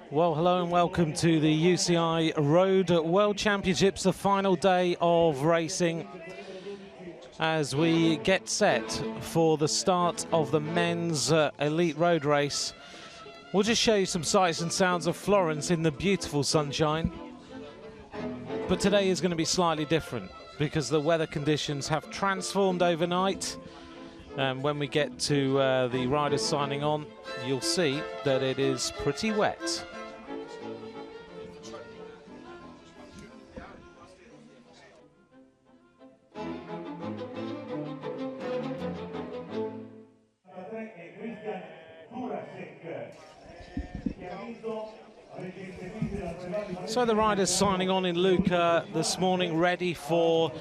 Well, hello and welcome to the UCI Road World Championships, the final day of racing, as we get set for the start of the men's elite road race. We'll just show you some sights and sounds of Florence in the beautiful sunshine. But today is going to be slightly different because the weather conditions have transformed overnight. And when we get to the riders signing on, you'll see that it is pretty wet. So the riders signing on in Lucca this morning, ready for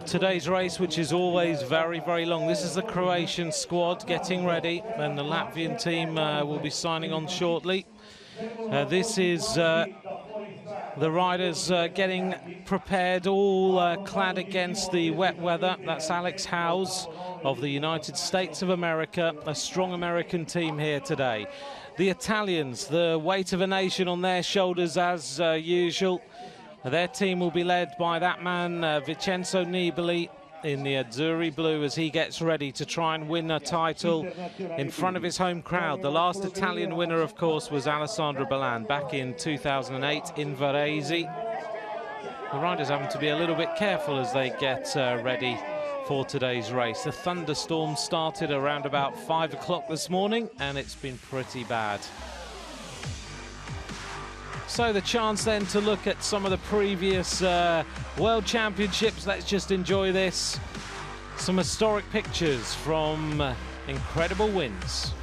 today's race, which is always very, very long. This is the Croatian squad getting ready, and the Latvian team will be signing on shortly. This is the riders getting prepared, all clad against the wet weather. That's Alex Howes of the United States of America, a strong American team here today. The Italians, the weight of a nation on their shoulders as usual. Their team will be led by that man, Vincenzo Nibali, in the Azzurri blue, as he gets ready to try and win a title in front of his home crowd. The last Italian winner, of course, was Alessandro Ballan back in 2008 in Varese. The riders having to be a little bit careful as they get ready for today's race. The thunderstorm started around about 5 o'clock this morning, and it's been pretty bad. So the chance then to look at some of the previous World Championships. Let's just enjoy this. Some historic pictures from incredible wins.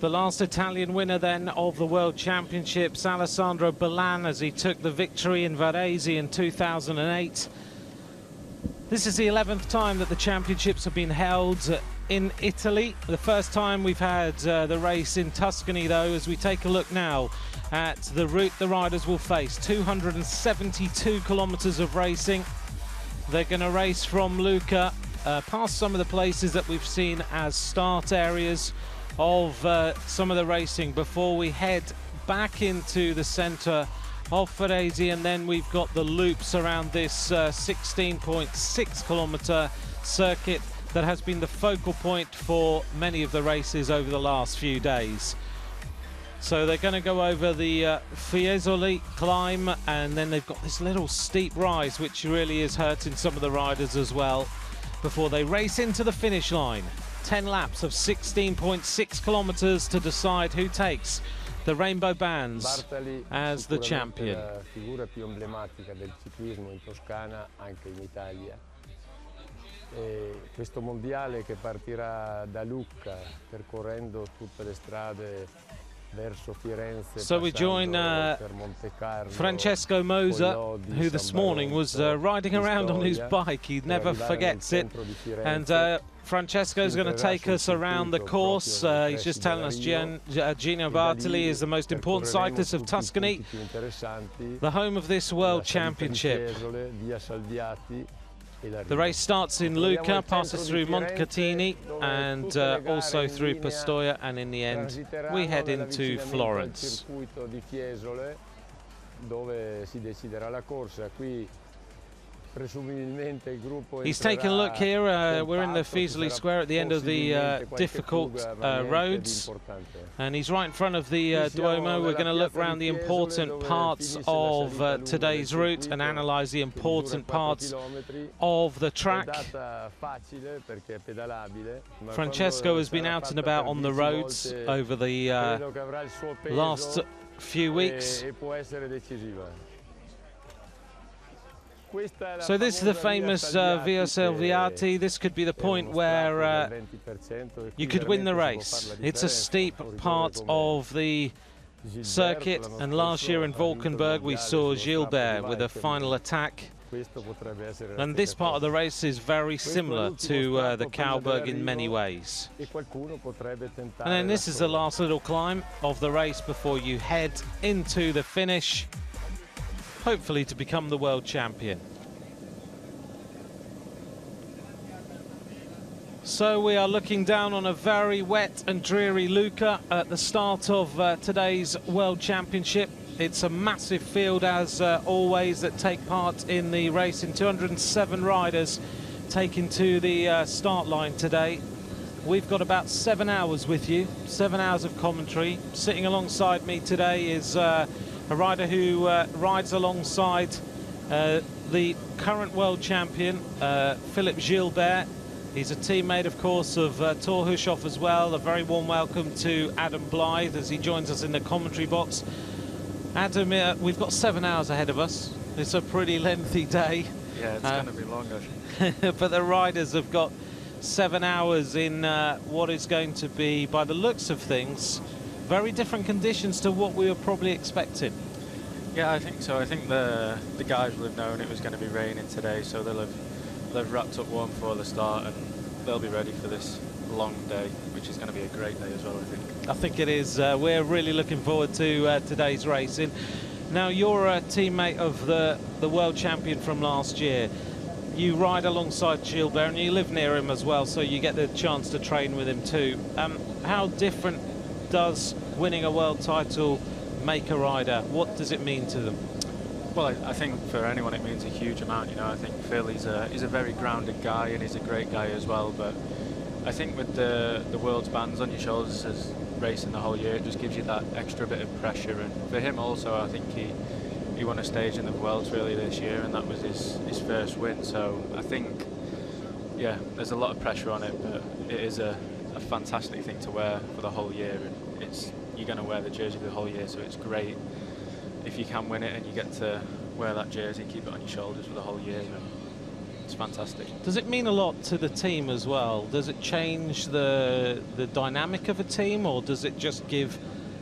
The last Italian winner then of the World Championships, Alessandro Ballan, as he took the victory in Varese in 2008. This is the 11th time that the championships have been held in Italy. The first time we've had the race in Tuscany, though, as we take a look now at the route the riders will face. 272 kilometers of racing. They're going to race from Lucca past some of the places that we've seen as start areas of some of the racing before we head back into the center of Ferresi, and then we've got the loops around this 16.6 kilometre circuit that has been the focal point for many of the races over the last few days. So they're going to go over the Fiesole climb, and then they've got this little steep rise which really is hurting some of the riders as well, before they race into the finish line. 10 laps of 16.6 kilometres to decide who takes the rainbow bands as the champion. La figura più emblematica del ciclismo in Toscana, anche in Italia. Questo mondiale che partirà da Lucca, percorrendo tutte le strade verso Firenze. So we join Francesco Moser, who this morning was riding around on his bike. He never forgets it. And Francesco's going to take us around the course. He's just telling us Gino Bartoli is the most important cyclist of Tuscany, the home of this World Championship. The race starts in Lucca, passes through Montecatini and also through Pistoia, and in the end we head into Florence. He's taking a look here. We're in the Fiesole Square at the end of the difficult roads, and he's right in front of the Duomo. We're going to look around the important parts of today's route and analyse the important parts of the track. Francesco has been out and about on the roads over the last few weeks. So this is the famous Via Salviati. This could be the point where you could win the race. It's a steep part of the circuit, and last year in Valkenburg we saw Gilbert with a final attack. And this part of the race is very similar to the Cowberg in many ways. And then this is the last little climb of the race before you head into the finish, hopefully to become the world champion. So we are looking down on a very wet and dreary Lucca at the start of today's World Championship. It's a massive field, as always, that take part in the race, and 207 riders taking to the start line today. We've got about 7 hours with you, 7 hours of commentary. Sitting alongside me today is a rider who rides alongside the current world champion, Philippe Gilbert. He's a teammate, of course, of Thor Hushoff as well. A very warm welcome to Adam Blythe as he joins us in the commentary box. Adam, we've got 7 hours ahead of us. It's a pretty lengthy day. Yeah, it's going to be longer. But the riders have got 7 hours in what is going to be, by the looks of things, very different conditions to what we were probably expecting. Yeah, I think so. I think the guys will have known it was going to be raining today, so they'll have wrapped up warm before the start, and they'll be ready for this long day, which is going to be a great day as well, I think. I think it is. We're really looking forward to today's racing. Now, you're a teammate of the world champion from last year. You ride alongside Gilbert, and you live near him as well, so you get the chance to train with him too. How different does winning a world title make a rider? What does it mean to them? Well, I think for anyone it means a huge amount. You know, I think Phil, he's a very grounded guy, and he's a great guy as well. But I think with the world's bands on your shoulders as racing the whole year, it just gives you that extra bit of pressure. And for him also, I think he won a stage in the Worlds really this year, and that was his first win. So I think, yeah, there's a lot of pressure on it, but it is a fantastic thing to wear for the whole year, and you're going to wear the jersey for the whole year, so it's great if you can win it and you get to wear that jersey and keep it on your shoulders for the whole year. And it's fantastic. Does it mean a lot to the team as well? Does it change the dynamic of a team, or does it just give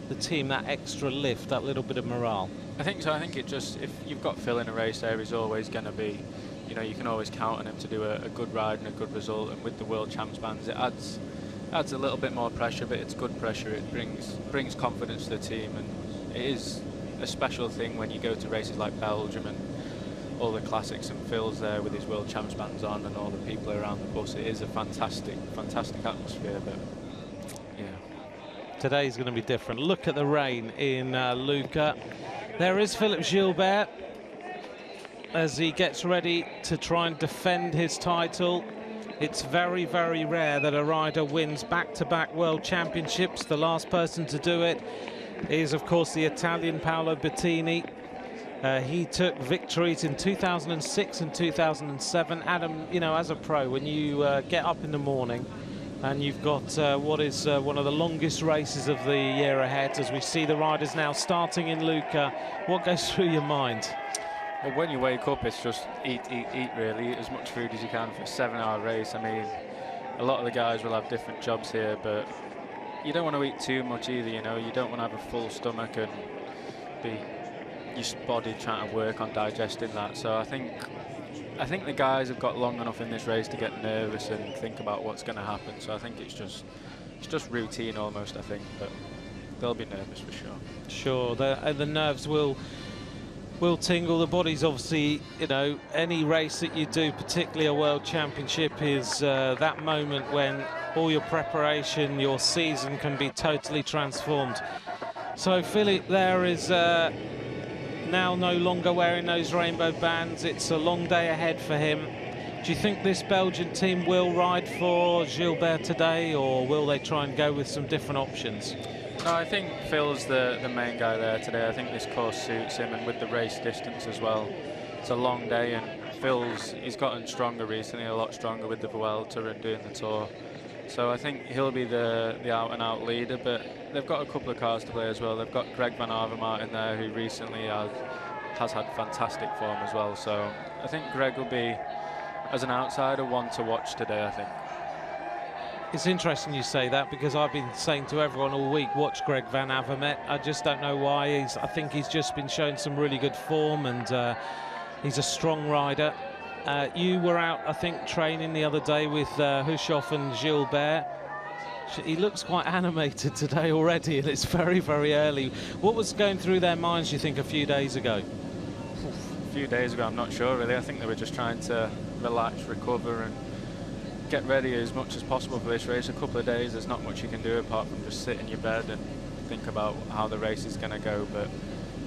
the team that extra lift, that little bit of morale? I think so. I think it just, if you've got Phil in a race there, he's always going to be, you know, you can always count on him to do a good ride and a good result. And with the World Champs bands, it adds a little bit more pressure, but it's good pressure. It brings confidence to the team, and it is a special thing when you go to races like Belgium and all the classics, and Phil's there with his World Champs bands on and all the people around the bus. It is a fantastic atmosphere. But yeah, today's going to be different. Look at the rain in Lucca. There is Philippe Gilbert as he gets ready to try and defend his title. It's very, very rare that a rider wins back-to-back World Championships. The last person to do it is, of course, the Italian Paolo Bettini. He took victories in 2006 and 2007. Adam, you know, as a pro, when you get up in the morning and you've got what is one of the longest races of the year ahead, as we see the riders now starting in Lucca, what goes through your mind? Well, when you wake up, it's just eat, eat, eat, really. Eat as much food as you can for a 7-hour race. I mean, a lot of the guys will have different jobs here, but you don't want to eat too much either, you know. You don't want to have a full stomach and be your body trying to work on digesting that. So I think the guys have got long enough in this race to get nervous and think about what's going to happen. So I think it's just routine almost, I think, but they'll be nervous for sure. Sure, the nerves will tingle. The body's obviously, you know, any race that you do, particularly a World Championship, is that moment when all your preparation, your season can be totally transformed. So Philippe there is now no longer wearing those rainbow bands. It's a long day ahead for him. Do you think this Belgian team will ride for Gilbert today, or will they try and go with some different options? No, I think Phil's the main guy there today. I think this course suits him, and with the race distance as well. It's a long day, and he's gotten stronger recently, a lot stronger with the Vuelta and doing the Tour. So I think he'll be the out-and-out leader, but they've got a couple of cars to play as well. They've got Greg Van Avermaet in there, who recently has had fantastic form as well. So I think Greg will be, as an outsider, one to watch today, I think. It's interesting you say that, because I've been saying to everyone all week, watch Greg Van Avermaet. I just don't know why. I think he's just been showing some really good form, and he's a strong rider. You were out, I think, training the other day with Hushoff and Gilbert. He looks quite animated today already, and it's very, very early. What was going through their minds, do you think, a few days ago? A few days ago, I'm not sure, really. I think they were just trying to relax, recover, and get ready as much as possible for this race. A couple of days, there's not much you can do apart from just sit in your bed and think about how the race is going to go, but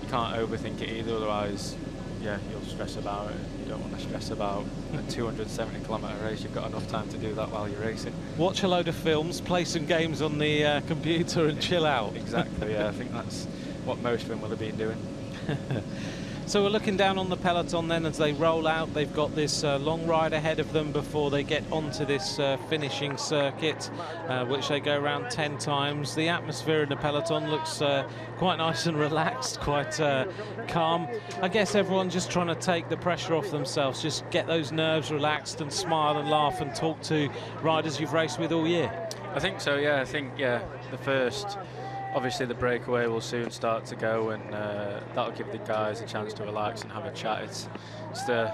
you can't overthink it either, otherwise, yeah, you'll stress about it. You don't want to stress about a 270-kilometre race. You've got enough time to do that while you're racing. Watch a load of films, play some games on the computer and chill out. Exactly, yeah, I think that's what most of them will have been doing. So we're looking down on the peloton then as they roll out. They've got this long ride ahead of them before they get onto this finishing circuit, which they go around 10 times. The atmosphere in the peloton looks quite nice and relaxed, quite calm. I guess everyone's just trying to take the pressure off themselves, just get those nerves relaxed and smile and laugh and talk to riders you've raced with all year. I think so, yeah. I think, yeah, the first... Obviously, the breakaway will soon start to go, and that'll give the guys a chance to relax and have a chat. It's the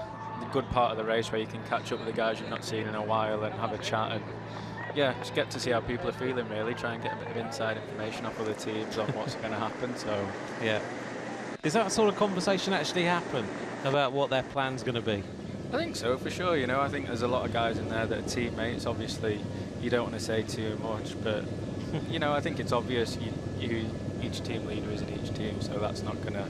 good part of the race where you can catch up with the guys you've not seen in a while and have a chat, and yeah, just get to see how people are feeling, really. Try and get a bit of inside information off other teams on what's going to happen. So yeah, is that sort of conversation actually happen about what their plan's going to be? I think so, for sure. You know, I think there's a lot of guys in there that are teammates. Obviously, you don't want to say too much, but you know, I think it's obvious each team leader is in each team, so that's not gonna,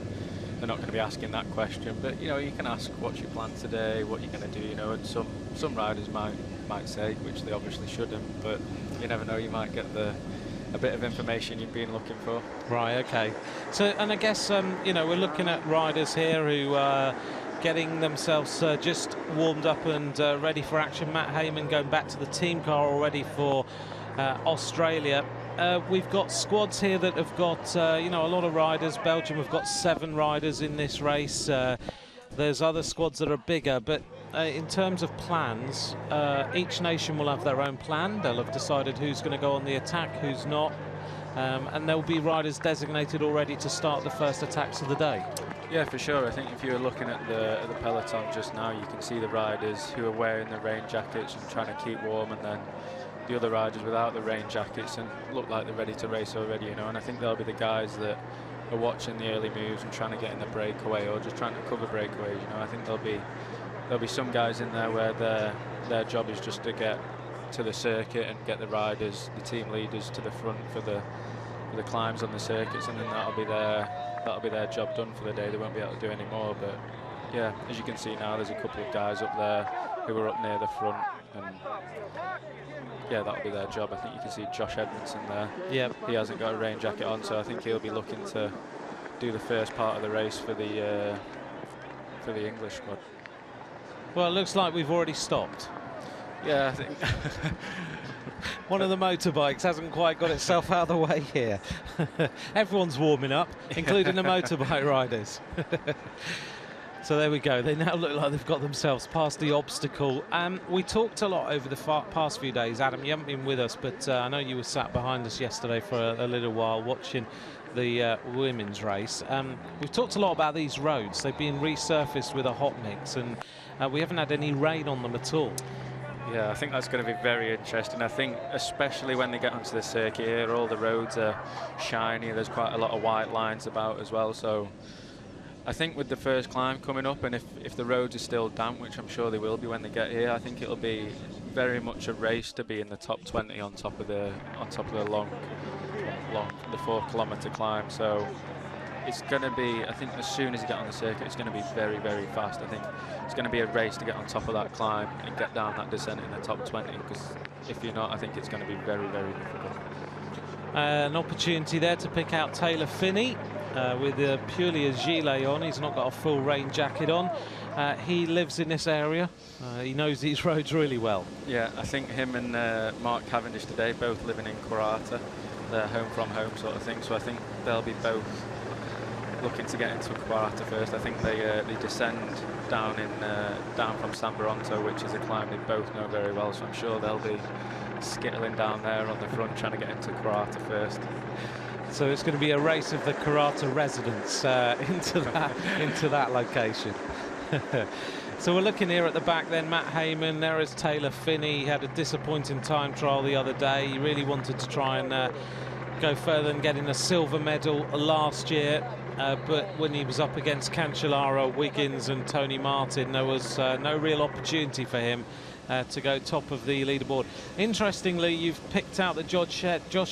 they're not going to be asking that question. But you know, you can ask what's your plan today, what you're going to do. You know, and some riders might say, which they obviously shouldn't, but you never know, you might get a bit of information you've been looking for. Right. Okay. So, and I guess you know, we're looking at riders here who are getting themselves just warmed up and ready for action. Matt Hayman going back to the team car already for Australia. We've got squads here that have got you know, a lot of riders. Belgium have got 7 riders in this race. There's other squads that are bigger, but in terms of plans, each nation will have their own plan. They'll have decided who's going to go on the attack, who's not, and there'll be riders designated already to start the first attacks of the day. Yeah, for sure. I think if you're looking at the peloton just now, you can see the riders who are wearing the rain jackets and trying to keep warm, and then the other riders without the rain jackets and look like they're ready to race already, you know. And I think they'll be the guys that are watching the early moves and trying to get in the breakaway or just trying to cover breakaways, you know. I think there'll be some guys in there where their job is just to get to the circuit and get the riders, the team leaders, to the front for the climbs on the circuits, and then that'll be that'll be their job done for the day. They won't be able to do any more. But yeah, as you can see now, there's a couple of guys up there who are up near the front, and yeah, that'll be their job. I think you can see Josh Edmondson there. Yeah, he hasn't got a rain jacket on, so I think he'll be looking to do the first part of the race for the English squad. Well, it looks like we've already stopped. Yeah, I think one of the motorbikes hasn't quite got itself out of the way here. Everyone's warming up, including the motorbike riders. So there we go. They now look like they've got themselves past the obstacle. We talked a lot over the past few days. Adam, you haven't been with us, but I know you were sat behind us yesterday for a little while watching the women's race. We've talked a lot about these roads. They've been resurfaced with a hot mix, and we haven't had any rain on them at all. Yeah, I think that's going to be very interesting. I think especially when they get onto the circuit here, all the roads are shiny. There's quite a lot of white lines about as well. So I think with the first climb coming up, and if the roads are still damp, which I'm sure they will be when they get here, I think it'll be very much a race to be in the top 20 on top of the long the 4-kilometre climb. So it's going to be, I think as soon as you get on the circuit, it's going to be very, very fast. I think it's going to be a race to get on top of that climb and get down that descent in the top 20, because if you're not, I think it's going to be very, very difficult. An opportunity there to pick out Taylor Phinney with purely a gilet on. He's not got a full rain jacket on. He lives in this area. He knows these roads really well. Yeah, I think him and Mark Cavendish today, both living in Quarata. They're home from home sort of thing, so I think they'll be both looking to get into Quarata first. I think they descend down from San Baronto, which is a climb they both know very well, so I'm sure they'll be skittling down there on the front trying to get into Quarata first. So it's going to be a race of the Quarata residents into that location. So we're looking here at the back then, Matt Hayman, there is Taylor Phinney. He had a disappointing time trial the other day. He really wanted to try and go further and getting a silver medal last year. But when he was up against Cancellara, Wiggins and Tony Martin, there was no real opportunity for him to go top of the leaderboard. Interestingly, you've picked out that Josh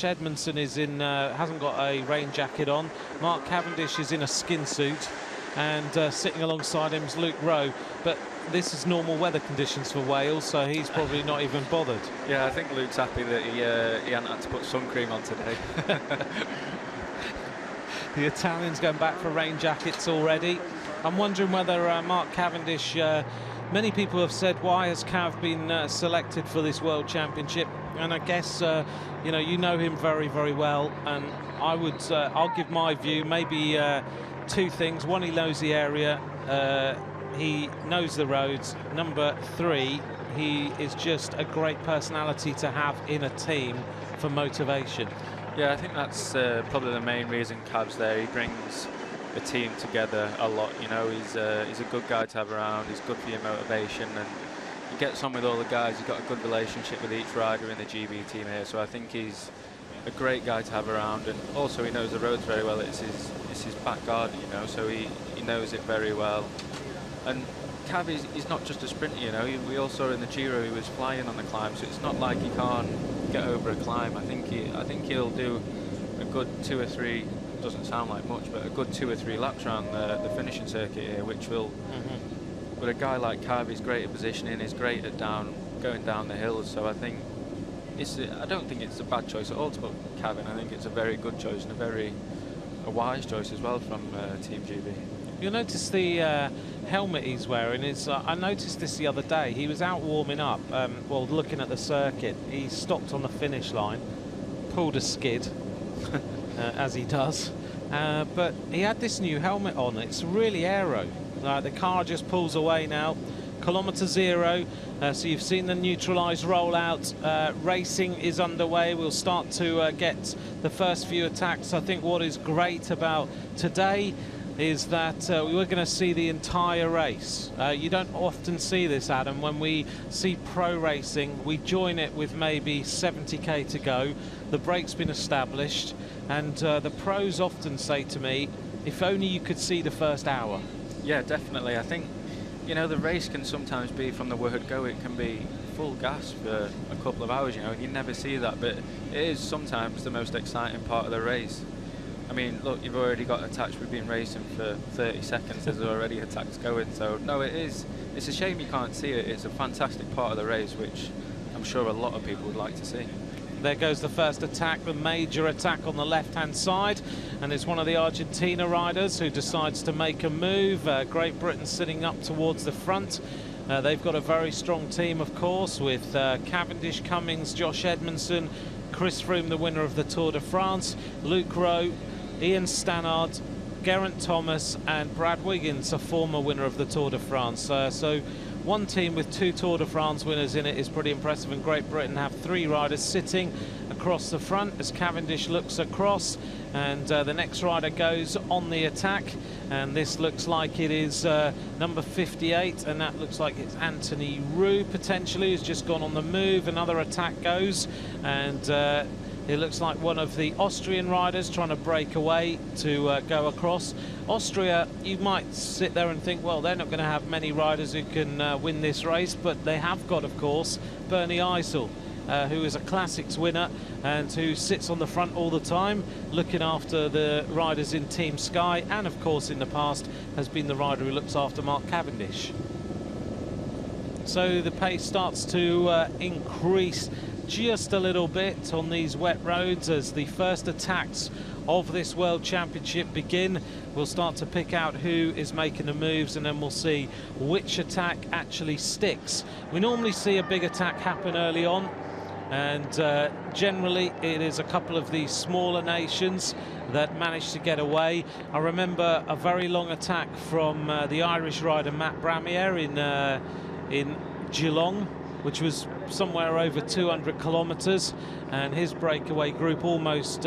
Edmondson is hasn't got a rain jacket on. Mark Cavendish is in a skin suit, and sitting alongside him is Luke Rowe. But this is normal weather conditions for Wales, so he's probably not even bothered. Yeah, I think Luke's happy that he hadn't had to put sun cream on today. The Italians going back for rain jackets already. I'm wondering whether Mark Cavendish, many people have said, why has Cav been selected for this World Championship? And I guess, you know him very, very well. And I'll give my view, maybe two things. One, he knows the area. He knows the roads. Number 3, he is just a great personality to have in a team for motivation. Yeah, I think that's probably the main reason Cav's there. He brings the team together a lot. You know, he's a good guy to have around. He's good for your motivation, and he gets on with all the guys. He's got a good relationship with each rider in the GB team here. So I think he's a great guy to have around, and also he knows the roads very well. It's his back garden, you know, so he knows it very well. And Cav he's not just a sprinter, you know. We all saw in the Giro he was flying on the climb, so it's not like he can't get over a climb. I think he'll do a good 2 or 3. Doesn't sound like much, but a good 2 or 3 laps around the finishing circuit here, which will. But a guy like Cav, he's great at positioning, he's great at going down the hills. So I think I don't think it's a bad choice at all to put Cav in. I think it's a very good choice and a wise choice as well from Team GB. You'll notice the helmet he's wearing is, I noticed this the other day, he was out warming up, well, looking at the circuit. He stopped on the finish line, pulled a skid, as he does, but he had this new helmet on. It's really aero. The car just pulls away now. Kilometre 0, so you've seen the neutralised rollout. Racing is underway. We'll start to get the first few attacks. I think what is great about today is that we're going to see the entire race. You don't often see this, Adam. When we see pro racing, we join it with maybe 70k to go. The break's been established, and the pros often say to me, if only you could see the first hour. Yeah, definitely. I think, you know, the race can sometimes be, from the word go, it can be full gas for a couple of hours, you know, and you never see that, but it is sometimes the most exciting part of the race. I mean, look, you've already got attacks. We've been racing for 30 seconds. There's already attacks going. So no, it is. It's a shame you can't see it. It's a fantastic part of the race, which I'm sure a lot of people would like to see. There goes the first attack, the major attack on the left-hand side, and it's one of the Argentina riders who decides to make a move. Great Britain sitting up towards the front. They've got a very strong team, of course, with Cavendish, Cummings, Josh Edmondson, Chris Froome, the winner of the Tour de France, Luke Rowe, Ian Stannard, Geraint Thomas and Brad Wiggins, a former winner of the Tour de France. So one team with 2 Tour de France winners in it is pretty impressive, and Great Britain have 3 riders sitting across the front as Cavendish looks across, and the next rider goes on the attack, and this looks like it is number 58, and that looks like it's Anthony Roux potentially, who's just gone on the move. Another attack goes, and it looks like one of the Austrian riders trying to break away to go across. Austria, you might sit there and think, well, they're not going to have many riders who can win this race, but they have got, of course, Bernie Eisel, who is a Classics winner and who sits on the front all the time, looking after the riders in Team Sky, and, of course, in the past has been the rider who looks after Mark Cavendish. So the pace starts to increase just a little bit on these wet roads as the first attacks of this World Championship begin. We'll start to pick out who is making the moves, and then we'll see which attack actually sticks. We normally see a big attack happen early on, and generally it is a couple of these smaller nations that manage to get away. I remember a very long attack from the Irish rider Matt Bramier in Geelong, which was somewhere over 200 kilometres, and his breakaway group almost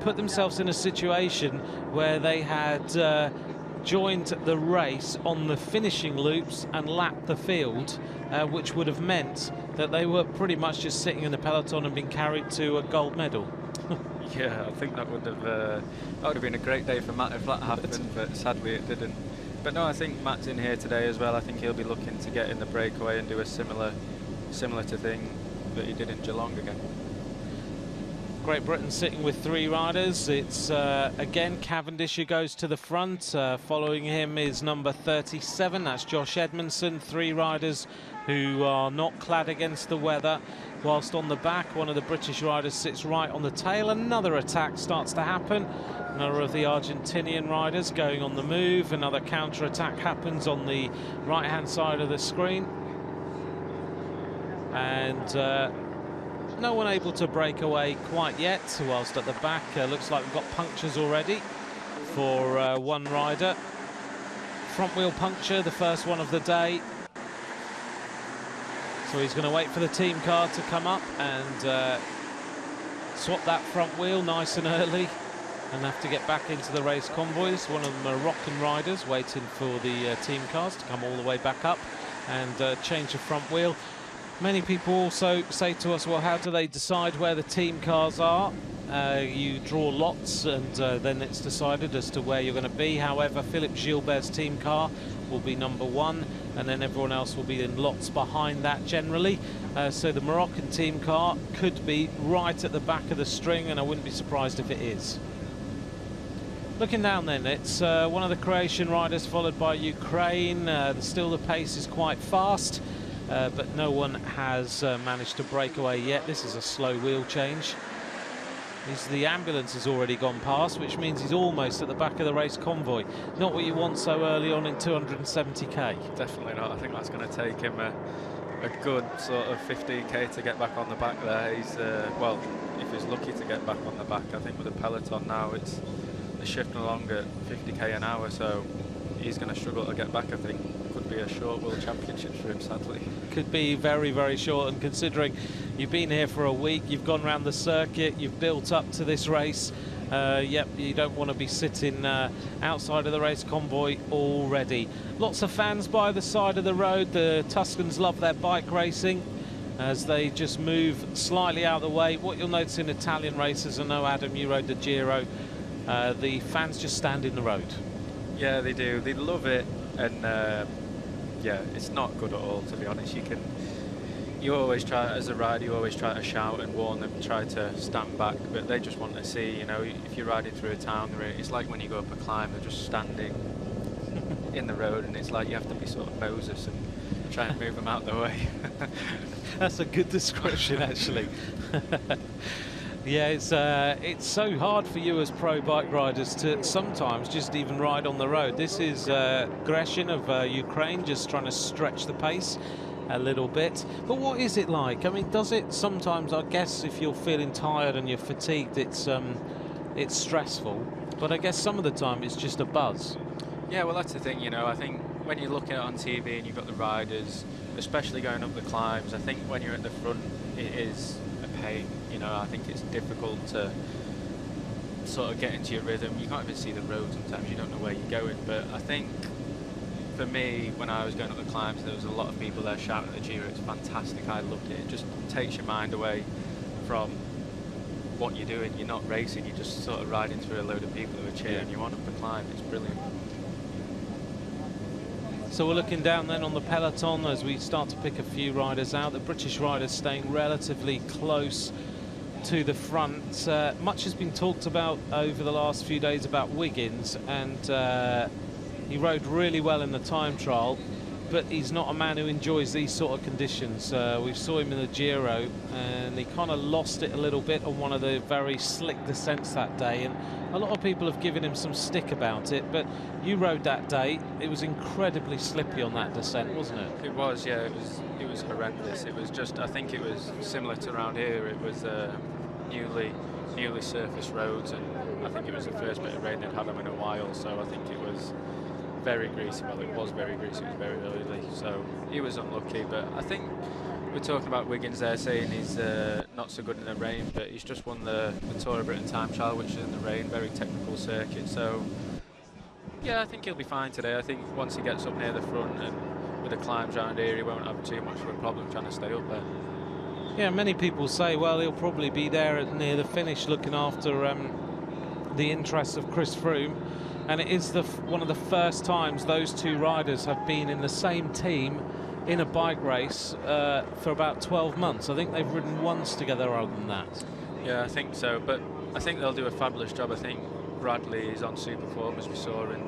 put themselves in a situation where they had joined the race on the finishing loops and lapped the field, which would have meant that they were pretty much just sitting in the peloton and being carried to a gold medal. Yeah, I think that would have been a great day for Matt if that happened, but sadly it didn't. But no, I think Matt's in here today as well. I think he'll be looking to get in the breakaway and do a similar to thing that he did in Geelong again. Great Britain sitting with 3 riders. It's again Cavendish who goes to the front. Following him is number 37, that's Josh Edmondson. 3 riders who are not clad against the weather. Whilst on the back, one of the British riders sits right on the tail. Another attack starts to happen. Another of the Argentinian riders going on the move. Another counter-attack happens on the right-hand side of the screen. And no one able to break away quite yet, whilst at the back looks like we've got punctures already for one rider. Front wheel puncture, the first one of the day. So he's going to wait for the team car to come up and swap that front wheel nice and early, and have to get back into the race convoy. This is one of the Moroccan riders waiting for the team cars to come all the way back up and change the front wheel. Many people also say to us, well, how do they decide where the team cars are? You draw lots, and then it's decided as to where you're going to be. However, Philippe Gilbert's team car will be number 1, and then everyone else will be in lots behind that generally. So the Moroccan team car could be right at the back of the string, and I wouldn't be surprised if it is. Looking down then, it's one of the Croatian riders followed by Ukraine. Still the pace is quite fast. But no one has managed to break away yet. This is a slow wheel change. The ambulance has already gone past, which means he's almost at the back of the race convoy. Not what you want so early on in 270k. Definitely not. I think that's going to take him a good sort of 15k to get back on the back there. He's well, if he's lucky to get back on the back. I think with the peloton now, it's shifting along at 50k an hour, so he's going to struggle to get back, I think. Could be a short World Championships for him, sadly. Could be very, very short, and considering you've been here for a week, you've gone around the circuit, you've built up to this race, yep, you don't want to be sitting outside of the race convoy already. Lots of fans by the side of the road. The Tuscans love their bike racing as they just move slightly out of the way. What you'll notice in Italian races, I know, Adam, you rode the Giro, the fans just stand in the road. Yeah, they do. They love it, and yeah, it's not good at all, to be honest. you always try, as a rider, you always try to shout and warn them, try to stand back, but they just want to see, you know, if you're riding through a town, it's like when you go up a climb, they're just standing in the road, and it's like you have to be sort of Moses and try and move them out the way. That's a good description, actually. Yeah, it's so hard for you as pro bike riders to sometimes just even ride on the road. This is Greshin of Ukraine, just trying to stretch the pace a little bit. But what is it like? I mean, does it sometimes, I guess, if you're feeling tired and you're fatigued, it's stressful. But I guess some of the time it's just a buzz. Yeah, well, that's the thing, you know. I think when you're looking at it on TV and you've got the riders, especially going up the climbs, I think when you're at the front, it is a pain. You know, I think it's difficult to sort of get into your rhythm. You can't even see the road sometimes. You don't know where you're going. But I think for me, when I was going up the climbs, there was a lot of people there shouting at the Giro. It's fantastic. I loved it. It just takes your mind away from what you're doing. You're not racing. You're just sort of riding through a load of people who are cheering you on up the climb. It's brilliant. So we're looking down then on the peloton as we start to pick a few riders out. The British riders staying relatively close to the front. Much has been talked about over the last few days about Wiggins, and he rode really well in the time trial, but he's not a man who enjoys these sort of conditions. We saw him in the Giro, and he kind of lost it a little bit on one of the very slick descents that day, and a lot of people have given him some stick about it, but you rode that day. It was incredibly slippy on that descent, wasn't it? It was, yeah. It was horrendous. It was just, I think it was similar to around here. It was newly surfaced roads, and I think it was the first bit of rain they'd had them in a while, so I think it was very greasy. Well, it was very greasy. It was very early, so he was unlucky. But I think we're talking about Wiggins there, saying he's not so good in the rain, but he's just won the Tour of Britain time trial, which is in the rain, very technical circuit. So yeah, I think he'll be fine today. I think once he gets up near the front and with the climbs around here, he won't have too much of a problem trying to stay up there. Yeah, many people say, well, he'll probably be there near the finish looking after the interests of Chris Froome. And it is one of the first times those two riders have been in the same team in a bike race for about 12 months. I think they've ridden once together other than that. Yeah, I think so. But I think they'll do a fabulous job. I think Bradley is on super form, as we saw in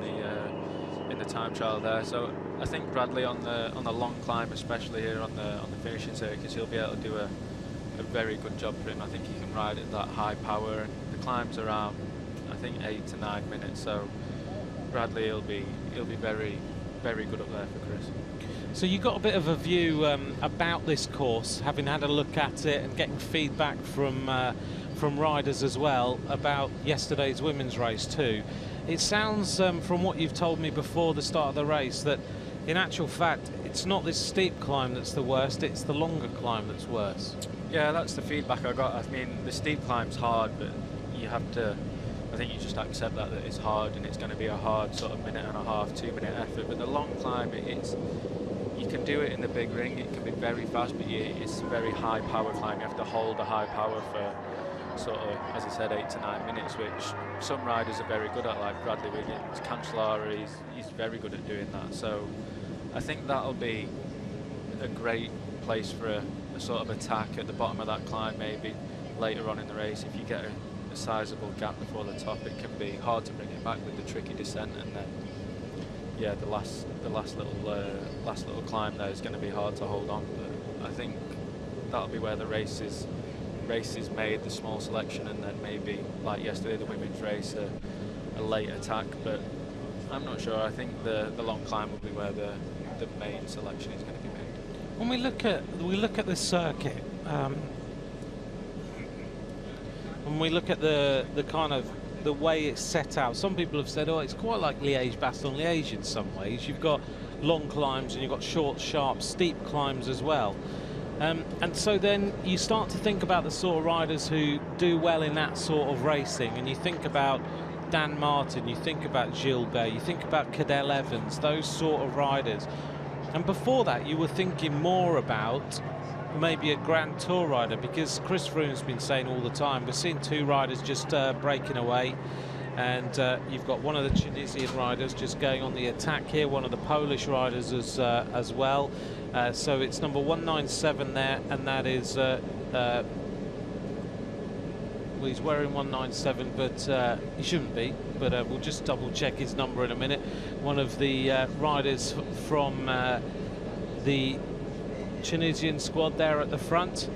the time trial there. So I think Bradley on the long climb, especially here on the finishing circuits, he'll be able to do a very good job for him. I think he can ride at that high power, and the climb's around, I think, 8 to 9 minutes. So Bradley, he'll be very, very good up there for Chris. So you got a bit of a view about this course, having had a look at it and getting feedback from riders as well about yesterday's women's race too. It sounds from what you've told me before the start of the race that in actual fact it's not this steep climb that's the worst, it's the longer climb that's worse. Yeah, that's the feedback I got. I mean, the steep climb's hard, but you have to, I think you just accept that it's hard, and it's going to be a hard sort of minute and a half, 2 minute effort. But the long climb, you can do it in the big ring, it can be very fast, but it's a very high power climb. You have to hold a high power for sort of, as I said, 8 to 9 minutes, which some riders are very good at, like Bradley Wiggins, Cancellara, he's very good at doing that. So I think that'll be a great place for a sort of attack at the bottom of that climb, maybe later on in the race. If you get a sizable gap before the top, it can be hard to bring it back with the tricky descent, and then yeah, the last little climb there is going to be hard to hold on. But I think that'll be where the race is made, the small selection, and then maybe like yesterday the women's race, a late attack. But I'm not sure. I think the long climb will be where the main selection is going to be made. When we look at the circuit, when we look at the kind of the way it's set out, some people have said, oh, it's quite like Liège-Bastogne-Liège in some ways. You've got long climbs and you've got short, sharp, steep climbs as well. And so then you start to think about the sort of riders who do well in that sort of racing, and you think about Dan Martin, you think about Gilbert, you think about Cadel Evans, those sort of riders. And before that, you were thinking more about maybe a Grand Tour rider, because Chris Froome's been saying all the time, we're seeing two riders just breaking away. And you've got one of the Tunisian riders just going on the attack here, one of the Polish riders as well. So it's number 197 there, and that is well, he's wearing 197, but he shouldn't be, but we'll just double check his number in a minute. One of the riders from the Tunisian squad there at the front.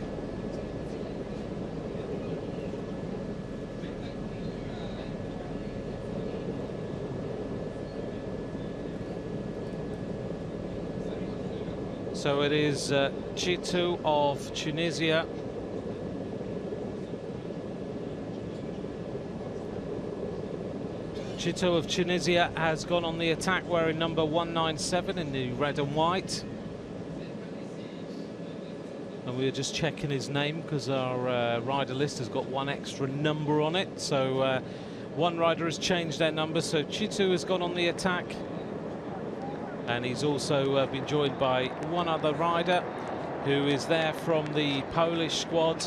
So it is Chitu of Tunisia. Chitu of Tunisia has gone on the attack wearing number 197 in the red and white. And we were just checking his name because our rider list has got one extra number on it. So one rider has changed their number. So Chitu has gone on the attack. And he's also been joined by one other rider who is there from the Polish squad,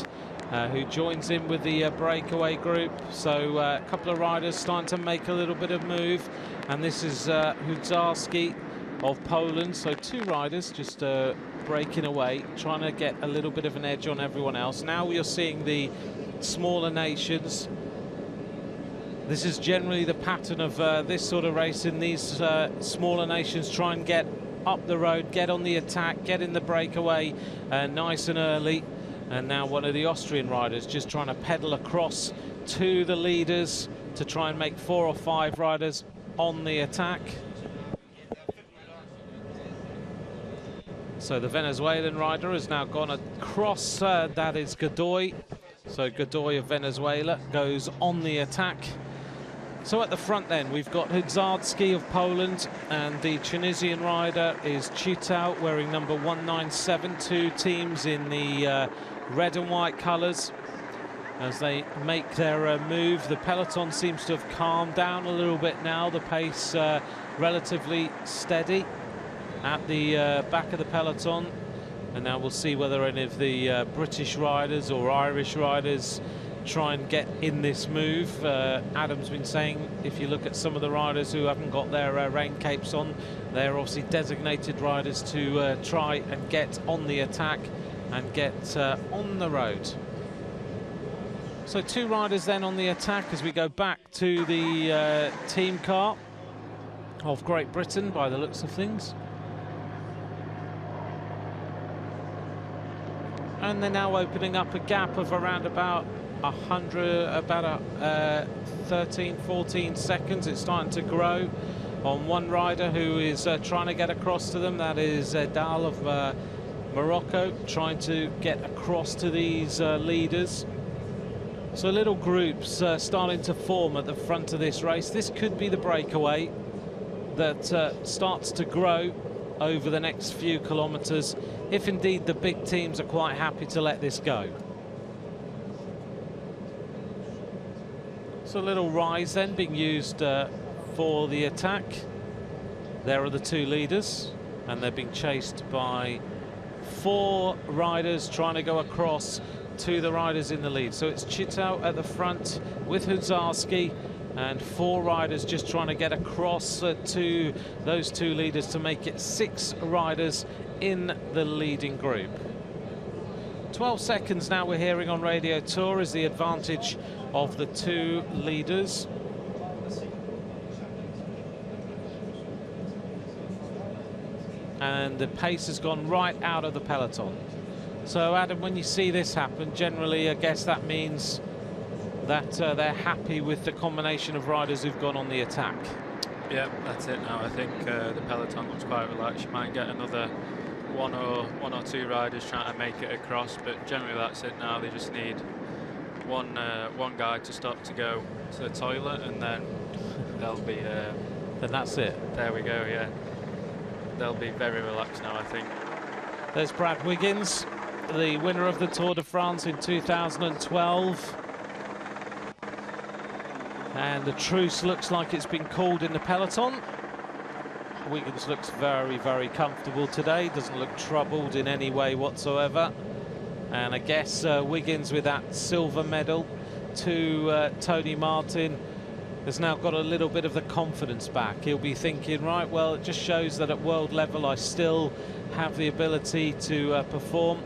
who joins in with the breakaway group. So a couple of riders starting to make a little bit of move. And this is Hudzarski of Poland. So two riders just breaking away, trying to get a little bit of an edge on everyone else. Now we are seeing the smaller nations. This is generally the pattern of this sort of race in these smaller nations. Try and get up the road, get on the attack, get in the breakaway nice and early. And now one of the Austrian riders just trying to pedal across to the leaders to try and make 4 or 5 riders on the attack. So the Venezuelan rider has now gone across, that is Godoy. So Godoy of Venezuela goes on the attack. So at the front then, we've got Hudzarski of Poland, and the Tunisian rider is Chitau, wearing number 197. Two teams in the red and white colours as they make their move. The peloton seems to have calmed down a little bit now. The pace relatively steady at the back of the peloton. And now we'll see whether any of the British riders or Irish riders try and get in this move. Adam's been saying, if you look at some of the riders who haven't got their rain capes on, they're obviously designated riders to try and get on the attack and get on the road. So two riders then on the attack as we go back to the team car of Great Britain by the looks of things. And they're now opening up a gap of around about 13, 14 seconds. It's starting to grow on one rider who is trying to get across to them. That is Dal of Morocco, trying to get across to these leaders. So little groups starting to form at the front of this race. This could be the breakaway that starts to grow over the next few kilometres, if indeed the big teams are quite happy to let this go. So a little rise then being used for the attack. There are the two leaders, and they're being chased by 4 riders trying to go across to the riders in the lead. So it's Chitau at the front with Hudzarski, and 4 riders just trying to get across to those two leaders to make it 6 riders in the leading group. 12 seconds now we're hearing on Radio Tour is the advantage of the two leaders. And the pace has gone right out of the peloton. So Adam, when you see this happen, generally I guess that means that they're happy with the combination of riders who've gone on the attack. Yeah, that's it now. I think the peloton looks quite relaxed. You might get another one or two riders trying to make it across, but generally that's it now. They just need one guy to stop to go to the toilet, and then they'll be Then that's it. There we go. Yeah, they'll be very relaxed now, I think. There's Brad Wiggins, the winner of the Tour de France in 2012. And the truce looks like it's been called in the peloton. Wiggins looks very, very comfortable today. Doesn't look troubled in any way whatsoever. And I guess Wiggins with that silver medal to Tony Martin has now got a little bit of the confidence back. He'll be thinking, right, well, it just shows that at world level I still have the ability to perform.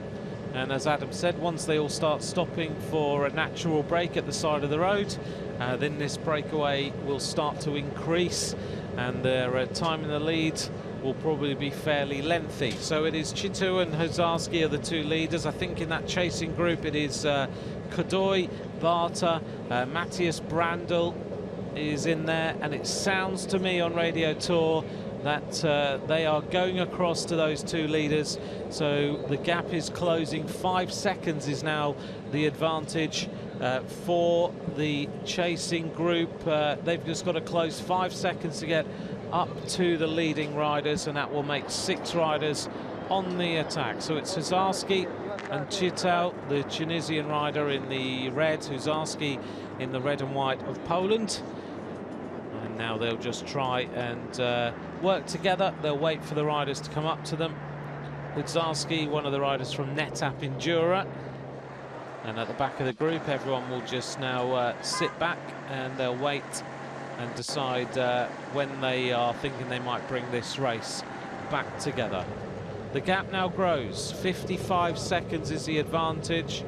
And as Adam said, once they all start stopping for a natural break at the side of the road, then this breakaway will start to increase, and their time in the lead will probably be fairly lengthy. So it is Chito and Hozarski are the two leaders. I think in that chasing group it is Kodoy, Barta, Matthias Brandl is in there, and it sounds to me on Radio Tour that they are going across to those two leaders. So the gap is closing. 5 seconds is now the advantage for the chasing group. They've just got to close 5 seconds to get up to the leading riders, and that will make 6 riders on the attack. So it's Hozarski and Chito, the Tunisian rider in the red, Hozarski in the red and white of Poland. And now they'll just try and work together. They'll wait for the riders to come up to them. Hozarski, one of the riders from NetApp Endura. And at the back of the group, everyone will just now sit back, and they'll wait and decide when they are thinking they might bring this race back together. The gap now grows. 55 seconds is the advantage.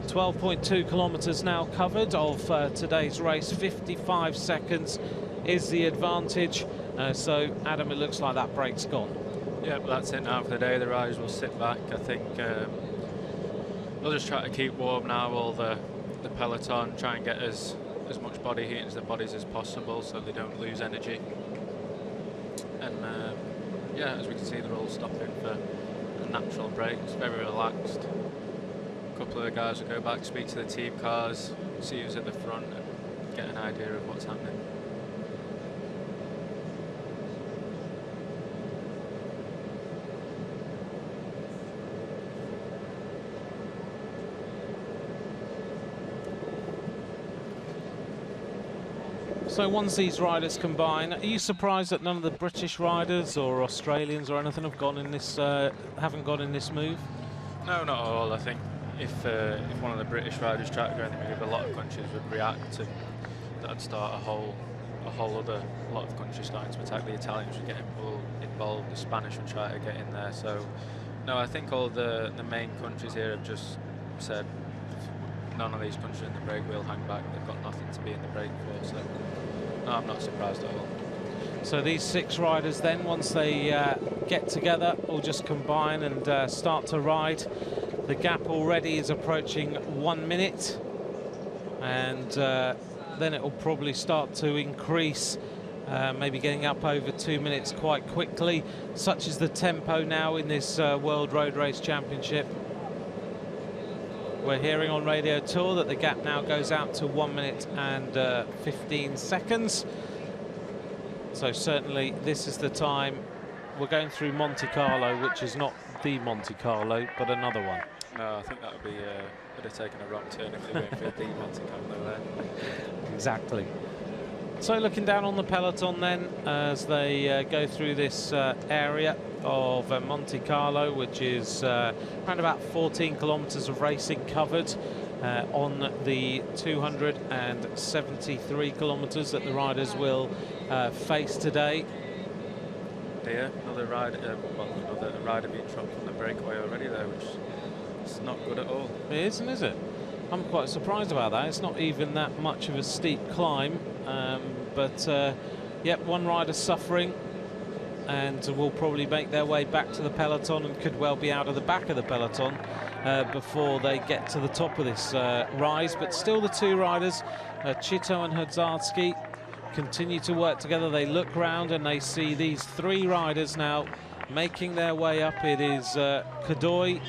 12.2 kilometers now covered of today's race. 55 seconds is the advantage. So, Adam, it looks like that break's gone. Yeah, but that's it now for the day. The riders will sit back. I think they'll just try to keep warm now, all the peloton, try and get as much body heat into their bodies as possible so they don't lose energy. And yeah, as we can see, they're all stopping for a natural break. It's very relaxed. A couple of the guys will go back, speak to the team cars, see who's at the front, and get an idea of what's happening. So once these riders combine, are you surprised that none of the British riders or Australians or anything have gone in this, haven't gone in this move? No, not at all. I think if one of the British riders tried to go in the move, a lot of countries would react, and that'd start a whole other lot of countries starting to attack. The Italians would get involved. The Spanish would try to get in there. So no, I think all the main countries here have just said none of these countries in the break will hang back. They've got nothing to be in the break for. So no, I'm not surprised at all. So these 6 riders then, once they get together, will just combine and start to ride. The gap already is approaching 1 minute, and then it will probably start to increase, maybe getting up over 2 minutes quite quickly. Such is the tempo now in this World Road Race Championship. We're hearing on Radio Tour that the gap now goes out to 1 minute and 15 seconds. So certainly this is the time. We're going through Monte Carlo, which is not the Monte Carlo, but another one. No, I think that would have taken a wrong turn if they went for the Monte Carlo there. Exactly. So looking down on the peloton then, as they go through this area of Monte Carlo, which is around about 14 kilometers of racing covered on the 273 kilometers that the riders will face today. Dear, another rider being dropped from the breakaway already there, which is not good at all. It isn't, is it? I'm quite surprised about that. It's not even that much of a steep climb, but yep, one rider suffering, and will probably make their way back to the peloton and could well be out of the back of the peloton before they get to the top of this rise. But still the 2 riders, Chito and Hozarski, continue to work together. They look round and they see these 3 riders now making their way up. It is Kodoy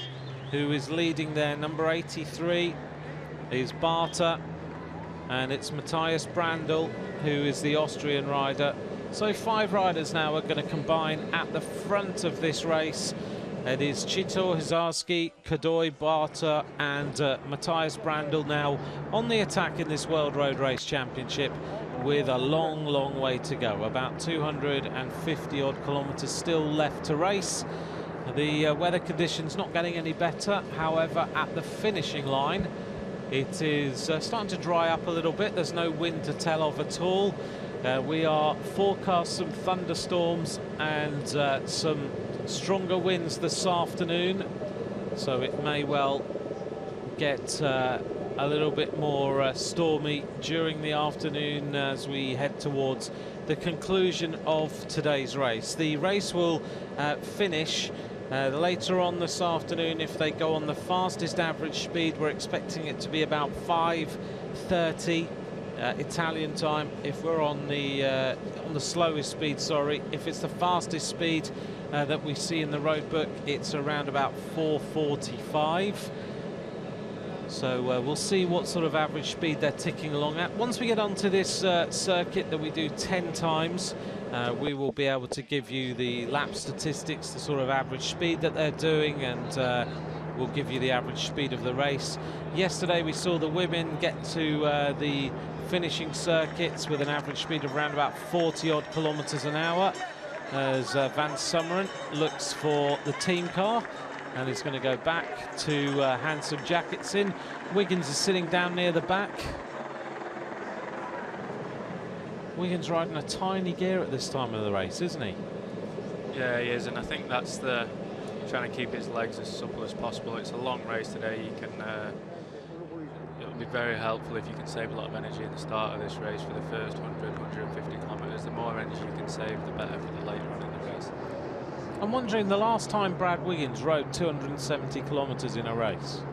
who is leading there. Number 83 is Barta, and it's Matthias Brandl who is the Austrian rider. So 5 riders now are going to combine at the front of this race. It is Chito, Hozarski, Kodoy, Barta and Matthias Brandl now on the attack in this World Road Race Championship, with a long, long way to go. About 250 odd kilometers still left to race. The weather conditions not getting any better. However, at the finishing line, It is starting to dry up a little bit. There's no wind to tell of at all. We are forecast some thunderstorms and some stronger winds this afternoon, so it may well get a little bit more stormy during the afternoon as we head towards the conclusion of today's race. The race will finish later on this afternoon. If they go on the fastest average speed, we're expecting it to be about 5:30 Italian time. If we're on the slowest speed, sorry, if it's the fastest speed that we see in the road book, it's around about 4:45. So we'll see what sort of average speed they're ticking along at. Once we get onto this circuit that we do 10 times, we will be able to give you the lap statistics, the sort of average speed that they're doing, and we'll give you the average speed of the race. Yesterday we saw the women get to the finishing circuits with an average speed of around about 40-odd kilometres an hour, as Van Summeren looks for the team car and is going to go back to hand some jackets in. Wiggins is sitting down near the back. Wiggins riding a tiny gear at this time of the race, isn't he? Yeah, he is, and I think that's the trying to keep his legs as supple as possible. It's a long race today. You can it'll be very helpful if you can save a lot of energy in the start of this race for the first 100, 150 kilometres. The more energy you can save, the better for the later on in the race. I'm wondering, the last time Brad Wiggins rode 270 kilometres in a race?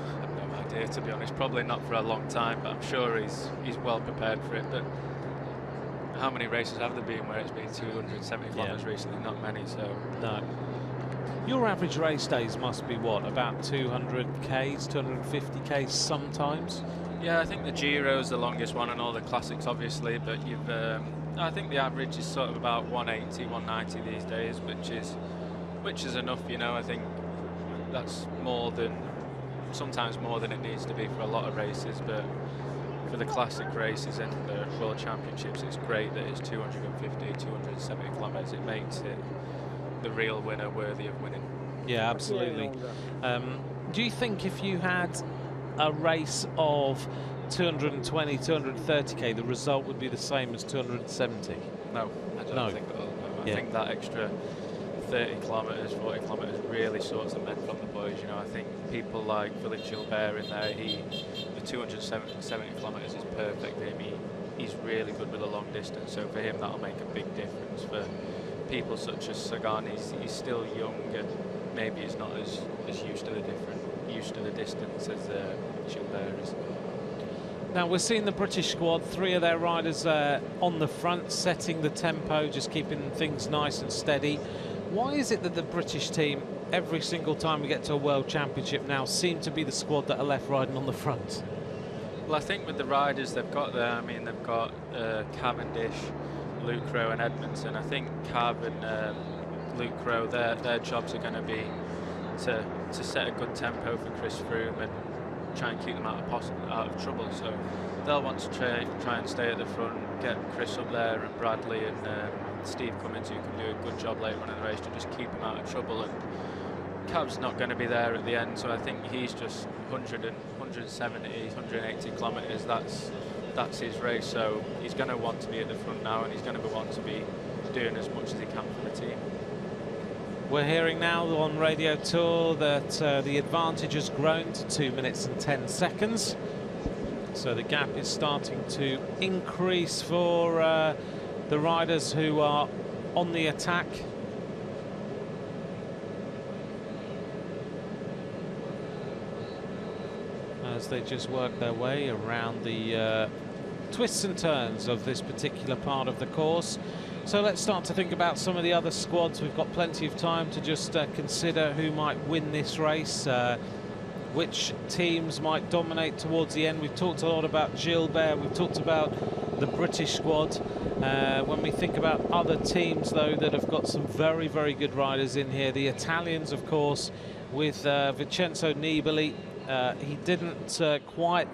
I have no idea, to be honest. Probably not for a long time, but I'm sure he's well prepared for it. But how many races have there been where it's been 270 kilometres recently? Not many, so... No. Your average race days must be, what, about 200 Ks, 250 Ks sometimes? Yeah, I think the Giro's the longest one, and all the classics, obviously, but you've... I think the average is sort of about 180, 190 these days, which is enough, you know. I think that's sometimes more than it needs to be for a lot of races, but for the classic races and the World Championships, it's great that it's 250, 270 kilometres. It makes it the real winner worthy of winning. Yeah, absolutely. Do you think if you had a race of 220, 230k, the result would be the same as 270? No, I don't think so. No. I think that extra 30 kilometres, 40 kilometres really sorts the men from the boys. You know, I think people like Philippe Gilbert in there, the 270 kilometres is perfect for him. He's really good with a long distance, so for him that'll make a big difference. For people such as Sagan, he's still young and maybe he's not as used to the distance as Gilbert is. Now we're seeing the British squad, 3 of their riders on the front, setting the tempo, just keeping things nice and steady. Why is it that the British team, every single time we get to a World Championship now, seem to be the squad that are left riding on the front? Well, I think with the riders they've got there, I mean, they've got Cavendish, Luke Rowe and Edmondson. I think Cav and Luke Rowe, their jobs are going to be to set a good tempo for Chris Froome and try and keep them out of trouble. So they'll want to try and stay at the front, get Chris up there and Bradley and Steve Cummins, who can do a good job later on in the race to just keep him out of trouble. And Cav's not going to be there at the end, so I think he's just 170, 180 kilometres. That's his race, so he's going to want to be at the front now, and he's going to want to be doing as much as he can for the team. We're hearing now on Radio Tour that the advantage has grown to 2 minutes and 10 seconds. So the gap is starting to increase for the riders who are on the attack. As they just work their way around the twists and turns of this particular part of the course. So let's start to think about some of the other squads. We've got plenty of time to just consider who might win this race, which teams might dominate towards the end. We've talked a lot about Gilbert, we've talked about the British squad. When we think about other teams, though, that have got some very, very good riders in here, the Italians, of course, with Vincenzo Nibali. He didn't quite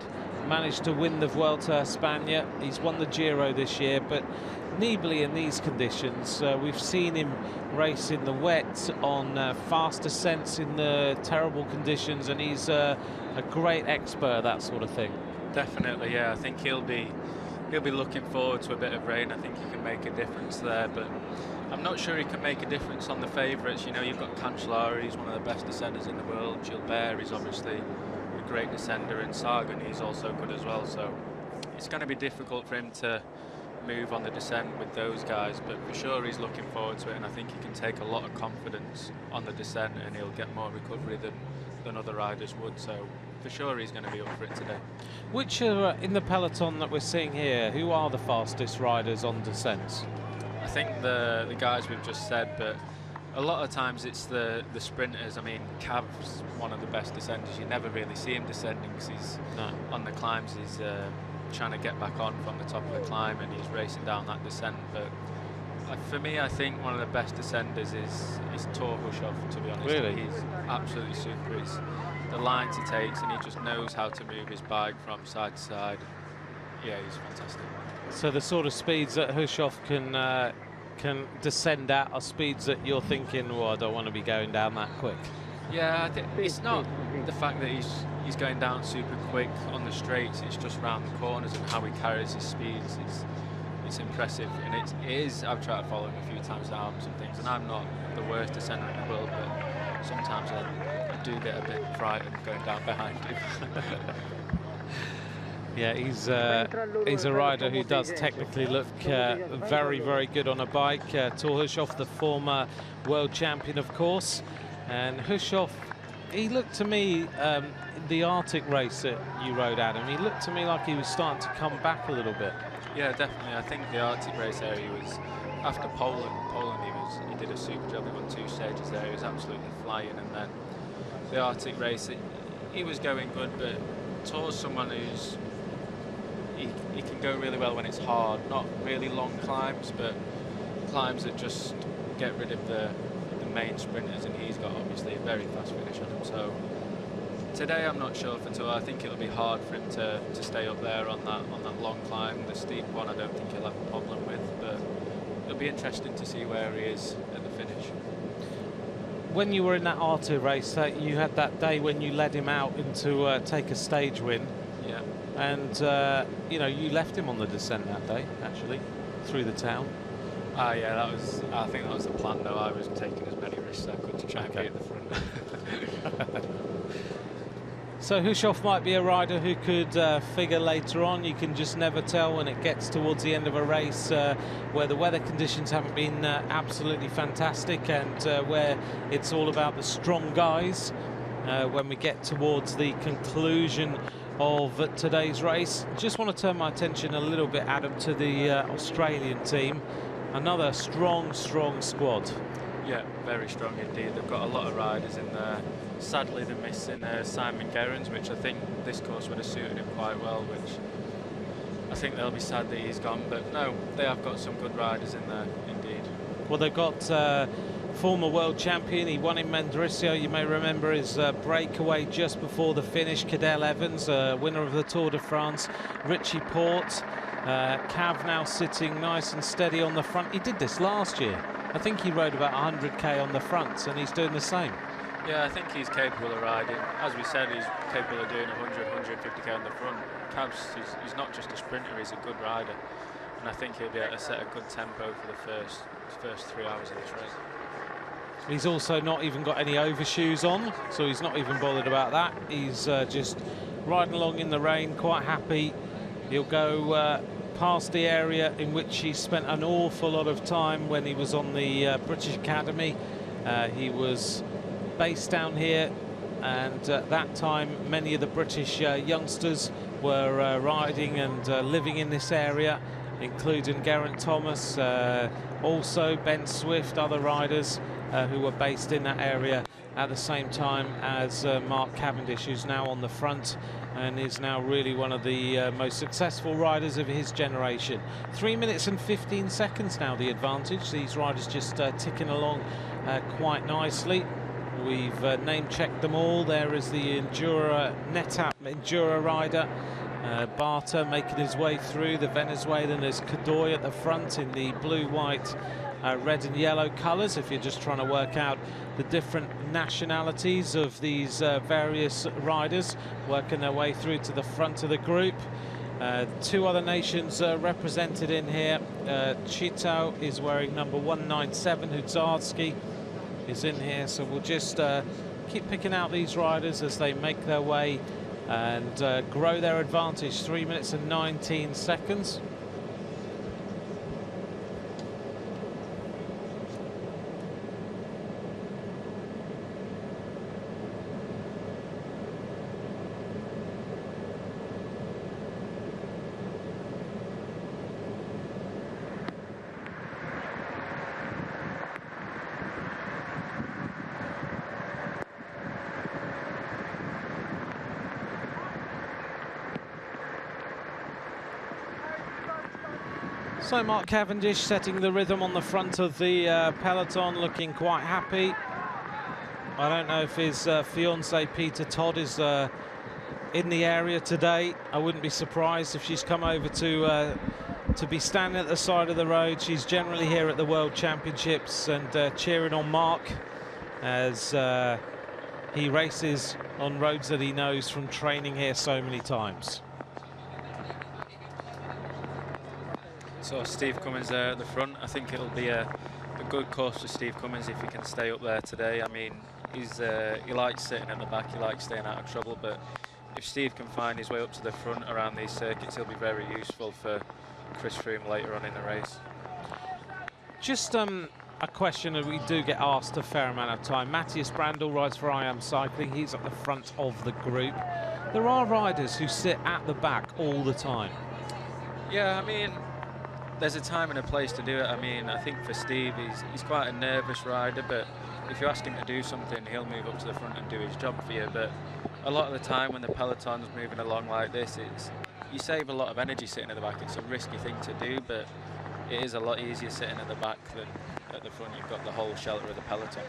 manage to win the Vuelta a España. He's won the Giro this year, but Nibali in these conditions. We've seen him race in the wet on fast descents in the terrible conditions, and he's a great expert at that sort of thing. Definitely, yeah. I think he'll be looking forward to a bit of rain. I think he can make a difference there, but I'm not sure he can make a difference on the favourites. You know, you've got Cancellara, he's one of the best descenders in the world. Gilbert is obviously a great descender, and Sagan, he's also good as well. So it's going to be difficult for him to move on the descent with those guys, but for sure he's looking forward to it, and I think he can take a lot of confidence on the descent, and he'll get more recovery than other riders would. So for sure he's going to be up for it today. Which are in the peloton that we're seeing here, who are the fastest riders on descents? I think the guys we've just said, but a lot of times it's the sprinters. I mean, Cav's one of the best descenders. You never really see him descending because he's on the climbs. He's trying to get back on from the top of the climb, and he's racing down that descent. But for me, I think one of the best descenders is Thor Hushovd, to be honest. Really? He's absolutely super. It's the lines he takes, and he just knows how to move his bike from side to side. Yeah, he's fantastic. So the sort of speeds that Hushovd can descend at are speeds that you're thinking, well, I don't want to be going down that quick. Yeah, it's not the fact that he's going down super quick on the straights, it's just round the corners and how he carries his speeds. It's impressive, and it is. I've tried to follow him a few times down some things, and I'm not the worst descender in the world, but sometimes I do get a bit frightened going down behind him. Yeah, he's a rider who does technically look very, very good on a bike. Thor Hushovd, the former world champion, of course. And Hushovd, he looked to me, the Arctic race that you rode, Adam, he looked to me like he was starting to come back a little bit. Yeah, definitely. I think the Arctic race there, he was, after Poland he did a super job. He won 2 stages there. He was absolutely flying. And then the Arctic race, he was going good, but Thor's someone who's, he can go really well when it's hard, not really long climbs, but climbs that just get rid of the main sprinters, and he's got obviously a very fast finish on him. So today I'm not sure for Thor. I think it'll be hard for him to stay up there on that long climb. The steep one I don't think he'll have a problem with, but it'll be interesting to see where he is at the finish. When you were in that Arctic race, you had that day when you led him out into take a stage win. Yeah. And you know, you left him on the descent that day, actually, through the town. Yeah, I think that was the plan, though. I was taking as many risks as I could to try and be at the front. So Hushovd might be a rider who could figure later on. You can just never tell when it gets towards the end of a race where the weather conditions haven't been absolutely fantastic, and where it's all about the strong guys. When we get towards the conclusion of today's race, just want to turn my attention a little bit, Adam, to the Australian team. Another strong squad. Yeah, very strong indeed. They've got a lot of riders in there. Sadly, they're missing Simon Gerrans, which I think this course would have suited him quite well, which I think they'll be sad that he's gone. But no, they have got some good riders in there indeed. Well, they've got former world champion. He won in Mendrisio. You may remember his breakaway just before the finish. Cadel Evans, winner of the Tour de France. Richie Porte. Cav now sitting nice and steady on the front. He did this last year. I think he rode about 100k on the front, and he's doing the same. Yeah, I think he's capable of riding. As we said, he's capable of doing 100, 150k on the front. Cav's, he's not just a sprinter, he's a good rider. And I think he'll be able to set a good tempo for the first 3 hours of this race. He's also not even got any overshoes on, so he's not even bothered about that. He's just riding along in the rain, quite happy. He'll go past the area in which he spent an awful lot of time when he was on the British Academy. He was based down here, and at that time many of the British youngsters were riding and living in this area, including Geraint Thomas, also Ben Swift, other riders who were based in that area at the same time as Mark Cavendish, who's now on the front and is now really one of the most successful riders of his generation. 3 minutes and 15 seconds now the advantage. These riders just ticking along quite nicely. We've name-checked them all. There is the Endura NetApp Endura rider, Barta making his way through. The Venezuelan is Cadoy at the front in the blue, white, red and yellow colours, if you're just trying to work out the different nationalities of these various riders working their way through to the front of the group. Two other nations represented in here. Chitao is wearing number 197, Hudzarski is in here, so we'll just keep picking out these riders as they make their way and grow their advantage. 3 minutes and 19 seconds. So Mark Cavendish setting the rhythm on the front of the peloton, looking quite happy. I don't know if his fiancée Peter Todd is in the area today. I wouldn't be surprised if she's come over to be standing at the side of the road. She's generally here at the World Championships and cheering on Mark as he races on roads that he knows from training here so many times. So Steve Cummins there at the front. I think it'll be a good course for Steve Cummins if he can stay up there today. I mean, he likes sitting at the back, he likes staying out of trouble, but if Steve can find his way up to the front around these circuits, he'll be very useful for Chris Froome later on in the race. Just a question that we do get asked a fair amount of time. Matthias Brandl rides for I Am Cycling. He's at the front of the group. There are riders who sit at the back all the time. Yeah, I mean, there's a time and a place to do it. I mean, I think for Steve, he's quite a nervous rider, but if you ask him to do something, he'll move up to the front and do his job for you. But a lot of the time when the peloton's moving along like this, you save a lot of energy sitting at the back. It's a risky thing to do, but it is a lot easier sitting at the back than at the front. You've got the whole shelter of the peloton.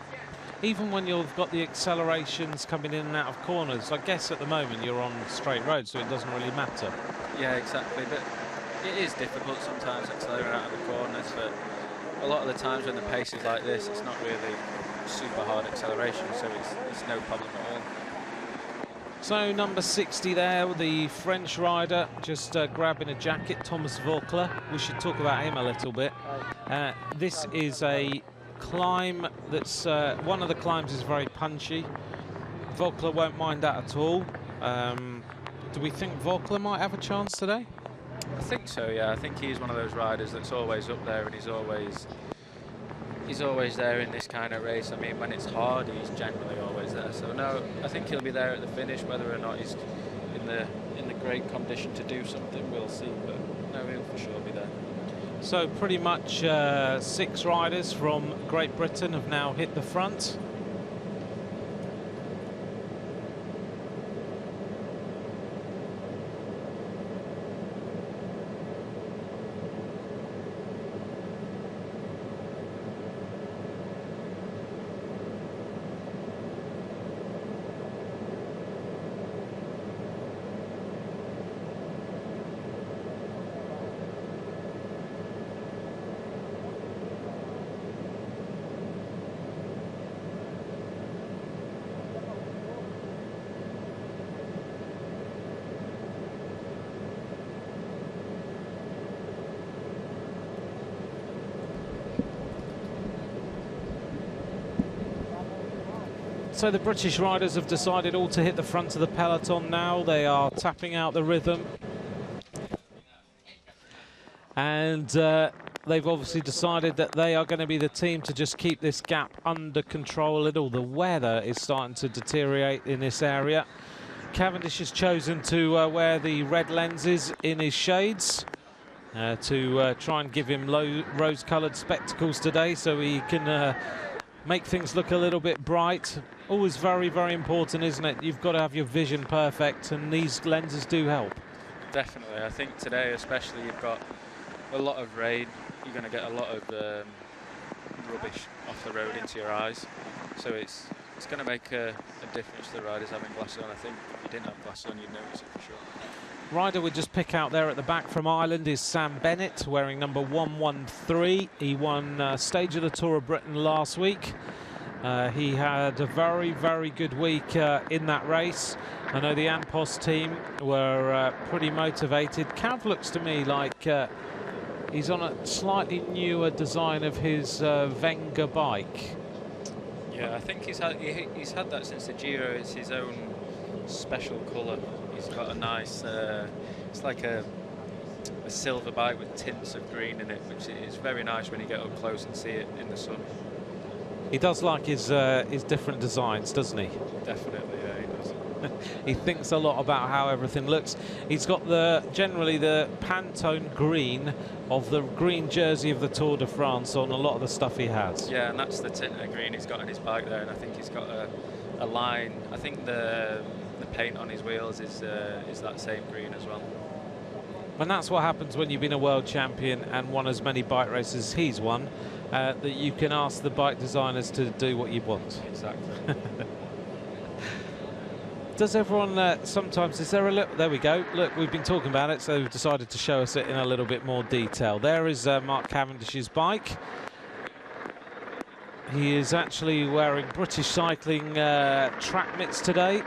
Even when you've got the accelerations coming in and out of corners, I guess at the moment you're on straight road, so it doesn't really matter. Yeah, exactly. But it is difficult sometimes accelerating out of the corners, but a lot of the times when the pace is like this, it's not really super hard acceleration, so it's no problem at all. So number 60 there, the French rider, just grabbing a jacket, Thomas Voeckler. We should talk about him a little bit. This is a climb that's, one of the climbs is very punchy. Voeckler won't mind that at all. Do we think Voeckler might have a chance today? I think so, yeah. I think he's one of those riders that's always up there, and he's always there in this kind of race. I mean, when it's hard, he's generally always there. So no, I think he'll be there at the finish. Whether or not he's in the great condition to do something, we'll see. But no, he'll for sure be there. So pretty much 6 riders from Great Britain have now hit the front. So the British riders have decided all to hit the front of the peloton now. They are tapping out the rhythm. And they've obviously decided that they are going to be the team to just keep this gap under control a little. The weather is starting to deteriorate in this area. Cavendish has chosen to wear the red lenses in his shades to try and give him rose-coloured spectacles today so he can make things look a little bit bright. Always very, very important, isn't it? You've got to have your vision perfect, and these lenses do help. Definitely. I think today especially you've got a lot of rain. You're going to get a lot of rubbish off the road into your eyes. So it's going to make a difference to the riders having glasses on. I think if you didn't have glasses on, you'd notice it for sure. rider we just pick out there at the back from Ireland is Sam Bennett, wearing number 113. He won stage of the Tour of Britain last week. He had a very, very good week in that race. I know the Anpos team were pretty motivated. Cav looks to me like he's on a slightly newer design of his Wenger bike. Yeah, I think he's had that since the Giro. It's his own special colour. He's got a nice, it's like a silver bike with tints of green in it, which is very nice when you get up close and see it in the sun. He does like his different designs, doesn't he? Definitely, yeah, he does. He thinks a lot about how everything looks. He's got generally the Pantone green of the green jersey of the Tour de France on a lot of the stuff he has. Yeah, and that's the tint of green he's got on his bike there, and I think he's got a line. I think the paint on his wheels is that same green as well. And that's what happens when you've been a world champion and won as many bike races as he's won, that you can ask the bike designers to do what you want. Exactly. Does everyone sometimes, is there a little, there we go, look, we've been talking about it, so we've decided to show us it in a little bit more detail. There is Mark Cavendish's bike. He is actually wearing British Cycling track mitts today.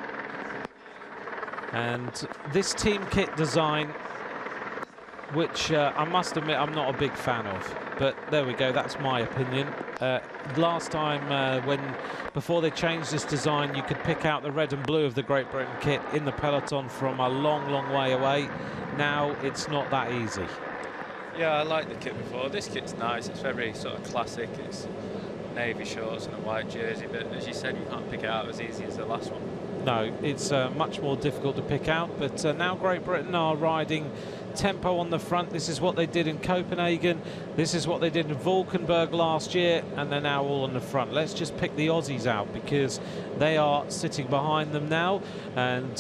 And this team kit design, which I must admit I'm not a big fan of, but there we go, that's my opinion. Last time before they changed this design, you could pick out the red and blue of the Great Britain kit in the peloton from a long, long way away. Now it's not that easy. Yeah, I liked the kit before. This kit's nice, it's very sort of classic. It's navy shorts and a white jersey, but as you said, you can't pick it out as easy as the last one. No, it's much more difficult to pick out, but now Great Britain are riding tempo on the front. This is what they did in Copenhagen, this is what they did in Valkenburg last year, and they're now all on the front. Let's just pick the Aussies out because they are sitting behind them now, and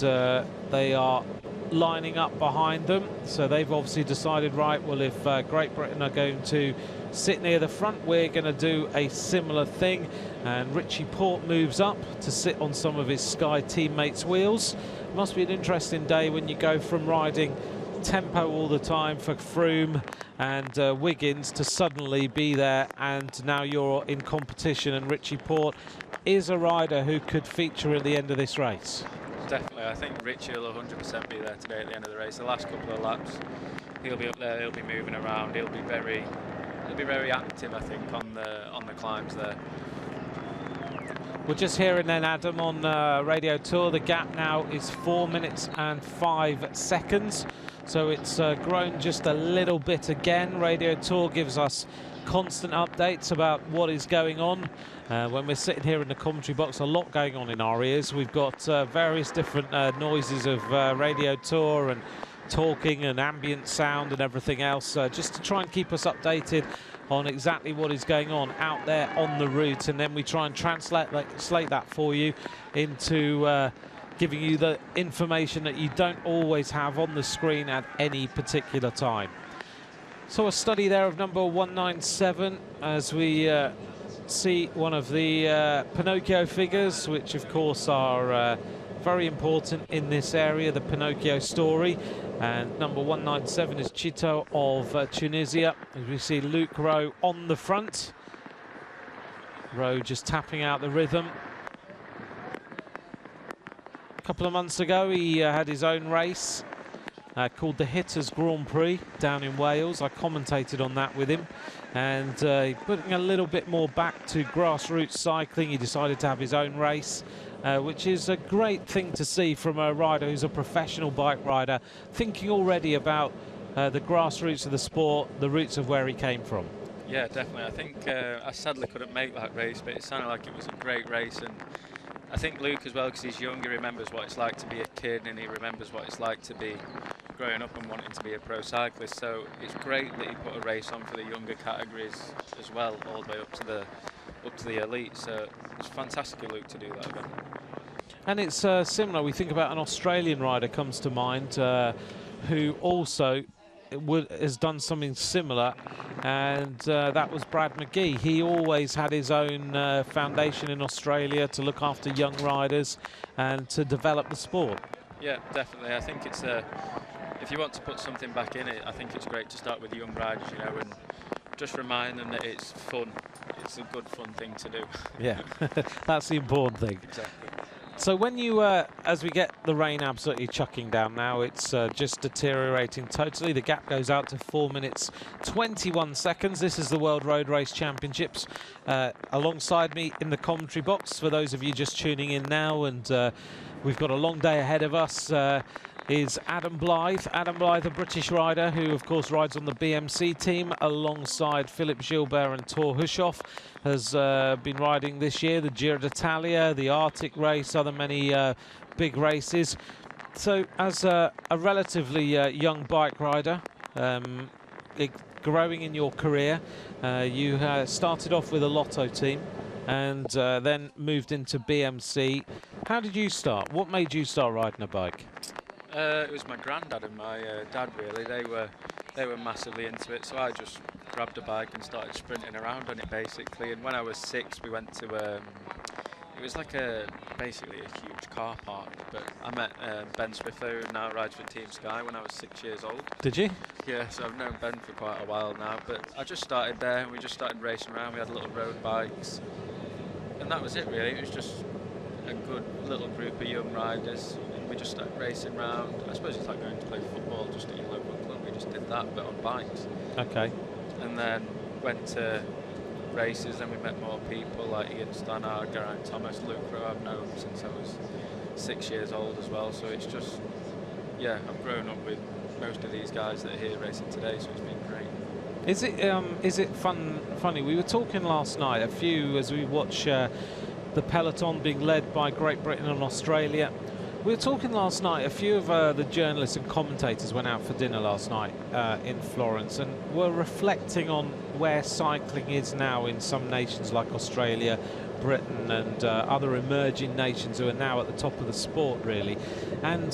they are lining up behind them. So they've obviously decided, right, well, if Great Britain are going to sit near the front, we're going to do a similar thing. And Richie Porte moves up to sit on some of his Sky teammates' wheels. It must be an interesting day when you go from riding tempo all the time for Froome and Wiggins to suddenly be there, and now you're in competition, and Richie Porte is a rider who could feature at the end of this race. Definitely, I think Richie will 100% be there today at the end of the race. The last couple of laps, he'll be up there, he'll be moving around, he'll be very active, I think, on the climbs there. We're just hearing then, Adam, on Radio Tour, the gap now is 4 minutes and 5 seconds. So it's grown just a little bit again. Radio Tour gives us constant updates about what is going on. When we're sitting here in the commentary box, a lot going on in our ears. We've got various different noises of Radio Tour and talking and ambient sound and everything else, just to try and keep us updated on exactly what is going on out there on the route, and then we try and translate that for you into giving you the information that you don't always have on the screen at any particular time. So a study there of number 197 as we see one of the Pinocchio figures, which of course are very important in this area, the Pinocchio story. And number 197 is Chito of Tunisia, as we see Luke Rowe on the front. Rowe just tapping out the rhythm. A couple of months ago he had his own race called the Hitters Grand Prix down in Wales. I commentated on that with him, and putting a little bit more back to grassroots cycling, he decided to have his own race. Which is a great thing to see from a rider who's a professional bike rider, thinking already about the grassroots of the sport, the roots of where he came from. Yeah, definitely. I think I sadly couldn't make that race, but it sounded like it was a great race. And I think Luke as well, because he's young, he remembers what it's like to be a kid, and he remembers what it's like to be growing up and wanting to be a pro cyclist. So it's great that he put a race on for the younger categories as well, all the way up to the elite. So it's fantastic of Luke to do that event. And it's similar. We think about an Australian rider comes to mind who also has done something similar, and that was Brad McGee. He always had his own foundation in Australia to look after young riders and to develop the sport. Yeah, definitely. I think it's a if you want to put something back in it, I think it's great to start with young riders, you know, and just remind them that it's fun. It's a good, fun thing to do. Yeah, that's the important thing. Exactly. So when you, as we get the rain absolutely chucking down now, it's just deteriorating totally. The gap goes out to 4 minutes 21 seconds. This is the World Road Race Championships. Alongside me in the commentary box, for those of you just tuning in now, and we've got a long day ahead of us, is Adam Blythe. Adam Blythe, a British rider who, of course, rides on the BMC team alongside Philippe Gilbert and Thor Hushoff. Has been riding this year the Giro d'Italia, the Arctic race, other many big races. So, as a relatively young bike rider, growing in your career, you started off with a Lotto team and then moved into BMC. How did you start? What made you start riding a bike? It was my granddad and my dad, really. They were massively into it, so I just grabbed a bike and started sprinting around on it, basically. And when I was 6, we went to it was like basically a huge car park. But I met Ben Swiffer, who now rides for Team Sky, when I was 6 years old. Did you? Yeah, so I've known Ben for quite a while now. But I just started there, and we just started racing around. We had little road bikes, and that was it, really. It was just a good little group of young riders. We just started racing around. I suppose it's like going to play football just at your local club. We just did that, but on bikes. Okay. And then went to races, and we met more people like Ian Stannard, Geraint Thomas, Luke Rowe. I've known since I was 6 years old as well. So it's just, yeah, I've grown up with most of these guys that are here racing today, so it's been great. Is it funny? We were talking last night, as we watch the peloton being led by Great Britain and Australia. We were talking last night, a few of the journalists and commentators went out for dinner last night in Florence and were reflecting on where cycling is now in some nations like Australia, Britain and other emerging nations who are now at the top of the sport, really. And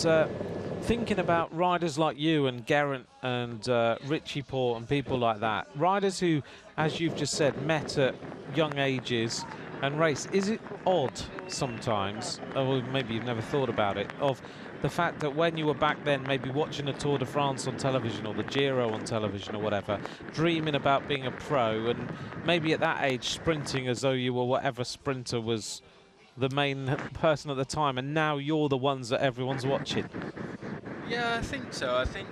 thinking about riders like you and Geraint and Richie Port and people like that, riders who, as you've just said, met at young ages and race. Is it odd sometimes, or maybe you've never thought about it, of the fact that when you were back then maybe watching a Tour de France on television or the Giro on television or whatever, dreaming about being a pro, and maybe at that age sprinting as though you were whatever sprinter was the main person at the time, and now you're the ones that everyone's watching? Yeah, I think so. I think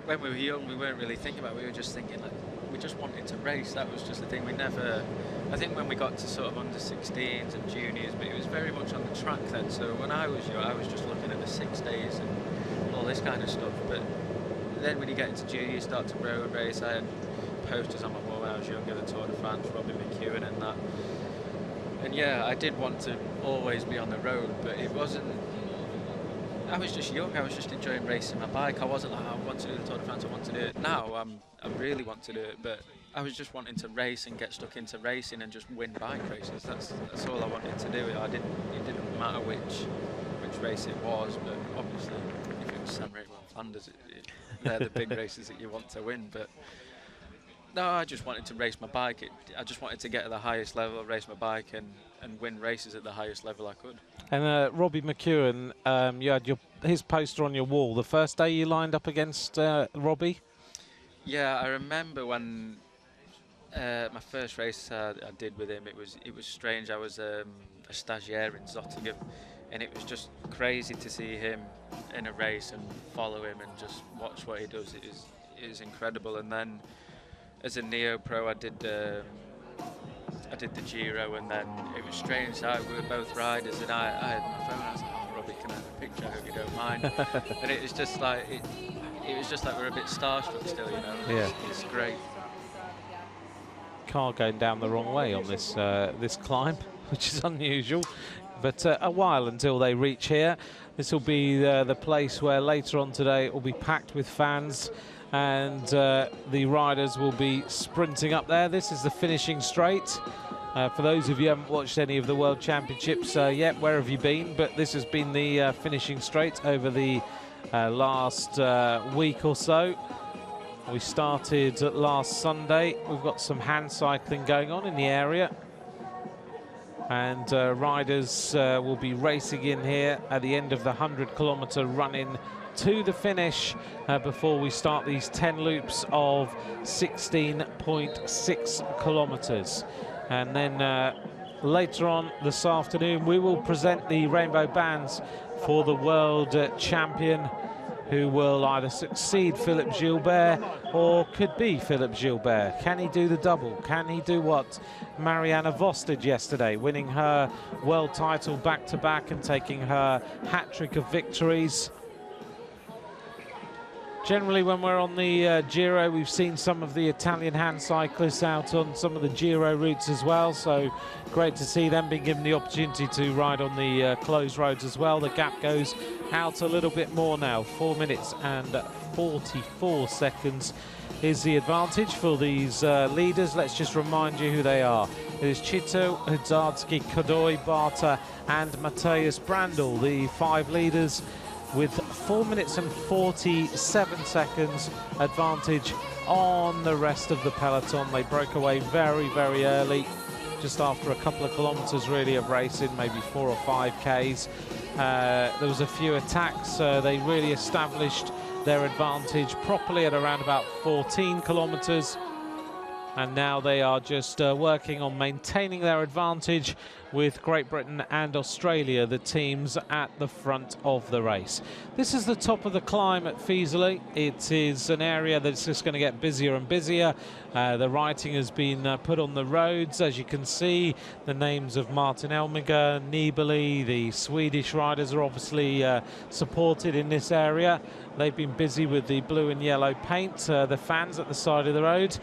when we were young, we weren't really thinking about it. We were just thinking, like, we just wanted to race. That was just the thing. We never... I think when we got to sort of under 16s and juniors, but it was very much on the track then. So when I was young, I was just looking at the 6 days and all this kind of stuff. But then when you get into junior, you start to road race. I had posters on my wall when I was younger, the Tour de France, Robbie McEwen and that. And yeah, I did want to always be on the road, but it wasn't... I was just young. I was just enjoying racing my bike. I wasn't like, I want to do the Tour de France, I want to do it. Now I really want to do it, but I was just wanting to race and get stuck into racing and just win bike races. That's all I wanted to do. It didn't matter which race it was, but obviously if it was San Remo and Flanders, they're the big races that you want to win. But no, I just wanted to race my bike. I just wanted to get to the highest level, race my bike and win races at the highest level I could. And Robbie McEwen, you had his poster on your wall. The first day you lined up against Robbie? Yeah, I remember when my first race I did with him. It was strange. I was a stagiaire in Zottegem, and it was just crazy to see him in a race and follow him and just watch what he does. It is incredible. And then as a neo-pro, I did the Giro, and then it was strange. We were both riders, and I had my phone. I was like, "Oh, Robbie, can I have a picture? I hope you don't mind." And it was just like it was just like we're a bit starstruck still, you know. Yeah, it's great. Car going down the wrong way on this this climb, which is unusual. But a while until they reach here. This will be the place where later on today it will be packed with fans, and the riders will be sprinting up there. This is the finishing straight. For those of you who haven't watched any of the World Championships yet, where have you been? But this has been the finishing straight over the last week or so. We started last Sunday. We've got some hand cycling going on in the area. And riders will be racing in here at the end of the 100-kilometre run-in to the finish before we start these 10 loops of 16.6 kilometers. And then later on this afternoon, we will present the rainbow bands for the world champion, who will either succeed Philippe Gilbert or could be Philippe Gilbert. Can he do the double? Can he do what Marianne Vos did yesterday, winning her world title back-to-back and taking her hat-trick of victories? Generally, when we're on the Giro, we've seen some of the Italian hand cyclists out on some of the Giro routes as well, so great to see them being given the opportunity to ride on the closed roads as well. The gap goes out a little bit more now. 4 minutes and 44 seconds is the advantage for these leaders. Let's just remind you who they are. It is Chito, Hudzarsky, Kodoy, Barta and Matthias Brandl, the 5 leaders, with 4 minutes and 47 seconds advantage on the rest of the peloton. They broke away very, very early, just after a couple of kilometers really of racing, maybe 4 or 5 Ks. There was a few attacks. They really established their advantage properly at around about 14 kilometers. And now they are just working on maintaining their advantage, with Great Britain and Australia, the teams at the front of the race. This is the top of the climb at Fiesole. It is an area that's just going to get busier and busier. The writing has been put on the roads. As you can see, the names of Martin Elmiger, Nibali, the Swedish riders are obviously supported in this area. They've been busy with the blue and yellow paint, the fans at the side of the road.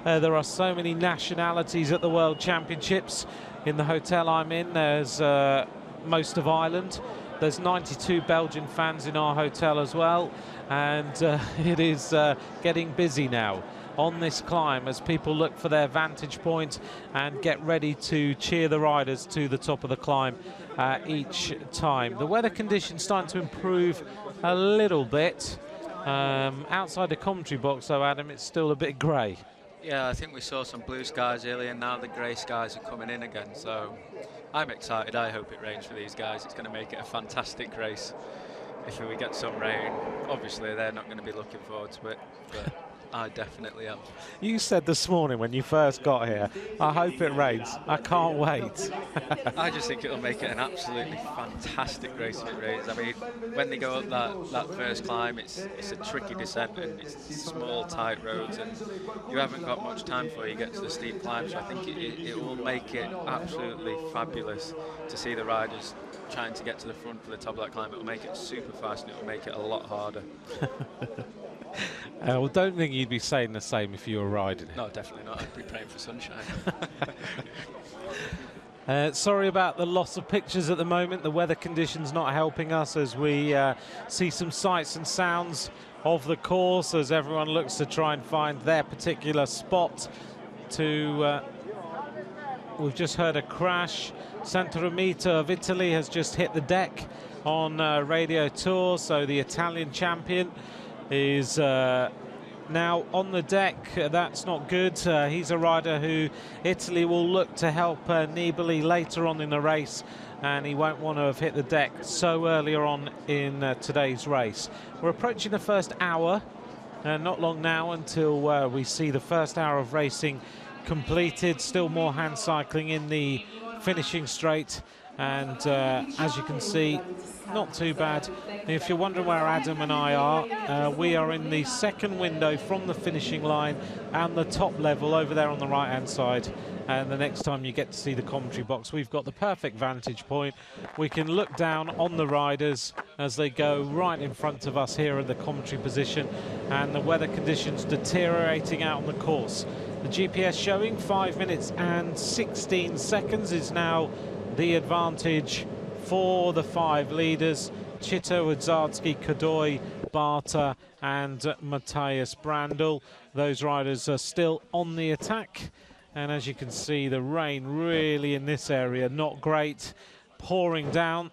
There are so many nationalities at the World Championships. In the hotel I'm in, there's most of Ireland. There's 92 Belgian fans in our hotel as well. And it is getting busy now on this climb as people look for their vantage point and get ready to cheer the riders to the top of the climb each time. The weather conditions starting to improve a little bit. Outside the commentary box though, Adam, it's still a bit grey. Yeah, I think we saw some blue skies earlier, and now the grey skies are coming in again, so I'm excited. I hope it rains for these guys. It's going to make it a fantastic race. If we get some rain, obviously they're not going to be looking forward to it, but I definitely am. You said this morning when you first got here, I hope it rains. I can't wait. I just think it'll make it an absolutely fantastic race if it rains. I mean, when they go up that first climb, it's a tricky descent and it's small, tight roads, and you haven't got much time before you get to the steep climb. So I think it will make it absolutely fabulous to see the riders trying to get to the front for the top of that climb. It will make it super fast and it will make it a lot harder. Well, don't think you'd be saying the same if you were riding it. No, definitely not. I'd be praying for sunshine. Sorry about the loss of pictures at the moment. The weather conditions not helping us as we see some sights and sounds of the course as everyone looks to try and find their particular spot to... We've just heard a crash. Santa Romita of Italy has just hit the deck on Radio Tour, so the Italian champion is now on the deck. That's not good. He's a rider who Italy will look to help Nibali later on in the race, and he won't want to have hit the deck so earlier on in today's race. We're approaching the first hour, not long now until we see the first hour of racing completed. Still more hand cycling in the finishing straight, and as you can see, not too bad. If you're wondering where Adam and I are, we are in the second window from the finishing line and the top level over there on the right hand side. And the next time you get to see the commentary box, we've got the perfect vantage point. We can look down on the riders as they go right in front of us here in the commentary position, and the weather conditions deteriorating out on the course. The GPS showing 5 minutes and 16 seconds is now the advantage for the 5 leaders: Chito, Hudzarsky, Kodoy, Barta and Matthias Brandl. Those riders are still on the attack, and as you can see, the rain really in this area not great, pouring down.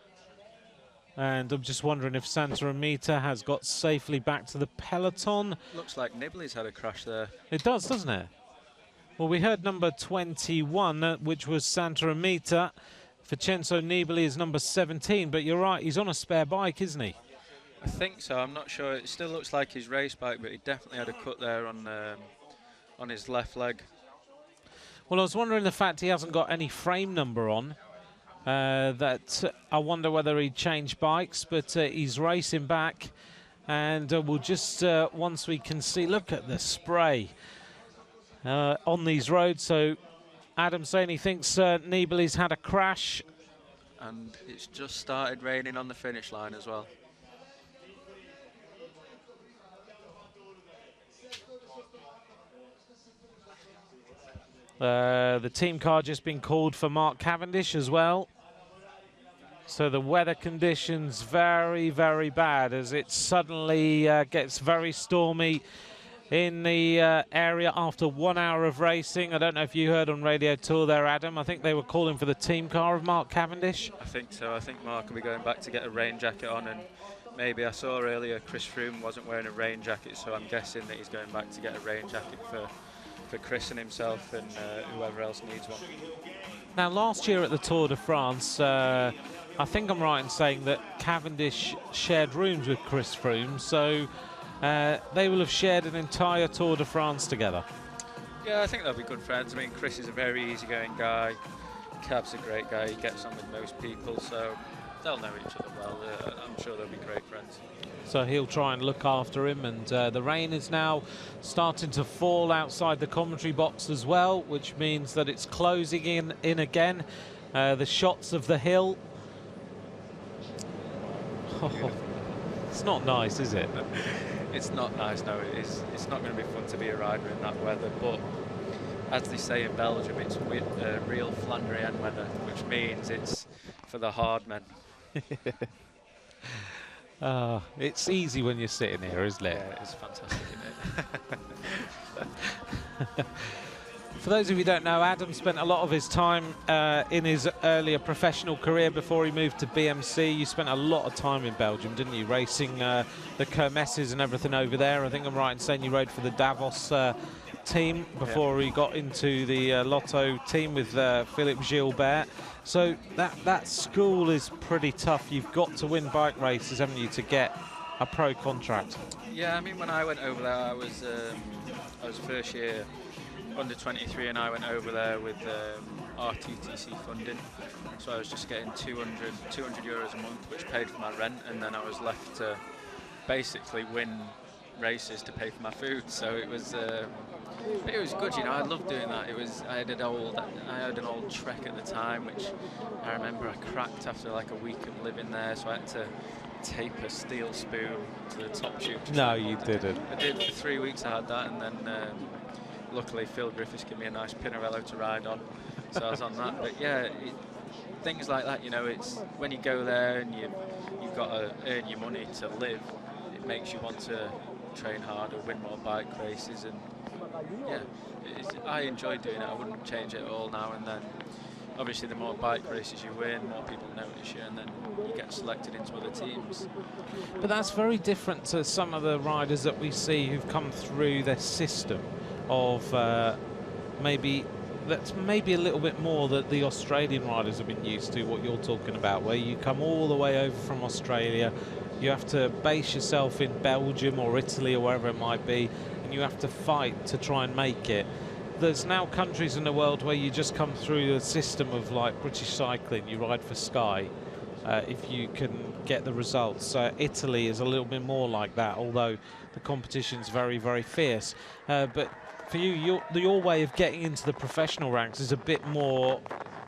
And I'm just wondering if Santa Romita has got safely back to the peloton. Looks like Nibali's had a crash there. It does, doesn't it? Well, we heard number 21, which was Santa Romita. Vincenzo Nibali is number 17, but you're right, he's on a spare bike, isn't he? I think so. I'm not sure. It still looks like his race bike, but he definitely had a cut there on his left leg. Well, I was wondering the fact he hasn't got any frame number on. That I wonder whether he'd change bikes, but he's racing back, and we'll just once we can see. Look at the spray on these roads. So Adam's saying he thinks Nibali's had a crash, and it's just started raining on the finish line as well. The team car just been called for Mark Cavendish as well. So the weather conditions very, very bad as it suddenly gets very stormy in the area after 1 hour of racing. I don't know if you heard on Radio Tour there, Adam. I think they were calling for the team car of Mark Cavendish. I think so. I think Mark will be going back to get a rain jacket on, and maybe I saw earlier Chris Froome wasn't wearing a rain jacket, so I'm guessing that he's going back to get a rain jacket for Chris and himself and whoever else needs one. Now, last year at the Tour de France, I think I'm right in saying that Cavendish shared rooms with Chris Froome, so they will have shared an entire Tour de France together. Yeah, I think they'll be good friends. I mean, Chris is a very easygoing guy. Cav's a great guy. He gets on with most people, so they'll know each other well. I'm sure they'll be great friends. So he'll try and look after him, and the rain is now starting to fall outside the commentary box as well, which means that it's closing in again. The shots of the hill. Oh, it's not nice, is it? It's not nice, no. It's not going to be fun to be a rider in that weather, but as they say in Belgium, it's real Flandrian weather, which means it's for the hard men. It's easy when you're sitting here, isn't it? Yeah, it's fantastic, isn't it? For those of you who don't know, Adam spent a lot of his time in his earlier professional career before he moved to BMC. You spent a lot of time in Belgium, didn't you, racing the Kermesses and everything over there. I think I'm right in saying you rode for the Davos team before he got into the Lotto team with Philippe Gilbert. So that school is pretty tough. You've got to win bike races, haven't you, to get a pro contract? Yeah, I mean, when I went over there, I was first year under 23, and I went over there with RTTC funding. So I was just getting 200 euros a month, which paid for my rent, and then I was left to basically win races to pay for my food. So it was good, you know. I loved doing that. I had an old Trek at the time, which I remember I cracked after like a week of living there, so I had to tape a steel spoon to the top tube. No, you didn't. I did for 3 weeks. I had that, and then luckily Phil Griffiths gave me a nice Pinarello to ride on, so I was on that. But yeah, things like that, you know, it's when you go there and you've got to earn your money to live, it makes you want to train harder, win more bike races, and yeah, I enjoy doing it. I wouldn't change it at all now and then. Obviously, the more bike races you win, more people notice you, and then you get selected into other teams. But that's very different to some of the riders that we see who've come through their system of maybe a little bit more that the Australian riders have been used to, what you're talking about, where you come all the way over from Australia, you have to base yourself in Belgium or Italy or wherever it might be, and you have to fight to try and make it. There's now countries in the world where you just come through a system of like British cycling, you ride for Sky if you can get the results. Italy is a little bit more like that, although the competition's very, very fierce. But for you, your way of getting into the professional ranks is a bit more,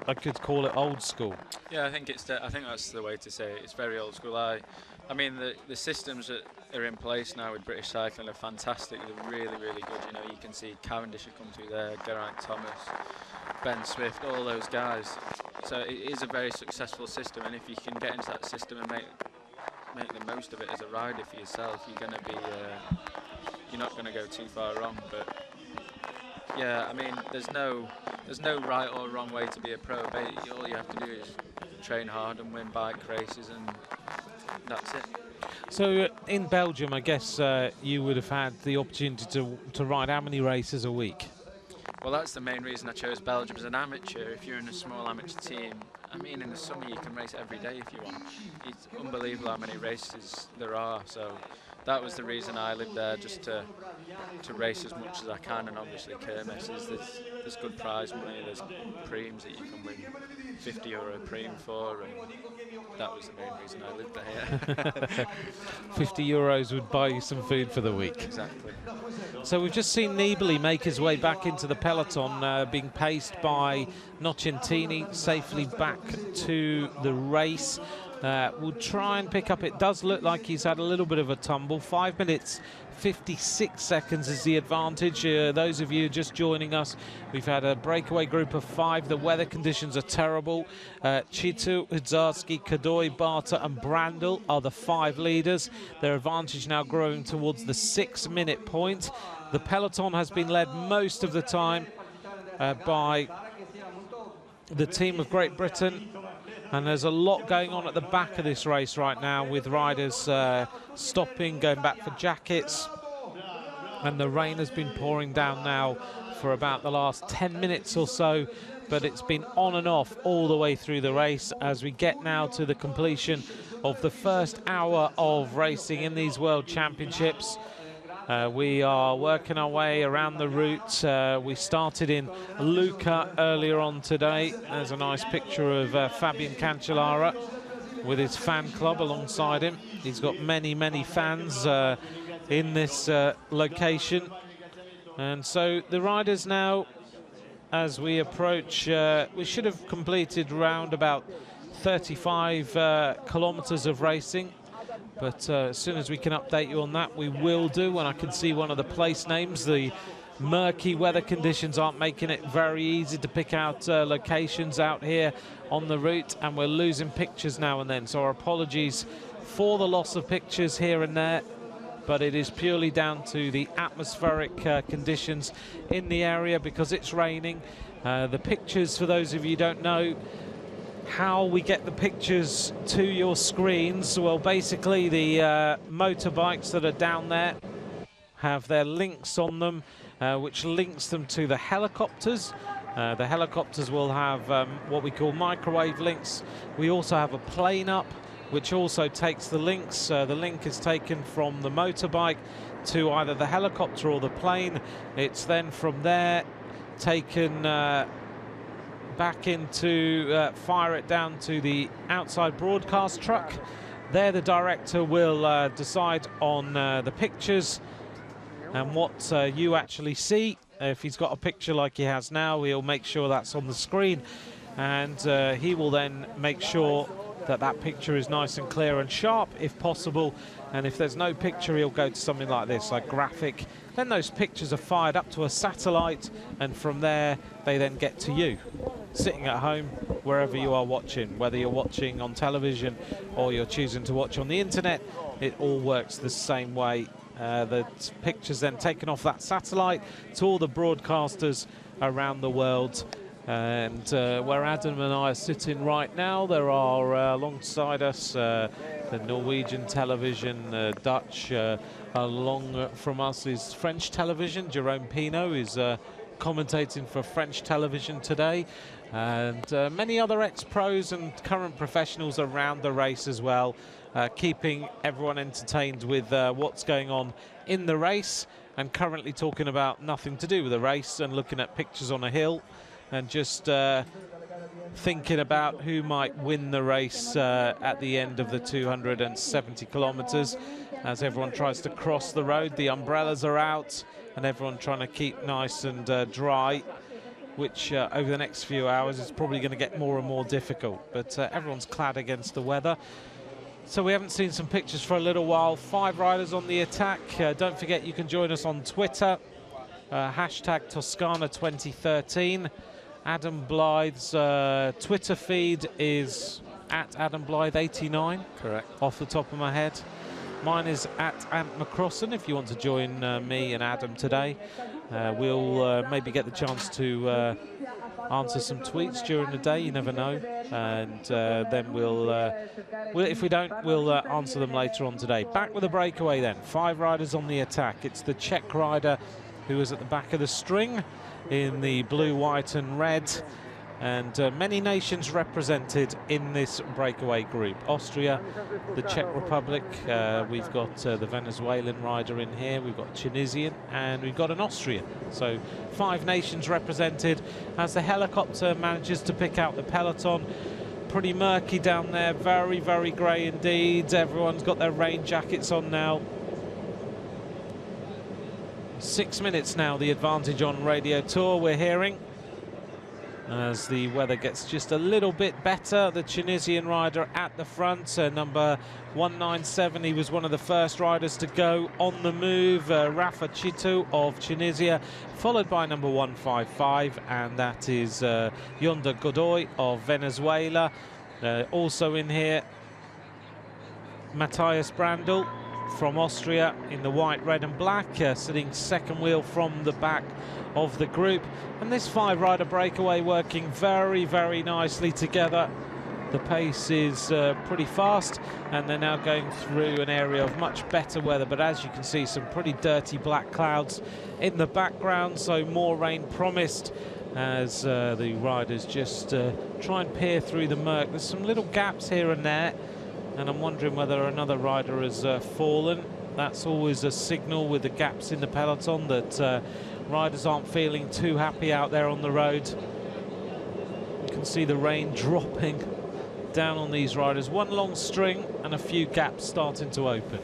I could call it old school. Yeah, I think that's the way to say it. It's very old school. I mean, the systems that are in place now with British cycling are fantastic. They're really, really good. You know, you can see Cavendish have come through there, Geraint Thomas, Ben Swift, all those guys. So it is a very successful system, and if you can get into that system and make the most of it as a rider for yourself, you're not going to go too far wrong. But yeah, I mean, there's no right or wrong way to be a pro. All you have to do is train hard and win bike races, and that's it. So in Belgium, I guess you would have had the opportunity to ride how many races a week? Well, that's the main reason I chose Belgium as an amateur. If you're in a small amateur team, I mean, in the summer you can race every day if you want. It's unbelievable how many races there are. So that was the reason I lived there, just to race as much as I can. And obviously kermesses, there's good prize money, there's preems that you can win €50 preem for, and that was the main reason I lived there. €50 would buy you some food for the week. Exactly. So we've just seen Nibali make his way back into the peloton, being paced by Nocentini, safely back to the race. We'll try and pick up. It does look like he's had a little bit of a tumble. 5 minutes 56 seconds is the advantage. Those of you just joining us, we've had a breakaway group of 5. The weather conditions are terrible. Chitu, Udzarski, Kadoy, Barta and Brandl are the 5 leaders. Their advantage now growing towards the 6-minute point. The peloton has been led most of the time by the team of Great Britain. And there's a lot going on at the back of this race right now, with riders stopping, going back for jackets. And the rain has been pouring down now for about the last 10 minutes or so, but it's been on and off all the way through the race as we get now to the completion of the first hour of racing in these World Championships. We are working our way around the route. We started in Lucca earlier on today. There's a nice picture of Fabian Cancellara with his fan club alongside him. He's got many, many fans in this location. And so the riders now, as we approach, we should have completed round about 35 kilometers of racing. But as soon as we can update you on that, we will do. When I can see one of the place names, the murky weather conditions aren't making it very easy to pick out locations out here on the route, and we're losing pictures now and then. So our apologies for the loss of pictures here and there, but it is purely down to the atmospheric conditions in the area because it's raining. The pictures, for those of you who don't know how we get the pictures to your screens, well, basically the motorbikes that are down there have their links on them, which links them to the helicopters. The helicopters will have what we call microwave links. We also have a plane up, which also takes the links. The link is taken from the motorbike to either the helicopter or the plane. It's then from there taken back into fire it down to the outside broadcast truck. There the director will decide on the pictures and what you actually see. If he's got a picture like he has now, he'll make sure that's on the screen, and he will then make sure that that picture is nice and clear and sharp if possible. And if there's no picture, he'll go to something like this, like graphic. Then those pictures are fired up to a satellite, and from there they then get to you sitting at home wherever you are watching, whether you're watching on television or you're choosing to watch on the internet. It all works the same way. The pictures then taken off that satellite to all the broadcasters around the world. And where Adam and I are sitting right now, there are alongside us the Norwegian television, Dutch. Along from us is French television. Jerome Pino is commentating for French television today, and many other ex-pros and current professionals around the race as well, keeping everyone entertained with what's going on in the race, and currently talking about nothing to do with the race and looking at pictures on a hill and just thinking about who might win the race at the end of the 270 kilometers as everyone tries to cross the road. The umbrellas are out and everyone trying to keep nice and dry, which over the next few hours is probably going to get more and more difficult, but everyone's clad against the weather. So we haven't seen some pictures for a little while. 5 riders on the attack. Don't forget you can join us on Twitter, hashtag Toscana 2013. Adam Blythe's Twitter feed is at Adam Blythe 89. Correct. Off the top of my head. Mine is at Ant McCrossan if you want to join me and Adam today. We'll maybe get the chance to answer some tweets during the day, you never know. And then we'll if we don't, we'll answer them later on today. Back with a breakaway then. 5 riders on the attack. It's the Czech rider who is at the back of the string. in the blue, white and red. And many nations represented in this breakaway group. Austria, the Czech Republic, we've got the Venezuelan rider in here, we've got Tunisian, and we've got an Austrian. So 5 nations represented as the helicopter manages to pick out the peloton. Pretty murky down there, very, very grey indeed. Everyone's got their rain jackets on now. 6 minutes now, the advantage on Radio Tour, we're hearing. As the weather gets just a little bit better, the Tunisian rider at the front, number 197, he was one of the first riders to go on the move, Rafa Chitu of Tunisia, followed by number 155, and that is Yonda Godoy of Venezuela. Also in here, Matthias Brandl from Austria in the white, red and black, sitting second wheel from the back of the group. And this 5-rider breakaway working very, very nicely together. The pace is pretty fast, and they're now going through an area of much better weather, but as you can see, some pretty dirty black clouds in the background, so more rain promised as the riders just try and peer through the murk. There's some little gaps here and there, and I'm wondering whether another rider has fallen. That's always a signal with the gaps in the peloton that riders aren't feeling too happy out there on the road. You can see the rain dropping down on these riders. One long string and a few gaps starting to open.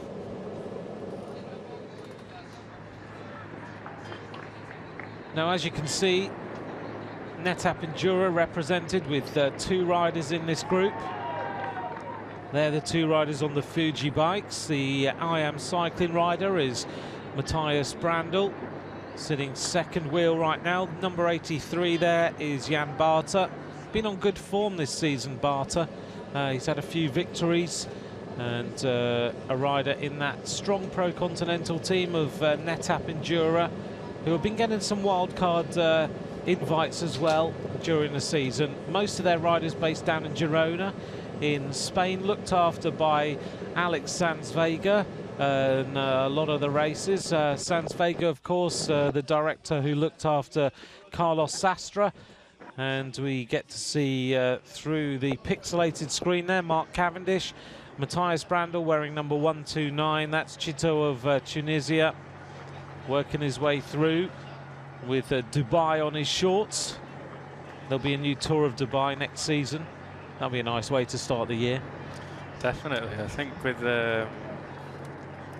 Now, as you can see, NetApp Endura represented with 2 riders in this group. They're the 2 riders on the Fuji bikes. The I Am Cycling rider is Matthias Brandl, sitting second wheel right now. Number 83 there is Jan Barter. Been on good form this season, Barter. He's had a few victories, and a rider in that strong pro-continental team of NetApp Endura, who have been getting some wildcard invites as well during the season. Most of their riders based down in Girona in Spain, looked after by Alex Sanz-Vega and a lot of the races. Sanz-Vega, of course, the director who looked after Carlos Sastre. And we get to see through the pixelated screen there, Mark Cavendish, Matthias Brandl wearing number 129. That's Chito of Tunisia, working his way through with Dubai on his shorts. There'll be a new tour of Dubai next season. That'll be a nice way to start the year. Definitely. I think with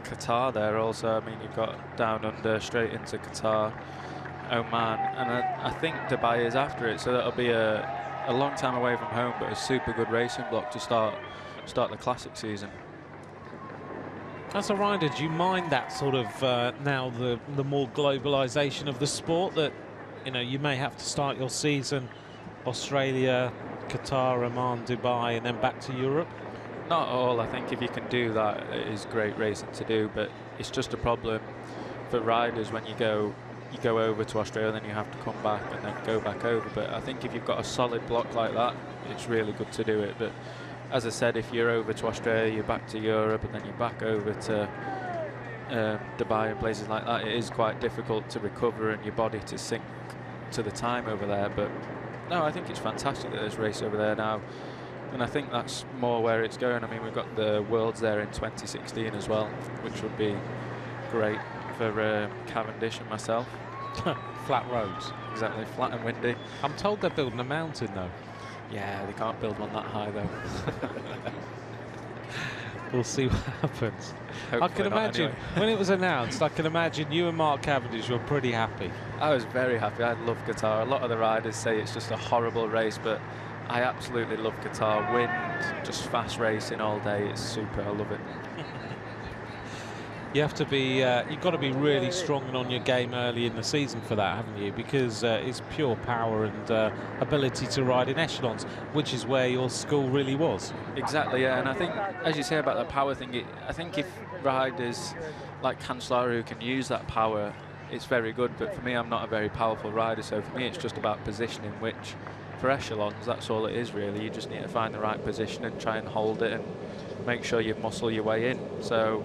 Qatar there also, I mean, you've got down under straight into Qatar, Oman, and I think Dubai is after it, so that'll be a long time away from home, but a super good racing block to start the classic season. As a rider, do you mind that sort of now the more globalization of the sport, that you may have to start your season Australia, Qatar, Oman, Dubai, and then back to Europe? Not all. I think if you can do that, it is great racing to do, but it's just a problem for riders when you go over to Australia, then you have to come back and then go back over. But I think if you've got a solid block like that, it's really good to do it. But as I said, if you're over to Australia, you're back to Europe, and then you're back over to Dubai and places like that, it is quite difficult to recover and your body to sync to the time over there. But no, I think it's fantastic that there's a race over there now, and I think that's more where it's going. I mean, we've got the Worlds there in 2016 as well, which would be great for Cavendish and myself. Flat roads. Exactly, flat and windy. I'm told they're building a mountain though. Yeah, they can't build one that high though. We'll see what happens. Hopefully I can imagine anyway. when it was announced, I can imagine you and Mark Cavendish were pretty happy. I was very happy. I love Qatar. A lot of the riders say it's just a horrible race, but I absolutely love Qatar. Wind, just fast racing all day. It's super. I love it. You have to be, you've got to be really strong and on your game early in the season for that, haven't you? Because it's pure power and ability to ride in echelons, which is where your school really was. Exactly, yeah. And I think, as you say about the power thing, I think if riders like Cancellara who can use that power, it's very good. But for me, I'm not a very powerful rider, so for me, it's just about positioning, which for echelons, that's all it is really. You just need to find the right position and try and hold it and make sure you muscle your way in. So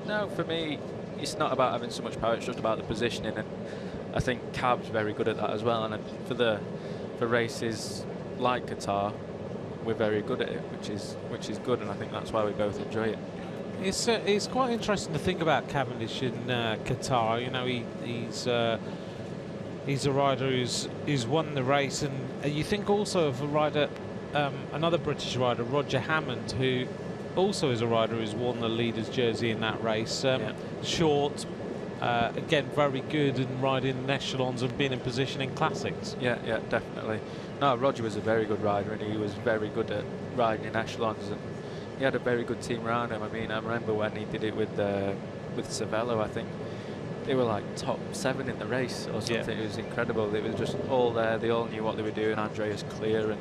no, for me, it's not about having so much power, it's just about the positioning. And I think Cab's very good at that as well, and for races like Qatar, we're very good at it, which is good, and I think that's why we both enjoy it. It's quite interesting to think about Cavendish in Qatar. You know, he's a rider who's won the race, and you think also of a rider, another British rider, Roger Hammond, who also is a rider who's worn the leader's jersey in that race. Short, again, very good in riding in echelons and being in position in classics. Yeah, definitely. No, Roger was a very good rider, and he was very good at riding in echelons, and he had a very good team around him. I mean, I remember when he did it with Cervelo, I think they were like top 7 in the race or something. Yeah. It was incredible. It was just all there. They all knew what they were doing. Andreas Clear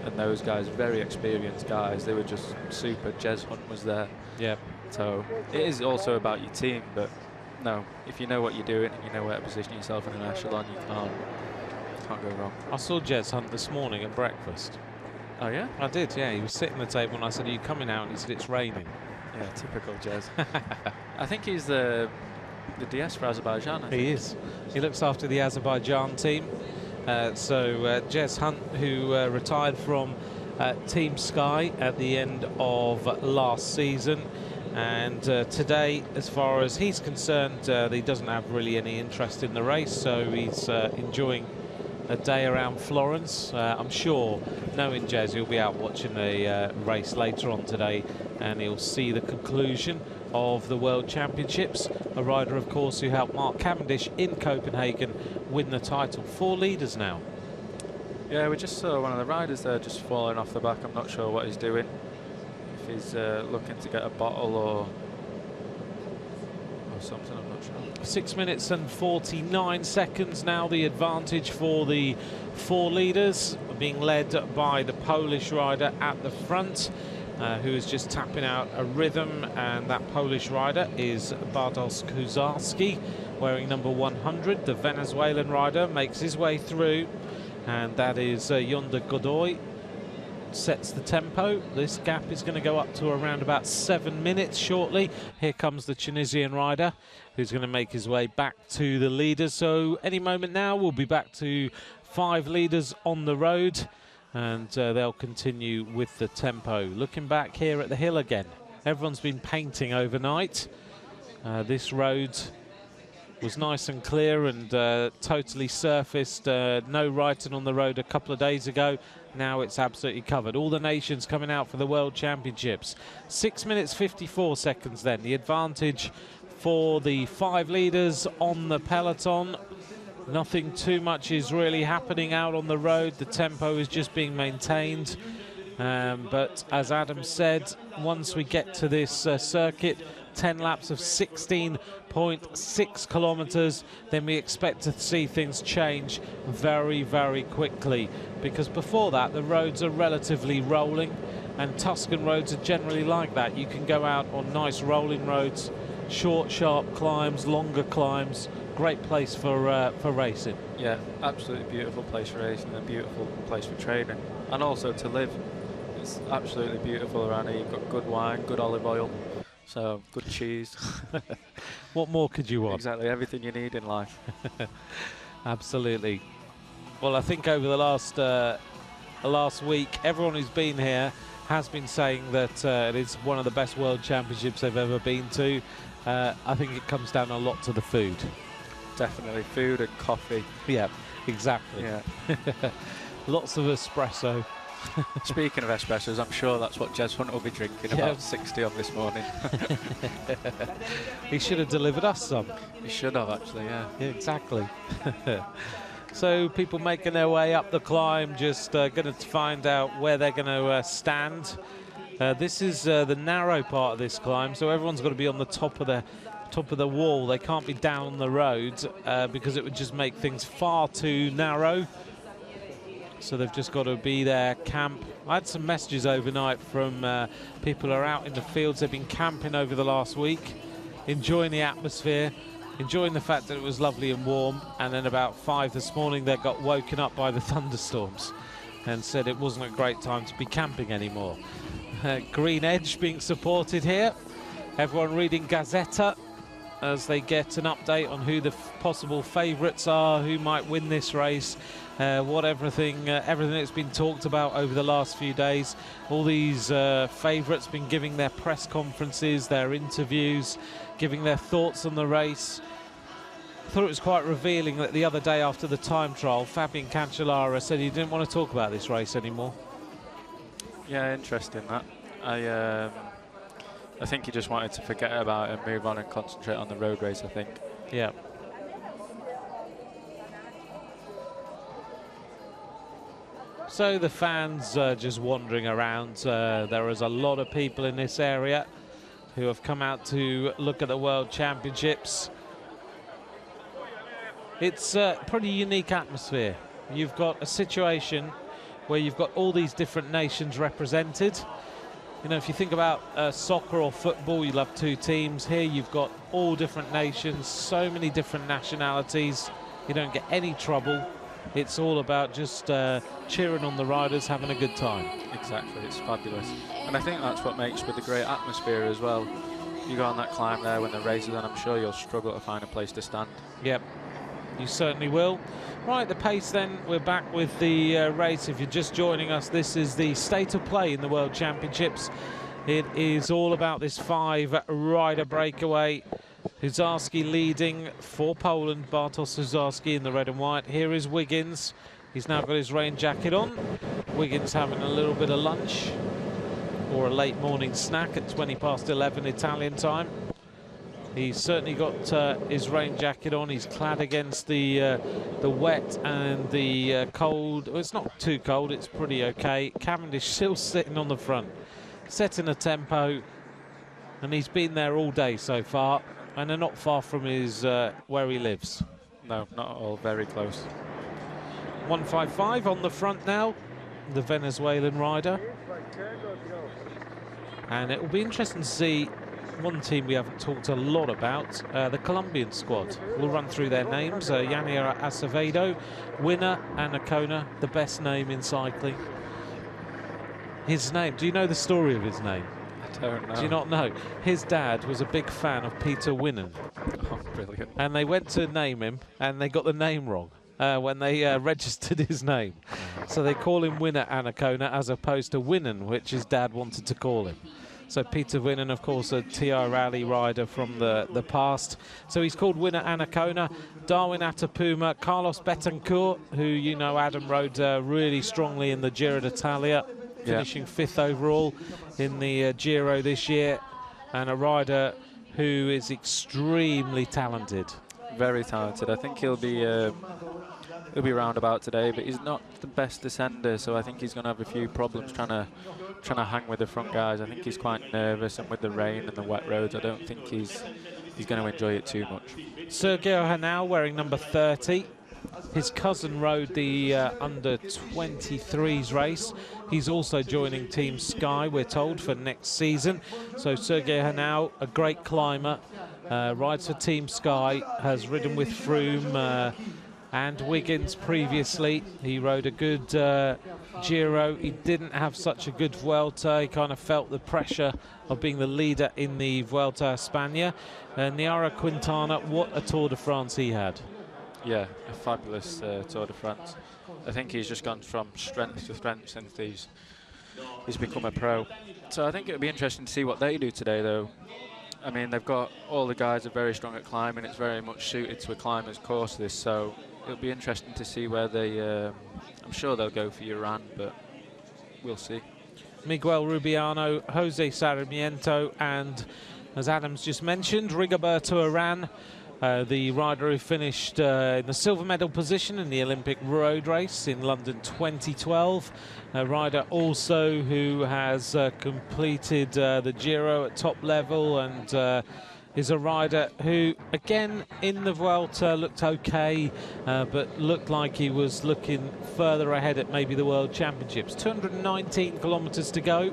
and those guys, very experienced guys. They were just super. Jez Hunt was there. Yeah. So it is also about your team, but no, if you know what you're doing and you know where to position yourself in an echelon, you can't go wrong. I saw Jez Hunt this morning at breakfast. Oh yeah? I did, yeah. He was sitting at the table and I said, "Are you coming out?" And he said, "It's raining." Yeah, typical Jez. I think he's the DS for Azerbaijan. He is. He looks after the Azerbaijan team. Jez Hunt, who retired from Team Sky at the end of last season, and today, as far as he's concerned, he doesn't have really any interest in the race, so he's enjoying a day around Florence. I'm sure, knowing Jez, he'll be out watching the race later on today, and he'll see the conclusion of the World Championships. A rider, of course, who helped Mark Cavendish in Copenhagen win the title. 4 leaders now. Yeah, we just saw one of the riders there just falling off the back. I'm not sure what he's doing. If he's looking to get a bottle or something, I'm not sure. 6 minutes and 49 seconds now, the advantage for the 4 leaders, being led by the Polish rider at the front, who is just tapping out a rhythm, and that Polish rider is Bartosz Kuzarski, wearing number 100. The Venezuelan rider makes his way through, and that is Yonder Godoy. Sets the tempo. This gap is going to go up to around about 7 minutes shortly. Here comes the Tunisian rider, who's going to make his way back to the leaders. So any moment now, we'll be back to 5 leaders on the road, and they'll continue with the tempo. Looking back here at the hill again, everyone's been painting overnight. This road was nice and clear and totally surfaced. No writing on the road a couple of days ago. Now it's absolutely covered. All the nations coming out for the World Championships. 6 minutes 54 seconds then. The advantage for the 5 leaders on the peloton. Nothing too much is really happening out on the road. The tempo is just being maintained. But as Adam said, once we get to this circuit, 10 laps of 16.6 kilometers, then we expect to see things change very, very quickly, because before that the roads are relatively rolling, and Tuscan roads are generally like that. You can go out on nice rolling roads, short, sharp climbs, longer climbs. Great place for racing. Yeah, absolutely beautiful place for racing, and a beautiful place for training, and also to live. It's absolutely beautiful around here. You've got good wine, good olive oil, so good cheese. What more could you want? Exactly, everything you need in life. Absolutely. Well, I think over the last week, everyone who's been here has been saying that it is one of the best World Championships they've ever been to. I think it comes down a lot to the food. Definitely, food and coffee. Yeah, exactly. Yeah. Lots of espresso. Speaking of espressos, I'm sure that's what Jez Hunt will be drinking, about 60 of this morning. He should have delivered us some. He should have, actually, yeah. Yeah, exactly. So people making their way up the climb, just going to find out where they're going to stand. This is the narrow part of this climb, so everyone's got to be on the top of the wall. They can't be down the road because it would just make things far too narrow. So they've just got to be there, camp. I had some messages overnight from people who are out in the fields. They've been camping over the last week, enjoying the atmosphere, enjoying the fact that it was lovely and warm. And then about 5 this morning, they got woken up by the thunderstorms and said it wasn't a great time to be camping anymore. Green Edge being supported here. Everyone reading Gazzetta. as they get an update on who the possible favourites are, who might win this race, everything that's been talked about over the last few days. All these favourites been giving their press conferences, their interviews, giving their thoughts on the race. I thought it was quite revealing that the other day after the time trial, Fabian Cancellara said he didn't want to talk about this race anymore. Yeah, interesting that. I think he just wanted to forget about it and move on and concentrate on the road race, I think. Yeah. So the fans just wandering around. There is a lot of people in this area who have come out to look at the World Championships. It's a pretty unique atmosphere. You've got a situation where you've got all these different nations represented. You know, if you think about soccer or football, you'll have two teams. Here you've got all different nations, so many different nationalities. You don't get any trouble. It's all about just cheering on the riders, having a good time. Exactly, it's fabulous. And I think that's what makes with the great atmosphere as well. You go on that climb there when the race is on, I'm sure you'll struggle to find a place to stand. Yep, you certainly will. Right, the pace then, we're back with the race. If you're just joining us, this is the state of play in the World Championships. It is all about this 5-rider breakaway. Huzarski leading for Poland, Bartosz Huzarski in the red and white. Here is Wiggins. He's now got his rain jacket on. Wiggins having a little bit of lunch or a late morning snack at 11 Italian time. He's certainly got his rain jacket on. He's clad against the wet and the cold. Well, it's not too cold, it's pretty okay. Cavendish still sitting on the front, setting a tempo, and he's been there all day so far, and they're not far from his where he lives. No, not at all, very close. 155 on the front now, the Venezuelan rider. And it will be interesting to see one team we haven't talked a lot about, the Colombian squad. We'll run through their names. Yanira Acevedo, winner, Anacona, the best name in cycling. His name, do you know the story of his name? I don't know. Do you not know? His dad was a big fan of Peter Winnen. Oh, brilliant. And they went to name him, and they got the name wrong when they registered his name. So they call him Winner Anacona as opposed to Winnen, which his dad wanted to call him. So Peter Winnen, of course, a TR Rally rider from the past. So he's called Winner Anacona. Darwin Atapuma, Carlos Betancourt, who you know Adam rode really strongly in the Giro d'Italia, finishing 5th overall in the Giro this year, and a rider who is extremely talented. Very talented. I think he'll be roundabout today, but he's not the best descender, so I think he's going to have a few problems trying to hang with the front guys. I think he's quite nervous, and with the rain and the wet roads, I don't think he's going to enjoy it too much. Sergio Henao wearing number 30. His cousin rode the under-23s race. He's also joining Team Sky, we're told, for next season. So Sergio Henao, a great climber, rides for Team Sky, has ridden with Froome and Wiggins previously. He rode a good Giro. He didn't have such a good Vuelta. He kind of felt the pressure of being the leader in the Vuelta a España. Niara Quintana, what a Tour de France he had. Yeah, a fabulous Tour de France. I think he's just gone from strength to strength since he's become a pro. So I think it'll be interesting to see what they do today, though. I mean, they've got all the guys are very strong at climbing. It's very much suited to a climber's course, this. So it'll be interesting to see where they. I'm sure they'll go for Uran, but we'll see. Miguel Rubiano, Jose Sarmiento, and as Adams just mentioned, Rigoberto Uran. The rider who finished in the silver medal position in the Olympic road race in London 2012. A rider also who has completed the Giro at top level, and is a rider who, again, in the Vuelta looked okay, but looked like he was looking further ahead at maybe the World Championships. 219 kilometres to go.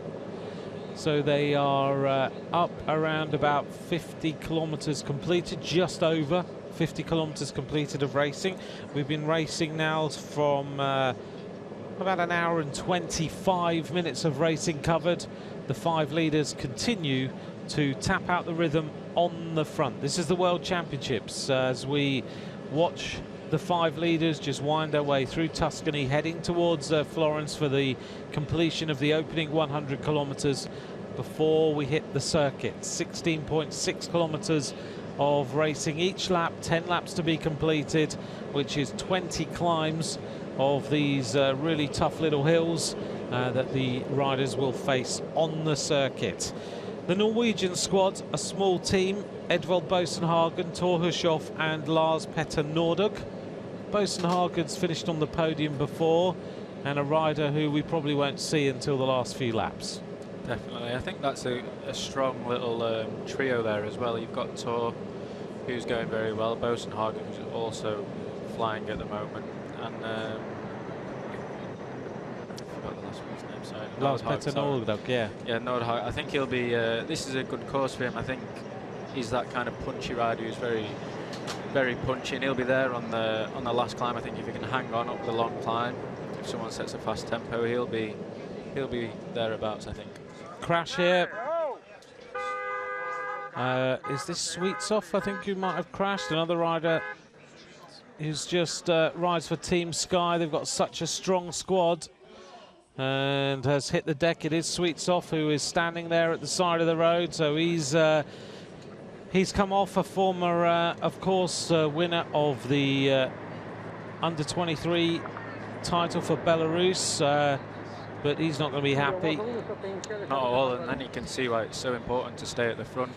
So they are up around about 50 kilometres completed, just over 50 kilometres completed of racing. We've been racing now from about an hour and 25 minutes of racing covered. The 5 leaders continue to tap out the rhythm on the front. This is the World Championships as we watch the 5 leaders just wind their way through Tuscany, heading towards Florence for the completion of the opening 100 kilometers before we hit the circuit. 16.6 kilometers of racing each lap, 10 laps to be completed, which is 20 climbs of these really tough little hills that the riders will face on the circuit. The Norwegian squad, a small team: Edvald Bosenhagen, Thor Hushoff and Lars Petter Northug. Bosenhagen's finished on the podium before, and a rider who we probably won't see until the last few laps. Definitely, I think that's a strong little trio there as well. You've got Thor, who's going very well, Bosenhagen, who's also flying at the moment, and I forgot the last one's name, sorry. Lars Petter Northug, yeah. Yeah, Northug. I think he'll be, this is a good course for him. I think he's that kind of punchy rider who's very, very punchy, and he'll be there on the last climb. I think if he can hang on up the long climb, if someone sets a fast tempo, he'll be thereabouts, I think. Crash here. Is this Sweetsoff, I think, who might have crashed? Another rider who's just rides for Team Sky. They've got such a strong squad and has hit the deck. It is Sweetsoff who is standing there at the side of the road. So he's come off a former, of course, winner of the under-23 title for Belarus. But he's not going to be happy. Not at all, and then you can see why it's so important to stay at the front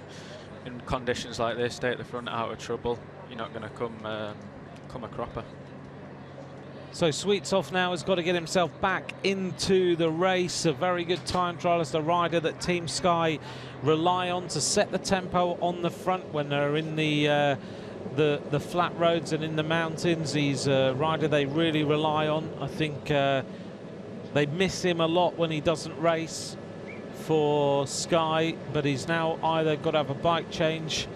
in conditions like this. Stay at the front, out of trouble. You're not going to come a cropper. So Sweetsoff now has got to get himself back into the race. A very good time trialist, a rider that Team Sky rely on to set the tempo on the front when they're in the flat roads and in the mountains. He's a rider they really rely on. I think they miss him a lot when he doesn't race for Sky, but he's now either got to have a bike change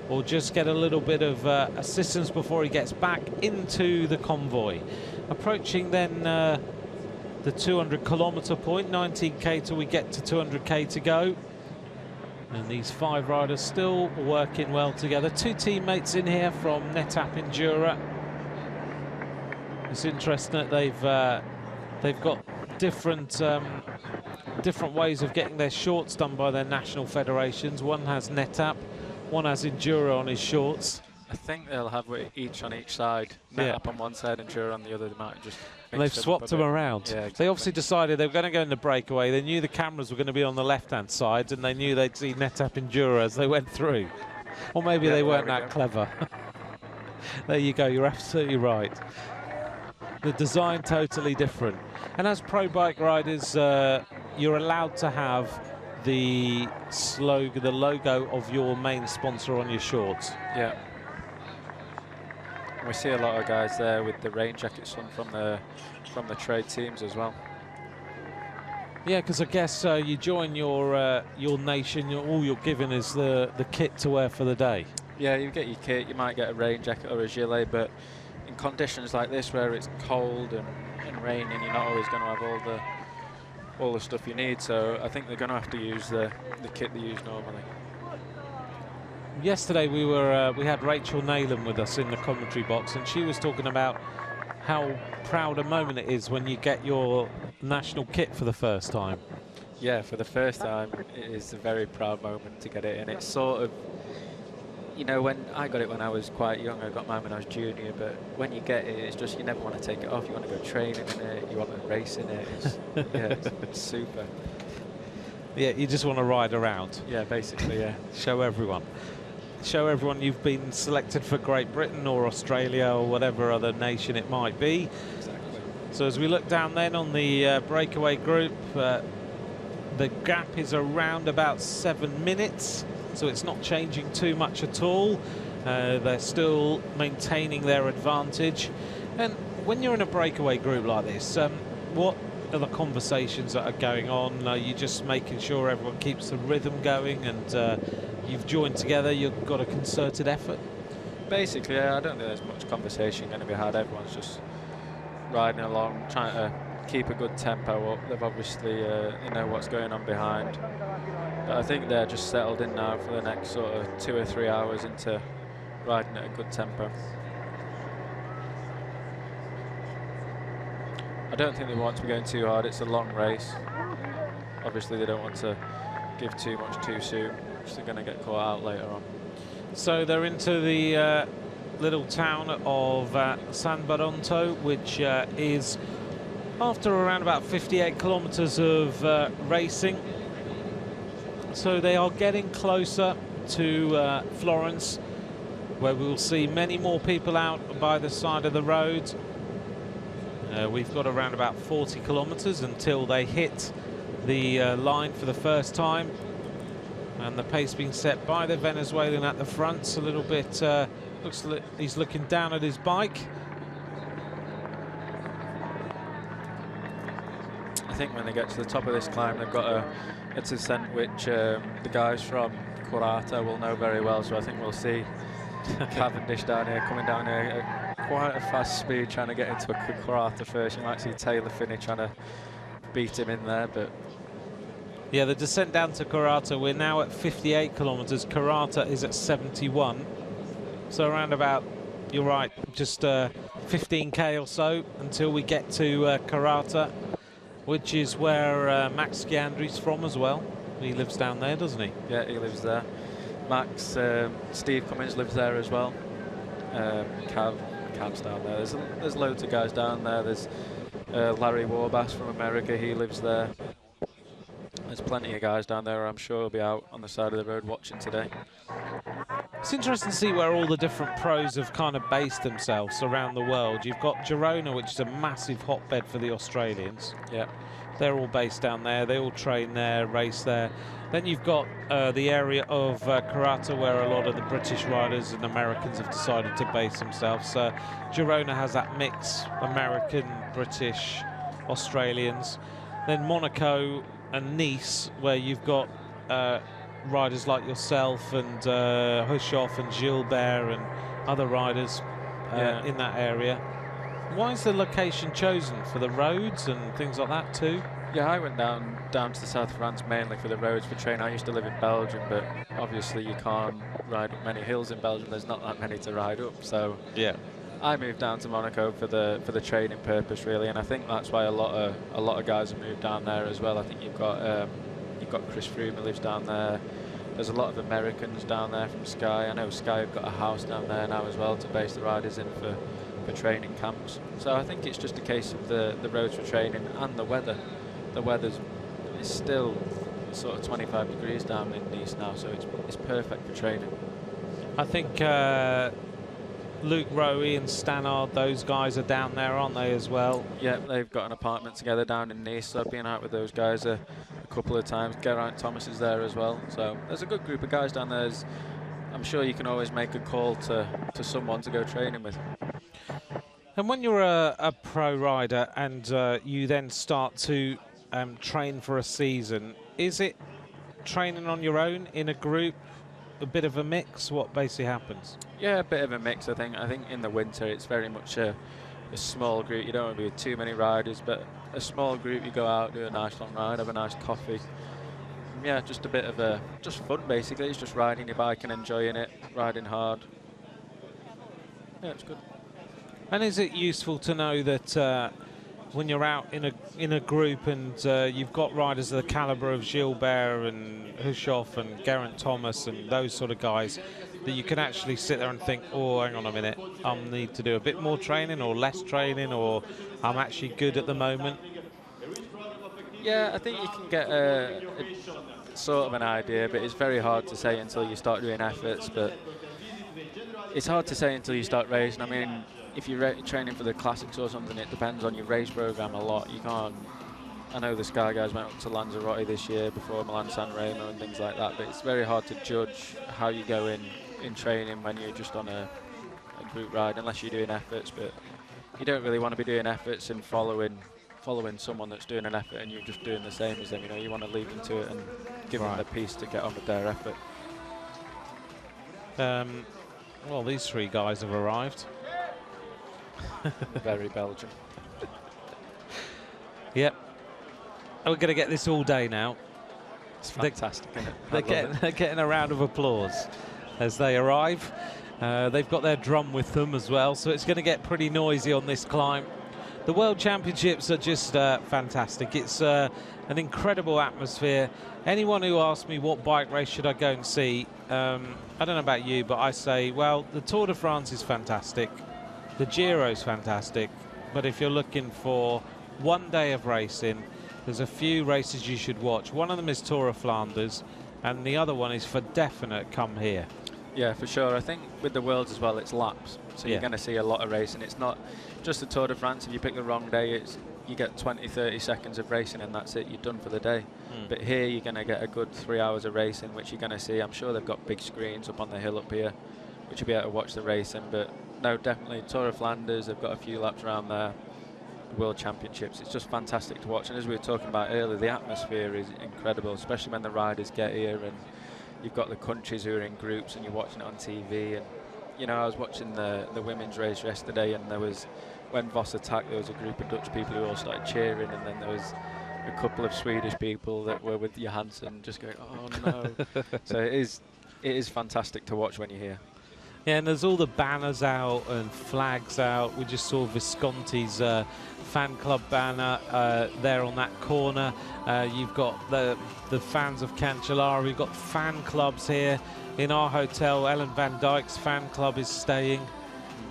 or just get a little bit of assistance before he gets back into the convoy. Approaching then the 200 kilometer point, 19k till we get to 200k to go. And these 5 riders still working well together. 2 teammates in here from NetApp Endura. It's interesting that they've got different ways of getting their shorts done by their national federations. One has NetApp, one has Enduro on his shorts. I think they'll have each on each side. NetApp on one side, Enduro on the other. They might just. And they've swapped them around. Yeah, exactly. They obviously decided they were going to go in the breakaway. They knew the cameras were going to be on the left-hand side, and they knew they'd see NetApp Enduro as they went through. Or maybe they weren't that clever. There you go. You're absolutely right. The design totally different. And as pro bike riders, you're allowed to have the slogan, the logo of your main sponsor on your shorts. Yeah. We see a lot of guys there with the rain jackets on from the trade teams as well. Yeah, because I guess you join your nation, all you're given is the kit to wear for the day. Yeah, you get your kit, you might get a rain jacket or a gilet, but in conditions like this where it's cold and raining, you're not always going to have all the stuff you need. So I think they're going to have to use the kit they use normally. Yesterday we had Rachel Nayland with us in the commentary box, and she was talking about how proud a moment it is when you get your national kit for the first time. Yeah, for the first time it is a very proud moment to get it, and it's sort of, you know, when I got it when I was quite young, I got mine when I was junior, but when you get it, it's just you never want to take it off. You want to go training in it, you want to race in it. It's super. Yeah, you just want to ride around. Yeah, basically, yeah. Show everyone you've been selected for Great Britain or Australia or whatever other nation it might be. Exactly. So as we look down then on the breakaway group, the gap is around about 7 minutes, so it's not changing too much at all. They're still maintaining their advantage. And when you're in a breakaway group like this, what are the conversations that are going on? Are you just making sure everyone keeps the rhythm going and you've joined together, you've got a concerted effort? Basically, I don't think there's much conversation going to be had. Everyone's just riding along, trying to keep a good tempo up. They've obviously they know what's going on behind. But I think they're just settled in now for the next sort of 2 or 3 hours into riding at a good tempo. I don't think they want to be going too hard. It's a long race. Obviously, they don't want to give too much too soon, because they're going to get caught out later on. So they're into the little town of San Baronto, which is after around about 58 kilometers of racing. So they are getting closer to Florence, where we will see many more people out by the side of the road. We've got around about 40 kilometers until they hit the line for the first time, and the pace being set by the Venezuelan at the front. It's a little bit looks like he's looking down at his bike. I think when they get to the top of this climb, they've got a descent which the guys from Curata will know very well, so I think we'll see Cavendish down here, coming down here at quite a fast speed, trying to get into a Curata first. You might see Taylor Finney trying to beat him in there, but yeah, the descent down to Curata, we're now at 58 kilometers. Curata is at 71, so around about, you're right, just 15k or so until we get to Curata, which is where Max Sciandri's from as well. He lives down there, doesn't he? Yeah, he lives there. Max, Steve Cummins lives there as well. Cav's down there. There's loads of guys down there. There's Larry Warbass from America. He lives there. There's plenty of guys down there. I'm sure will be out on the side of the road watching today. It's interesting to see where all the different pros have kind of based themselves around the world. You've got Girona, which is a massive hotbed for the Australians. Yeah. They're all based down there. They all train there, race there. Then you've got the area of Curata, where a lot of the British riders and Americans have decided to base themselves. Girona has that mix, American, British, Australians. Then Monaco and Nice, where you've got riders like yourself and Hushoff and Gilbert and other riders in that area. Why is the location chosen? For the roads and things like that too? Yeah, I went down to the south of France mainly for the roads for training. I used to live in Belgium, but obviously you can't ride up many hills in Belgium. There's not that many to ride up, so yeah, I moved down to Monaco for the training purpose really, and I think that's why a lot of guys have moved down there as well. I think you've got Chris Froome who lives down there. There's a lot of Americans down there from Sky. I know Sky have got a house down there now as well to base the riders in for training camps. So I think it's just a case of the roads for training and the weather. The weather's still sort of 25 degrees down in Nice now, so it's perfect for training. I think Luke Rowe and Stannard, those guys are down there, aren't they, as well? Yeah, they've got an apartment together down in Nice, so I've been out with those guys a couple of times. Geraint Thomas is there as well, so there's a good group of guys down there. I'm sure you can always make a call to someone to go training with. And when you're a pro rider and you then start to train for a season, is it training on your own, in a group, a bit of a mix? What basically happens? Yeah, a bit of a mix, I think. I think in the winter it's very much a small group. You don't want to be with too many riders, but a small group, you go out, do a nice long ride, have a nice coffee. Yeah, just a bit of just fun basically. It's just riding your bike and enjoying it, riding hard. Yeah, it's good. And is it useful to know that when you're out in a group and you've got riders of the calibre of Gilbert and Hushoff and Geraint Thomas and those sort of guys, that you can actually sit there and think, oh, hang on a minute, I need to do a bit more training or less training, or I'm actually good at the moment? Yeah, I think you can get a sort of an idea, but it's very hard to say until you start doing efforts. But it's hard to say until you start racing. I mean, if you're training for the classics or something, it depends on your race program a lot. You can't. I know the Sky guys went up to Lanzarote this year before Milan San Remo and things like that, but it's very hard to judge how you go in training when you're just on a group ride, unless you're doing efforts. But you don't really want to be doing efforts and following someone that's doing an effort and you're just doing the same as them. You know, you want to leave them to it and give them the piece to get on with their effort. Well, these three guys have arrived. Very Belgian. Yep. We're going to get this all day now. It's fantastic, isn't it? They're getting a round of applause as they arrive. They've got their drum with them as well, so it's going to get pretty noisy on this climb. The World Championships are just fantastic. It's an incredible atmosphere. Anyone who asks me what bike race should I go and see, I don't know about you, but I say, well, the Tour de France is fantastic. The Giro's fantastic. But if you're looking for one day of racing, there's a few races you should watch. One of them is Tour of Flanders, and the other one is for definite come here. Yeah, for sure. I think with the Worlds as well, it's laps. So you're going to see a lot of racing. It's not just the Tour de France. If you pick the wrong day, you get 20, 30 seconds of racing and that's it. You're done for the day. But here you're going to get a good 3 hours of racing, which you're going to see. I'm sure they've got big screens up on the hill up here, which you'll be able to watch the racing. But no, definitely Tour of Flanders. They've got a few laps around there. World Championships. It's just fantastic to watch. And as we were talking about earlier, the atmosphere is incredible, especially when the riders get here and you've got the countries who are in groups and you're watching it on TV. And you know, I was watching the women's race yesterday, and there was, when Vos attacked, there was a group of Dutch people who all started cheering, and then there was a couple of Swedish people that were with Johansson just going, oh no. So it is fantastic to watch when you're here. Yeah, and there's all the banners out and flags out. We just saw Visconti's fan club banner there on that corner. You've got the fans of Cancellara. We've got fan clubs here in our hotel. Ellen van Dijk's fan club is staying.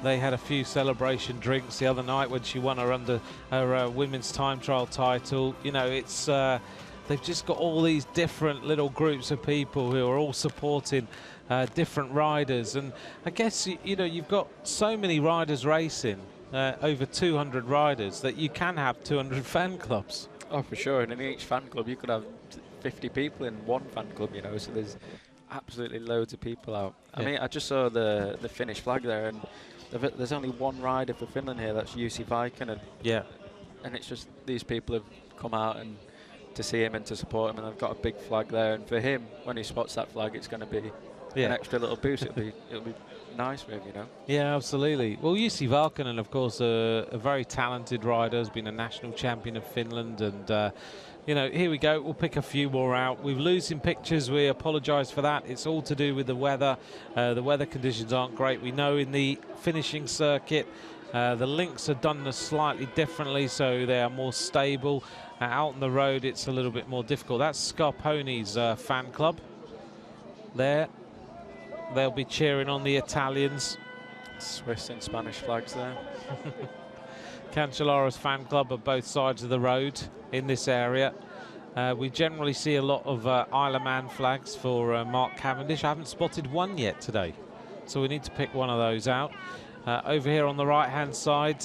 They had a few celebration drinks the other night when she won her women's time trial title. You know, it's they've just got all these different little groups of people who are all supporting different riders. And I guess, you know, you've got so many riders racing, over 200 riders, that you can have 200 fan clubs. Oh, for sure. And in each fan club, you could have 50 people in one fan club, you know, so there's absolutely loads of people out. I mean, I just saw the Finnish flag there, and there's only one rider for Finland here, that's Jussi Vaikkonen. And it's just these people have come out and to see him and to support him, and they've got a big flag there. And for him, when he spots that flag, it's going to be an extra little boost. It'll be nice for him, you know. Yeah, absolutely. Well, Jussi Vaikkonen, of course, a very talented rider, has been a national champion of Finland, and you know, here we go. We'll pick a few more out. We're losing pictures. We apologise for that. It's all to do with the weather. The weather conditions aren't great. We know in the finishing circuit, the links are done slightly differently, so they are more stable. Out on the road, it's a little bit more difficult. That's Scarponi's fan club there. They'll be cheering on the Italians. Swiss and Spanish flags there. Cancellara's fan club are both sides of the road in this area. We generally see a lot of Isle of Man flags for Mark Cavendish. I haven't spotted one yet today, so we need to pick one of those out. Over here on the right-hand side,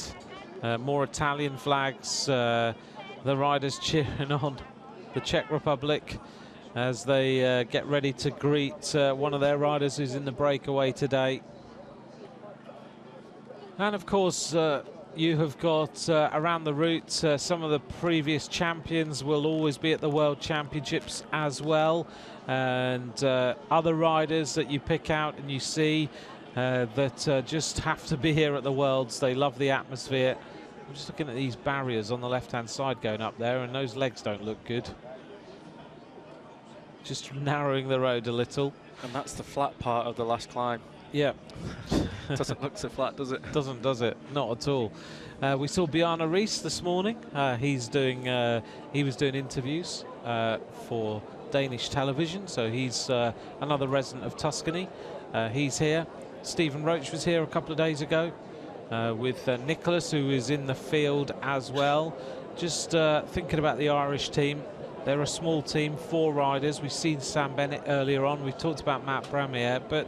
more Italian flags. The riders cheering on the Czech Republic as they get ready to greet one of their riders who's in the breakaway today. And of course, you have got around the route some of the previous champions will always be at the World Championships as well, and other riders that you pick out and you see that just have to be here at the Worlds. They love the atmosphere. I'm just looking at these barriers on the left-hand side going up there, and those legs don't look good. Just narrowing the road a little. And that's the flat part of the last climb. Yeah. Doesn't look so flat, does it? Doesn't, does it? Not at all. We saw Bjarne Riis this morning. He was doing interviews for Danish television, so he's another resident of Tuscany. He's here. Stephen Roach was here a couple of days ago with Nicholas, who is in the field as well. Just thinking about the Irish team. They're a small team, 4 riders. We've seen Sam Bennett earlier on. We've talked about Matt Bramier, but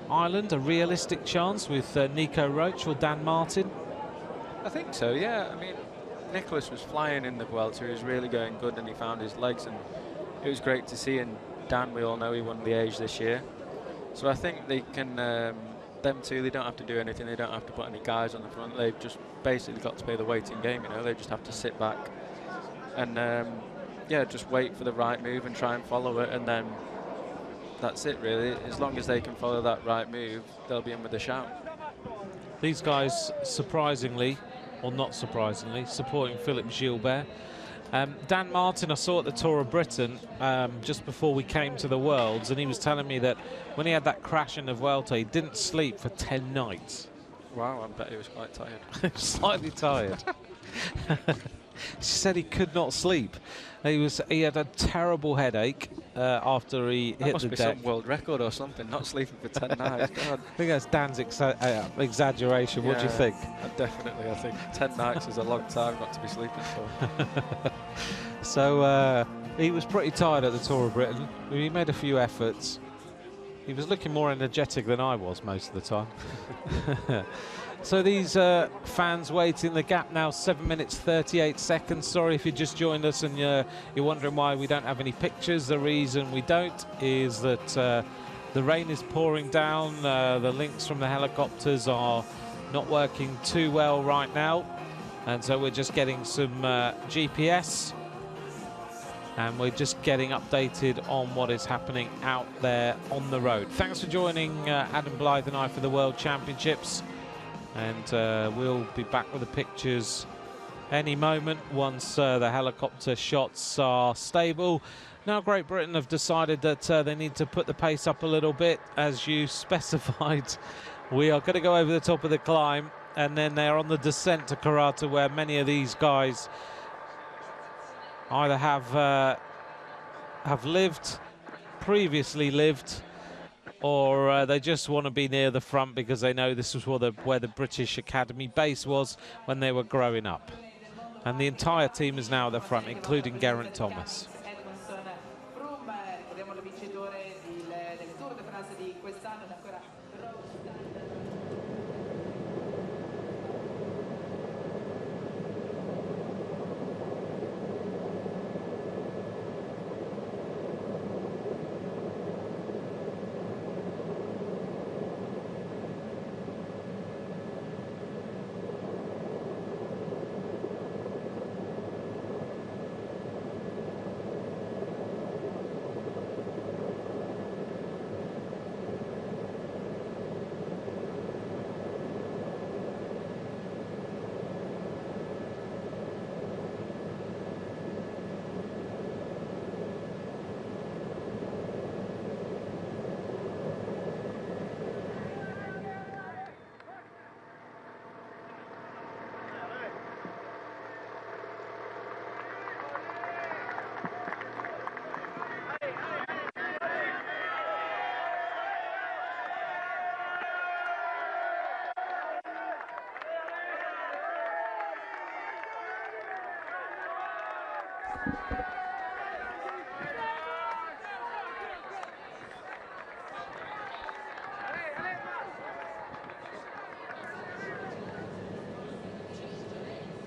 Ireland, a realistic chance with Nico Roach or Dan Martin? I think so, yeah. I mean, Nicholas was flying in the Vuelta. He was really going good, and he found his legs, and it was great to see. And Dan, we all know he won the age this year. So I think they can, them two, they don't have to do anything. They don't have to put any guys on the front. They've just basically got to play the waiting game, you know. They just have to sit back and, yeah, just wait for the right move and try and follow it, and then that's it, really. As long as they can follow that right move, they'll be in with a shout. These guys, surprisingly, or not surprisingly, supporting Philippe Gilbert. Dan Martin I saw at the Tour of Britain just before we came to the Worlds, and he was telling me that when he had that crash in the Vuelta, he didn't sleep for 10 nights. Wow, I bet he was quite tired. Slightly tired. She said he could not sleep. He had a terrible headache after he hit the deck. Must be some world record or something, not sleeping for 10 nights. God. I think that's Dan's exaggeration. What do you think? Definitely, I think 10 nights is a long time not to be sleeping for. So he was pretty tired at the Tour of Britain. He made a few efforts. He was looking more energetic than I was most of the time. So these fans waiting, the gap now 7 minutes 38 seconds. Sorry if you just joined us and you're wondering why we don't have any pictures. The reason we don't is that the rain is pouring down. The links from the helicopters are not working too well right now, and so we're just getting some GPS, and we're just getting updated on what is happening out there on the road. Thanks for joining Adam Blythe and I for the World Championships. And we'll be back with the pictures any moment once the helicopter shots are stable. Now Great Britain have decided that they need to put the pace up a little bit, as you specified. We are going to go over the top of the climb, and then they're on the descent to Karata, where many of these guys either have previously lived, or they just want to be near the front because they know this was where the British Academy base was when they were growing up. And the entire team is now at the front, including Geraint Thomas.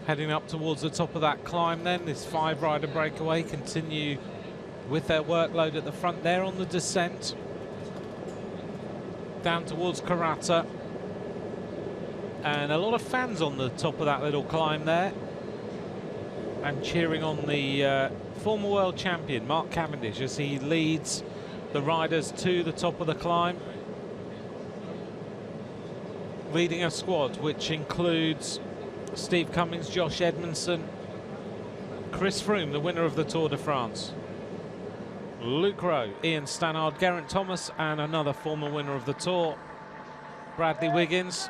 Heading up towards the top of that climb then, this 5-rider breakaway continue with their workload at the front there on the descent. Down towards Karata. And a lot of fans on the top of that little climb there. And cheering on the former world champion, Mark Cavendish, as he leads the riders to the top of the climb. Leading a squad which includes Steve Cummings, Josh Edmondson, Chris Froome, the winner of the Tour de France, Luke Rowe, Ian Stannard, Geraint Thomas, and another former winner of the Tour, Bradley Wiggins.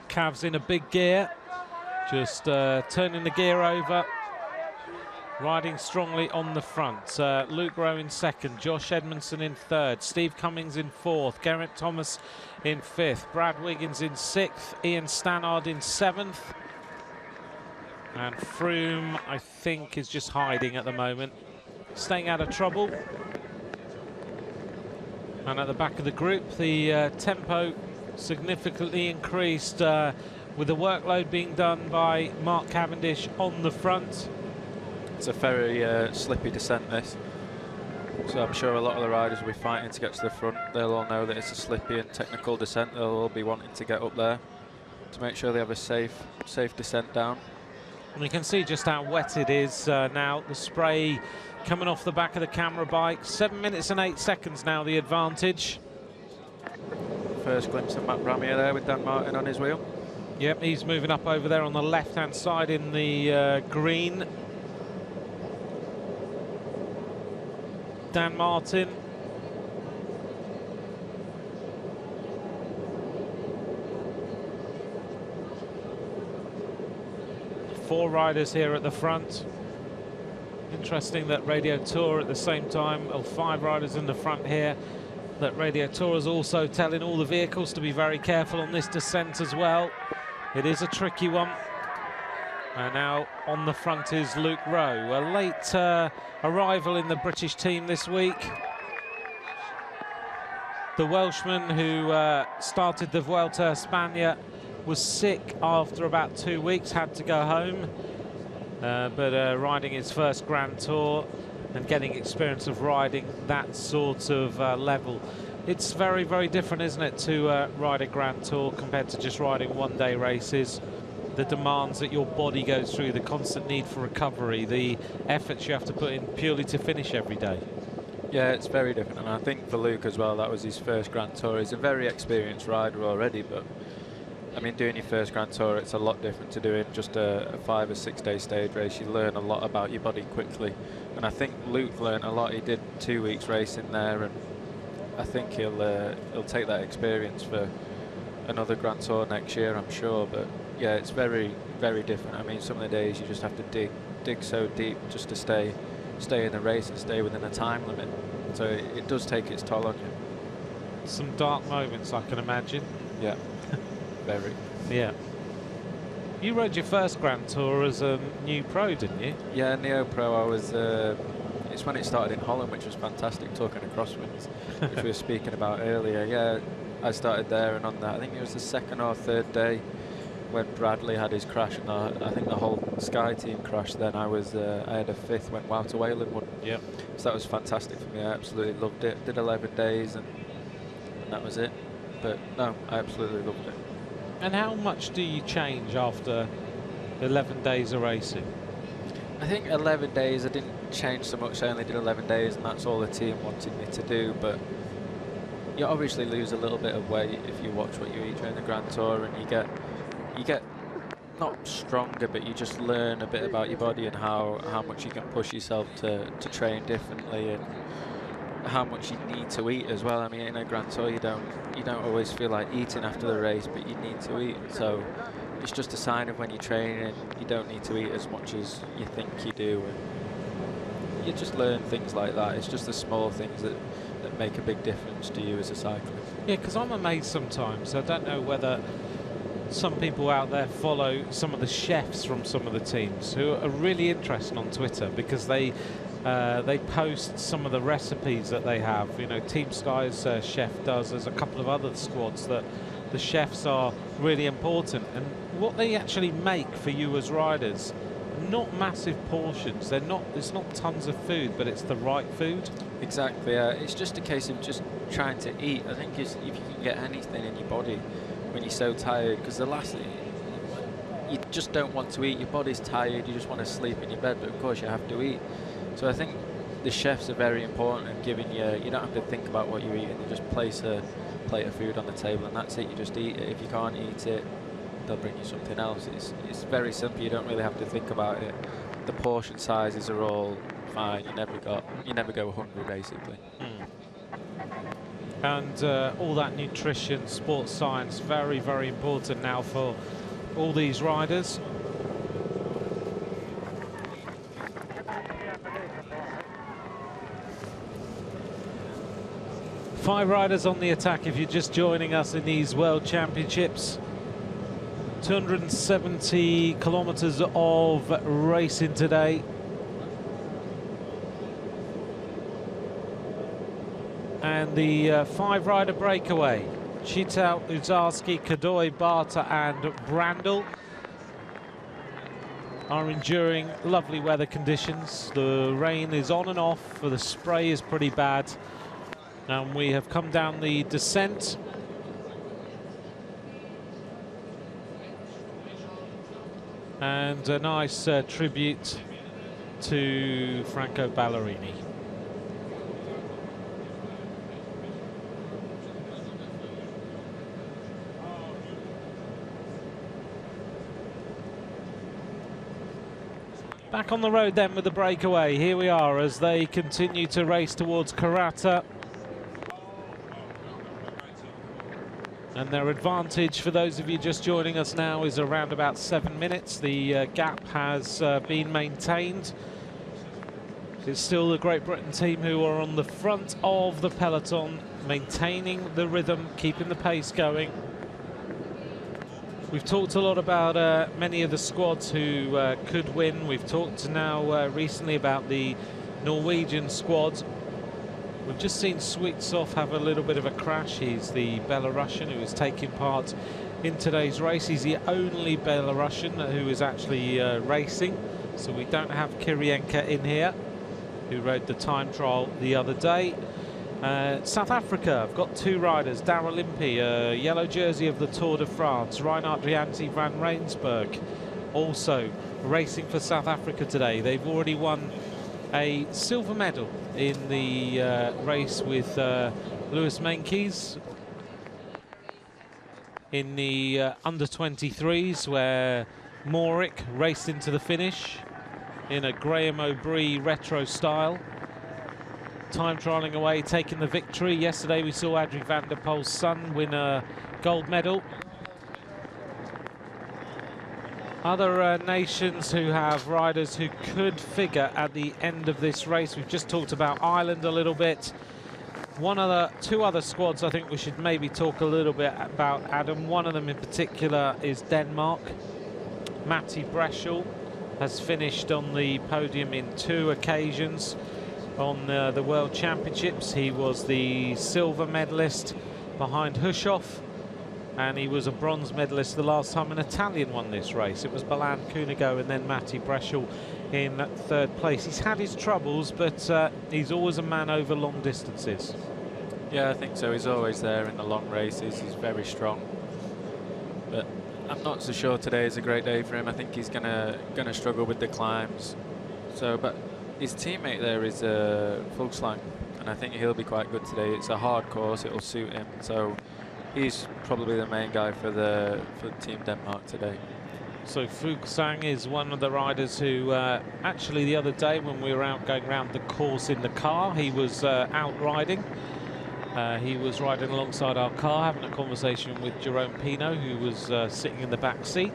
Cavs in a big gear, just turning the gear over, riding strongly on the front. Luke Rowe in second, Josh Edmondson in third, Steve Cummings in fourth, Geraint Thomas in fifth, Brad Wiggins in sixth, Ian Stannard in seventh, and Froome, I think, is just hiding at the moment, staying out of trouble. And at the back of the group, the tempo significantly increased with the workload being done by Mark Cavendish on the front. It's a very slippy descent, this. So I'm sure a lot of the riders will be fighting to get to the front. They'll all know that it's a slippy and technical descent. They'll all be wanting to get up there to make sure they have a safe descent down. And you can see just how wet it is now. The spray coming off the back of the camera bike. 7 minutes and 8 seconds now, the advantage. First glimpse of Matt Bramier there with Dan Martin on his wheel. Yep, he's moving up over there on the left-hand side in the green. Dan Martin. Four riders here at the front. Interesting that Radio Tour at the same time, or 5 riders in the front here. That Radio Tour is also telling all the vehicles to be very careful on this descent as well. It is a tricky one. And now on the front is Luke Rowe, a late arrival in the British team this week. The Welshman who started the Vuelta a España was sick after about 2 weeks, had to go home. But riding his first Grand Tour and getting experience of riding that sort of level. It's very, very different, isn't it, to ride a Grand Tour compared to just riding one-day races. The demands that your body goes through, the constant need for recovery, the efforts you have to put in purely to finish every day. Yeah, it's very different, and I think for Luke as well, that was his first Grand Tour. He's a very experienced rider already, but I mean, doing your first Grand Tour, it's a lot different to doing just a 5 or 6 day stage race. You learn a lot about your body quickly, and I think Luke learned a lot. He did 2 weeks racing there, and I think he'll take that experience for another Grand Tour next year, I'm sure. But yeah, it's very, very different. I mean, some of the days you just have to dig so deep just to stay in the race and stay within a time limit. So it does take its toll on you. Some dark moments, I can imagine. Yeah. Very. Yeah. You rode your first Grand Tour as a new pro, didn't you? Yeah, Neo Pro. I was. It's when it started in Holland, which was fantastic, talking to crosswinds, which we were speaking about earlier. Yeah, I started there, and on that, I think it was the 2nd or 3rd day when Bradley had his crash, and I think the whole Sky team crashed. Then I had a 5th, went wow to Wayland one. Yep. So that was fantastic for me. I absolutely loved it. Did 11 days, and that was it. But no, I absolutely loved it. And how much do you change after 11 days of racing? I think 11 days, I didn't change so much. I only did 11 days, and that's all the team wanted me to do. But you obviously lose a little bit of weight if you watch what you eat during the Grand Tour, and you get not stronger, but you just learn a bit about your body and how much you can push yourself to train differently, and how much you need to eat as well. I mean, in a Grand Tour, you don't always feel like eating after the race, but you need to eat. So it's just a sign of when you're training, you don't need to eat as much as you think you do, and you just learn things like that. It's just the small things that make a big difference to you as a cyclist. Yeah, because I'm amazed sometimes. I don't know whether some people out there follow some of the chefs from some of the teams who are really interesting on Twitter, because they post some of the recipes that they have. You know, Team Sky's chef does. There's a couple of other squads that the chefs are really important, and what they actually make for you as riders, not massive portions. It's not tons of food, but it's the right food. Exactly. It's just a case of just trying to eat. I think if you can get anything in your body when you're so tired, because the last thing, you just don't want to eat. Your body's tired. You just want to sleep in your bed, but of course you have to eat. So I think the chefs are very important in giving you don't have to think about what you're eating. You just place a plate of food on the table, and that's it. You just eat it. If you can't eat it, they'll bring you something else. It's very simple. You don't really have to think about it. The portion sizes are all fine. You never go hungry, basically. And all that nutrition, sports science, very, very important now for all these riders. Five riders on the attack if you're just joining us in these World Championships. 270 kilometers of racing today. And the 5-rider breakaway. Chital, Uzarski, Kadoy, Barta and Brandl are enduring lovely weather conditions. The rain is on and off, the spray is pretty bad. And we have come down the descent. And a nice tribute to Franco Ballerini. Back on the road then with the breakaway. Here we are as they continue to race towards Karata. And their advantage, for those of you just joining us now, is around about 7 minutes. The gap has been maintained. It's still the Great Britain team who are on the front of the peloton, maintaining the rhythm, keeping the pace going. We've talked a lot about many of the squads who could win. We've talked now recently about the Norwegian squad. We've just seen Sweetsoff have a little bit of a crash. He's the Belarusian who is taking part in today's race. He's the only Belarusian who is actually racing. So we don't have Kirienka in here, who rode the time trial the other day. South Africa, I've got 2 riders. Darrell Impey, yellow jersey of the Tour de France. Reinhard Rianti van Rensburg, also racing for South Africa today. They've already won a silver medal in the race with Lewis Meintjes in the under-23s, where Morick raced into the finish in a Graham O'Brien retro style. Time trialling away, taking the victory. Yesterday we saw Adrie van der Poel's son win a gold medal. Other nations who have riders who could figure at the end of this race. We've just talked about Ireland a little bit. 2 other squads I think we should maybe talk a little bit about, Adam. One of them in particular is Denmark. Matti Breschel has finished on the podium in 2 occasions on the World Championships. He was the silver medalist behind Hushoff, and he was a bronze medalist the last time an Italian won this race. It was Balan Cunego and then Matti Breschel in 3rd place. He's had his troubles, but he's always a man over long distances. Yeah, I think so. He's always there in the long races. He's very strong. But I'm not so sure today is a great day for him. I think he's gonna struggle with the climbs. So, but his teammate there is Fuglsang, and I think he'll be quite good today. It's a hard course, it'll suit him, so he's probably the main guy for Team Denmark today. So Fuglsang is one of the riders who actually the other day when we were out going around the course in the car, he was out riding. He was riding alongside our car, having a conversation with Jerome Pino, who was sitting in the back seat.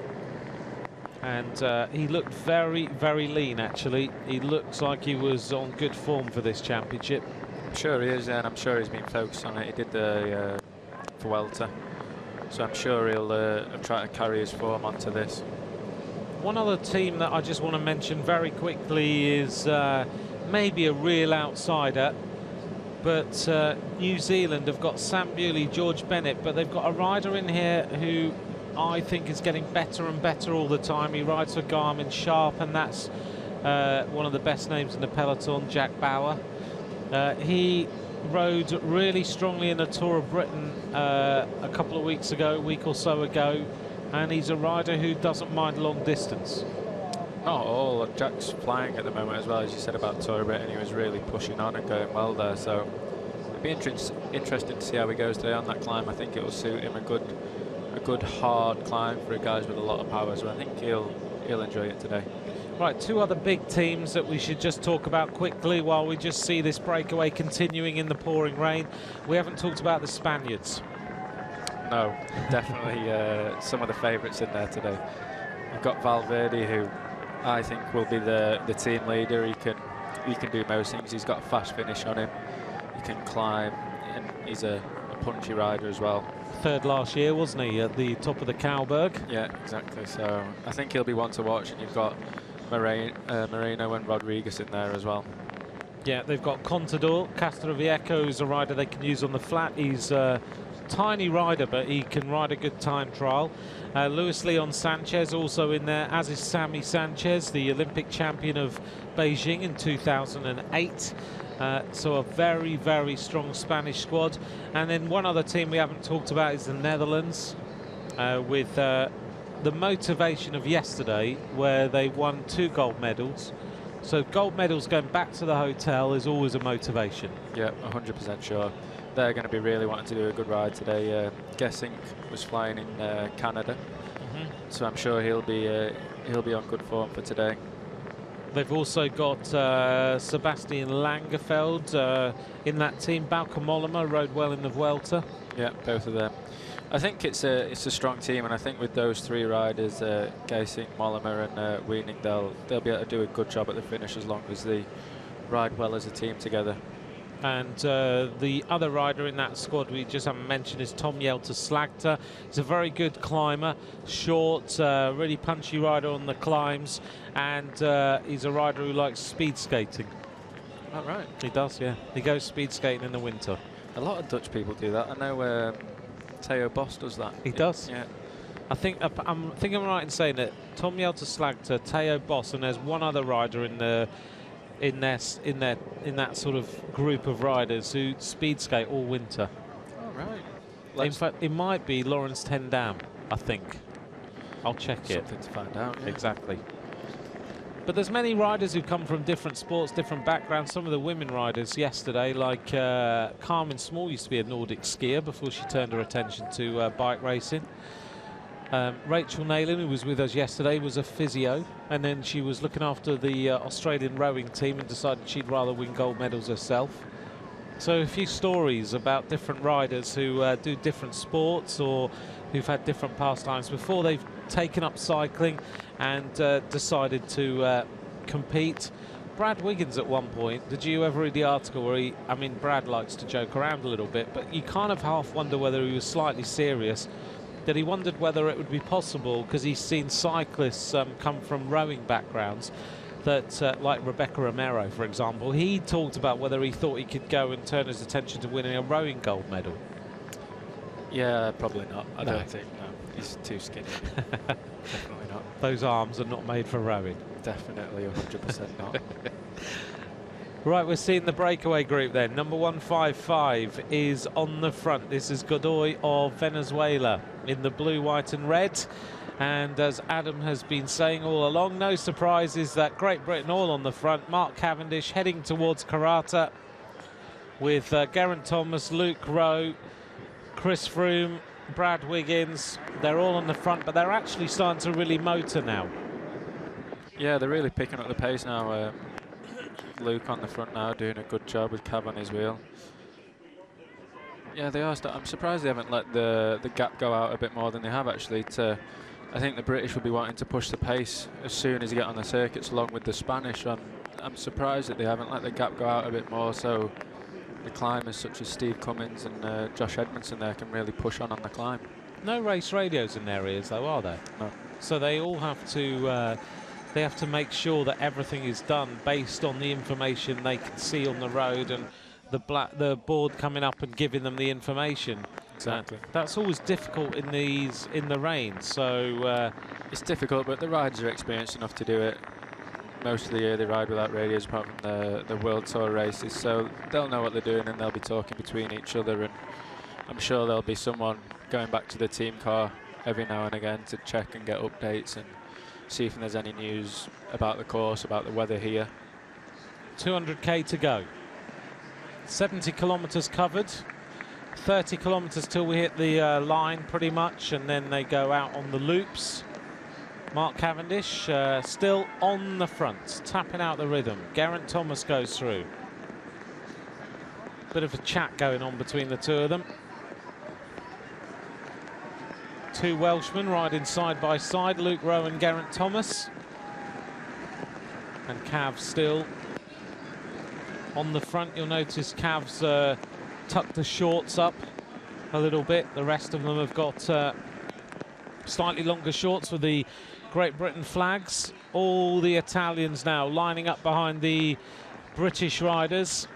And he looked very, very lean, actually. He looks like he was on good form for this championship. I'm sure he is, and I'm sure he's been focused on it. He did the Vuelta, so I'm sure he'll try to carry his form onto this. One other team that I just want to mention very quickly is maybe a real outsider, but New Zealand have got Sam Bewley, George Bennett, but they've got a rider in here who I think is getting better and better all the time. He rides for Garmin Sharp, and that's one of the best names in the peloton, Jack Bauer. He rode really strongly in the Tour of Britain a couple of weeks ago, a week or so ago, and he's a rider who doesn't mind long distance. Not all. Jack's flying at the moment as well, as you said about Tour of Britain. He was really pushing on and going well there, so it'd be interesting to see how he goes today on that climb. I think it will suit him, a good hard climb for guys with a lot of power, so I think he'll enjoy it today. Right, 2 other big teams that we should just talk about quickly while we just see this breakaway continuing in the pouring rain. We haven't talked about the Spaniards. No, definitely some of the favourites in there today. We've got Valverde, who I think will be the team leader. He can do most things. He's got a fast finish on him. He can climb, and he's a punchy rider as well. 3rd last year, wasn't he, at the top of the Cowberg? Yeah, exactly. So I think he'll be one to watch, and you've got Moreno and Rodriguez in there as well. Yeah, they've got Contador. Castroviejo is a rider they can use on the flat. He's a tiny rider, but he can ride a good time trial. Luis Leon Sanchez also in there, as is Sammy Sanchez, the Olympic champion of Beijing in 2008. So a very, very strong Spanish squad. And then one other team we haven't talked about is the Netherlands, with the motivation of yesterday, where they won 2 gold medals. So gold medals going back to the hotel is always a motivation. Yeah, 100% sure. They're going to be really wanting to do a good ride today. Gessink was flying in Canada, so I'm sure he'll be on good form for today. They've also got Sebastian Langefeld in that team. Bauke Mollema rode well in the Vuelta. Yeah, both of them. I think it's a strong team, and I think with those three riders, Geesing, Mollema and Wiening, they'll be able to do a good job at the finish as long as they ride well as a team together. And the other rider in that squad we just haven't mentioned is Tom Jelte-Slagter. He's a very good climber, short, really punchy rider on the climbs, and he's a rider who likes speed skating. Oh, right. He does, yeah. He goes speed skating in the winter. A lot of Dutch people do that. I know Theo Bos does that. He does? Yeah. I think I'm right in saying that Tom Jelte-Slagter, Theo Bos, and there's one other rider in that sort of group of riders who speed skate all winter. Oh, right. In fact, it might be Lawrence ten Dam, I think. I'll check it. Something to find out. Yeah. Exactly. But there's many riders who come from different sports, different backgrounds. Some of the women riders yesterday, like Carmen Small, used to be a Nordic skier before she turned her attention to bike racing. Rachel Nayland, who was with us yesterday, was a physio, and then she was looking after the Australian rowing team and decided she'd rather win gold medals herself. So a few stories about different riders who do different sports or who've had different pastimes before they've taken up cycling and decided to compete. Brad Wiggins at one point, did you ever read the article where I mean, Brad likes to joke around a little bit, but you kind of half wonder whether he was slightly serious, that he wondered whether it would be possible, because he's seen cyclists come from rowing backgrounds, that like Rebecca Romero, for example, he talked about whether he thought he could go and turn his attention to winning a rowing gold medal. Yeah, probably not. I No. don't think. No, he's too skinny. Definitely not. Those arms are not made for rowing. Definitely 100% not. Right, we're seeing the breakaway group then. Number 155 is on the front. This is Godoy of Venezuela in the blue, white and red. And as Adam has been saying all along, no surprises that Great Britain all on the front. Mark Cavendish heading towards Karata with Geraint Thomas, Luke Rowe, Chris Froome, Brad Wiggins. They're all on the front, but they're actually starting to really motor now. Yeah, they're really picking up the pace now. Luke on the front now, doing a good job with Cav on his wheel. Yeah, they are. I'm surprised they haven't let the gap go out a bit more than they have actually. I think the British will be wanting to push the pace as soon as they get on the circuits, along with the Spanish. I'm surprised that they haven't let the gap go out a bit more, so the climbers such as Steve Cummins and Josh Edmondson there can really push on the climb. No race radios in their ears, though, are there? No. So they all have to. They have to make sure that everything is done based on the information they can see on the road and the board coming up and giving them the information. Exactly. That's always difficult in the rain. So it's difficult, but the riders are experienced enough to do it. Most of the year they ride without radios, apart from the World Tour races, so they'll know what they're doing and they'll be talking between each other. And I'm sure there'll be someone going back to the team car every now and again to check and get updates and see if there's any news about the course, about the weather here. 200k to go. 70 kilometers covered. 30 kilometers till we hit the line pretty much, and then they go out on the loops. Mark Cavendish still on the front, tapping out the rhythm. Geraint Thomas goes through. Bit of a chat going on between the two of them. Two Welshmen riding side by side, Luke Rowe and Geraint Thomas. And Cav still on the front. You'll notice Cav's tucked the shorts up a little bit. The rest of them have got slightly longer shorts with the Great Britain flags. All the Italians now lining up behind the British riders.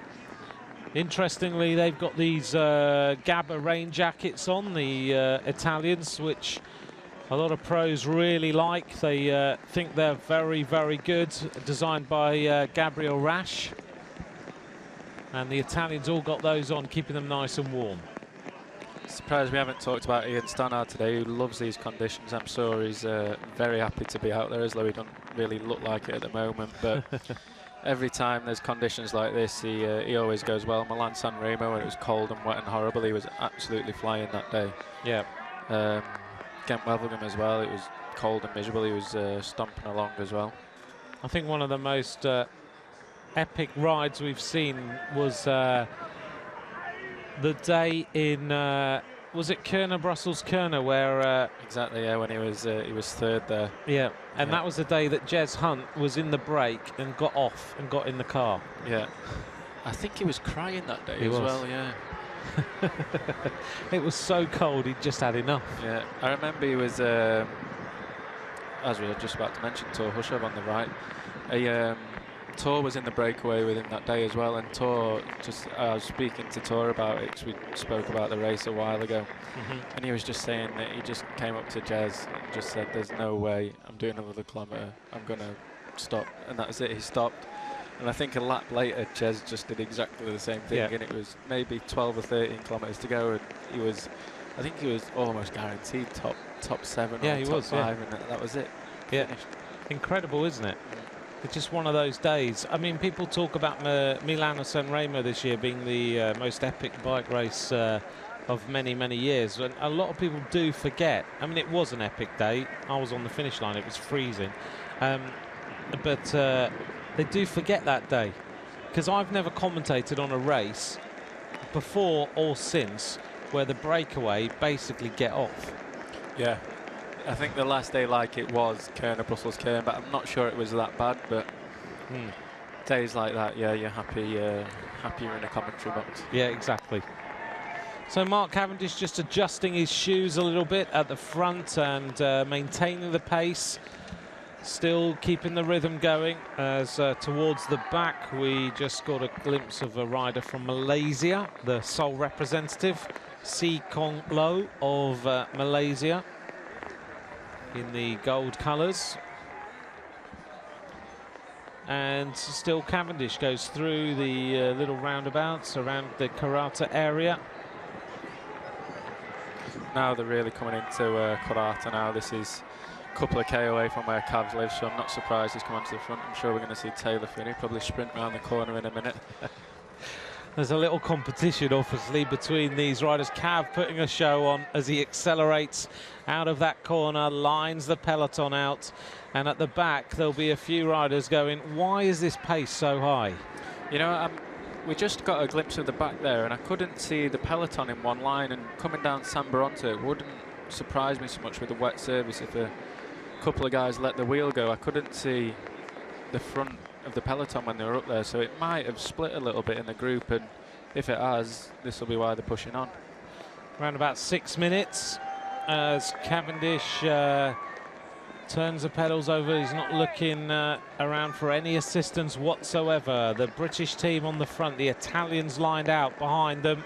Interestingly, they've got these Gabba rain jackets on, the Italians, which a lot of pros really like. They think they're very, very good, designed by Gabriel Rasch. And the Italians all got those on, keeping them nice and warm. Surprised we haven't talked about Ian Stannard today, who loves these conditions. I'm sure he's very happy to be out there, as though he doesn't really look like it at the moment. But every time there's conditions like this, he always goes well. Milan San Remo, when it was cold and wet and horrible, he was absolutely flying that day. Yeah. Ghent Wevelgem as well, it was cold and miserable. He was stomping along as well. I think one of the most epic rides we've seen was the day in was it Kuurne, Brussels Kuurne, where exactly, yeah, when he was third there. Yeah, and that was the day that Jez Hunt was in the break and got off and got in the car. Yeah, I think he was crying that day he as was. well. Yeah, it was so cold, he'd just had enough. Yeah, I remember he was, as we were just about to mention, Tor Hushovd on the right. Tor was in the breakaway with him that day as well, and Tor, I was speaking to Tor about it because we spoke about the race a while ago, and he was just saying that he just came up to Jez and just said, there's no way I'm doing another kilometre, I'm going to stop, and that's it, he stopped. And I think a lap later, Jez just did exactly the same thing, and it was maybe 12 or 13 kilometres to go, and I think he was almost guaranteed top 7 or top 5, and that was it. Yeah, finished. Incredible, isn't it? It's just one of those days. I mean, people talk about Milano-San Remo this year being the most epic bike race of many, many years. And a lot of people do forget. I mean, it was an epic day. I was on the finish line. It was freezing. But they do forget that day. Because I've never commentated on a race before or since where the breakaway basically get off. Yeah. I think the last day like it was Kuurne, Brussels Kuurne, but I'm not sure it was that bad. But days like that, yeah, you're happy you're in a commentary box. Yeah, exactly. So Mark Cavendish just adjusting his shoes a little bit at the front and maintaining the pace, still keeping the rhythm going. As towards the back, we just got a glimpse of a rider from Malaysia, the sole representative, Si Kong Lo of Malaysia, in the gold colours. And still Cavendish goes through the little roundabouts around the Karata area. Now they're really coming into Karata now. This is a couple of K away from where Cavs lives, so I'm not surprised he's come onto the front. I'm sure we're going to see Taylor Finney probably sprint around the corner in a minute. There's a little competition, obviously, between these riders. Cav putting a show on as he accelerates out of that corner, lines the peloton out, and at the back there'll be a few riders going, why is this pace so high? You know, we just got a glimpse of the back there, and I couldn't see the peloton in one line, and coming down San Baronte, it wouldn't surprise me so much with the wet service if a couple of guys let the wheel go. I couldn't see the front of the peloton when they were up there, so it might have split a little bit in the group, and if it has, this will be why they're pushing on. Around about 6 minutes as Cavendish turns the pedals over. He's not looking around for any assistance whatsoever. The British team on the front, the Italians lined out behind them,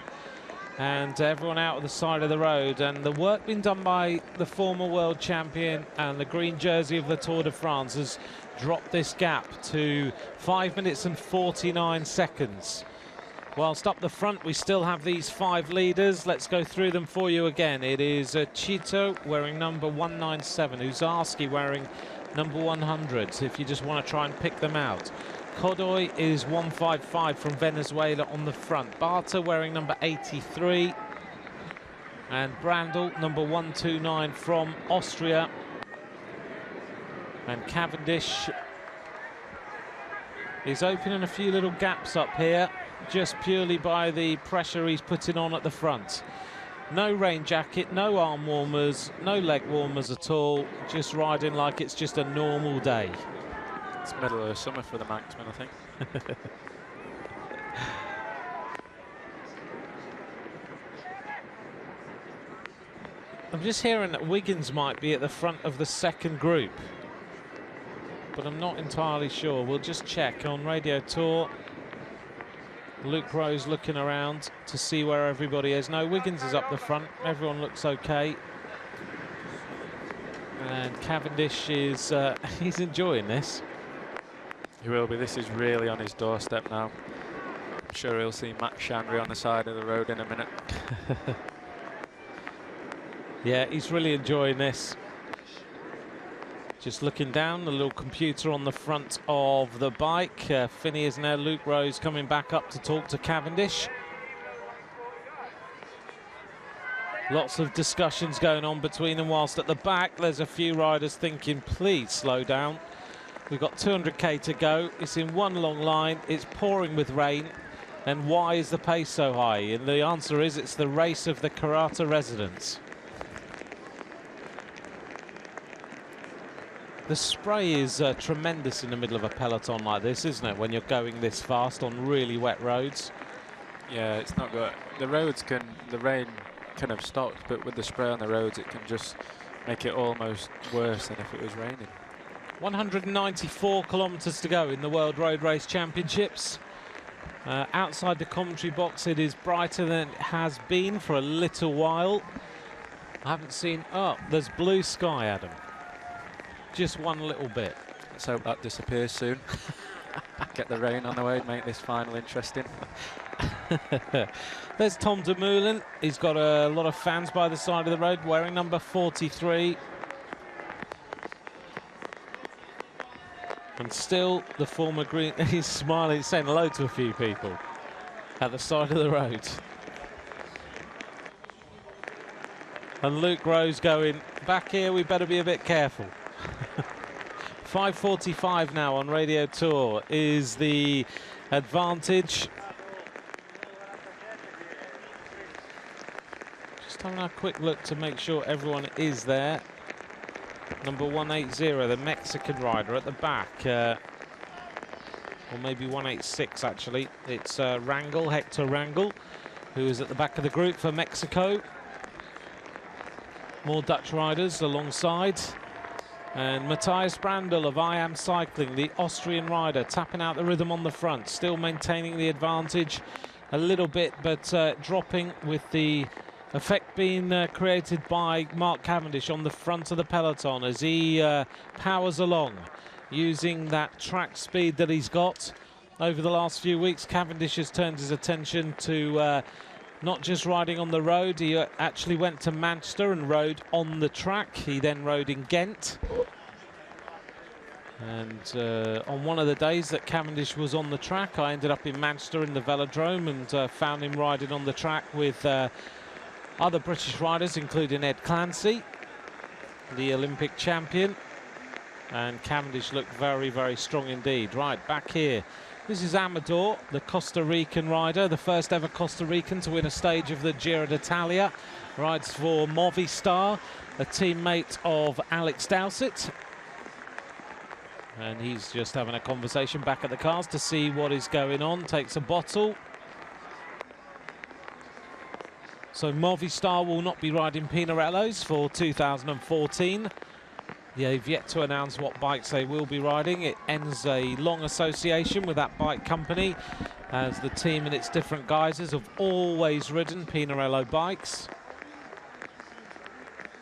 and everyone out of the side of the road. And the work being done by the former world champion and the green jersey of the Tour de France has dropped this gap to 5 minutes and 49 seconds. Whilst up the front, we still have these 5 leaders. Let's go through them for you again. It is Chito wearing number 197, Uzarski wearing number 100, if you just want to try and pick them out. Kodoy is 155 from Venezuela on the front. Barta wearing number 83. And Brandl, number 129 from Austria. And Cavendish is opening a few little gaps up here, just purely by the pressure he's putting on at the front. No rain jacket, no arm warmers, no leg warmers at all, just riding like it's just a normal day. It's middle of summer for the Manxman, I think. I'm just hearing that Wiggins might be at the front of the second group, but I'm not entirely sure. We'll just check on Radio Tour. Luke Rose looking around to see where everybody is. No, Wiggins is up the front. Everyone looks okay. And Cavendish is he's enjoying this. He will be. This is really on his doorstep now. I'm sure he'll see Max Shandry on the side of the road in a minute. Yeah, he's really enjoying this. Just looking down, the little computer on the front of the bike. Finney is now. Luke Rose coming back up to talk to Cavendish. Lots of discussions going on between them, whilst at the back there's a few riders thinking, please slow down. We've got 200k to go. It's in one long line. It's pouring with rain. And why is the pace so high? And the answer is it's the race of the Karata residents. The spray is tremendous in the middle of a peloton like this, isn't it, when you're going this fast on really wet roads? Yeah, it's not good. The rain kind of stopped, but with the spray on the roads, it can just make it almost worse than if it was raining. 194 kilometres to go in the World Road Race Championships. Outside the commentary box, it is brighter than it has been for a little while. I haven't seen... Oh, there's blue sky, Adam. Just one little bit. Let's hope that disappears soon. Get the rain on the way, make this final interesting. There's Tom Dumoulin. He's got a lot of fans by the side of the road, wearing number 43. And still the former green, he's smiling, he's saying hello to a few people at the side of the road. And Luke Rose going, back here we better be a bit careful. 5:45 now on Radio Tour is the advantage. Just having a quick look to make sure everyone is there. Number 180, the Mexican rider at the back, or maybe 186 actually. It's Rangel, Hector Rangel, who is at the back of the group for Mexico. More Dutch riders alongside. And Matthias Brandl of I Am Cycling, the Austrian rider, tapping out the rhythm on the front, still maintaining the advantage a little bit, but dropping with the effect being created by Mark Cavendish on the front of the peloton as he powers along, using that track speed that he's got. Over the last few weeks, Cavendish has turned his attention to not just riding on the road. He actually went to Manchester and rode on the track. He then rode in Ghent. And on one of the days that Cavendish was on the track, I ended up in Manchester in the velodrome and found him riding on the track with other British riders, including Ed Clancy, the Olympic champion. And Cavendish looked very, very strong indeed. Right, back here. This is Amador, the Costa Rican rider, the first ever Costa Rican to win a stage of the Giro d'Italia. Rides for Movistar, a teammate of Alex Dowsett. And he's just having a conversation back at the cars to see what is going on. Takes a bottle. So Movistar will not be riding Pinarellos for 2014. They've yet to announce what bikes they will be riding. It ends a long association with that bike company, as the team in its different guises have always ridden Pinarello bikes.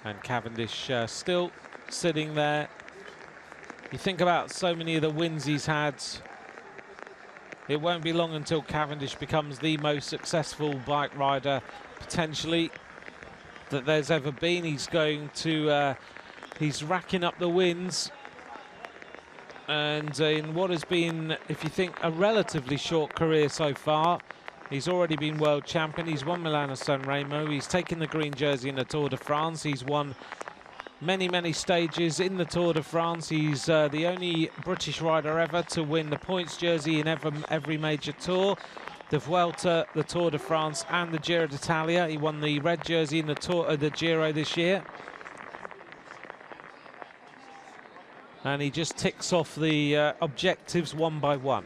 And Cavendish still sitting there. You think about so many of the wins he's had. It won't be long until Cavendish becomes the most successful bike rider, potentially, that there's ever been. He's going to... he's racking up the wins, and in what has been, if you think, a relatively short career so far, he's already been world champion. He's won Milano-San Remo. He's taken the green jersey in the Tour de France. He's won many, many stages in the Tour de France. He's the only British rider ever to win the points jersey in every major tour. The Vuelta, the Tour de France, and the Giro d'Italia. He won the red jersey in the Giro this year. And he just ticks off the objectives one by one.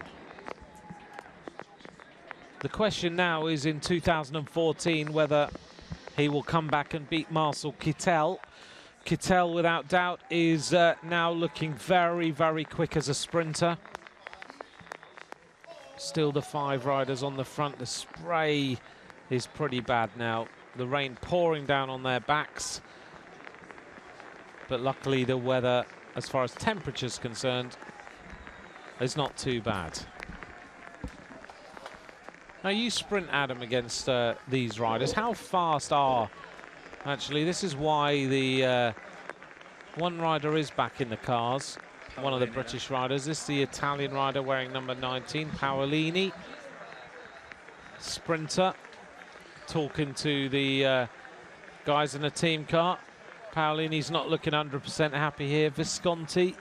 The question now is in 2014 whether he will come back and beat Marcel Kittel. Kittel, without doubt, is now looking very, very quick as a sprinter. Still the 5 riders on the front. The spray is pretty bad now. The rain pouring down on their backs. But luckily the weather, as far as temperature's concerned, is not too bad. Now you sprint, Adam, against these riders. How fast are... Actually, this is why the one rider is back in the cars. One of the British riders. This is the Italian rider wearing number 19, Paolini. Sprinter. Talking to the guys in the team car. Paolini's not looking 100% happy here. Visconti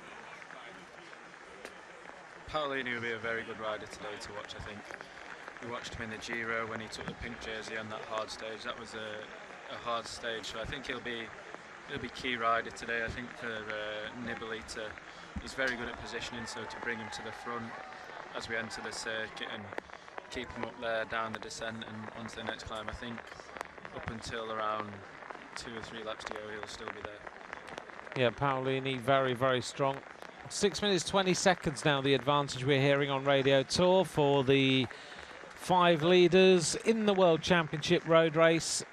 Paolini will be a very good rider today to watch, I think. We watched him in the Giro when he took the pink jersey on that hard stage. That was a hard stage, so I think he'll be key rider today. I think for Nibali he's very good at positioning, so to bring him to the front as we enter the circuit and keep him up there down the descent and onto the next climb, I think up until around 2 or 3 laps to go, he'll still be there. Yeah, Paolini very, very strong. 6 minutes 20 seconds now, the advantage we're hearing on Radio Tour for the 5 leaders in the World Championship road race.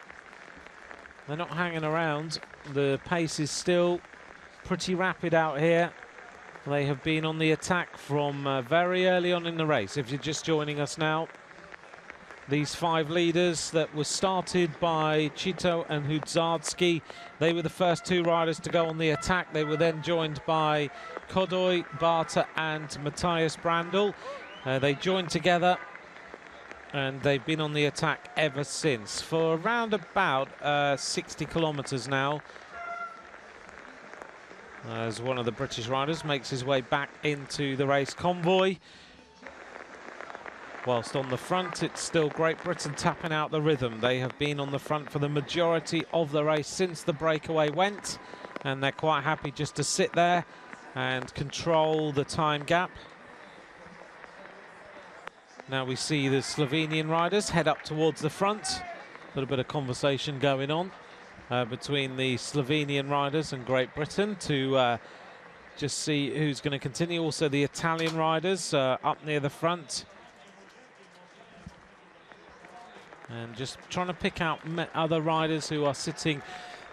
They're not hanging around. The pace is still pretty rapid out here. They have been on the attack from very early on in the race. If you're just joining us now, these 5 leaders that were started by Chito and Hudzardski, they were the first 2 riders to go on the attack. They were then joined by Kodoy, Barta and Matthias Brandl. They joined together and they've been on the attack ever since for around about 60 kilometers now, as one of the British riders makes his way back into the race convoy. Whilst on the front, it's still Great Britain tapping out the rhythm. They have been on the front for the majority of the race since the breakaway went, and they're quite happy just to sit there and control the time gap. Now we see the Slovenian riders head up towards the front. A little bit of conversation going on between the Slovenian riders and Great Britain to just see who's going to continue. Also the Italian riders up near the front. And just trying to pick out other riders who are sitting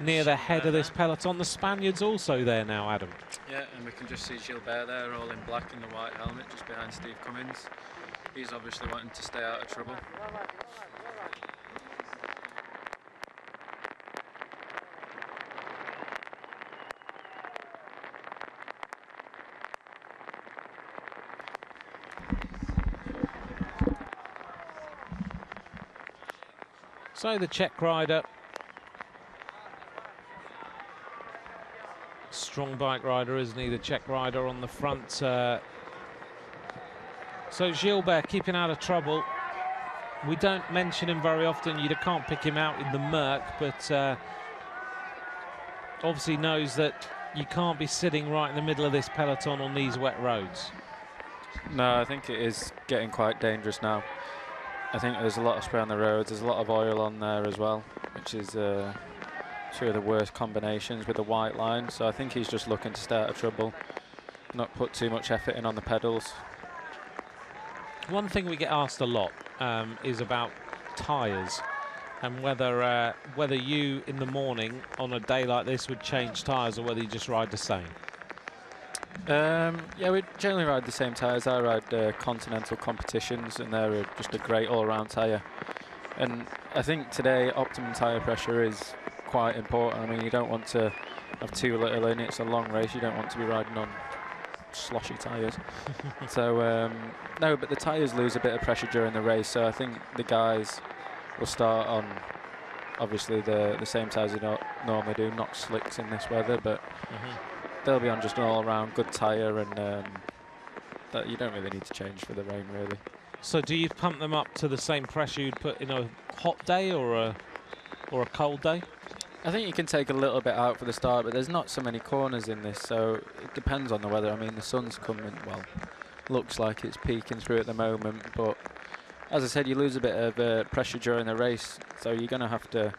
near the head of this peloton. The Spaniards also there now, Adam. Yeah, and we can just see Gilbert there, all in black in the white helmet, just behind Steve Cummins. He's obviously wanting to stay out of trouble. So the Czech rider, strong bike rider, isn't he? The Czech rider on the front. So Gilbert keeping out of trouble. We don't mention him very often. You can't pick him out in the murk, but obviously knows that you can't be sitting right in the middle of this peloton on these wet roads. No, I think it is getting quite dangerous now. I think there's a lot of spray on the roads. There's a lot of oil on there as well, which is two of the worst combinations with the white line. So I think he's just looking to stay out of trouble, not put too much effort in on the pedals. One thing we get asked a lot is about tyres and whether you in the morning on a day like this would change tyres or whether you just ride the same. Yeah, we generally ride the same tyres. I ride Continental competitions, and they're just a great all-round tyre. And I think today optimum tyre pressure is quite important. I mean, you don't want to have too little in. It's a long race. You don't want to be riding on sloshy tyres. So no, but the tyres lose a bit of pressure during the race. So I think the guys will start on obviously the same tyres they normally do, not slicks in this weather, but. They'll be on just an all-around good tyre, and that you don't really need to change for the rain, really. So do you pump them up to the same pressure you'd put in a hot day or a cold day? I think you can take a little bit out for the start, but there's not so many corners in this, so it depends on the weather. I mean, the sun's coming, well, looks like it's peeking through at the moment, but as I said, you lose a bit of pressure during the race, so you're going to have to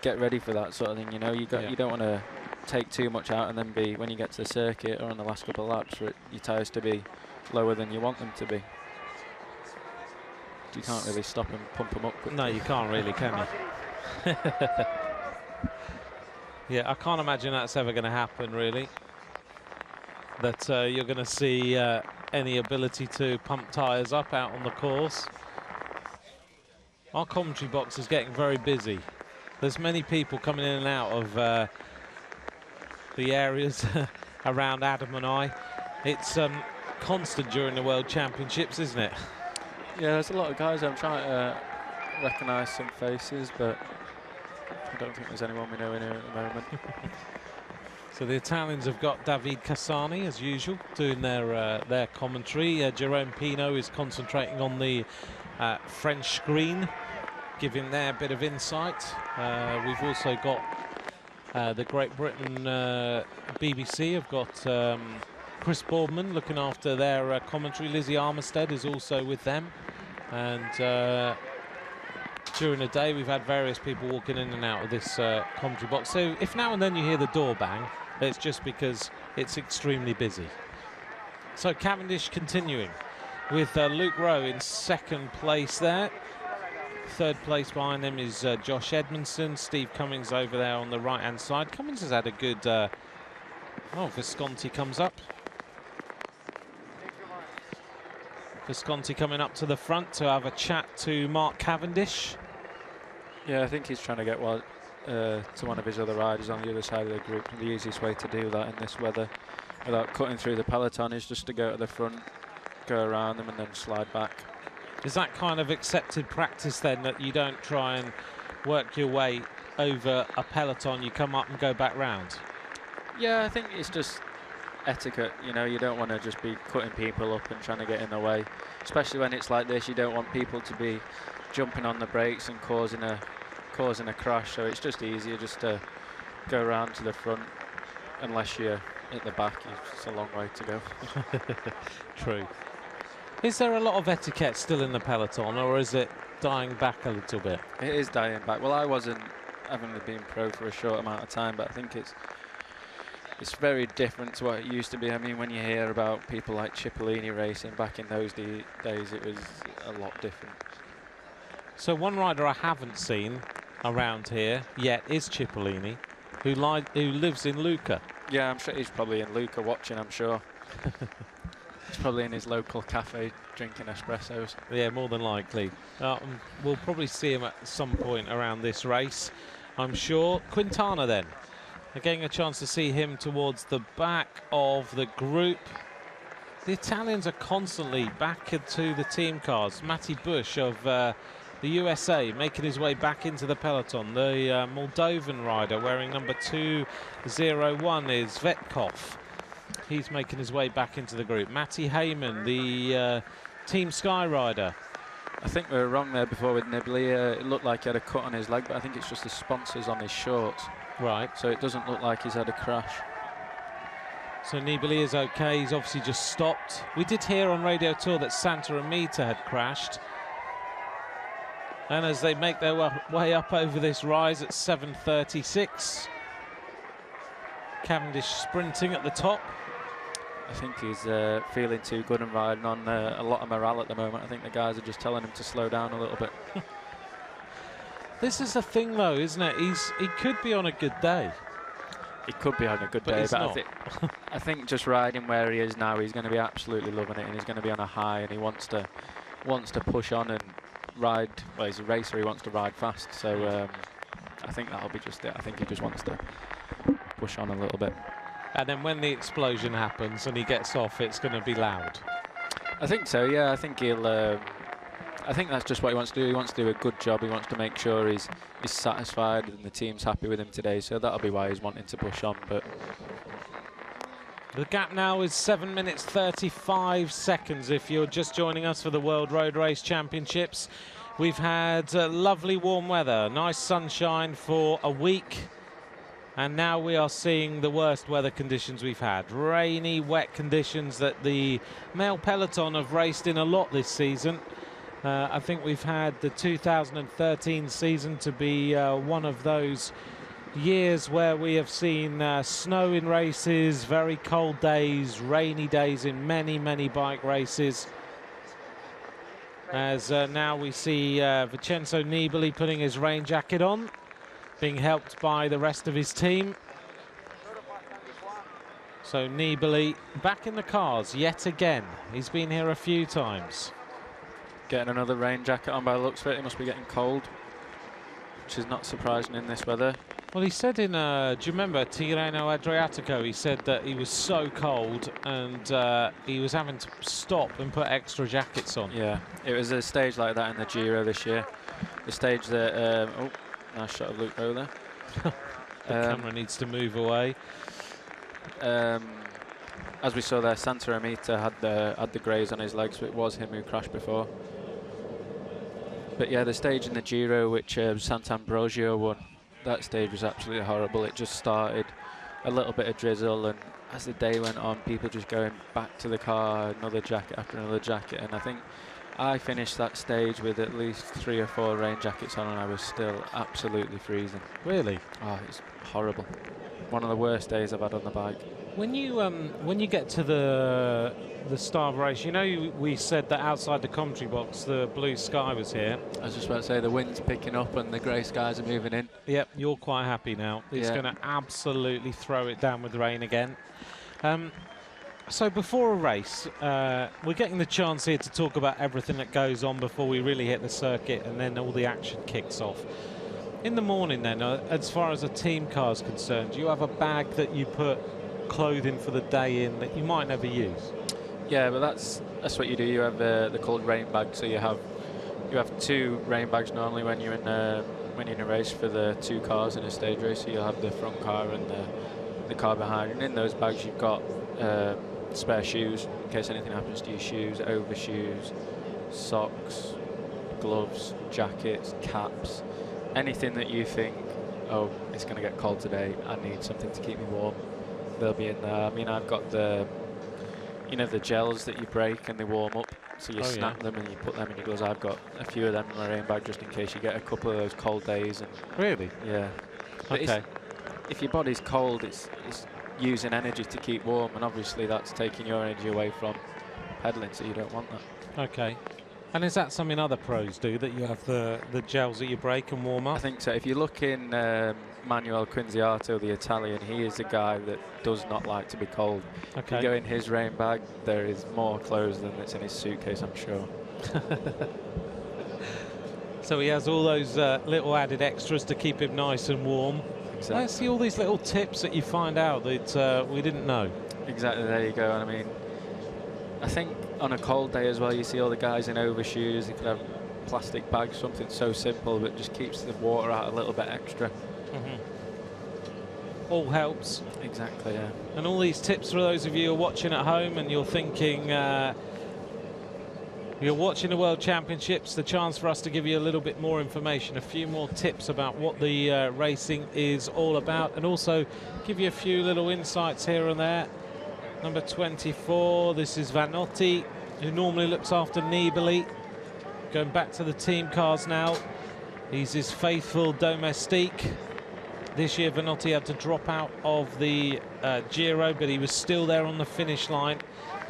get ready for that sort of thing. You know, you don't want to take too much out and then be, when you get to the circuit or on the last couple of laps, for your tyres to be lower than you want them to be. You can't really stop and pump them up quickly. No, you can't really, can you? Yeah, I can't imagine that's ever going to happen, really. That you're going to see any ability to pump tyres up out on the course. Our commentary box is getting very busy. There's many people coming in and out of the areas around Adam and I. It's constant during the World Championships, isn't it? Yeah, there's a lot of guys. I'm trying to recognise some faces, but I don't think there's anyone we know in here at the moment. So the Italians have got David Cassani, as usual, doing their commentary. Jerome Pino is concentrating on the French screen, giving their bit of insight. We've also got the Great Britain BBC have got Chris Boardman looking after their commentary. Lizzie Armistead is also with them. And during the day, we've had various people walking in and out of this commentary box. So if now and then you hear the door bang, it's just because it's extremely busy. So Cavendish continuing with Luke Rowe in second place there. Third place behind them is Josh Edmondson. Steve Cummings over there on the right-hand side. Cummings has had a good... oh, Visconti comes up. Visconti coming up to the front to have a chat to Mark Cavendish. Yeah, I think he's trying to get to one of his other riders on the other side of the group. The easiest way to do that in this weather without cutting through the peloton is just to go to the front, go around them and then slide back. Is that kind of accepted practice then, that you don't try and work your way over a peloton, you come up and go back round? Yeah, I think it's just etiquette. You know, you don't want to just be cutting people up and trying to get in the way, especially when it's like this. You don't want people to be jumping on the brakes and causing a crash, so it's just easier just to go around to the front. Unless you're at the back, it's a long way to go. True. Is there a lot of etiquette still in the peloton, or is it dying back a little bit? It is dying back. Well, I wasn't, having been pro for a short amount of time, but I think it's very different to what it used to be. I mean, when you hear about people like Cipollini racing back in those days, it was a lot different. So one rider I haven't seen around here yet is Cipollini, who lives in Lucca. Yeah, I'm sure he's probably in Lucca watching, I'm sure. He's probably in his local cafe drinking espressos. Yeah, more than likely. We'll probably see him at some point around this race, I'm sure. Quintana then. Getting a chance to see him towards the back of the group. The Italians are constantly back into the team cars. Matty Bush of the USA making his way back into the peloton. The Moldovan rider wearing number 201 is Vetkov. He's making his way back into the group. Matty Heyman, the Team Sky rider. I think we were wrong there before with Nibali. It looked like he had a cut on his leg, but I think it's just the sponsors on his shorts. Right. So it doesn't look like he's had a crash. So Nibali is okay. He's obviously just stopped. We did hear on Radio Tour that Santa Amita had crashed. And as they make their way up over this rise at 7:36, Cavendish sprinting at the top. I think he's feeling too good and riding on a lot of morale at the moment. I think the guys are just telling him to slow down a little bit. This is the thing, though, isn't it? He could be on a good day. He could be on a good day, but I think just riding where he is now, he's going to be absolutely loving it, and he's going to be on a high, and he wants to push on and ride. Well, he's a racer; he wants to ride fast. So I think that'll be just it. I think he just wants to push on a little bit. And then when the explosion happens and he gets off, it's going to be loud. I think so. Yeah, I think he'll. I think that's just what he wants to do. He wants to do a good job. He wants to make sure he's satisfied and the team's happy with him today. So that'll be why he's wanting to push on. But the gap now is 7 minutes 35 seconds. If you're just joining us for the World Road Race Championships, we've had lovely warm weather, nice sunshine for a week. And now we are seeing the worst weather conditions we've had. Rainy, wet conditions that the male peloton have raced in a lot this season. I think we've had the 2013 season to be one of those years where we have seen snow in races, very cold days, rainy days in many, many bike races. As now we see Vincenzo Nibali putting his rain jacket on, being helped by the rest of his team. So Nibali back in the cars yet again. He's been here a few times. Getting another rain jacket on by the looks of it. He must be getting cold, which is not surprising in this weather. Well, he said in, do you remember Tirreno Adriatico? He said that he was so cold and he was having to stop and put extra jackets on. Yeah, it was a stage like that in the Giro this year. The stage that, oh, nice shot of Luke Rowe there. The camera needs to move away. As we saw there, Santa Amita had the graze on his legs, so it was him who crashed before. But yeah, the stage in the Giro, which Sant'Ambrogio won, that stage was absolutely horrible. It just started a little bit of drizzle, and as the day went on, people just going back to the car, another jacket after another jacket. And I think I finished that stage with at least 3 or 4 rain jackets on, and I was still absolutely freezing. Really? Oh, it's horrible. One of the worst days I've had on the bike. When you get to the start of the race, you know, we said that outside the commentary box the blue sky was here. I was just about to say the wind's picking up and the grey skies are moving in. Yep, you're quite happy now. It's going to absolutely throw it down with rain again. So before a race, we're getting the chance here to talk about everything that goes on before we really hit the circuit, and then all the action kicks off. In the morning then, as far as a team car is concerned, you have a bag that you put clothing for the day in that you might never use. Yeah, but that's what you do. You have they're called rain bags. So you have 2 rain bags normally when you're in a race for the 2 cars in a stage race. So you'll have the front car and the car behind, and in those bags you've got spare shoes in case anything happens to your shoes, overshoes, socks, gloves, jackets, caps, anything that you think, oh, it's going to get cold today, I need something to keep me warm, they'll be in there. I mean, I've got the gels that you break and they warm up, so you snap them and you put them in your gloves. I've got a few of them in my rain bag just in case you get a couple of those cold days. And really? Yeah. But okay. If your body's cold, it's using energy to keep warm, and obviously that's taking your energy away from pedaling, so you don't want that. Okay. And is that something other pros do, that you have the gels that you break and warm up? I think so. If you look in Manuel Quinziato, the Italian, he is a guy that does not like to be cold. Okay. If you go in his rain bag, there is more clothes than that's in his suitcase, I'm sure. So he has all those little added extras to keep him nice and warm. Exactly. I see all these little tips that you find out that we didn't know. Exactly, there you go. And I mean, I think on a cold day as well, you see all the guys in overshoes. They could have plastic bags, something so simple but just keeps the water out a little bit extra. All helps. Exactly, yeah. And all these tips for those of you who are watching at home and you're thinking you're watching the World Championships, the chance for us to give you a little bit more information, a few more tips about what the racing is all about, and also give you a few little insights here and there. Number 24, this is Vanotti, who normally looks after Nibali. Going back to the team cars now. He's his faithful domestique. This year Vanotti had to drop out of the Giro, but he was still there on the finish line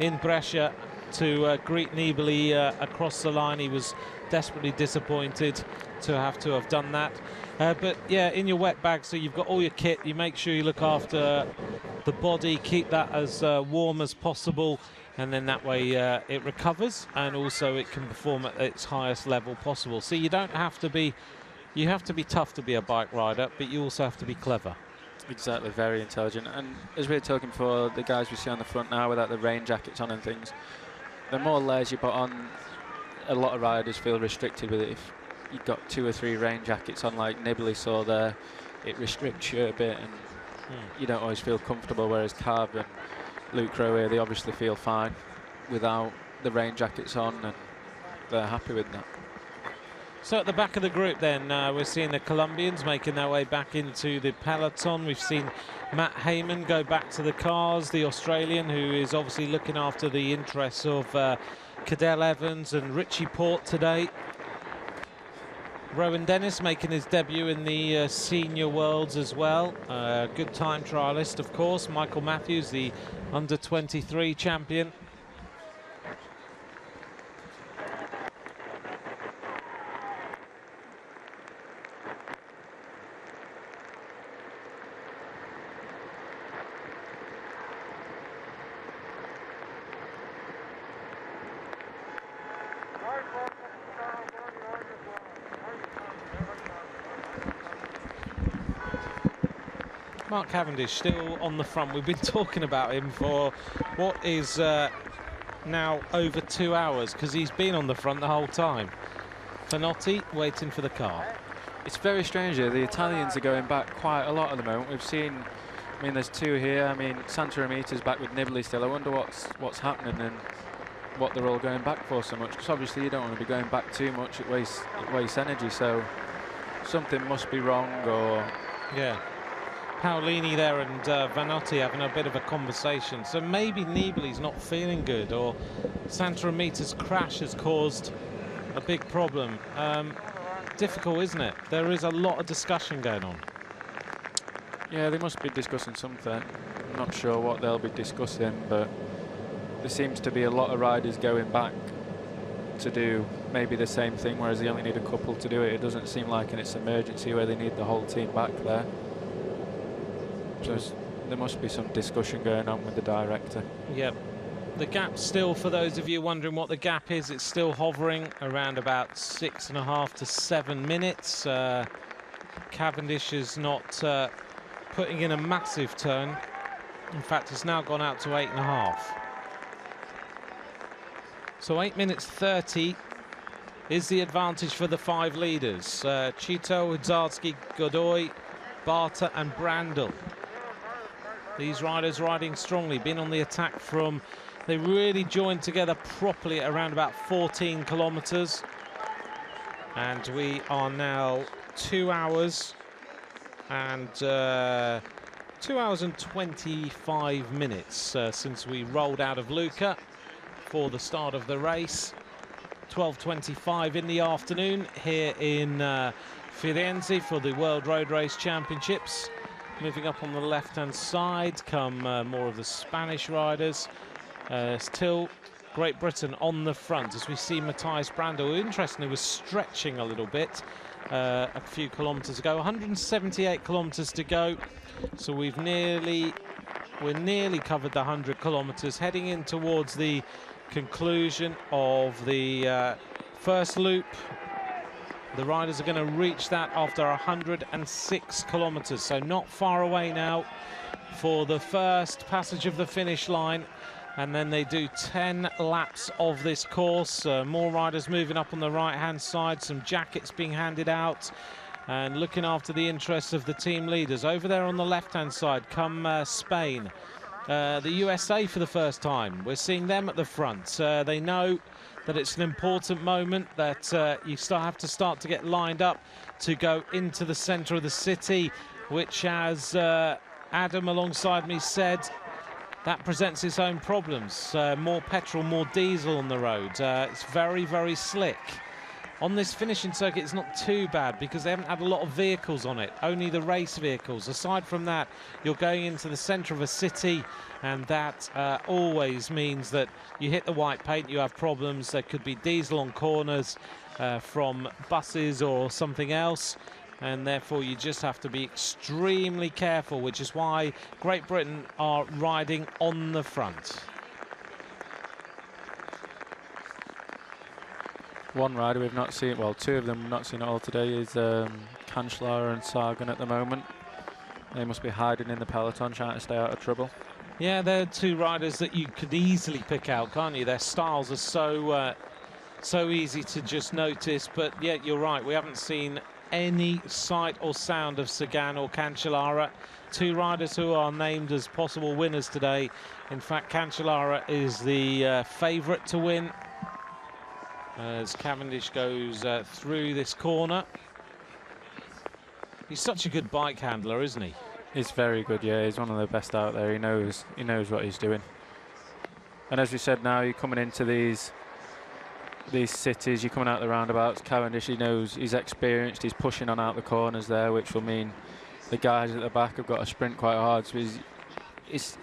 in Brescia to greet Nibali across the line. He was desperately disappointed to have done that. But yeah, in your wet bag, so you've got all your kit. You make sure you look after the body, keep that as warm as possible, and then that way it recovers, and also it can perform at its highest level possible. So you don't have to be, you have to be tough to be a bike rider, but you also have to be clever. Exactly, very intelligent. And as we were talking before, the guys we see on the front now without the rain jackets on and things, the more layers you put on, a lot of riders feel restricted with it. If you've got 2 or 3 rain jackets on, like Nibali saw there, it restricts you a bit, and you don't always feel comfortable, whereas Carb and Luke Rowe, they obviously feel fine without the rain jackets on, and they're happy with that. So at the back of the group then, we're seeing the Colombians making their way back into the peloton. We've seen Matt Heyman go back to the cars, the Australian, who is obviously looking after the interests of Cadel Evans and Richie Porte today. Rowan Dennis making his debut in the senior worlds as well. Good time trialist, of course. Michael Matthews, the under-23 champion. Mark Cavendish still on the front. We've been talking about him for what is now over 2 hours, because he's been on the front the whole time. Vanotti waiting for the car. It's very strange here. The Italians are going back quite a lot at the moment. We've seen I mean, there's two here. I mean, Santa Amita's back with Nibali still. I wonder what's happening and what they're all going back for so much. Because obviously you don't want to be going back too much. It wastes energy. So something must be wrong, or yeah. Paolini there and Vanotti having a bit of a conversation. So maybe Nibali's not feeling good, or Santa Amita's crash has caused a big problem. Difficult, isn't it? There is a lot of discussion going on. Yeah, they must be discussing something. I'm not sure what they'll be discussing, but there seems to be a lot of riders going back to do maybe the same thing, whereas they only need a couple to do it. It doesn't seem like it's an emergency where they need the whole team back there. So there must be some discussion going on with the director. Yep. The gap still, for those of you wondering what the gap is, it's still hovering around about 6.5 to 7 minutes. Cavendish is not putting in a massive turn. In fact, it's now gone out to 8.5. So 8 minutes 30 is the advantage for the 5 leaders. Chito, Hudzarski, Godoy, Barta and Brandl. These riders riding strongly, been on the attack from... They really joined together properly at around about 14 kilometres. And we are now 2 hours and 2 hours and 25 minutes since we rolled out of Lucca for the start of the race. 12:25 in the afternoon here in Firenze for the World Road Race Championships. Moving up on the left-hand side come more of the Spanish riders. Still Great Britain on the front as we see Matthias Brandl, who interestingly was stretching a little bit a few kilometres ago. 178 kilometres to go, so we're nearly covered the 100 kilometres, heading in towards the conclusion of the first loop. The riders are going to reach that after 106 kilometres, so not far away now for the first passage of the finish line. And then they do 10 laps of this course. More riders moving up on the right-hand side, some jackets being handed out, and looking after the interests of the team leaders. Over there on the left-hand side come Spain, the USA for the first time. We're seeing them at the front. They know that it's an important moment, that you still have to start to get lined up to go into the centre of the city, which, as Adam alongside me said, that presents its own problems. More petrol, more diesel on the road. It's very, very slick. On this finishing circuit, it's not too bad because they haven't had a lot of vehicles on it, only the race vehicles. Aside from that, you're going into the centre of a city, and that always means that you hit the white paint, you have problems. There could be diesel on corners from buses or something else, and therefore you just have to be extremely careful, which is why Great Britain are riding on the front. One rider we've not seen, well, two of them we've not seen at all today, is Cancellara and Sagan at the moment. They must be hiding in the peloton, trying to stay out of trouble. Yeah, they're two riders that you could easily pick out, can't you? Their styles are so easy to just notice, but yeah, you're right, we haven't seen any sight or sound of Sagan or Cancellara, two riders who are named as possible winners today. In fact, Cancellara is the favourite to win as Cavendish goes through this corner. He's such a good bike handler, isn't he? He's very good, yeah. He's one of the best out there. He knows what he's doing. And as we said, now you're coming into these cities, you're coming out the roundabouts. Cavendish, he knows, he's experienced, he's pushing on out the corners there, which will mean the guys at the back have got to sprint quite hard. So he's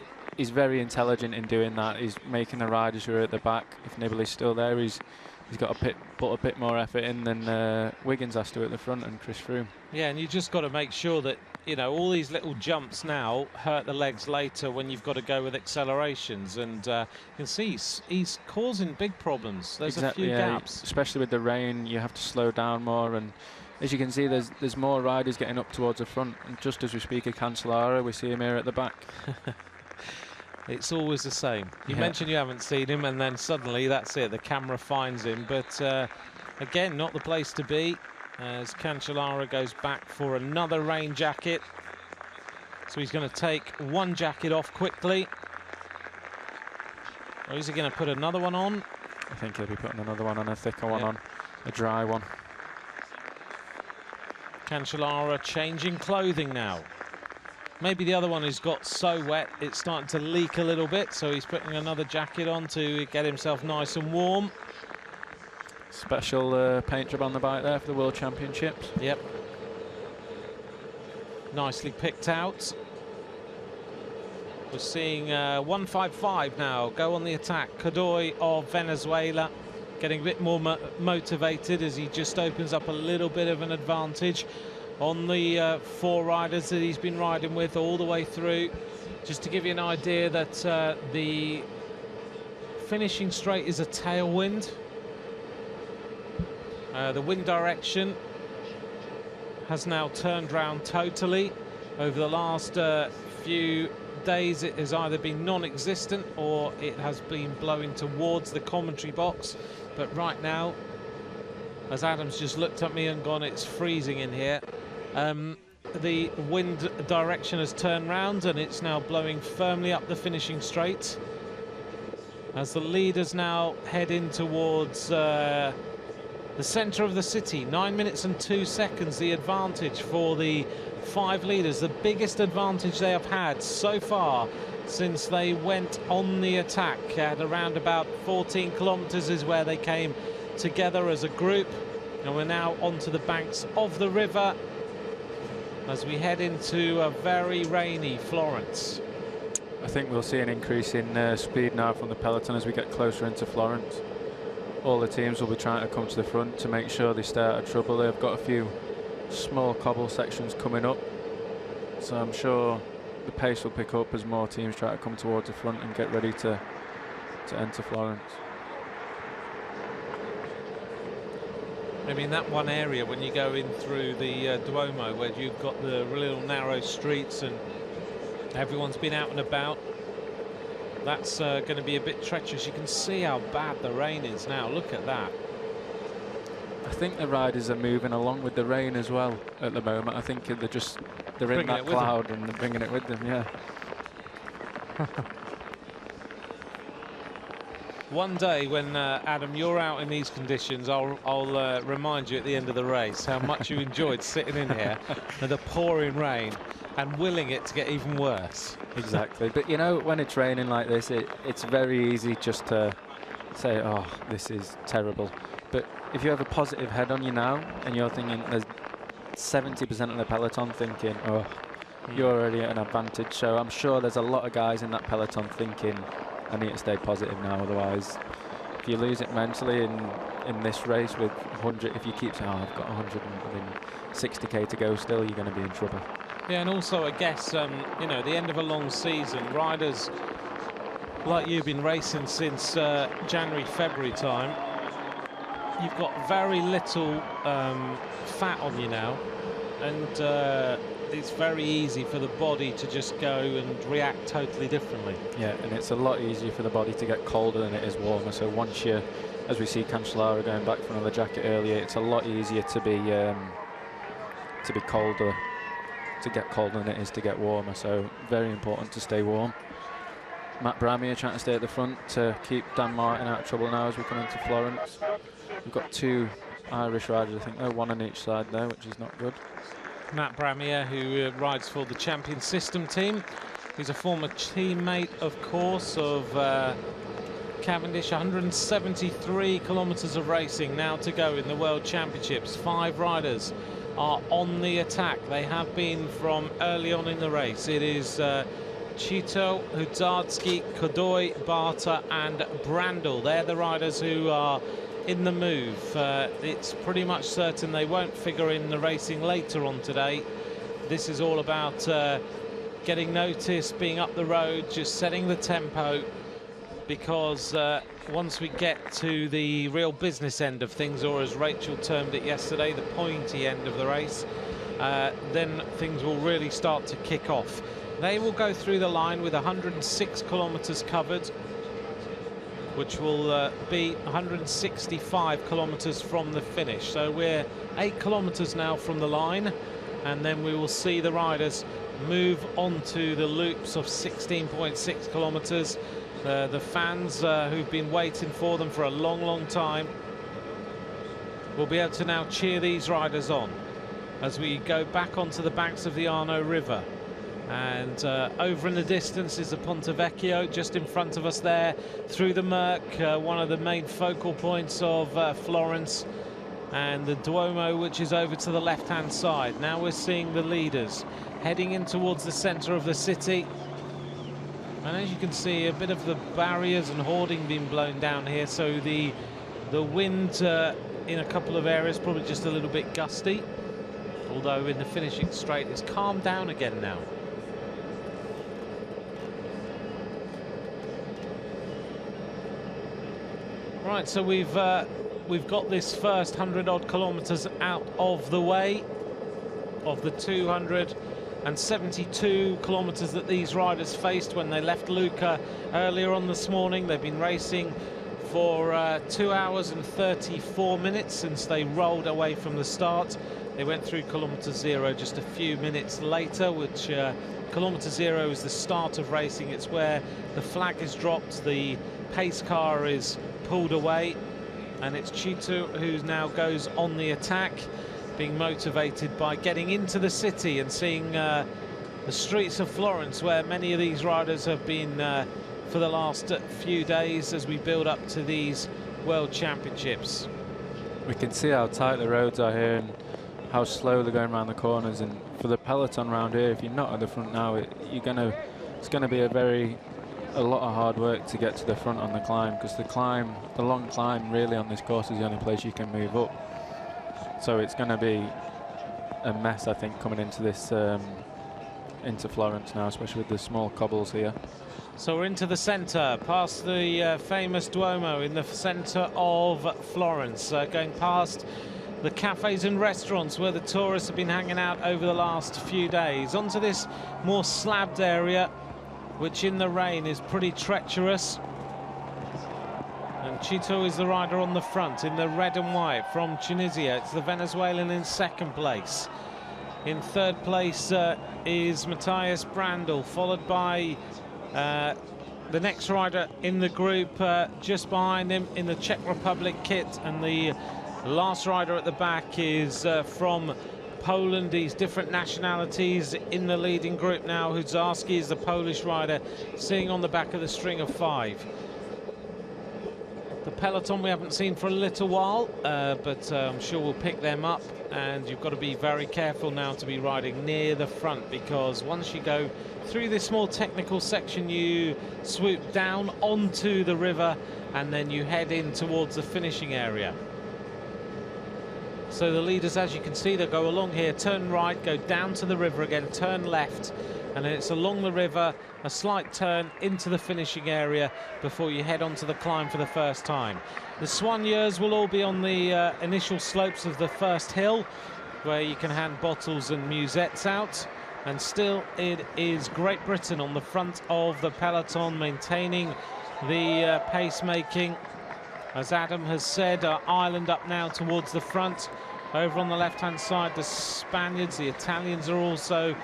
very intelligent in doing that. He's making the riders who are at the back, if Nibali's still there, he's got to put a bit more effort in than Wiggins has to at the front, and Chris Froome. Yeah, and you just got to make sure that, you know, all these little jumps now hurt the legs later when you've got to go with accelerations, and you can see he's causing big problems. There's exactly, a few gaps. Especially with the rain, you have to slow down more, and as you can see, there's more riders getting up towards the front, and just as we speak of Cancellara, we see him here at the back. It's always the same. You mentioned you haven't seen him, and then suddenly that's it, the camera finds him. But again, not the place to be as Cancellara goes back for another rain jacket. So he's going to take one jacket off quickly. Or is he going to put another one on? I think he'll be putting another one on, a thicker one on, a dry one. Cancellara changing clothing now. Maybe the other one has got so wet it's starting to leak a little bit, so he's putting another jacket on to get himself nice and warm. Special paint job on the bike there for the World Championships. Yep. Nicely picked out. We're seeing 155 now go on the attack. Godoy of Venezuela getting a bit more motivated as he just opens up a little bit of an advantage on the 4 riders that he's been riding with all the way through. Just to give you an idea that the finishing straight is a tailwind. The wind direction has now turned round totally. Over the last few days it has either been non-existent or it has been blowing towards the commentary box, but right now, as Adam's just looked at me and gone, it's freezing in here, the wind direction has turned round and it's now blowing firmly up the finishing straight as the leaders now head in towards the centre of the city. 9 minutes and 2 seconds the advantage for the 5 leaders, the biggest advantage they have had so far since they went on the attack. At around about 14 kilometres is where they came together as a group, and we're now onto the banks of the river as we head into a very rainy Florence. I think we'll see an increase in speed now from the peloton as we get closer into Florence. All the teams will be trying to come to the front to make sure they stay out of trouble. They've got a few small cobble sections coming up, so I'm sure the pace will pick up as more teams try to come towards the front and get ready to enter Florence. Maybe in that one area when you go in through the Duomo, where you've got the little narrow streets and everyone's been out and about, that's going to be a bit treacherous. You can see how bad the rain is now. Look at that. I think the riders are moving along with the rain as well at the moment. I think they're in that cloud and they're bringing it with them, yeah. One day when, Adam, you're out in these conditions, I'll remind you at the end of the race how much you enjoyed sitting in here with the pouring rain and willing it to get even worse. Exactly. But, you know, when it's raining like this, it's very easy just to say, oh, this is terrible. But if you have a positive head on you now and you're thinking, there's 70% of the peloton thinking, oh, you're already at an advantage. So I'm sure there's a lot of guys in that peloton thinking, I need to stay positive now, otherwise if you lose it mentally in this race with 100, if you keep saying, oh, I've got 160k to go still, you're going to be in trouble. Yeah, and also I guess, you know, the end of a long season, riders like you've been racing since January, February time, you've got very little fat on you now, and it's very easy for the body to just go and react totally differently. Yeah, and it's a lot easier for the body to get colder than it is warmer. So once you, as we see Cancellara going back for another jacket earlier, it's a lot easier to be colder, to get colder than it is to get warmer. So very important to stay warm. Matt Bramier trying to stay at the front to keep Dan Martin out of trouble now as we come into Florence. We've got 2 Irish riders, I think they're 1 on each side there, which is not good. Matt Bramier, who rides for the Champion System team. He's a former teammate, of course, of Cavendish. 173 kilometres of racing now to go in the World Championships. 5 riders are on the attack. They have been from early on in the race. It is Chito, Hudzarski, Godoy, Barta and Brandl. They're the riders who are in the move. It's pretty much certain they won't figure in the racing later on today. This is all about getting noticed, being up the road, just setting the tempo, because once we get to the real business end of things, or as Rachel termed it yesterday, the pointy end of the race, then things will really start to kick off. They will go through the line with 106 kilometres covered, which will be 165 kilometres from the finish. So we're 8 kilometres now from the line, and then we will see the riders move onto the loops of 16.6 kilometers. The fans who've been waiting for them for a long time will be able to now cheer these riders on as we go back onto the banks of the Arno River. And over in the distance is the Ponte Vecchio, just in front of us there, through the Merc, one of the main focal points of Florence, and the Duomo, which is over to the left-hand side. Now we're seeing the leaders heading in towards the centre of the city. And as you can see, a bit of the barriers and hoarding being blown down here, so the wind in a couple of areas probably just a little bit gusty, although in the finishing straight it's calmed down again now. Right, so we've got this first 100-odd kilometers out of the way of the 272 kilometers that these riders faced when they left Lucca earlier on this morning. They've been racing for 2 hours and 34 minutes since they rolled away from the start. They went through kilometer zero just a few minutes later, which kilometer zero is the start of racing. It's where the flag is dropped, the pace car is pulled away, and it's Cito who now goes on the attack, being motivated by getting into the city and seeing the streets of Florence, where many of these riders have been for the last few days as we build up to these World Championships. We can see how tight the roads are here and how slow they're going around the corners, and for the peloton around here, if you're not at the front now, it's gonna be a lot of hard work to get to the front on the climb, because the long climb really on this course is the only place you can move up. So it's going to be a mess, I think, coming into this into Florence now, especially with the small cobbles here. So we're into the centre, past the famous Duomo in the centre of Florence, going past the cafes and restaurants where the tourists have been hanging out over the last few days, onto this more slabbed area, which in the rain is pretty treacherous. And Cito is the rider on the front in the red and white from Tunisia. It's the Venezuelan in second place. In third place is Matthias Brandl, followed by the next rider in the group just behind him in the Czech Republic kit, and the last rider at the back is from Poland. These different nationalities in the leading group now. Hudzarski is the Polish rider, sitting on the back of the string of 5. The peloton we haven't seen for a little while, but I'm sure we'll pick them up, and you've got to be very careful now to be riding near the front, because once you go through this small technical section, you swoop down onto the river and then you head in towards the finishing area. So the leaders, as you can see, they go along here, turn right, go down to the river again, turn left, and then it's along the river, a slight turn into the finishing area before you head onto the climb for the first time. The soigneurs will all be on the initial slopes of the first hill, where you can hand bottles and musettes out. And still it is Great Britain on the front of the peloton, maintaining the pacemaking. As Adam has said, Ireland up now towards the front. Over on the left-hand side, the Spaniards, the Italians are also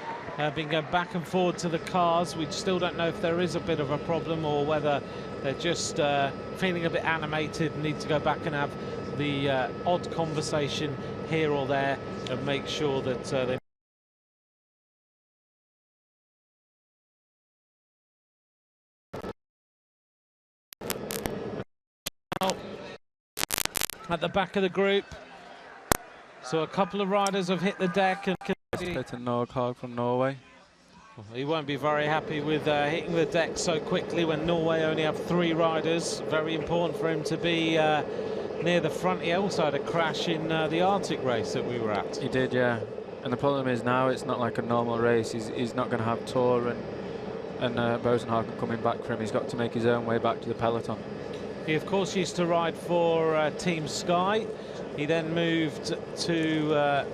been going back and forward to the cars. We still don't know if there is a bit of a problem or whether they're just feeling a bit animated and need to go back and have the odd conversation here or there and make sure that they... At the back of the group, so a couple of riders have hit the deck, and Peter Northug from Norway. He won't be very happy with hitting the deck so quickly when Norway only have 3 riders. Very important for him to be near the front. He also had a crash in the Arctic race that we were at. He did, yeah. And the problem is now it's not like a normal race. He's not going to have Tor and Bosenhagen coming back for him. He's got to make his own way back to the peloton. He, of course, used to ride for Team Sky. He then moved to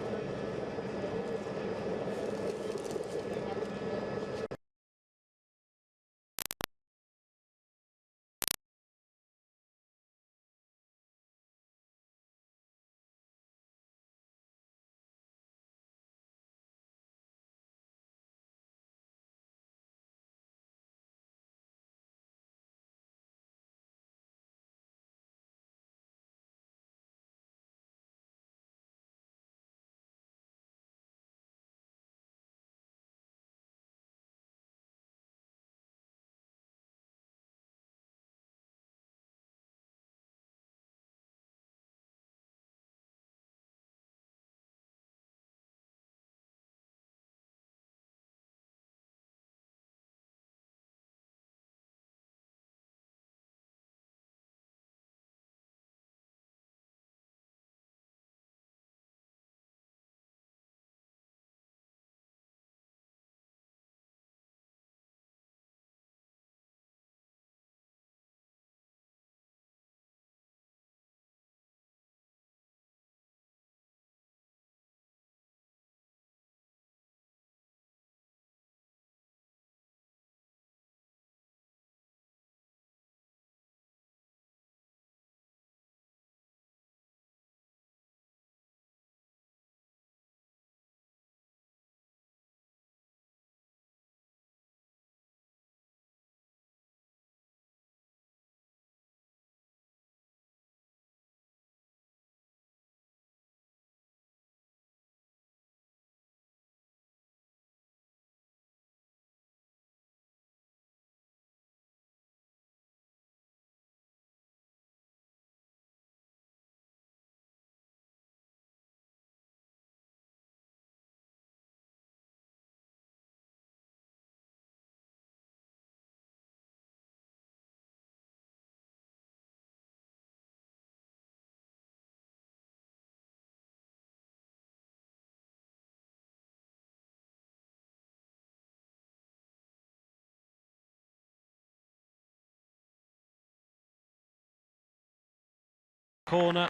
corner.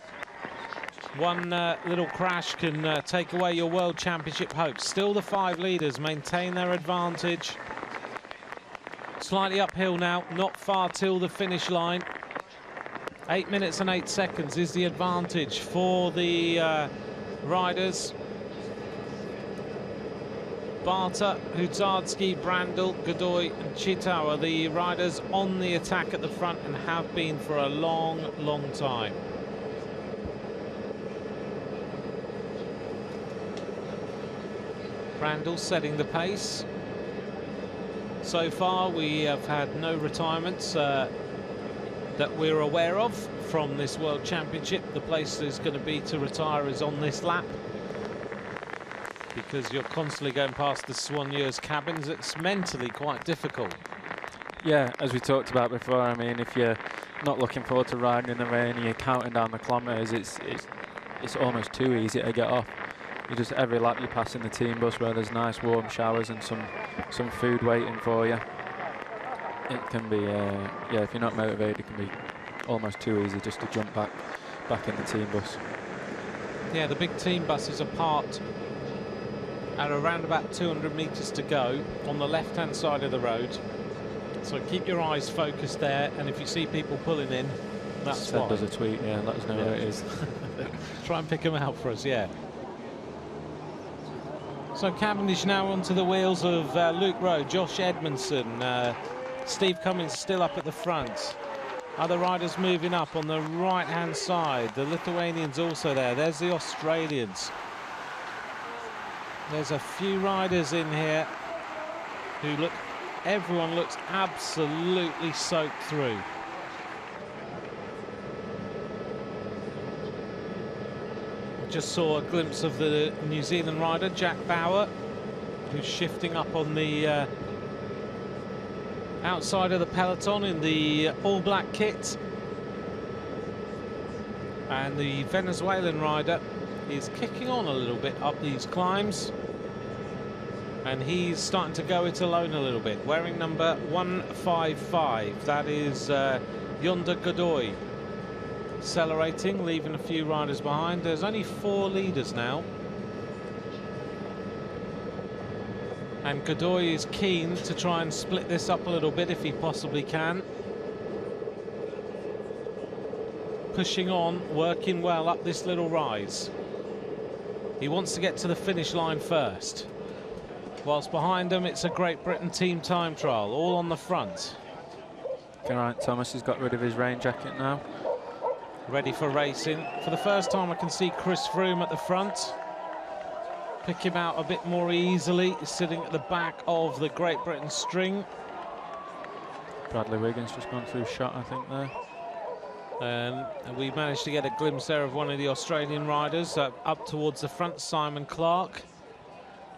One little crash can take away your World Championship hopes. Still the 5 leaders maintain their advantage. Slightly uphill now, not far till the finish line. 8 minutes and 8 seconds is the advantage for the riders. Barta, Hudzarski, Brandl, Godoy and Chitau are the riders on the attack at the front and have been for a long, long time. Brandl setting the pace. So far we have had no retirements that we're aware of from this World Championship. The place is going to be to retire is on this lap, because you're constantly going past the Soigneurs cabins. It's mentally quite difficult. Yeah, as we talked about before, I mean, if you're not looking forward to riding in the rain and you're counting down the kilometres, it's almost too easy to get off. You just, every lap you pass in the team bus where there's nice warm showers and some food waiting for you, it can be, yeah, if you're not motivated, it can be almost too easy just to jump back in the team bus. Yeah, the big team buses are parked at around about 200 metres to go on the left-hand side of the road. So keep your eyes focused there, and if you see people pulling in, that's why. Send us a tweet, yeah, let us know where it is. Try and pick them out for us, yeah. So Cavendish now onto the wheels of Luke Rowe, Josh Edmondson, Steve Cummins still up at the front. Other riders moving up on the right-hand side. The Lithuanians also there. There's the Australians. There's a few riders in here who look, everyone looks absolutely soaked through. Just saw a glimpse of the New Zealand rider, Jack Bauer, who's shifting up on the outside of the peloton in the all-black kit. And the Venezuelan rider is kicking on a little bit up these climbs. And he's starting to go it alone a little bit, wearing number 155. That is Yonder Godoy. Accelerating, leaving a few riders behind. There's only 4 leaders now. And Godoy is keen to try and split this up a little bit if he possibly can. Pushing on, working well up this little rise. He wants to get to the finish line first. Whilst behind him, it's a Great Britain team time trial, all on the front. Geraint Thomas has got rid of his rain jacket now. Ready for racing. For the first time, I can see Chris Froome at the front. Pick him out a bit more easily. He's sitting at the back of the Great Britain string. Bradley Wiggins just gone through shot, I think, there. And we managed to get a glimpse there of one of the Australian riders up towards the front, Simon Clark.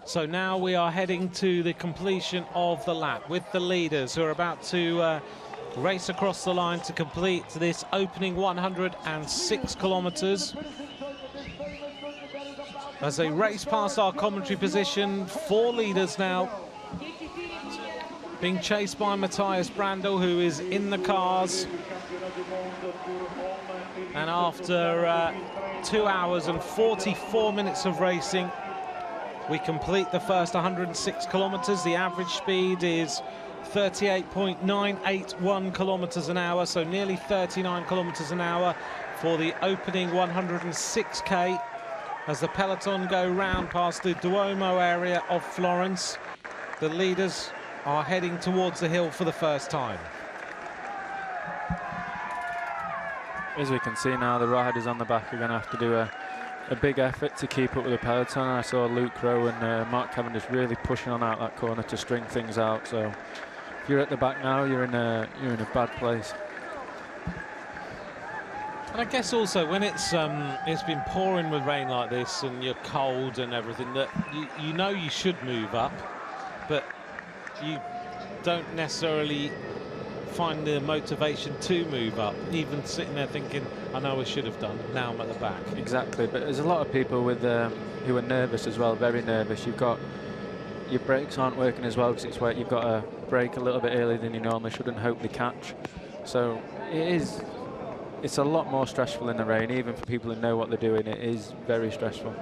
So now we are heading to the completion of the lap with the leaders who are about to race across the line to complete this opening 106 kilometres. As they race past our commentary position, 4 leaders now, being chased by Matthias Brandl, who is in the cars. And after 2 hours and 44 minutes of racing, we complete the first 106 kilometres. The average speed is 38.981 kilometres an hour, so nearly 39 kilometres an hour for the opening 106k. As the peloton go round past the Duomo area of Florence, the leaders are heading towards the hill for the first time. As we can see now, the riders on the back are going to have to do a big effort to keep up with the peloton. I saw Luke Rowe and Mark Cavendish really pushing on out that corner to string things out. So if you're at the back now, you're in a bad place. And I guess also when it's been pouring with rain like this and you're cold and everything, that you know you should move up, but you don't necessarily find the motivation to move up, even sitting there thinking, I know I should have done, now I'm at the back. Exactly, but there's a lot of people with who are nervous as well, very nervous. You've got, your brakes aren't working as well because it's where you've got to brake a little bit earlier than you normally should and hope they catch. So it it's a lot more stressful in the rain, even for people who know what they're doing. It is very stressful.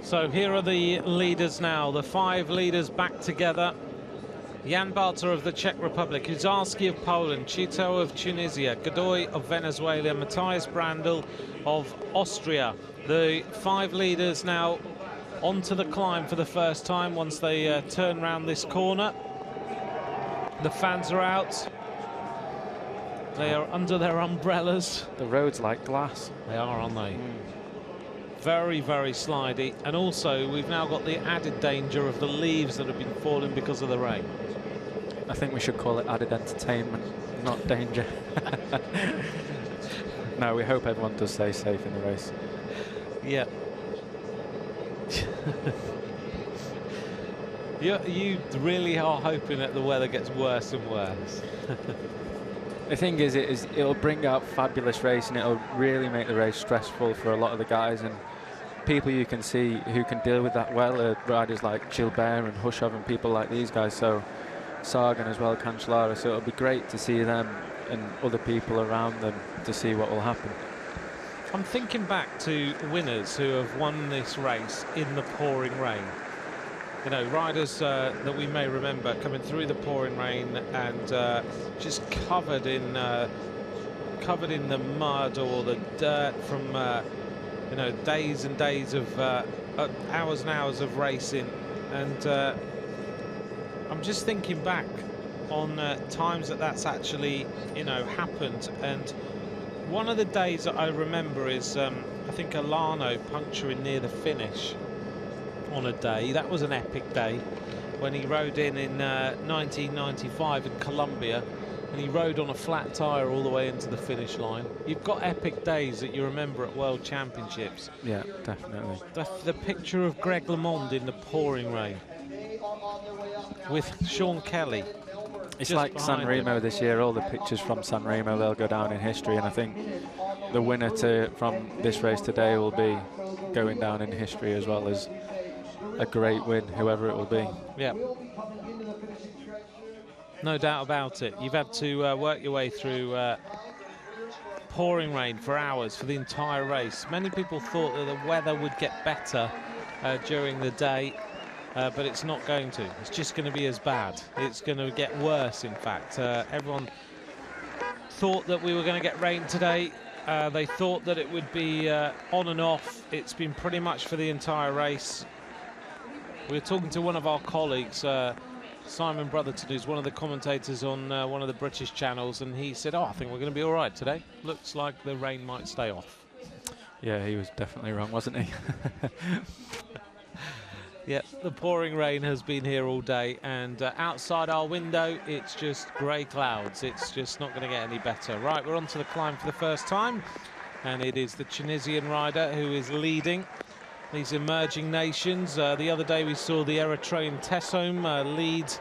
So here are the leaders now, the 5 leaders back together. Jan Barta of the Czech Republic, Uzarski of Poland, Chito of Tunisia, Godoy of Venezuela, Matthias Brandl of Austria. The 5 leaders now onto the climb for the first time once they turn round this corner. The fans are out. They are under their umbrellas. The road's like glass. They are, aren't they? Very, very slidey. And also, we've now got the added danger of the leaves that have been falling because of the rain. I think we should call it added entertainment, not danger. No, we hope everyone does stay safe in the race. Yeah. You really are hoping that the weather gets worse and worse. The thing is, it'll bring out fabulous racing. It'll really make the race stressful for a lot of the guys, and people you can see who can deal with that well are riders like Gilbert and Hushov and people like these guys. So Sagan as well, Cancellara. So it'll be great to see them and other people around them to see what will happen. I'm thinking back to winners who have won this race in the pouring rain. You know, riders that we may remember coming through the pouring rain and just covered in the mud or the dirt from you know, days and days of hours and hours of racing. And I'm just thinking back on times that's actually, you know, happened. And one of the days that I remember is I think Alano puncturing near the finish on a day. That was an epic day when he rode in 1995 in Colombia, and he rode on a flat tyre all the way into the finish line. You've got epic days that you remember at World Championships. Yeah, definitely. The picture of Greg LeMond in the pouring rain with Sean Kelly. It's like San Remo this year. All the pictures from San Remo, they'll go down in history, and I think the winner from this race today will be going down in history as well as a great win, whoever it will be. Yeah, no doubt about it. You've had to work your way through pouring rain for hours for the entire race. Many people thought that the weather would get better during the day, but it's not going to. It's just going to be as bad. It's going to get worse, in fact. Everyone thought that we were going to get rain today. They thought that it would be on and off. It's been pretty much for the entire race. We were talking to one of our colleagues, Simon Brotherton, who's one of the commentators on one of the British channels, and he said, I think we're going to be all right today. Looks like the rain might stay off. Yeah, he was definitely wrong, wasn't he? Yeah, the pouring rain has been here all day, and outside our window, it's just grey clouds. It's just not going to get any better. Right, we're on to the climb for the first time, and it is the Tunisian rider who is leading these emerging nations. The other day we saw the Eritrean Tessom lead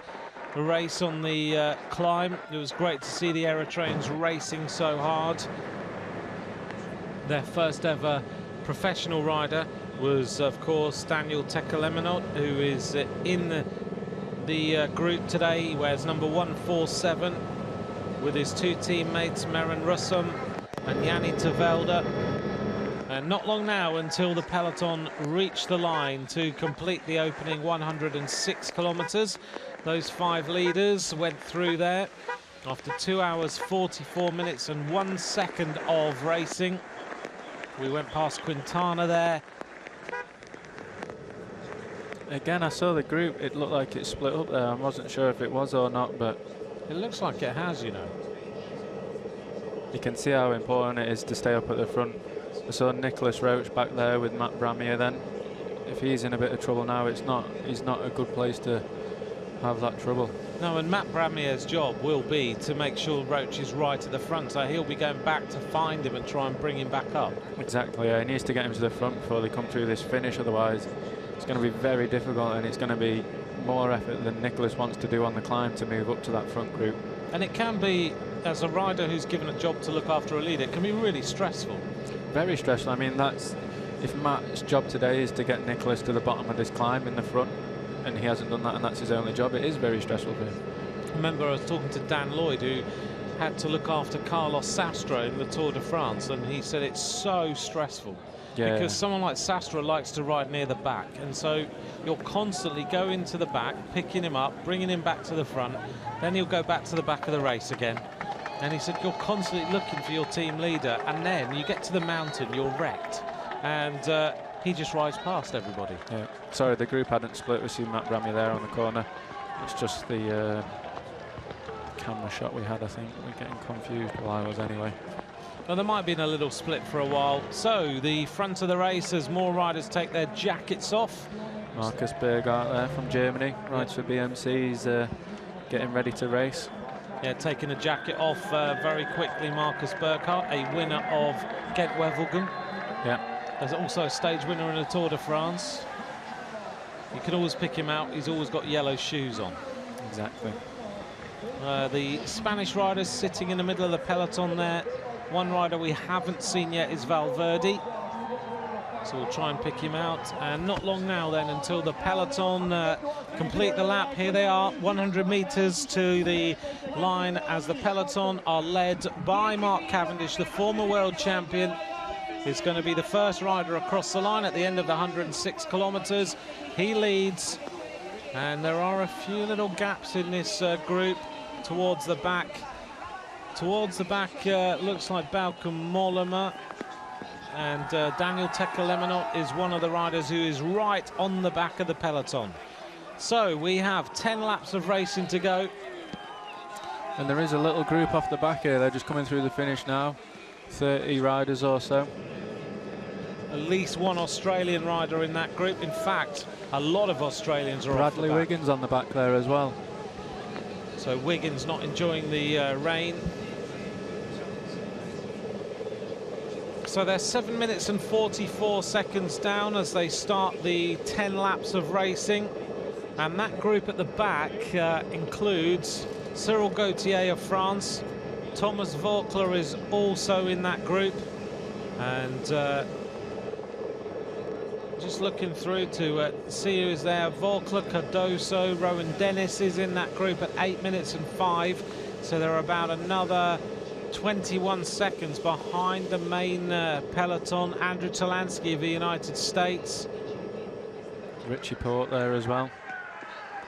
the race on the climb. It was great to see the Eritreans racing so hard. Their first ever professional rider was, of course, Daniel Tekelemenot, who is in the group today. He wears number 147 with his 2 teammates, Meren Russum and Yanni Tevelde. And not long now until the peloton reach the line to complete the opening 106 kilometers. Those 5 leaders went through there after 2 hours, 44 minutes and 1 second of racing. We went past Quintana there. Again, I saw the group. It looked like it split up there. I wasn't sure if it was or not, but it looks like it has, you know. You can see how important it is to stay up at the front. I saw Nicholas Roach back there with Matt Bramier then. If he's in a bit of trouble now, he's not a good place to have that trouble. No, and Matt Bramier's job will be to make sure Roach is right at the front, so he'll be going back to find him and try and bring him back up. Exactly, yeah. He needs to get him to the front before they come through this finish, otherwise it's going to be very difficult, and it's going to be more effort than Nicholas wants to do on the climb to move up to that front group. And it can be, as a rider who's given a job to look after a leader, it can be really stressful. Very stressful. I mean, that's, if Matt's job today is to get Nicholas to the bottom of this climb in the front, and he hasn't done that, and that's his only job, it is very stressful for him. I remember I was talking to Dan Lloyd, who had to look after Carlos Sastre in the Tour de France, and he said it's so stressful. Yeah. Because someone like Sastre likes to ride near the back, and so you'll constantly go into the back, picking him up, bringing him back to the front, then he'll go back to the back of the race again. And he said you're constantly looking for your team leader, and then you get to the mountain, you're wrecked. And he just rides past everybody. Yeah. Sorry, the group hadn't split. We see Matt Ramey there on the corner. It's just the camera shot we had, I think. We're getting confused. Well, I was anyway. Well, there might have been a little split for a while. So the front of the race as more riders take their jackets off. Markus Bergart there from Germany, rides for BMC. He's getting ready to race. Yeah, taking a jacket off very quickly, Markus Bergart, a winner of Gent-Wevelgem. Yeah. There's also a stage winner in the Tour de France. You can always pick him out. He's always got yellow shoes on. Exactly. The Spanish riders sitting in the middle of the peloton there. One rider we haven't seen yet is Valverde, so we'll try and pick him out. And not long now then until the peloton complete the lap. Here they are, 100 meters to the line, as the peloton are led by Mark Cavendish, the former world champion. Is going to be the first rider across the line at the end of the 106 kilometers. He leads, and there are a few little gaps in this group towards the back. Towards the back, looks like Bauke Mollema, and Daniel Teckel-Lemonot is one of the riders who is right on the back of the peloton. So we have 10 laps of racing to go. And there is a little group off the back here. They're just coming through the finish now. 30 riders or so. At least one Australian rider in that group. In fact, a lot of Australians are off the Bradley back. Wiggins on the back there as well. So Wiggins not enjoying the rain. So they're 7 minutes and 44 seconds down as they start the 10 laps of racing. And that group at the back includes Cyril Gauthier of France. Thomas Voeckler is also in that group. And just looking through to see who is there. Voeckler, Cardoso, Rowan Dennis is in that group at 8 minutes and 5. So they're about another 21 seconds behind the main peloton. Andrew Talansky of the United States. Richie Porte there as well.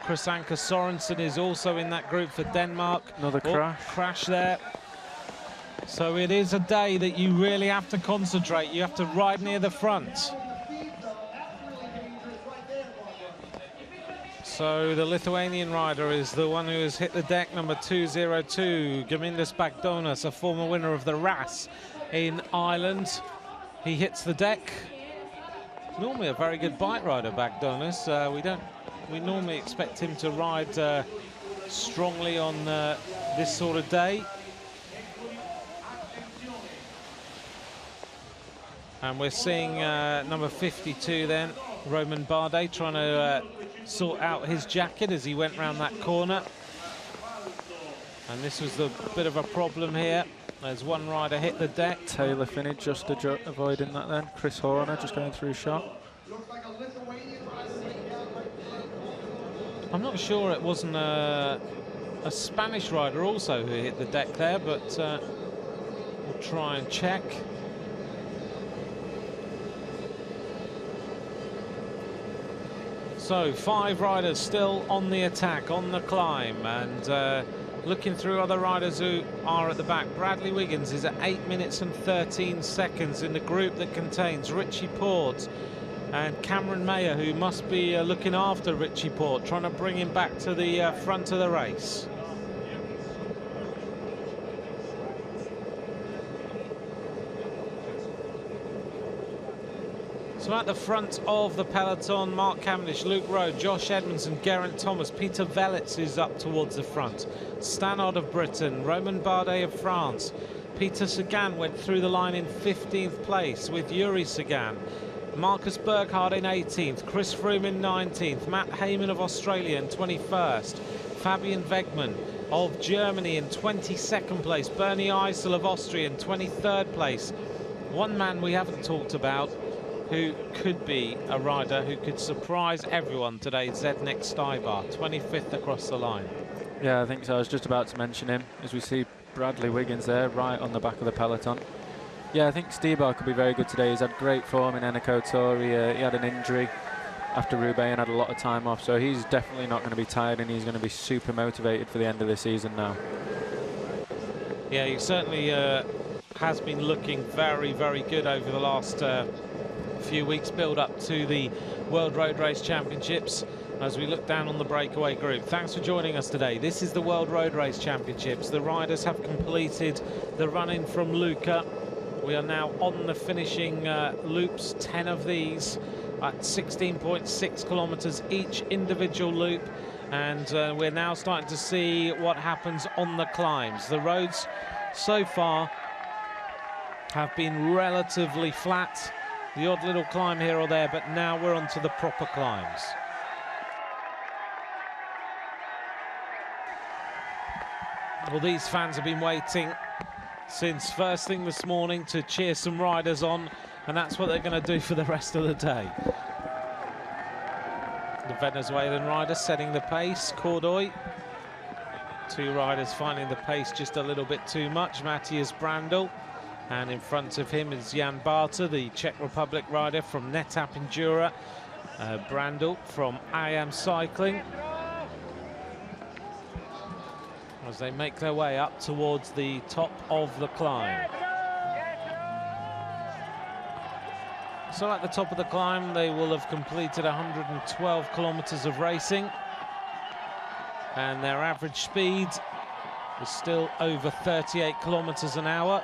Chris Anker Sorensen is also in that group for Denmark. Another crash. Crash there. So it is a day that you really have to concentrate. You have to ride near the front. So the Lithuanian rider is the one who has hit the deck, number 202, Gamindas Bagdonas, a former winner of the RAS in Ireland. He hits the deck. Normally a very good bike rider, Bagdonas. We normally expect him to ride strongly on this sort of day. And we're seeing number 52 then, Roman Bardet, trying to sort out his jacket as he went round that corner. And this was the bit of a problem here. There's one rider hit the deck. Taylor Finney just avoiding that then. Chris Horner just going through shot. I'm not sure it wasn't a Spanish rider also who hit the deck there, but we'll try and check. So 5 riders still on the attack, on the climb, and looking through other riders who are at the back. Bradley Wiggins is at 8 minutes and 13 seconds in the group that contains Richie Porte and Cameron Mayer, who must be looking after Richie Porte, trying to bring him back to the front of the race. So at the front of the peloton, Mark Cavendish, Luke Rowe, Josh Edmondson, Geraint Thomas, Peter Velits is up towards the front. Stannard of Britain, Roman Bardet of France. Peter Sagan went through the line in 15th place with Yuri Sagan. Markus Berghardt in 18th, Chris Froome in 19th, Matt Hayman of Australia in 21st, Fabian Wegmann of Germany in 22nd place, Bernie Eisel of Austria in 23rd place. One man we haven't talked about who could be a rider who could surprise everyone today, Zdeněk Stybar, 25th across the line. Yeah, I think so. I was just about to mention him. As we see Bradley Wiggins there, right on the back of the peloton. Yeah, I think Stybar could be very good today. He's had great form in Eneco Tour. He had an injury after Roubaix and had a lot of time off, so he's definitely not going to be tired, and he's going to be super motivated for the end of the season now. Yeah, he certainly has been looking very, very good over the last few weeks build up to the World Road Race Championships. As we look down on the breakaway group, thanks for joining us today. This is the World Road Race Championships. The riders have completed the run-in from Lucca. We are now on the finishing loops, 10 of these at 16.6 kilometers each individual loop, and we're now starting to see what happens on the climbs. The roads so far have been relatively flat, the odd little climb here or there, but now we're on to the proper climbs. Well, these fans have been waiting since first thing this morning to cheer some riders on, and that's what they're going to do for the rest of the day. The Venezuelan rider setting the pace, Cordoy. Two riders finding the pace just a little bit too much, Matthias Brandl, and in front of him is Jan Barta, the Czech Republic rider from Netap Endura. Brandl from IAM Cycling. As they make their way up towards the top of the climb. So at the top of the climb, they will have completed 112 kilometers of racing, and their average speed is still over 38 kilometers an hour.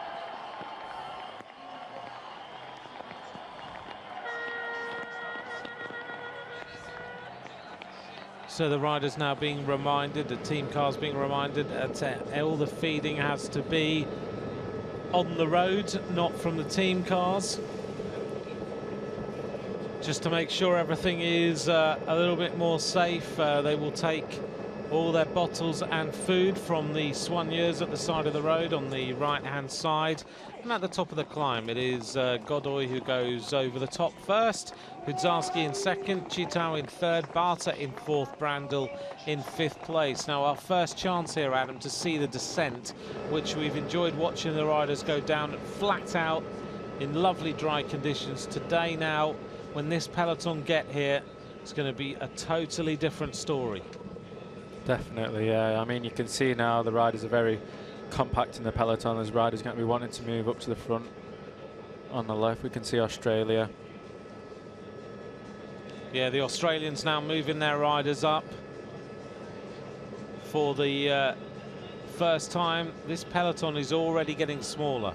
So the riders now being reminded, the team cars being reminded that all the feeding has to be on the road, not from the team cars. Just to make sure everything is a little bit more safe, they will take all their bottles and food from the soigneurs at the side of the road on the right-hand side. And at the top of the climb, it is Godoy who goes over the top first, Hudzarski in second, Chitau in third, Barta in fourth, Brandl in fifth place. Now, our first chance here, Adam, to see the descent, which we've enjoyed watching the riders go down flat out in lovely dry conditions. Today now, when this peloton get here, it's going to be a totally different story. Definitely, yeah. I mean, you can see now the riders are very compact in the peloton. There's riders going to be wanting to move up to the front. On the left, we can see Australia. Yeah, the Australians now moving their riders up for the first time. This peloton is already getting smaller.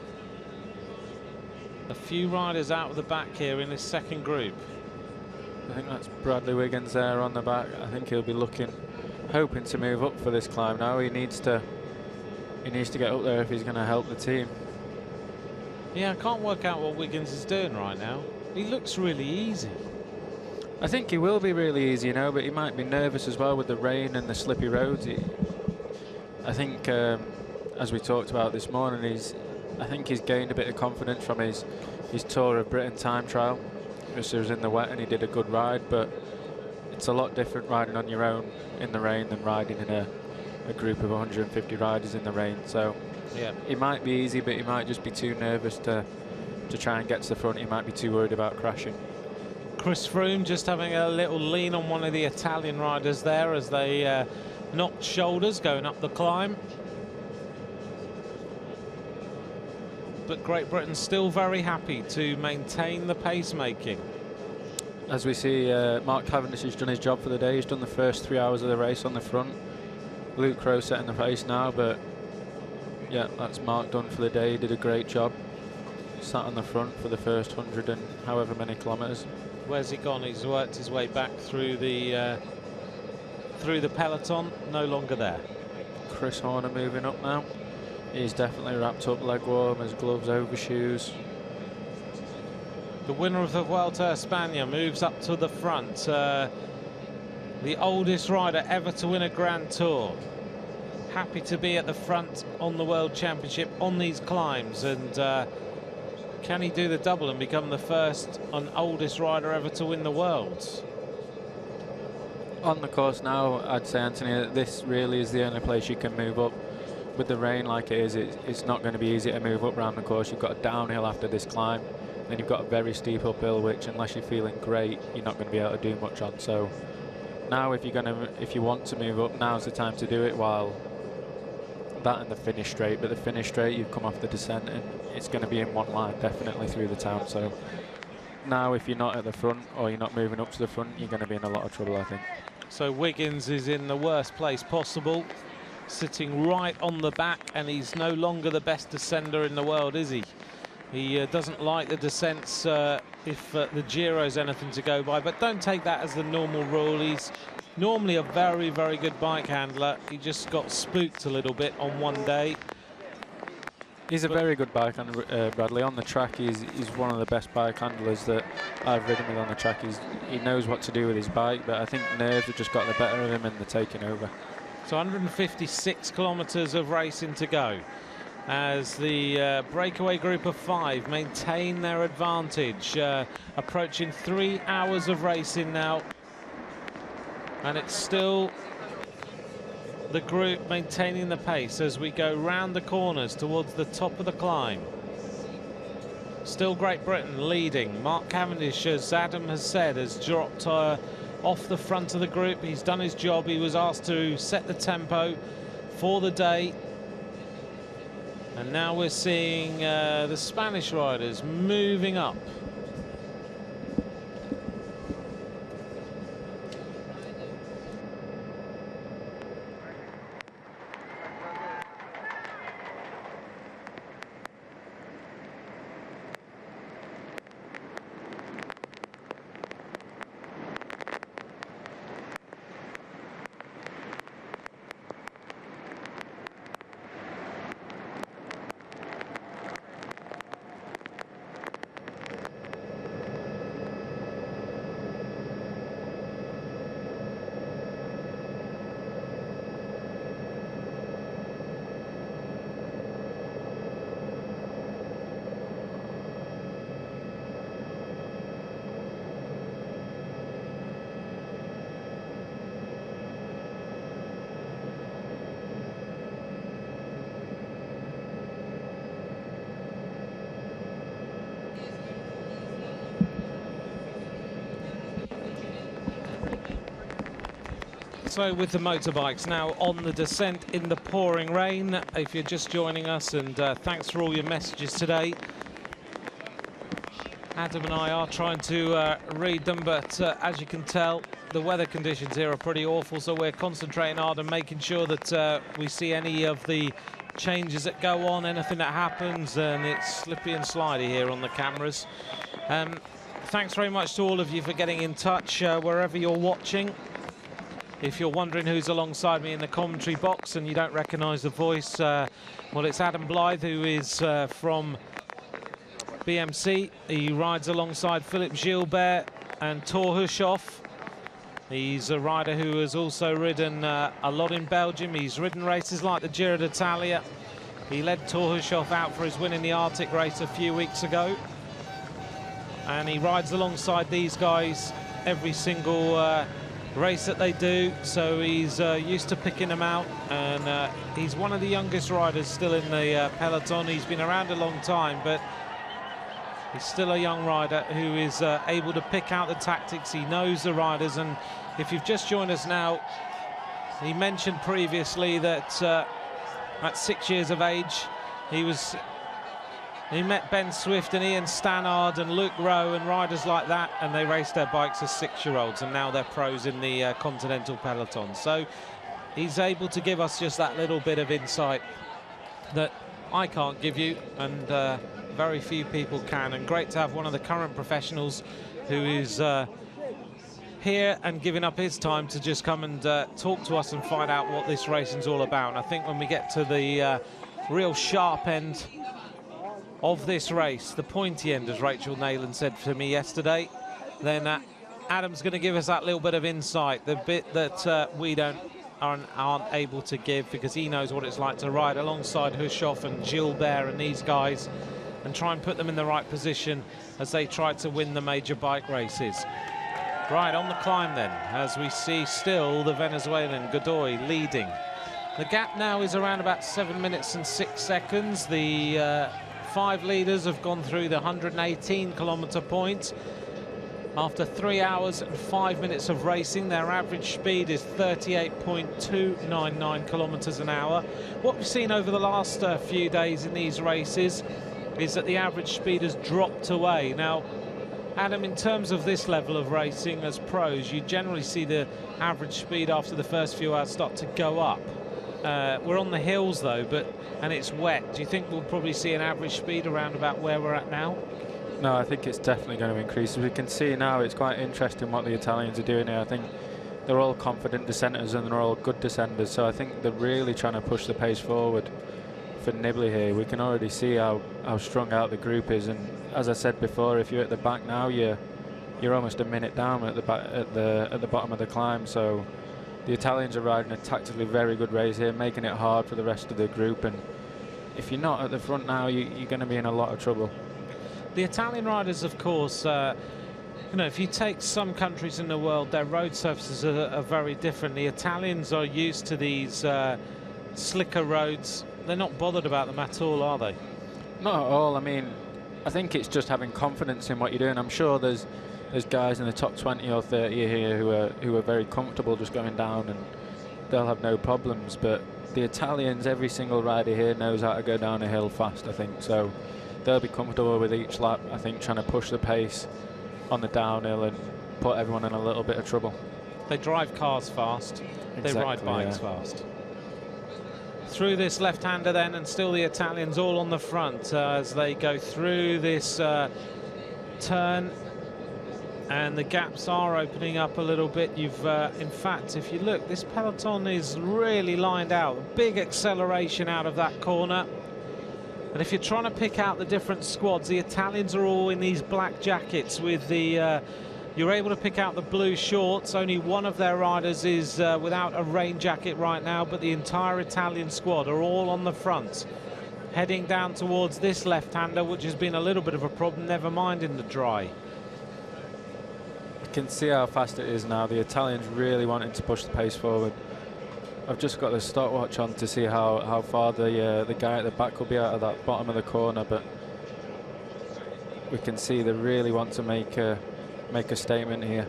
A few riders out of the back here in this second group. I think that's Bradley Wiggins there on the back. I think he'll be hoping to move up for this climb now. He needs to get up there if he's going to help the team. Yeah, I can't work out what Wiggins is doing right now. He looks really easy. I think he will be really easy, you know, but he might be nervous as well with the rain and the slippy roads. I think, as we talked about this morning, I think he's gained a bit of confidence from his Tour of Britain time trial. Because he was in the wet and he did a good ride, but it's a lot different riding on your own in the rain than riding in a group of 150 riders in the rain. So yeah, it might be easy, but he might just be too nervous to try and get to the front. He might be too worried about crashing. Chris Froome just having a little lean on one of the Italian riders there as they knocked shoulders going up the climb. But Great Britain still very happy to maintain the pacemaking. As we see, Mark Cavendish has done his job for the day. He's done the first 3 hours of the race on the front. Luke Crowe setting the pace now, but yeah, that's Mark done for the day. He did a great job. Sat on the front for the first 100 and however many kilometres. Where's he gone? He's worked his way back through the peloton. No longer there. Chris Horner moving up now. He's definitely wrapped up, leg warm, his gloves, overshoes. The winner of the Vuelta a España moves up to the front. The oldest rider ever to win a Grand Tour. Happy to be at the front on the World Championship on these climbs. And can he do the double and become the first and oldest rider ever to win the Worlds? On the course now, I'd say, Anthony, that this really is the only place you can move up. with the rain like it is, it's not going to be easy to move up around the course. You've got a downhill after this climb, then you've got a very steep uphill, which unless you're feeling great, you're not going to be able to do much on. So now if you want to move up, now's the time to do it, while that and the finish straight. But the finish straight, you've come off the descent and it's going to be in one line definitely through the town. So now if you're not at the front or you're not moving up to the front, you're going to be in a lot of trouble, I think. So Wiggins is in the worst place possible, sitting right on the back, and he's no longer the best descender in the world, is he? He doesn't like the descents if the Giro's anything to go by, but don't take that as the normal rule. He's normally a very, very good bike handler. He just got spooked a little bit on one day. He's a very good bike handler, Bradley. On the track, he's one of the best bike handlers that I've ridden with on the track. He knows what to do with his bike, but I think nerves have just got the better of him and they're taking over. So 156 kilometres of racing to go as the breakaway group of 5 maintain their advantage, approaching 3 hours of racing now, and it's still the group maintaining the pace as we go round the corners towards the top of the climb. Still Great Britain leading. Mark Cavendish, as Adam has said, has dropped off the front of the group. He's done his job. He was asked to set the tempo for the day. And now we're seeing the Spanish riders moving up. So with the motorbikes now on the descent in the pouring rain, if you're just joining us, and thanks for all your messages today. Adam and I are trying to read them, but as you can tell, the weather conditions here are pretty awful, so we're concentrating hard and making sure that we see any of the changes that go on, anything that happens, and it's slippy and slidey here on the cameras. Thanks very much to all of you for getting in touch wherever you're watching. If you're wondering who's alongside me in the commentary box and you don't recognise the voice, well, it's Adam Blythe, who is from BMC. He rides alongside Philippe Gilbert and Thor Hushoff. He's a rider who has also ridden a lot in Belgium. He's ridden races like the Giro d'Italia. He led Thor Hushoff out for his win in the Arctic race a few weeks ago. And he rides alongside these guys every single race that they do, so he's used to picking them out, and he's one of the youngest riders still in the peloton. He's been around a long time, but he's still a young rider who is able to pick out the tactics. He knows the riders, and if you've just joined us now, he mentioned previously that at 6 years of age he met Ben Swift and Ian Stannard and Luke Rowe and riders like that, and they raced their bikes as 6-year-olds, and now they're pros in the continental peloton. So he's able to give us just that little bit of insight that I can't give you, and very few people can. And great to have one of the current professionals who is here and giving up his time to just come and talk to us and find out what this racing's all about. And I think when we get to the real sharp end of this race, the pointy end, as Rachel Nayland said to me yesterday, then Adam's going to give us that little bit of insight, the bit that we aren't able to give, because he knows what it's like to ride alongside Hushoff and Gilbert and these guys and try and put them in the right position as they try to win the major bike races. Right, on the climb then, as we see still the Venezuelan Godoy leading. The gap now is around about 7 minutes and 6 seconds. The 5 leaders have gone through the 118-kilometre point. After 3 hours and 5 minutes of racing, their average speed is 38.299 kilometres an hour. What we've seen over the last few days in these races is that the average speed has dropped away. Now, Adam, in terms of this level of racing as pros, you generally see the average speed after the first few hours start to go up. We're on the hills though, and it's wet. Do you think we'll probably see an average speed around about where we're at now? No, I think it's definitely going to increase. As we can see now, it's quite interesting what the Italians are doing here. I think they're all confident descenders and they're all good descenders, so I think they're really trying to push the pace forward for Nibali here. We can already see how strung out the group is, and as I said before, if you're at the back now, you're almost a minute down at the bottom of the climb. So the Italians are riding a tactically very good race here, making it hard for the rest of the group, and if you're not at the front now, you're going to be in a lot of trouble. The Italian riders, of course, you know, if you take some countries in the world, their road surfaces are very different. The Italians are used to these slicker roads. They're not bothered about them at all, are they? Not at all. I mean, I think it's just having confidence in what you're doing. I'm sure there's guys in the top 20 or 30 here who are very comfortable just going down and they'll have no problems. But the Italians, every single rider here knows how to go down a hill fast, I think. So they'll be comfortable with each lap, I think, trying to push the pace on the downhill and put everyone in a little bit of trouble. They drive cars fast. They ride bikes fast. Through this left-hander then, and still the Italians all on the front as they go through this turn, and the gaps are opening up a little bit. You've in fact, if you look, this peloton is really lined out. A big acceleration out of that corner. And if you're trying to pick out the different squads, the Italians are all in these black jackets with the you're able to pick out the blue shorts. Only one of their riders is without a rain jacket right now, but the entire Italian squad are all on the front, heading down towards this left-hander, which has been a little bit of a problem, never mind in the dry. You can see how fast it is now. The Italians really wanting to push the pace forward. I've just got the stopwatch on to see how far the guy at the back will be out of that bottom of the corner, but we can see they really want to make a statement here.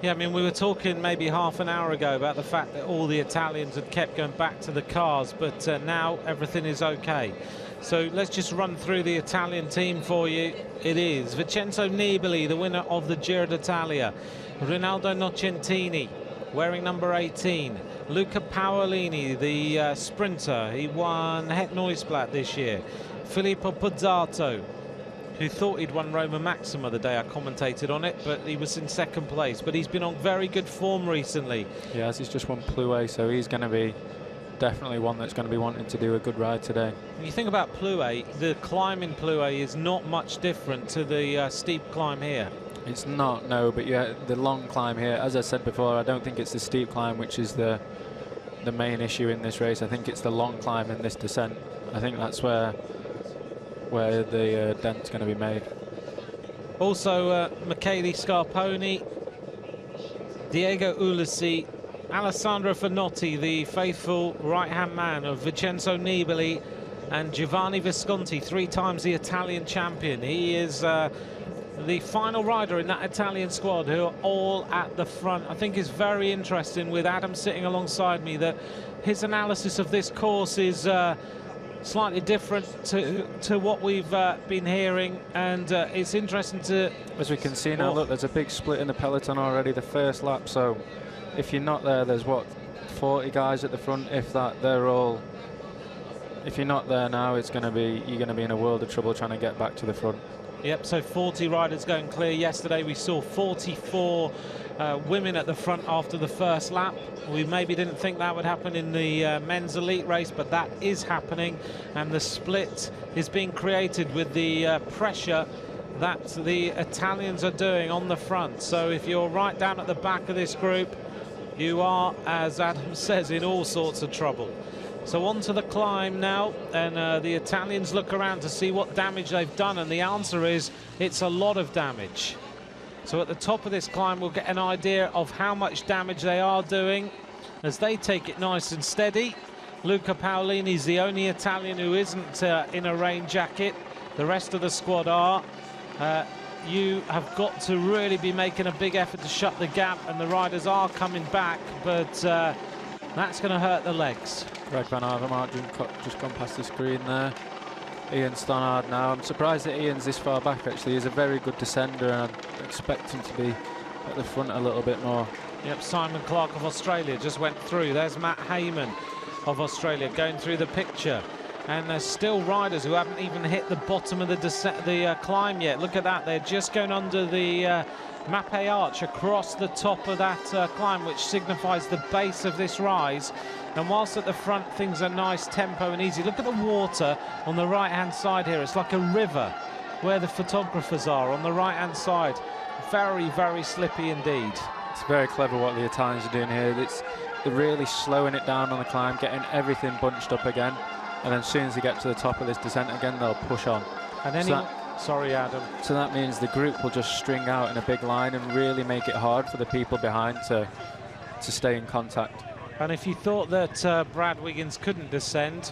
Yeah, I mean, we were talking maybe half an hour ago about the fact that all the Italians had kept going back to the cars, but now everything is okay. So let's just run through the Italian team for you. It is Vincenzo Nibali, the winner of the Giro d'Italia. Rinaldo Nocentini, wearing number 18. Luca Paolini, the sprinter. He won Het Nieuwsblad this year. Filippo Pozzato, who thought he'd won Roma Maxima the day I commentated on it, but he was in second place. But he's been on very good form recently. Yes, he's just won Plouay, so he's going to be definitely one that's going to be wanting to do a good ride today. When you think about Plouay, the climb in Plouay is not much different to the steep climb here. It's not, no, but yeah, the long climb here, as I said before, I don't think it's the steep climb which is the main issue in this race. I think it's the long climb in this descent. I think that's where the dent's going to be made. Also, Michele Scarponi, Diego Ulissi, Alessandro Fanotti, the faithful right-hand man of Vincenzo Nibali, and Giovanni Visconti, 3 times the Italian champion. He is the final rider in that Italian squad, who are all at the front. I think it's very interesting, with Adam sitting alongside me, that his analysis of this course is slightly different to what we've been hearing, and it's interesting to... As we can see now, look, there's a big split in the peloton already, the first lap, so if you're not there, there's what, 40 guys at the front, if that. They're all... If you're not there now, you're going to be in a world of trouble trying to get back to the front. Yep, so 40 riders going clear. Yesterday we saw 44 women at the front after the first lap. We maybe didn't think that would happen in the men's elite race, but that is happening, and the split is being created with the pressure that the Italians are doing on the front. So if you're right down at the back of this group, you are, as Adam says, in all sorts of trouble. So on to the climb now, and the Italians look around to see what damage they've done, and the answer is it's a lot of damage. So at the top of this climb, we'll get an idea of how much damage they are doing as they take it nice and steady. Luca Paolini's the only Italian who isn't in a rain jacket. The rest of the squad are. You have got to really be making a big effort to shut the gap, and the riders are coming back, but that's going to hurt the legs. Greg Van Avermaet just gone past the screen there. Ian Stannard now. I'm surprised that Ian's this far back, actually. He's a very good descender, and I'd expect him to be at the front a little bit more. Yep, Simon Clark of Australia just went through. There's Matt Hayman of Australia going through the picture. And there's still riders who haven't even hit the bottom of the climb yet. Look at that, they're just going under the Mappé Arch across the top of that climb, which signifies the base of this rise. And whilst at the front things are nice tempo and easy, look at the water on the right-hand side here. It's like a river where the photographers are on the right-hand side. Very, very slippy indeed. It's very clever what the Italians are doing here. They're really slowing it down on the climb, getting everything bunched up again. And then as soon as they get to the top of this descent again, they'll push on. And then sorry, Adam. So that means the group will just string out in a big line and really make it hard for the people behind to stay in contact. And if you thought that Brad Wiggins couldn't descend,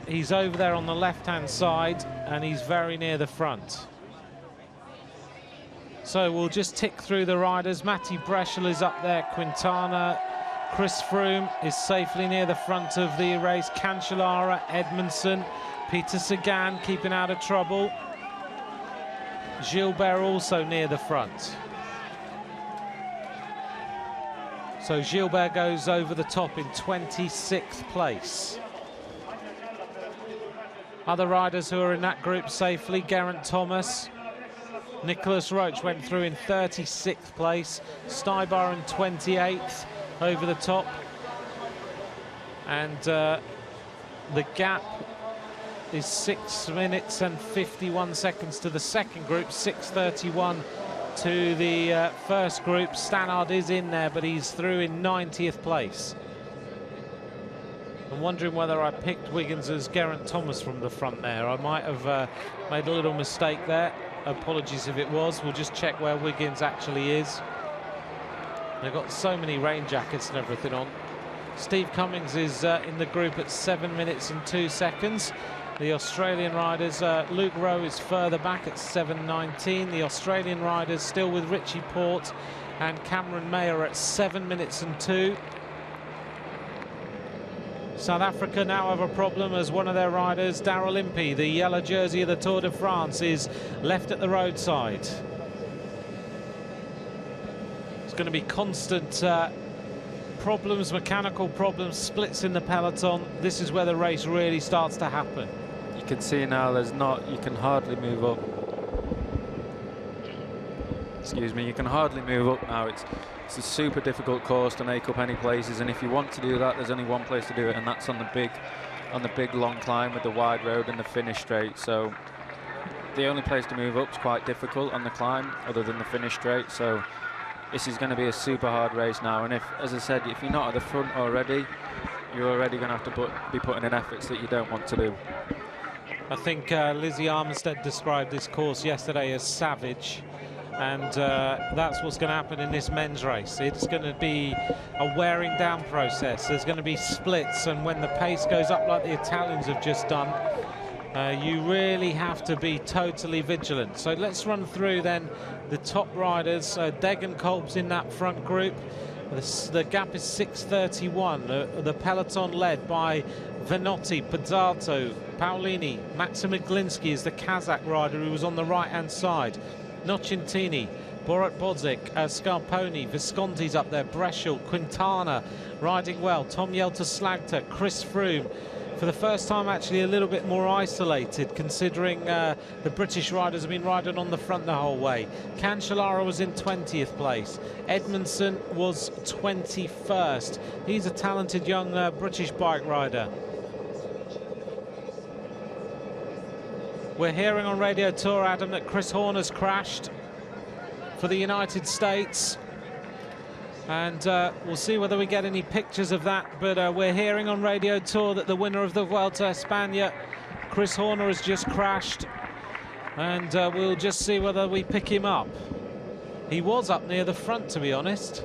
he's over there on the left-hand side, and he's very near the front. So we'll just tick through the riders. Matti Breschel is up there, Quintana. Chris Froome is safely near the front of the race. Cancellara, Edmondson, Peter Sagan keeping out of trouble. Gilbert also near the front. So Gilbert goes over the top in 26th place. Other riders who are in that group safely, Geraint Thomas. Nicholas Roach went through in 36th place. Stuybar in 28th. Over the top, and the gap is 6 minutes and 51 seconds to the second group, 6:31 to the first group. Stannard is in there, but he's through in 90th place. I'm wondering whether I picked Wiggins as Geraint Thomas from the front there. I might have made a little mistake there. Apologies if it was. We'll just check where Wiggins actually is. They've got so many rain jackets and everything on. Steve Cummings is in the group at 7 minutes and 2 seconds. The Australian riders, Luke Rowe is further back at 7:19. The Australian riders still with Richie Porte and Cameron Mayer at 7 minutes and 2. South Africa now have a problem as one of their riders, Daryl Impey, the yellow jersey of the Tour de France, is left at the roadside. It's going to be constant problems, mechanical problems, splits in the peloton. This is where the race really starts to happen. You can see now you can hardly move up. Excuse me, you can hardly move up now. It's a super difficult course to make up any places, and if you want to do that, there's only one place to do it, and that's on the big long climb with the wide road and the finish straight. So the only place to move up is quite difficult on the climb other than the finish straight. So this is going to be a super hard race now, and as I said, if you're not at the front already, you're already going to have to be putting in efforts that you don't want to do. I think Lizzie Armistead described this course yesterday as savage, and that's what's going to happen in this men's race. It's going to be a wearing down process. There's going to be splits, and when the pace goes up like the Italians have just done, you really have to be totally vigilant. So let's run through then the top riders. Degenkolb's in that front group. The gap is 6:31. The peloton led by Venotti, Pizzato, Paolini. Maxim Iglinski is the Kazakh rider who was on the right-hand side. Nocentini, Borat Bodzik, Scarponi, Visconti's up there, Breschel, Quintana riding well, Tom Jelter-Slagter, Chris Froome. For the first time actually a little bit more isolated, considering the British riders have been riding on the front the whole way. Cancellara was in 20th place. Edmondson was 21st. He's a talented young British bike rider. We're hearing on Radio Tour, Adam, that Chris Horner's crashed for the United States. And we'll see whether we get any pictures of that, but we're hearing on Radio Tour that the winner of the Vuelta a España, Chris Horner, has just crashed, and we'll just see whether we pick him up. He was up near the front, to be honest.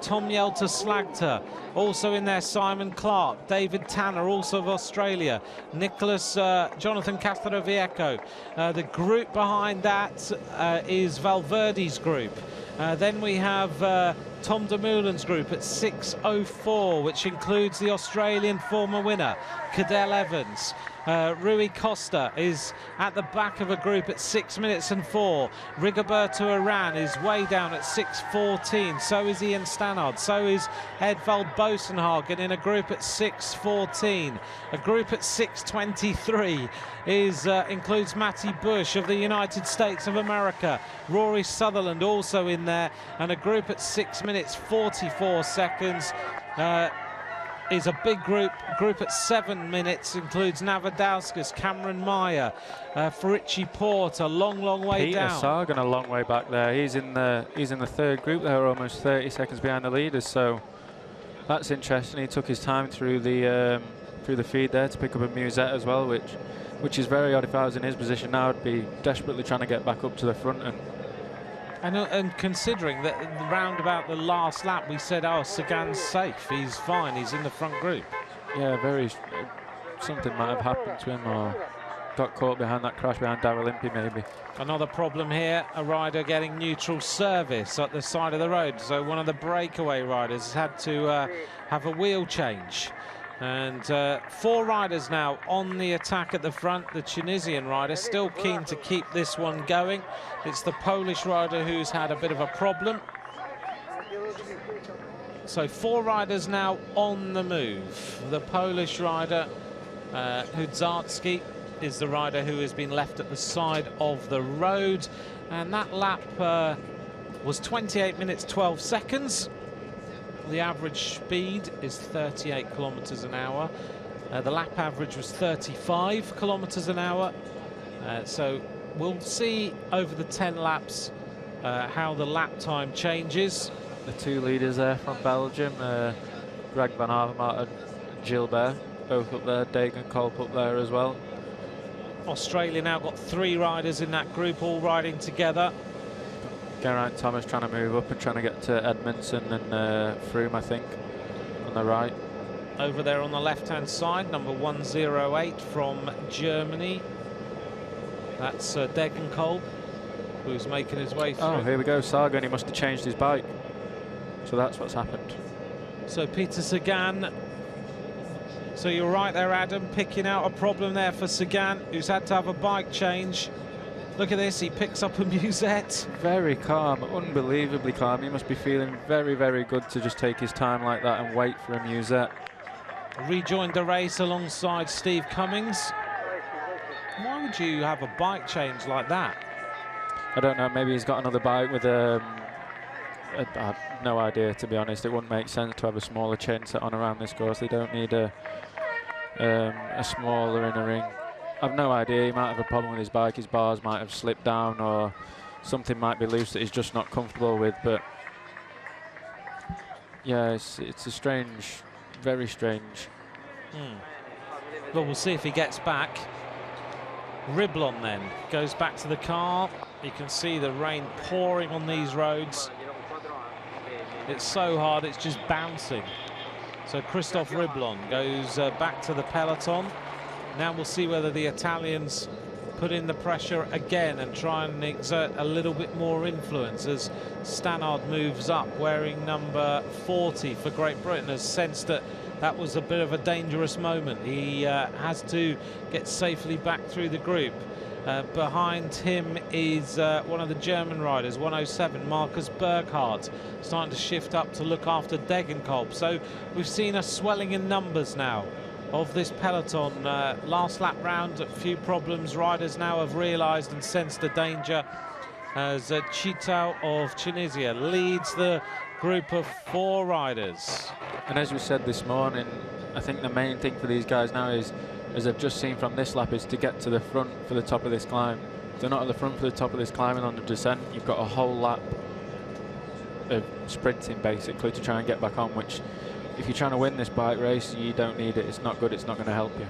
Tom Yelter-Slagter. Also in there, Simon Clark, David Tanner, also of Australia, Nicholas Jonathan Castroviejo. The group behind that is Valverde's group. Then we have Tom Dumoulin's group at 6:04, which includes the Australian former winner, Cadel Evans. Rui Costa is at the back of a group at 6 minutes and 4. Rigoberto Urán is way down at 6:14. So is Ian Stannard. So is Edvald Bosenhagen in a group at 6:14. A group at 6:23 is includes Matty Bush of the United States of America. Rory Sutherland also in there, and a group at 6 minutes 44 seconds. Is a big group. Group at 7 minutes includes Navadauskas, Cameron Meyer, Farici Port, a long way Peter down. Sagan a long way back there. He's in the third group there, almost 30 seconds behind the leaders. So that's interesting. He took his time through the feed there to pick up a musette as well, which is very odd. If I was in his position now, I'd be desperately trying to get back up to the front. And considering that round about the last lap we said, oh, Sagan's safe, he's fine, he's in the front group. Yeah, something might have happened to him, or got caught behind that crash behind Darrell Impey maybe. Another problem here, a rider getting neutral service at the side of the road. So one of the breakaway riders has had to have a wheel change. And 4 riders now on the attack at the front. The Tunisian rider still keen to keep this one going. It's the Polish rider who's had a bit of a problem. So 4 riders now on the move. The Polish rider, Hudzarski, is the rider who has been left at the side of the road. And that lap was 28 minutes 12 seconds. The average speed is 38 kilometers an hour. The lap average was 35 kilometers an hour. So we'll see over the 10 laps how the lap time changes. The 2 leaders there from Belgium, Greg van Avermaet and Gilbert, both up there. Degenkolb up there as well. Australia now got 3 riders in that group, all riding together. Geraint Thomas trying to move up and trying to get to Edmondson and Froome, I think, on the right. Over there on the left-hand side, number 108 from Germany. That's Degenkolb, who's making his way through. Oh, here we go, Sagan. He must have changed his bike. So that's what's happened. So Peter Sagan. So you're right there, Adam, picking out a problem there for Sagan, who's had to have a bike change. Look at this, he picks up a musette. Very calm, unbelievably calm. He must be feeling very good to just take his time like that and wait for a musette. Rejoined the race alongside Steve Cummings. Why would you have a bike change like that? I don't know, maybe he's got another bike with I have no idea, to be honest. It wouldn't make sense to have a smaller chain set on around this course. They don't need a smaller inner ring. I've no idea. He might have a problem with his bike. His bars might have slipped down, or something might be loose that he's just not comfortable with. But yeah, it's a strange, very strange. Well, we'll see if he gets back. Riblon then goes back to the car. You can see the rain pouring on these roads. It's so hard, it's just bouncing. So Christophe Riblon goes back to the peloton. Now we'll see whether the Italians put in the pressure again and try and exert a little bit more influence as Stannard moves up, wearing number 40 for Great Britain, has sensed that that was a bit of a dangerous moment. He has to get safely back through the group. Behind him is one of the German riders, 107, Marcus Burkhardt, starting to shift up to look after Degenkolb. So we've seen a swelling in numbers now of this peloton. Last lap round, a few problems. Riders now have realised and sensed the danger as Chitao of Tunisia leads the group of 4 riders. And as we said this morning, I think the main thing for these guys now is, as I've just seen from this lap, is to get to the front for the top of this climb. If they're not at the front for the top of this climb and on the descent, you've got a whole lap of sprinting basically to try and get back on, which, if you're trying to win this bike race, you don't need it. It's not good. It's not going to help you.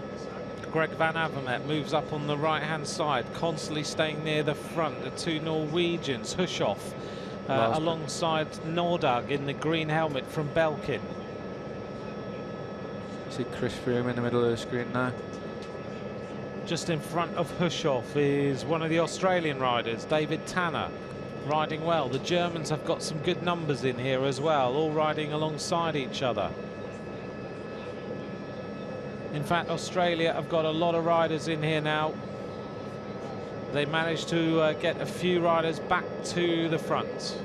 Greg van Avermaet moves up on the right-hand side, constantly staying near the front. The 2 Norwegians, Hushoff alongside Nordag in the green helmet from Belkin. See Chris Froome in the middle of the screen now. Just in front of Hushoff is one of the Australian riders, David Tanner, riding well. The Germans have got some good numbers in here as well, all riding alongside each other. In fact, Australia have got a lot of riders in here now. They managed to get a few riders back to the front.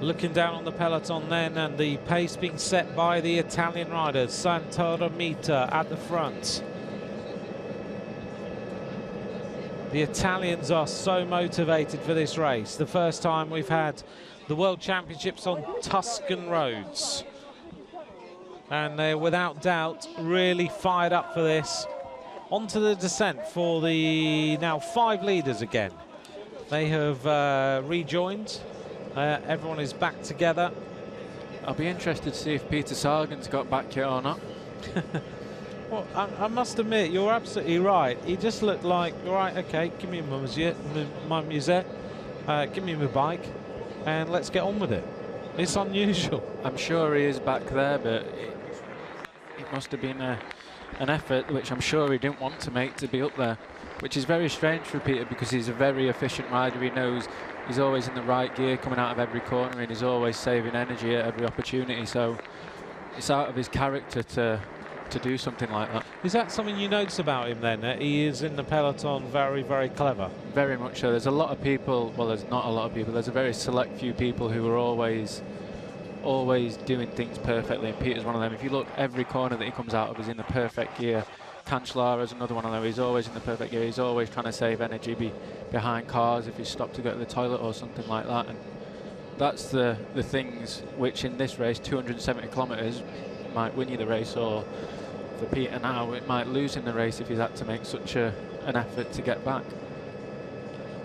Looking down on the peloton then, and the pace being set by the Italian riders. Santoro Mita at the front. The Italians are so motivated for this race. The first time we've had the World Championships on Tuscan roads. And they're without doubt really fired up for this. Onto the descent for the now 5 leaders again. They have rejoined. Everyone is back together. I'll be interested to see if Peter Sagan's got back yet or not. Well, I must admit, you're absolutely right. He just looked like, right, okay, give me my music, give me my bike, and let's get on with it. It's unusual. I'm sure he is back there, but it must have been an effort which I'm sure he didn't want to make to be up there, which is very strange for Peter because he's a very efficient rider. He knows he's always in the right gear coming out of every corner, and he's always saving energy at every opportunity. So it's out of his character to do something like that. Is that something you notice about him then? That he is in the peloton very, very clever? Very much so. There's a lot of people, well, there's not a lot of people, there's a very select few people who are always doing things perfectly, and Peter's one of them. If you look, every corner that he comes out of is in the perfect gear. Cancellara is another one of them. He's always in the perfect gear. He's always trying to save energy behind cars if he's stopped to go to the toilet or something like that. And that's the things which in this race, 270 kilometres, might win you the race, or for Peter now, it might lose in the race if he's had to make such an effort to get back.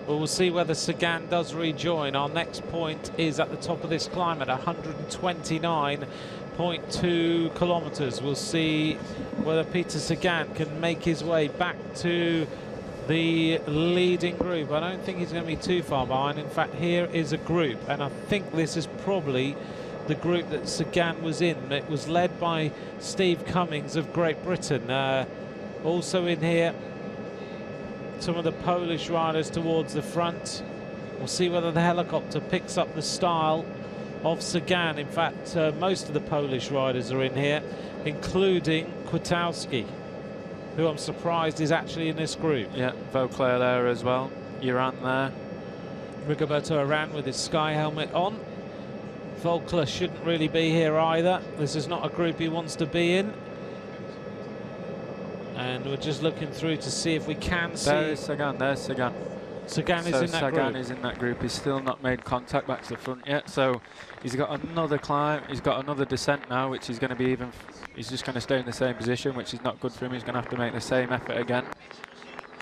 Well, we'll see whether Sagan does rejoin. Our next point is at the top of this climb at 129.2 kilometres. We'll see whether Peter Sagan can make his way back to the leading group. I don't think he's going to be too far behind. In fact, here is a group, and I think this is probably the group that Sagan was in. It was led by Steve Cummings of Great Britain. Also in here, some of the Polish riders towards the front. We'll see whether the helicopter picks up the style of Sagan. In fact, most of the Polish riders are in here, including Kwiatkowski, who I'm surprised is actually in this group. Yeah, Vauclair there as well. Uran there. Rigoberto Uran with his Sky helmet on. Vauclair shouldn't really be here either. This is not a group he wants to be in. And we're just looking through to see if we can see. There is Sagan, there's Sagan. Sagan is in that group. Sagan is in that group. He's still not made contact back to the front yet. So he's got another climb. He's got another descent now, which is going to be even. He's just going to stay in the same position, which is not good for him. He's going to have to make the same effort again,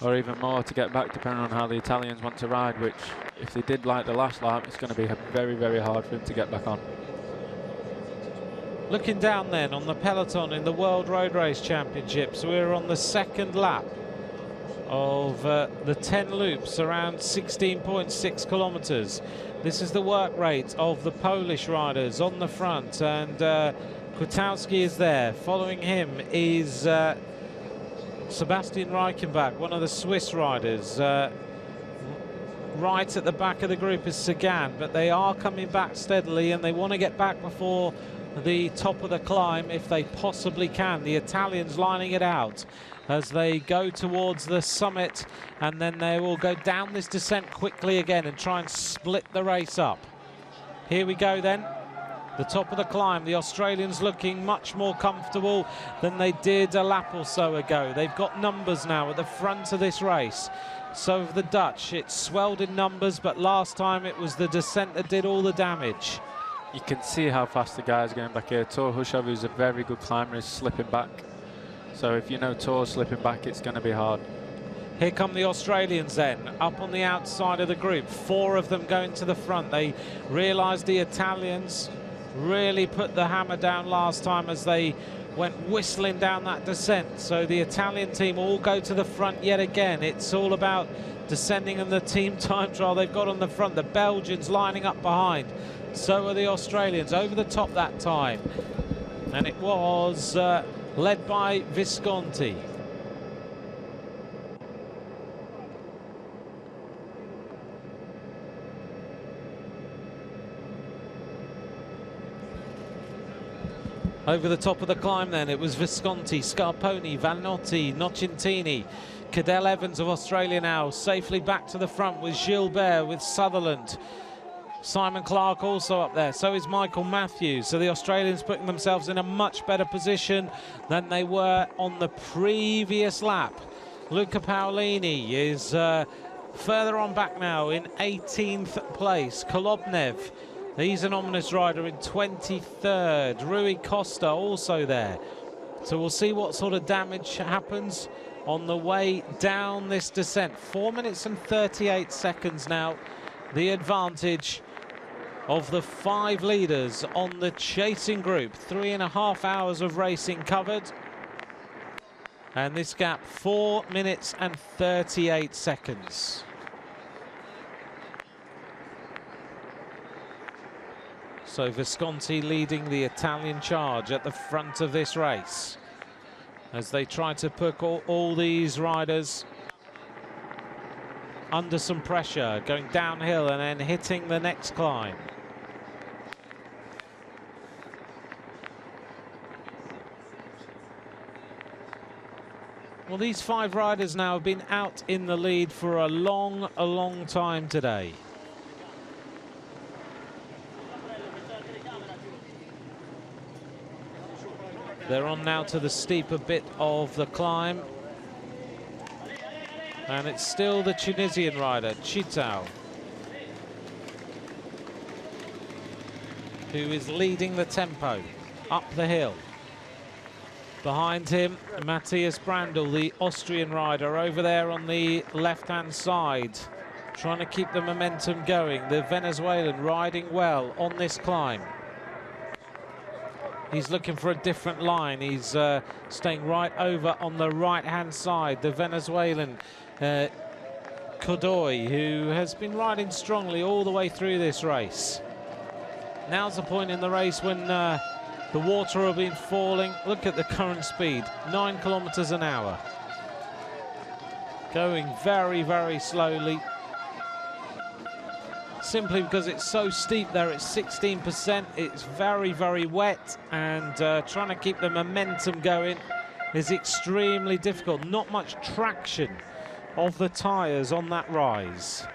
or even more, to get back, depending on how the Italians want to ride. Which, if they did like the last lap, it's going to be very, very hard for him to get back on. Looking down then on the peloton in the World Road Race Championships, we're on the second lap of the 10 loops, around 16.6 kilometres. This is the work rate of the Polish riders on the front, and Kwiatkowski is there. Following him is Sebastian Reichenbach, one of the Swiss riders. Right at the back of the group is Sagan, but they are coming back steadily, and they want to get back before the top of the climb if they possibly can. The Italians lining it out as they go towards the summit, and then they will go down this descent quickly again and try and split the race up. Here we go then, the top of the climb. The Australians looking much more comfortable than they did a lap or so ago. They've got numbers now at the front of this race. So for the Dutch, it's swelled in numbers, but last time it was the descent that did all the damage. you can see how fast the guys are going back here. Tor Hushov, who's a very good climber, is slipping back. So if you know Tor's slipping back, it's going to be hard. Here come the Australians then, up on the outside of the group. 4 of them going to the front. They realised the Italians really put the hammer down last time as they went whistling down that descent. So the Italian team all go to the front yet again. It's all about descending and the team time trial they've got on the front. The Belgians lining up behind. So are the Australians over the top that time. And it was led by Visconti. Over the top of the climb then, it was Visconti, Scarponi, Vannotti, Nocentini, Cadell Evans of Australia now safely back to the front with Gilbert, with Sutherland. Simon Clark also up there, so is Michael Matthews. So the Australians putting themselves in a much better position than they were on the previous lap. Luca Paolini is further on back now in 18th place. Kolobnev, he's an ominous rider, in 23rd. Rui Costa also there. So we'll see what sort of damage happens on the way down this descent. 4 minutes and 38 seconds now. The advantage of the 5 leaders on the chasing group. 3.5 hours of racing covered. And this gap, 4 minutes and 38 seconds. So Visconti leading the Italian charge at the front of this race as they try to put all these riders under some pressure, going downhill and then hitting the next climb. Well, these 5 riders now have been out in the lead for a long time today. They're on now to the steeper bit of the climb. And it's still the Tunisian rider, Chitao, who is leading the tempo up the hill. Behind him, Matthias Brandl, the Austrian rider, over there on the left-hand side, trying to keep the momentum going. The Venezuelan riding well on this climb. He's looking for a different line. He's staying right over on the right-hand side. The Venezuelan Godoy, who has been riding strongly all the way through this race. Now's the point in the race when the water will be falling. Look at the current speed, 9 kilometers an hour. Going very slowly. Simply because it's so steep there at 16%. It's very wet, and trying to keep the momentum going is extremely difficult. Not much traction of the tyres on that rise.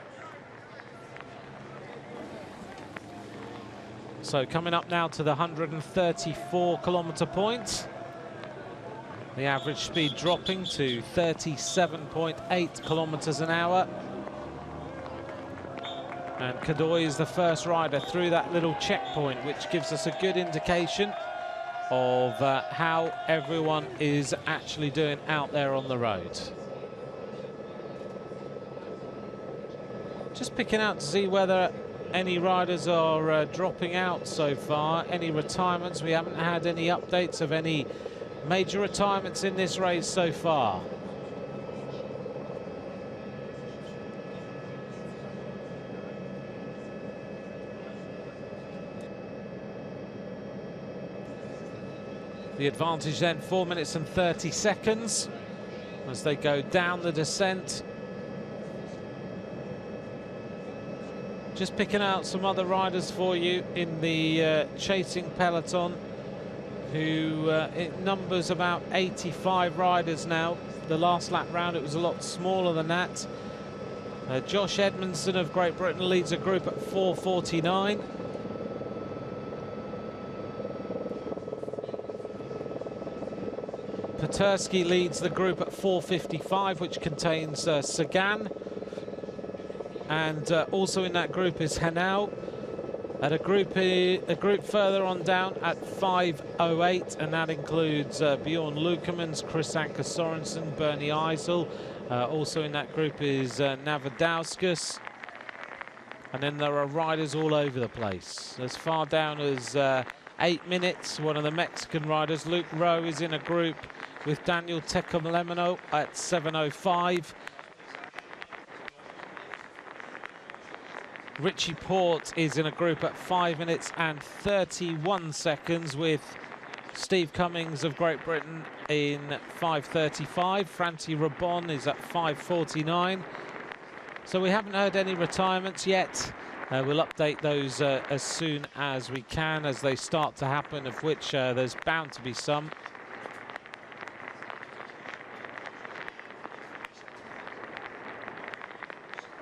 So coming up now to the 134 kilometer point. The average speed dropping to 37.8 kilometers an hour. And Godoy is the first rider through that little checkpoint, which gives us a good indication of how everyone is actually doing out there on the road. Just picking out to see whether any riders are dropping out so far, any retirements. We haven't had any updates of any major retirements in this race so far. The advantage then, 4 minutes and 30 seconds as they go down the descent. Just picking out some other riders for you in the chasing peloton, who it numbers about 85 riders now. The last lap round it was a lot smaller than that. Josh Edmondson of Great Britain leads a group at 4:49. Petersky leads the group at 4:55, which contains Sagan. And also in that group is Henao. At a group further on down at 5:08, and that includes Bjorn Lukemans, Chris Anker Sorensen, Bernie Eisel. Also in that group is Navadauskas. And then there are riders all over the place. As far down as 8 minutes, one of the Mexican riders, Luke Rowe, is in a group with Daniel Tecumlemeno at 7:05. Richie Port is in a group at 5 minutes and 31 seconds with Steve Cummings of Great Britain in 5:35. Franti Rabon is at 5:49. So we haven't heard any retirements yet. We'll update those as soon as we can, as they start to happen, of which there's bound to be some.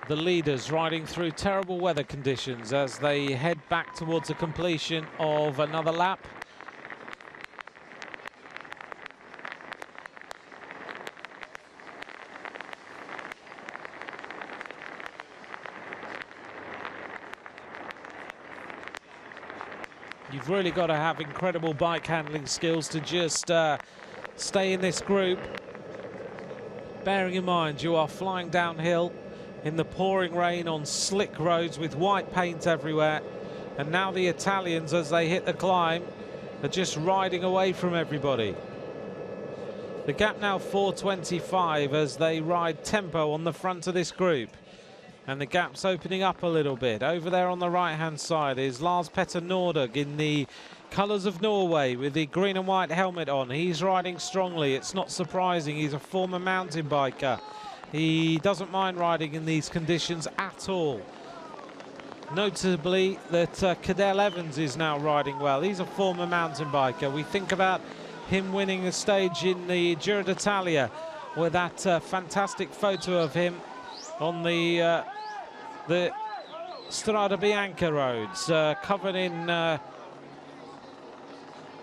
The leaders riding through terrible weather conditions as they head back towards the completion of another lap. You've really got to have incredible bike handling skills to just stay in this group. Bearing in mind you are flying downhill in the pouring rain on slick roads with white paint everywhere, and now the Italians, as they hit the climb, are just riding away from everybody. The gap now 4:25 as they ride tempo on the front of this group, and the gap's opening up a little bit. Over there on the right hand side is Lars Petter Northug in the colours of Norway with the green and white helmet on. He's riding strongly. It's not surprising. He's a former mountain biker. He doesn't mind riding in these conditions at all. Notably that Cadel Evans is now riding well. He's a former mountain biker. We think about him winning a stage in the Giro d'Italia with that fantastic photo of him on the Strada Bianca roads, covered in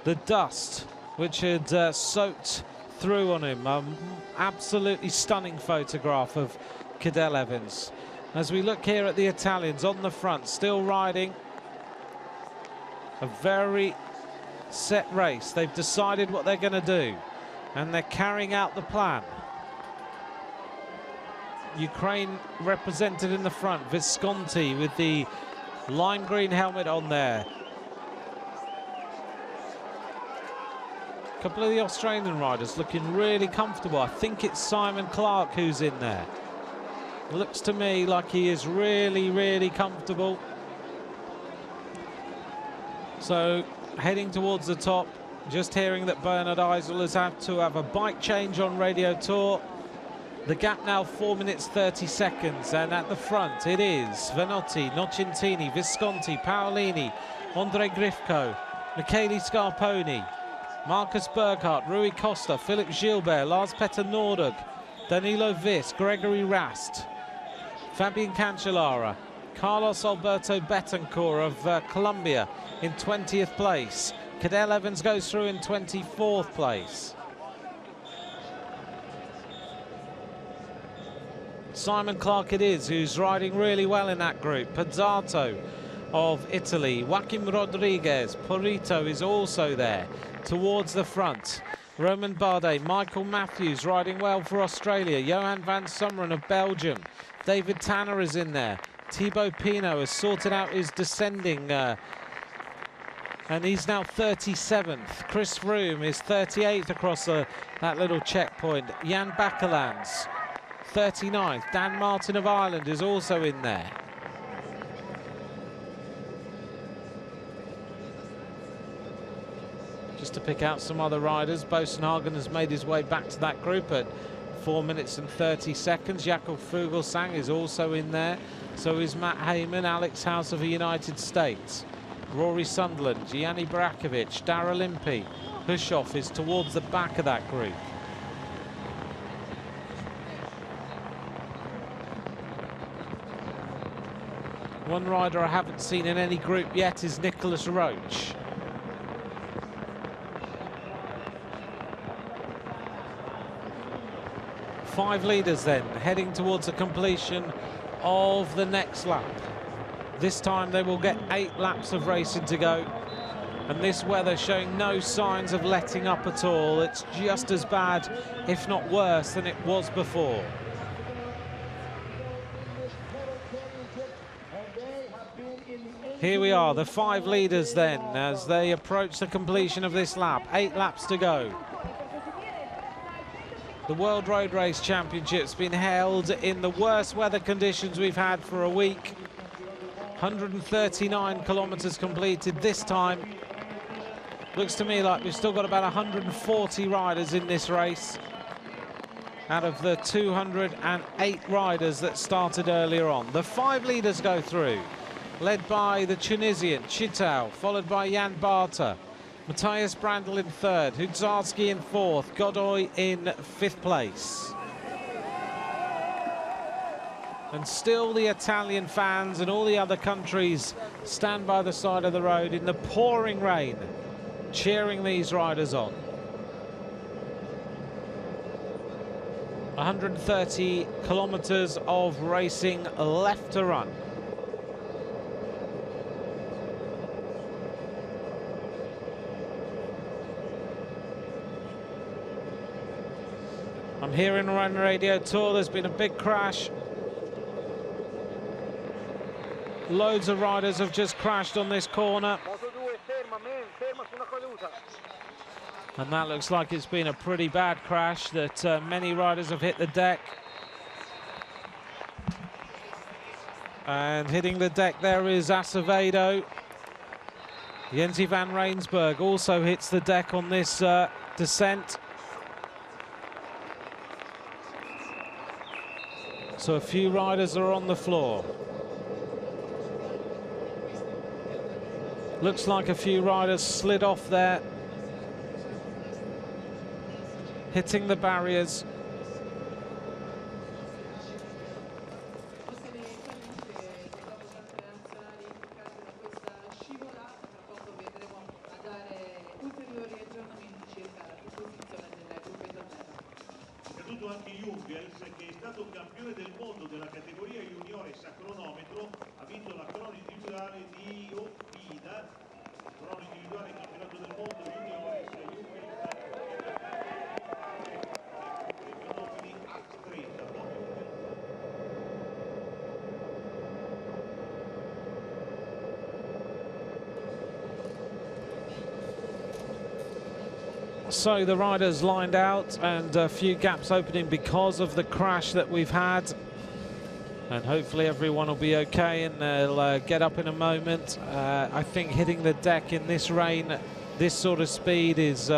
the dust which had soaked through on him. Absolutely stunning photograph of Cadel Evans. As we look here at the Italians on the front, still riding a very set race. They've decided what they're going to do, and they're carrying out the plan. Ukraine represented in the front, Visconti with the lime green helmet on there. A couple of the Australian riders looking really comfortable. I think it's Simon Clark who's in there. Looks to me like he is really, really comfortable. So heading towards the top, just hearing that Bernard Eisel has had to have a bike change on Radio Tour. The gap now 4 minutes 30 seconds, and at the front it is Venotti, Nocentini, Visconti, Paolini, Andre Grifko, Michele Scarponi, Marcus Burkhardt, Rui Costa, Philip Gilbert, Lars Petter Northug, Danilo Vis, Gregory Rast, Fabian Cancellara, Carlos Alberto Betancourt of Colombia in 20th place. Cadel Evans goes through in 24th place. Simon Clark it is who's riding really well in that group. Pizzato of Italy, Joaquim Rodriguez, Porito is also there towards the front. Roman Bardet, Michael Matthews riding well for Australia, Johan van Summeren of Belgium, David Tanner is in there, Thibaut Pinot has sorted out his descending and he's now 37th. Chris Froome is 38th across that little checkpoint. Jan Bakelands 39th. Dan Martin of Ireland is also in there. Just to pick out some other riders, Bosenhagen has made his way back to that group at 4 minutes and 30 seconds. Jakob Fuglsang is also in there. So is Matt Heyman, Alex House of the United States, Rory Sunderland, Gianni Brakovic, Darrell Impey. Hushoff is towards the back of that group. One rider I haven't seen in any group yet is Nicholas Roach. Five leaders then, heading towards the completion of the next lap. This time they will get 8 laps of racing to go. And this weather showing no signs of letting up at all. It's just as bad, if not worse, than it was before. Here we are, the 5 leaders then, as they approach the completion of this lap. 8 laps to go. The World Road Race Championships been held in the worst weather conditions we've had for a week. 139 kilometers completed this time. Looks to me like we've still got about 140 riders in this race out of the 208 riders that started earlier on. The 5 leaders go through, led by the Tunisian Chitau, followed by Jan Barta, Matthias Brandl in 3rd, Hudzarski in 4th, Godoy in 5th place. And still the Italian fans and all the other countries stand by the side of the road in the pouring rain, cheering these riders on. 130 kilometers of racing left to run. I'm hearing around the radio tour there's been a big crash. Loads of riders have just crashed on this corner. And that looks like it's been a pretty bad crash, that many riders have hit the deck. And hitting the deck there is Acevedo. Jensi van Rensburg also hits the deck on this descent. So a few riders are on the floor. Looks like a few riders slid off there, hitting the barriers. Anche Jungels, che è stato campione del mondo della categoria juniores a cronometro, ha vinto la crono individuale di Opida, crono individuale campionato del mondo juniores, fenomeni a 30. So the riders lined out, and a few gaps opening because of the crash that we've had. And hopefully everyone will be okay and they'll get up in a moment. I think hitting the deck in this rain, this sort of speed is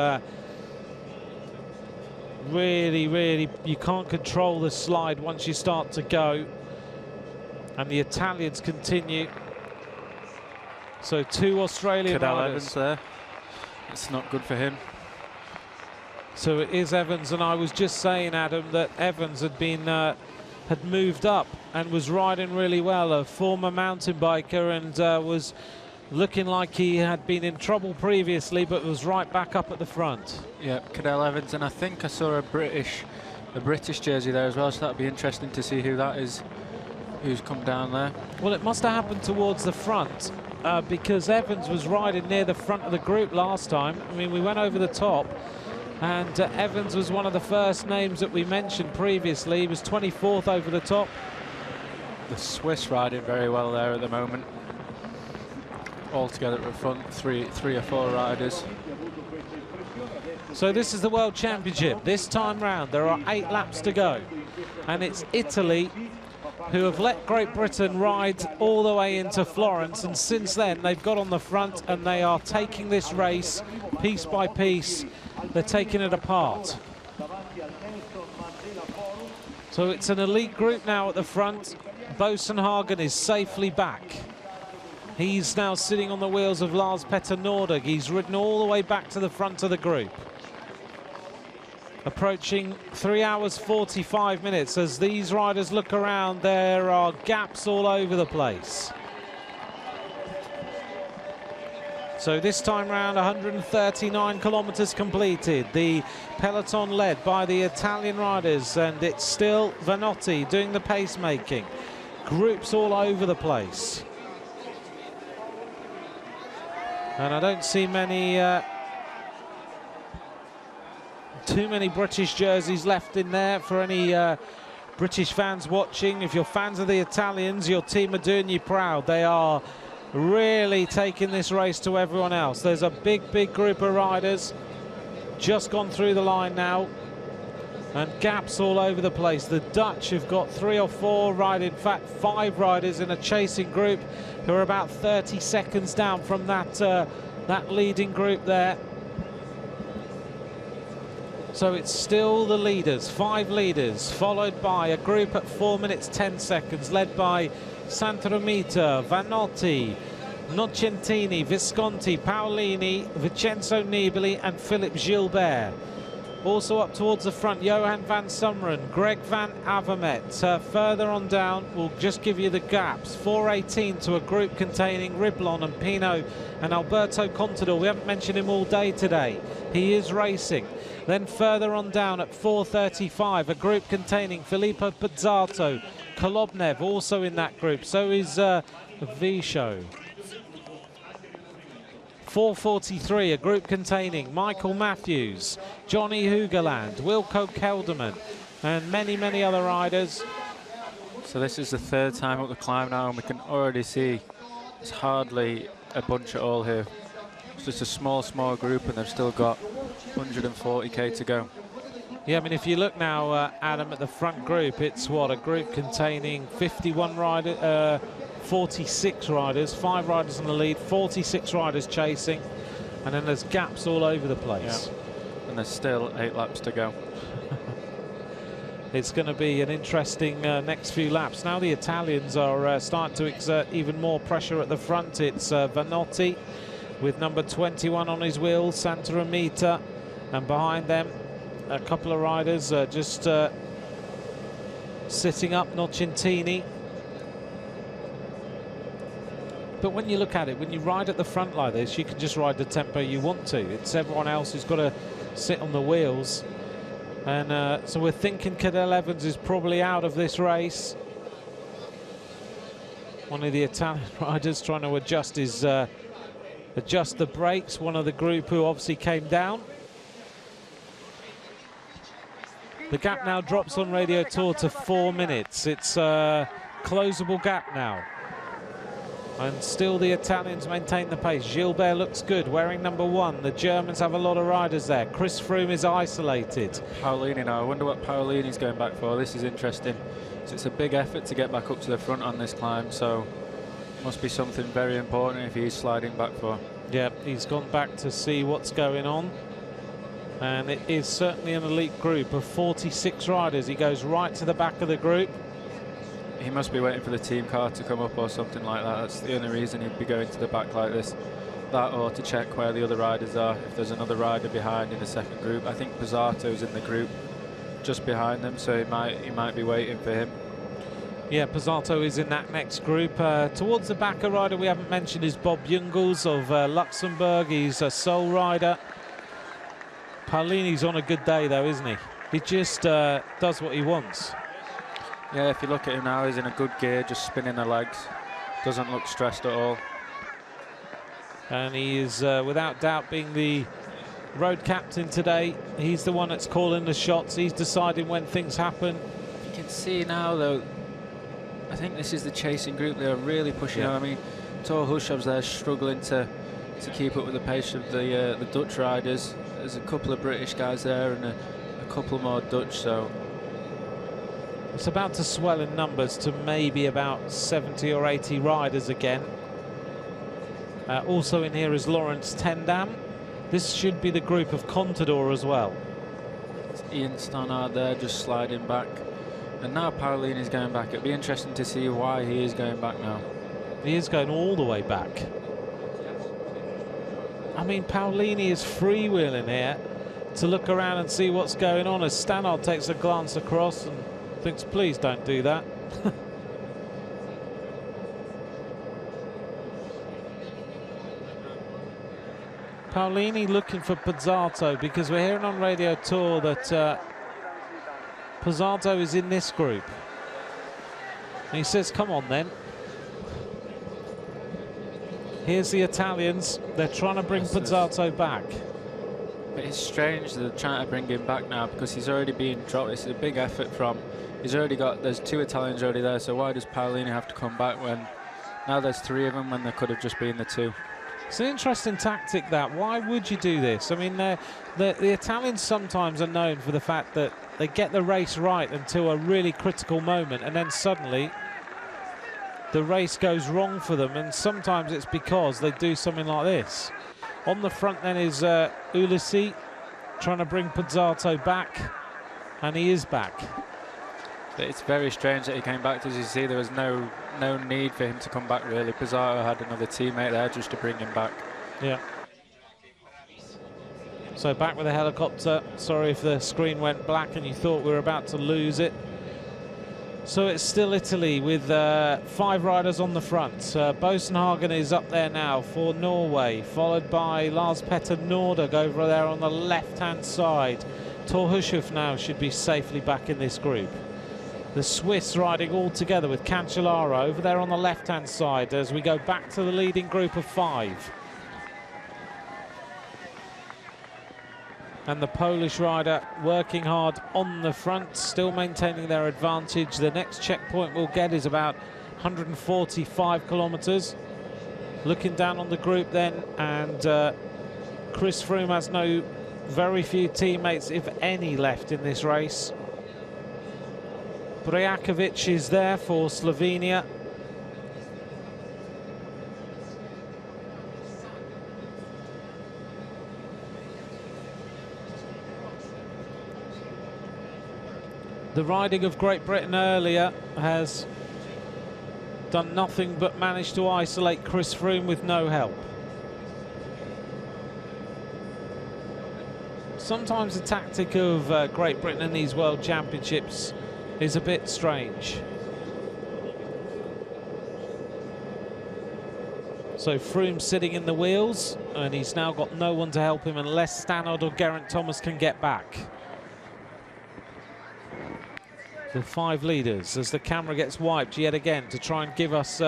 really, you can't control the slide once you start to go. And the Italians continue. So 2 Australian riders. Evans there. It's not good for him. So it is Evans, and I was just saying, Adam, that Evans had been had moved up and was riding really well, a former mountain biker, and was looking like he had been in trouble previously, but was right back up at the front. Yeah, Cadel Evans, and I think I saw a British jersey there as well, so that'd be interesting to see who that is, who's come down there. Well, it must have happened towards the front, because Evans was riding near the front of the group last time. I mean, we went over the top, and Evans was one of the first names that we mentioned previously. He was 24th over the top. The Swiss riding very well there at the moment. All together at the front, three or four riders. So this is the World Championship. This time round, there are 8 laps to go. And it's Italy who have let Great Britain ride all the way into Florence. And since then, they've got on the front and they are taking this race piece by piece. They're taking it apart. So it's an elite group now at the front. Bosenhagen is safely back. He's now sitting on the wheels of Lars Petter Nordag. He's ridden all the way back to the front of the group. Approaching 3 hours 45 minutes. As these riders look around, there are gaps all over the place. So this time round, 139 kilometers completed. The peloton led by the Italian riders, and it's still Vanotti doing the pacemaking. Groups all over the place. And I don't see many too many British jerseys left in there for any British fans watching. If you're fans of the Italians, your team are doing you proud. They are really taking this race to everyone else. There's a big group of riders just gone through the line now, and gaps all over the place. The Dutch have got 3 or 4 riders, in fact 5 riders in a chasing group who are about 30 seconds down from that leading group there. So it's still the leaders, 5 leaders, followed by a group at 4 minutes 10 seconds, led by Santaromita, Vanotti, Nocentini, Visconti, Paolini, Vincenzo Nibali and Philippe Gilbert. Also up towards the front, Johan van Summeren, Greg van Avermaet. Further on down, we'll just give you the gaps. 4:18 to a group containing Riblon and Pino and Alberto Contador. We haven't mentioned him all day today. He is racing. Then further on down at 4:35, a group containing Filippo Pozzato, Kolobnev also in that group. So is Visho. 4:43, a group containing Michael Matthews, Johnny Hoogerland, Wilco Kelderman, and many other riders. So this is the 3rd time up the climb now, and we can already see it's hardly a bunch at all here. It's just a small group, and they've still got 140k to go. Yeah, I mean, if you look now, Adam, at the front group, it's what, a group containing 51 riders, 46 riders, 5 riders in the lead, 46 riders chasing, and then there's gaps all over the place. Yeah. And there's still 8 laps to go. It's going to be an interesting next few laps. Now the Italians are starting to exert even more pressure at the front. It's Vanotti with number 21 on his wheels, Santaromita, and behind them a couple of riders just sitting up, Nocentini. But when you look at it, when you ride at the front like this, you can just ride the tempo you want to. It's everyone else who's got to sit on the wheels. And so we're thinking Cadel Evans is probably out of this race. One of the Italian riders trying to adjust his adjust the brakes. One of the group who obviously came down. The gap now drops on Radio Tour to 4 minutes. It's a closable gap now. And still the Italians maintain the pace. Gilbert looks good, wearing number 1. The Germans have a lot of riders there. Chris Froome is isolated. Paolini now. I wonder what Paolini's going back for. This is interesting. So it's a big effort to get back up to the front on this climb, so must be something very important if he's sliding back for. Yeah, he's gone back to see what's going on. And it is certainly an elite group of 46 riders. He goes right to the back of the group. He must be waiting for the team car to come up or something like that. That's the only reason he'd be going to the back like this. That, or to check where the other riders are, if there's another rider behind in the second group. I think Pozzato's in the group just behind them, so he might be waiting for him. Yeah, Pozzato is in that next group. Towards the back, a rider we haven't mentioned is Bob Jungels of Luxembourg. He's a sole rider. Paolini's on a good day though, isn't he? He just does what he wants. Yeah, if you look at him now, he's in a good gear, just spinning the legs. Doesn't look stressed at all. And he is, without doubt, being the road captain today. He's the one that's calling the shots. He's deciding when things happen. You can see now, though, I think this is the chasing group. They're really pushing out. I mean, Thor Hushov's there struggling to keep up with the pace of the Dutch riders. There's a couple of British guys there and a couple more Dutch, so it's about to swell in numbers to maybe about 70 or 80 riders again. Also in here is Lawrence Tendam. This should be the group of Contador as well. It's Ian Stannard there just sliding back. And now Paolini's going back. It'd be interesting to see why he is going back now. He is going all the way back. I mean, Paolini is freewheeling here to look around and see what's going on as Stannard takes a glance across and thinks, please don't do that. Paolini looking for Pozzato, because we're hearing on Radio Tour that Pozzato is in this group. And he says, come on then. Here's the Italians. They're trying to bring Pozzato back. But it's strange they're trying to bring him back now because he's already being dropped. It's a big effort from. He's already got. There's 2 Italians already there. So why does Paolini have to come back when now there's 3 of them when there could have just been the 2? It's an interesting tactic that. Why would you do this? I mean, the Italians sometimes are known for the fact that they get the race right until a really critical moment, and then suddenly the race goes wrong for them, and sometimes it's because they do something like this. On the front then is Ulissi trying to bring Pozzato back, and he is back. But it's very strange that he came back. As you see, there was no need for him to come back really. Pozzato had another teammate there just to bring him back. Yeah. So back with the helicopter. Sorry if the screen went black and you thought we were about to lose it. So it's still Italy with 5 riders on the front. Bosenhagen is up there now for Norway, followed by Lars Petter Nordag over there on the left-hand side. Thor Hushovd now should be safely back in this group. The Swiss riding all together with Cancellara over there on the left-hand side as we go back to the leading group of 5. And the Polish rider working hard on the front, still maintaining their advantage. The next checkpoint we'll get is about 145 kilometers. Looking down on the group then, and Chris Froome has very few teammates, if any, left in this race. Brejakovic is there for Slovenia. The riding of Great Britain earlier has done nothing but manage to isolate Chris Froome with no help. Sometimes the tactic of Great Britain in these World Championships is a bit strange. So Froome sitting in the wheels, and he's now got no one to help him unless Stannard or Geraint Thomas can get back. The 5 leaders as the camera gets wiped yet again to try and give us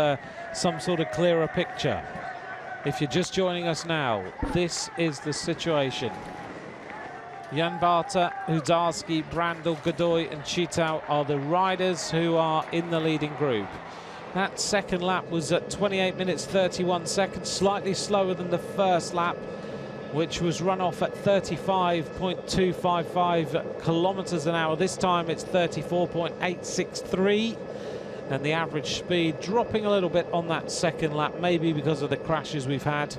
some sort of clearer picture. If you're just joining us now, this is the situation. Jan Barta, Hudarski, Brandl, Godoy and Chitau are the riders who are in the leading group. That second lap was at 28 minutes 31 seconds, slightly slower than the first lap, which was run off at 35.255 kilometers an hour. This time it's 34.863, and the average speed dropping a little bit on that second lap, maybe because of the crashes we've had.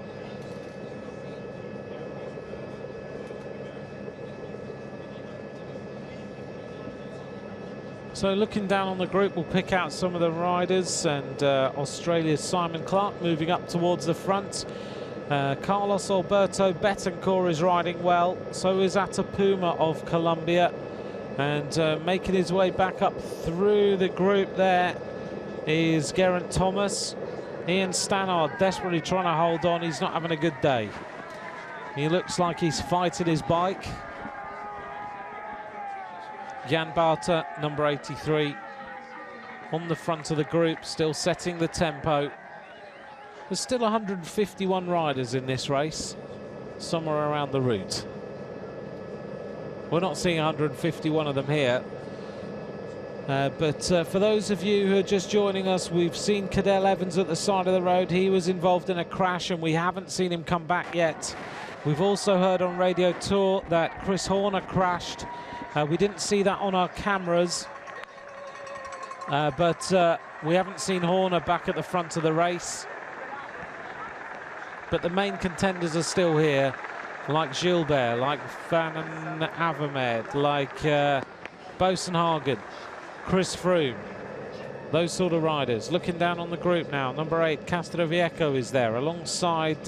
So looking down on the group, we'll pick out some of the riders, and Australia's Simon Clark moving up towards the front. Carlos Alberto Betancourt is riding well, so is Atapuma of Colombia, and making his way back up through the group there is Geraint Thomas. Ian Stannard desperately trying to hold on. He's not having a good day. He looks like he's fighting his bike. Jan Barta, number 83, on the front of the group, still setting the tempo. There's still 151 riders in this race, somewhere around the route. We're not seeing 151 of them here. But for those of you who are just joining us, we've seen Cadel Evans at the side of the road. He was involved in a crash and we haven't seen him come back yet. We've also heard on Radio Tour that Chris Horner crashed. We didn't see that on our cameras, but we haven't seen Horner back at the front of the race. But the main contenders are still here, like Gilbert, like Van Avermaet, like Bosenhagen, Chris Froome, those sort of riders. Looking down on the group now, number 8, Castroviejo is there, alongside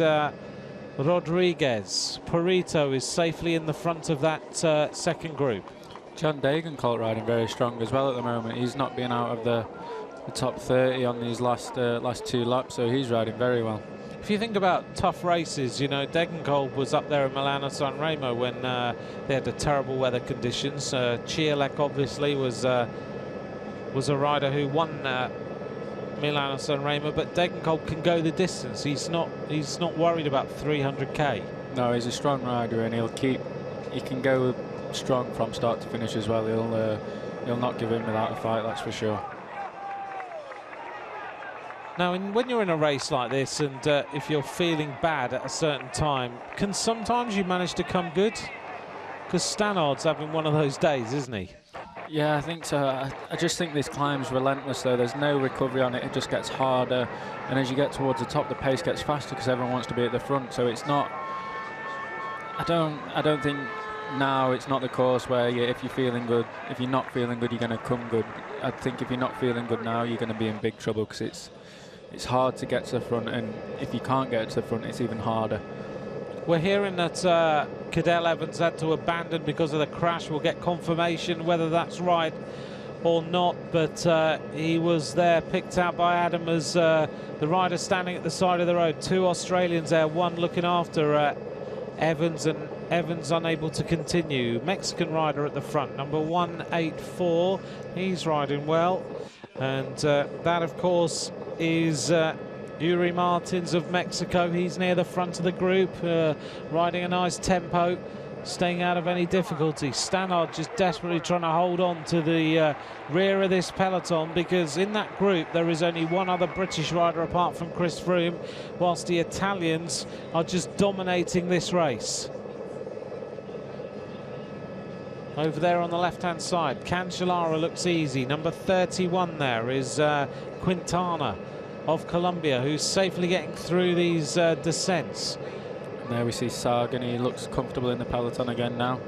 Rodriguez. Perito is safely in the front of that second group. John Degenkolb riding very strong as well at the moment. He's not been out of the top 30 on these last 2 laps, so he's riding very well. If you think about tough races, you know, Degenkolb was up there in Milano-San Remo when they had the terrible weather conditions. Ciolek obviously was a rider who won Milano Sanremo, but Degenkolb can go the distance. He's not worried about 300k. No, he's a strong rider, and he can go strong from start to finish as well. He'll not give in without a fight, that's for sure. Now, when you're in a race like this, and if you're feeling bad at a certain time, can sometimes you manage to come good? Because Stannard's having one of those days, isn't he? Yeah, I think so. I just think this climb's relentless, though. There's no recovery on it. It just gets harder, and as you get towards the top, the pace gets faster because everyone wants to be at the front. So it's not. I don't think now it's not the course where if you're feeling good, if you're not feeling good, you're going to come good. I think if you're not feeling good now, you're going to be in big trouble because it's hard to get to the front, and if you can't get to the front, it's even harder. We're hearing that Cadell Evans had to abandon because of the crash. We'll get confirmation whether that's right or not, but he was there, picked out by Adam as the rider standing at the side of the road. Two Australians there, one looking after Evans, and Evans unable to continue. Mexican rider at the front, number 184. He's riding well, and that, of course, is Yuri Martins of Mexico. He's near the front of the group, riding a nice tempo, staying out of any difficulty. Stannard just desperately trying to hold on to the rear of this peloton, because in that group there is only one other British rider apart from Chris Froome, whilst the Italians are just dominating this race. Over there on the left-hand side, Cancellara looks easy. Number 31 there is Quintana of Colombia, who's safely getting through these descents. And there we see Sagan. He looks comfortable in the peloton again now.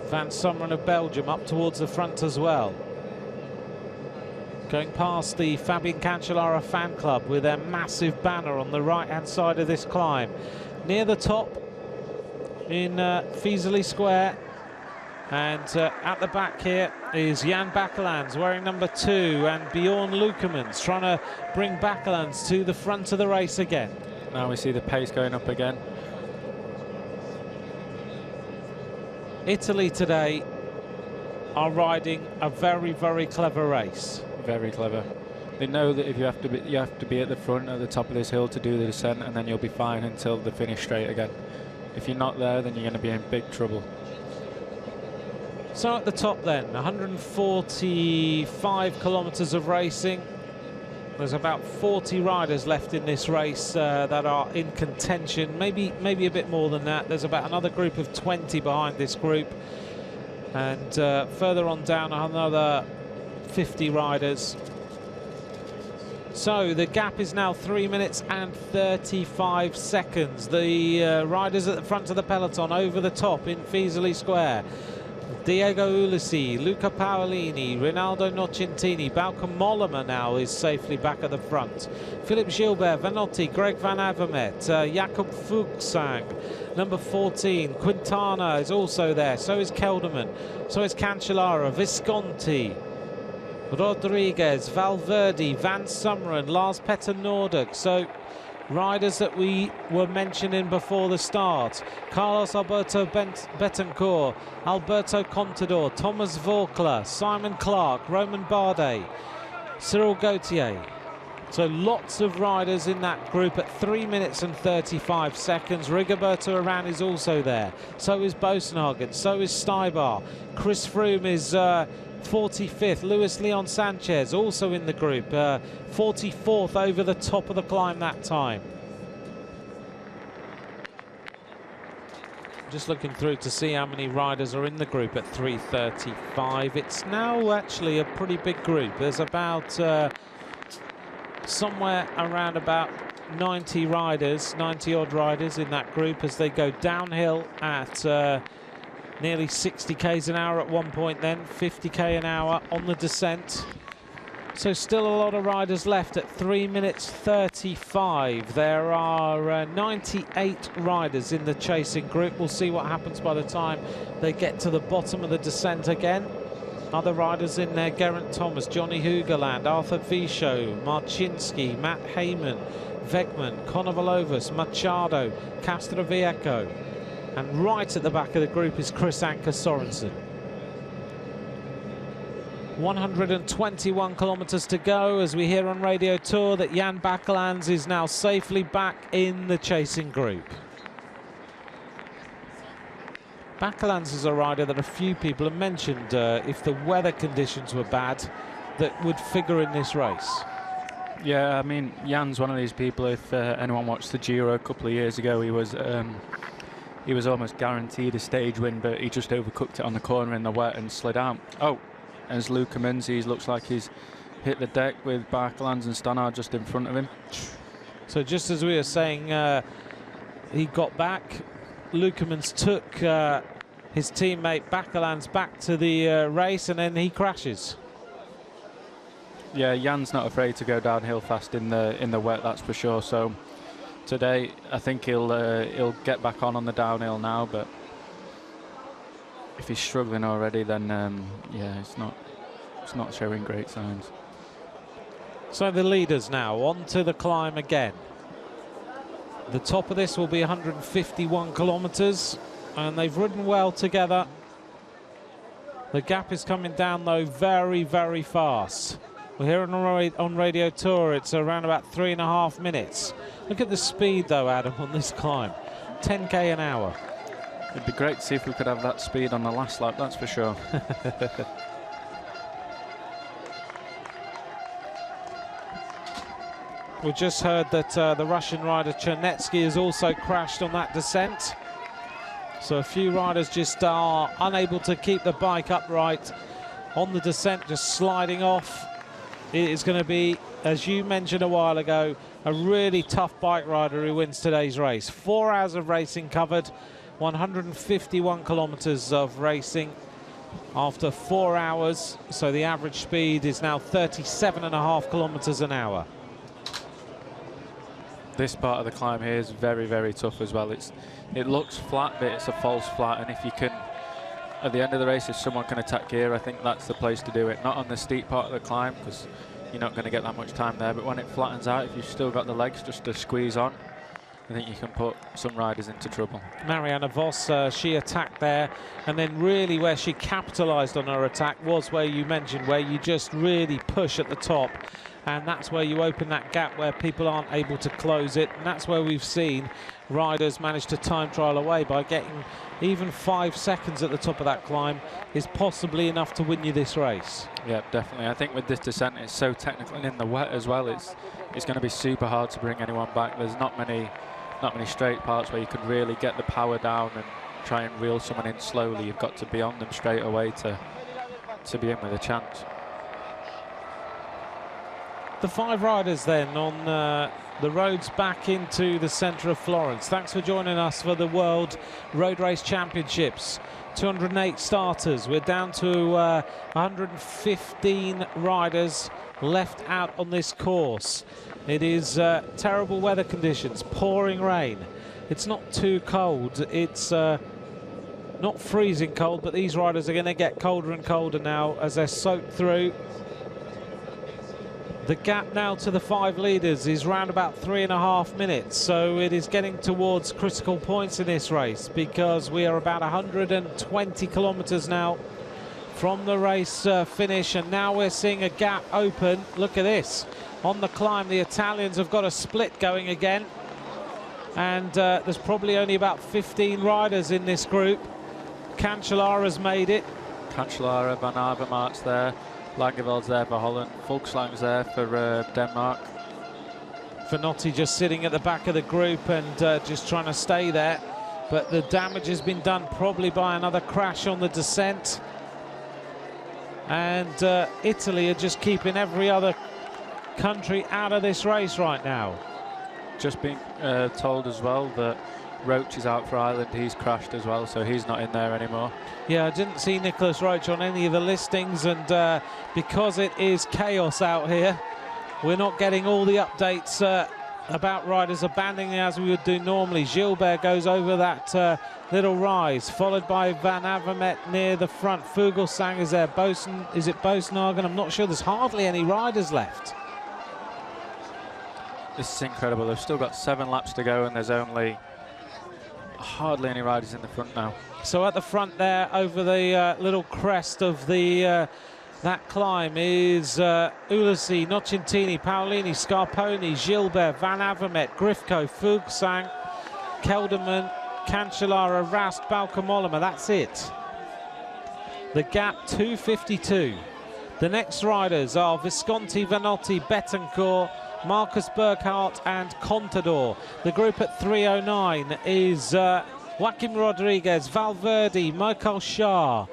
Van Summeren of Belgium up towards the front as well. Going past the Fabian Cancellara fan club with their massive banner on the right-hand side of this climb. Near the top in Fiesole Square. And at the back here is Jan Bakelans wearing number 2, and Bjorn Lukemans trying to bring Bakelans to the front of the race again. Now we see the pace going up again. Italy today are riding a very, very clever race. Very clever. They know that if you have to be at the front at the top of this hill to do the descent, and then you'll be fine until the finish straight again. If you're not there, then you're going to be in big trouble. So at the top then, 145 kilometres of racing. There's about 40 riders left in this race that are in contention, maybe a bit more than that. There's about another group of 20 behind this group, and further on down another 50 riders. So the gap is now 3 minutes and 35 seconds. The riders at the front of the peloton over the top in Fiesole Square: Diego Ulissi, Luca Paolini, Rinaldo Nocentini. Bauke Mollema now is safely back at the front. Philippe Gilbert, Vanotti, Greg Van Avermaet, Jakob Fuglsang, number 14. Quintana is also there, so is Kelderman, so is Cancellara, Visconti, Rodriguez, Valverde, Van Summeren, Lars Petter Nordic. So riders that we were mentioning before the start: Carlos Alberto Betancourt, Alberto Contador, Thomas Vorkla, Simon Clark, Roman Bardet, Cyril Gauthier. So lots of riders in that group at 3 minutes and 35 seconds. Rigoberto Urán is also there. So is Bosenhagen. So is Stuybar. Chris Froome is 45th. Luis Leon Sanchez also in the group, 44th over the top of the climb that time. Just looking through to see how many riders are in the group at 3:35. It's now actually a pretty big group. There's about somewhere around about 90 riders, 90 odd riders in that group, as they go downhill at nearly 60 k's an hour at one point, then 50 k an hour on the descent. So still a lot of riders left at 3 minutes 35. There are 98 riders in the chasing group. We'll see what happens by the time they get to the bottom of the descent again. Other riders in there: Geraint Thomas, Johnny Hoogerland, Arthur Vichot, Marcinski, Matt Heyman, Wegman, Konovalovas, Machado, Castroviejo. And right at the back of the group is Chris Anker Sorensen. 121 kilometers to go as we hear on Radio Tour that Jan Bakelans is now safely back in the chasing group. Bakelans is a rider that a few people have mentioned, if the weather conditions were bad, that would figure in this race. Yeah, I mean, Jan's one of these people, if anyone watched the Giro a couple of years ago, he was almost guaranteed a stage win, but he just overcooked it on the corner in the wet and slid out. Oh, as Luca Menzies looks like he's hit the deck with Bakelans and Stannard just in front of him. So just as we were saying, he got back, Lukemans took his teammate Bakelans back to the race, and then he crashes. Yeah, Jan's not afraid to go downhill fast in the wet, that's for sure. So today, I think he'll get back on the downhill now. But if he's struggling already, then yeah, it's not showing great signs. So the leaders now onto the climb again. The top of this will be 151 kilometers, and they've ridden well together. The gap is coming down though very, very fast. We're here on Radio Tour, it's around about 3.5 minutes. Look at the speed though, Adam, on this climb. 10k an hour. It'd be great to see if we could have that speed on the last lap, that's for sure. We just heard that the Russian rider Chernetsky has also crashed on that descent. So a few riders just are unable to keep the bike upright on the descent, just sliding off. It is going to be, as you mentioned a while ago, a really tough bike rider who wins today's race. 4 hours of racing covered, 151 kilometers of racing after 4 hours. So the average speed is now 37.5 kilometers an hour. This part of the climb here is very, very tough as well. It looks flat, but it's a false flat, and if you can, at the end of the race, if someone can attack here, I think that's the place to do it. Not on the steep part of the climb, because you're not going to get that much time there, but when it flattens out, if you've still got the legs just to squeeze on, I think you can put some riders into trouble. Marianne Vos, she attacked there, and then really where she capitalised on her attack was where you mentioned, where you just really push at the top, and that's where you open that gap where people aren't able to close it, and that's where we've seen riders manage to time trial away by getting even 5 seconds at the top of that climb is possibly enough to win you this race. Yeah, definitely. I think with this descent, it's so technical, and in the wet as well, it's going to be super hard to bring anyone back. There's not many straight parts where you can really get the power down and try and reel someone in slowly. You've got to be on them straight away to be in with a chance. The 5 riders then on the roads back into the centre of Florence. Thanks for joining us for the World Road Race Championships. 208 starters. We're down to 115 riders left out on this course. It is terrible weather conditions, pouring rain. It's not too cold. It's not freezing cold, but these riders are going to get colder and colder now as they're soaked through. The gap now to the 5 leaders is round about 3.5 minutes, so it is getting towards critical points in this race, because we are about 120 kilometers now from the race finish, and now we're seeing a gap open. Look at this. On the climb, the Italians have got a split going again, and there's probably only about 15 riders in this group. Cancellara's made it. Cancellara, Van Avermaet's there. Langeveld's there for Holland. Volkslang's there for Denmark. Finotti just sitting at the back of the group and just trying to stay there. But the damage has been done probably by another crash on the descent. And Italy are just keeping every other country out of this race right now. Just being told as well that Roach is out for Ireland. He's crashed as well, so he's not in there anymore. Yeah, I didn't see Nicholas Roach on any of the listings, and because it is chaos out here, we're not getting all the updates about riders abandoning as we would do normally. Gilbert goes over that little rise, followed by Van Avermaet near the front. Fuglsang is there. Is it Boasnagen? I'm not sure. There's hardly any riders left. This is incredible. They've still got 7 laps to go, and there's only hardly any riders in the front now. So at the front there, over the little crest of the That climb is Ulissi, Nocentini, Paolini, Scarponi, Gilbert, Van Avermaet, Grifko, Fuglsang, Kelderman, Cancellara, Rast, Balcomolima. That's it. The gap 2:52. The next riders are Visconti, Vanotti, Betancourt, Marcus Burkhardt and Contador. The group at 3:09 is Joaquim Rodriguez, Valverde, Michael Shah.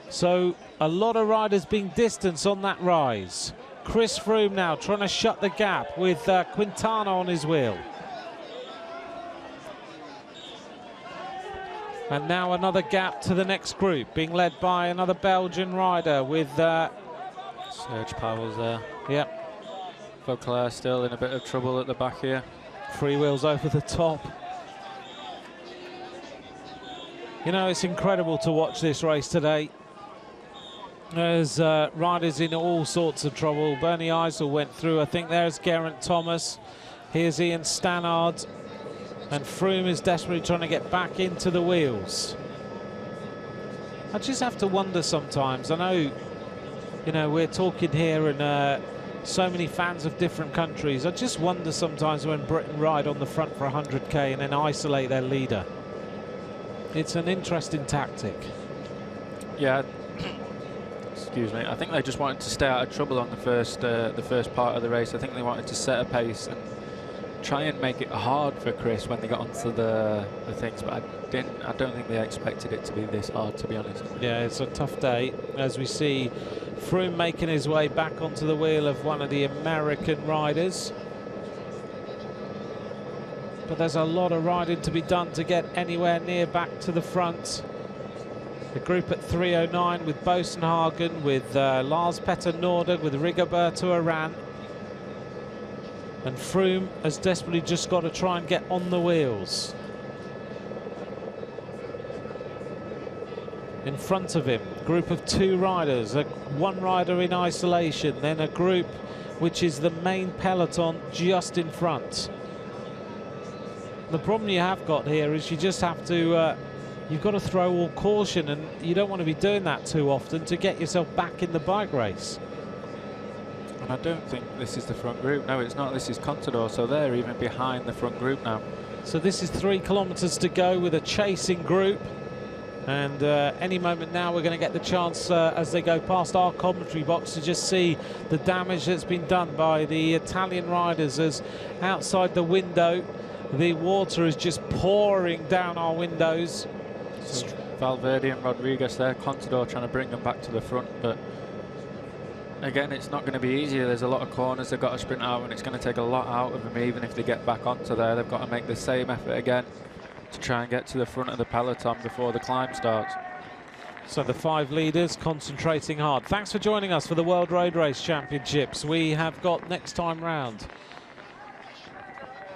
So a lot of riders being distanced on that rise. Chris Froome now trying to shut the gap with Quintana on his wheel. And now another gap to the next group, being led by another Belgian rider with Serge Powell's there. Yep. Vauclair still in a bit of trouble at the back here. Free wheels over the top. You know, it's incredible to watch this race today. There's riders in all sorts of trouble. Bernie Eisel went through. I think there's Geraint Thomas. Here's Ian Stannard. And Froome is desperately trying to get back into the wheels. I just have to wonder sometimes. I know, you know, we're talking here and so many fans of different countries. I just wonder sometimes when Britain ride on the front for 100k and then isolate their leader. It's an interesting tactic. Yeah. Excuse me. I think they just wanted to stay out of trouble on the first part of the race. I think they wanted to set a pace and try and make it hard for Chris when they got onto the things. But I don't think they expected it to be this hard, to be honest. Yeah, it's a tough day as we see Froome making his way back onto the wheel of one of the American riders. But there's a lot of riding to be done to get anywhere near back to the front. The group at 3:09 with Bosenhagen, with Lars Petter Nordag, with Rigoberto Urán. And Froome has desperately just got to try and get on the wheels. In front of him, group of 2 riders, one rider in isolation, then a group which is the main peloton just in front. The problem you have got here is you just have to, you've got to throw all caution, and you don't want to be doing that too often to get yourself back in the bike race. And I don't think this is the front group. No, it's not. This is Contador, so they're even behind the front group now. So this is 3 kilometers to go with a chasing group. And any moment now we're going to get the chance as they go past our commentary box to just see the damage that's been done by the Italian riders, as outside the window the water is just pouring down our windows. So Valverde and Rodriguez there, Contador trying to bring them back to the front, but again, it's not going to be easy. There's a lot of corners they've got to sprint out, and it's going to take a lot out of them. Even if they get back onto there, they've got to make the same effort again to try and get to the front of the peloton before the climb starts. So the 5 leaders concentrating hard. Thanks for joining us for the World Road Race Championships. We have got next time round,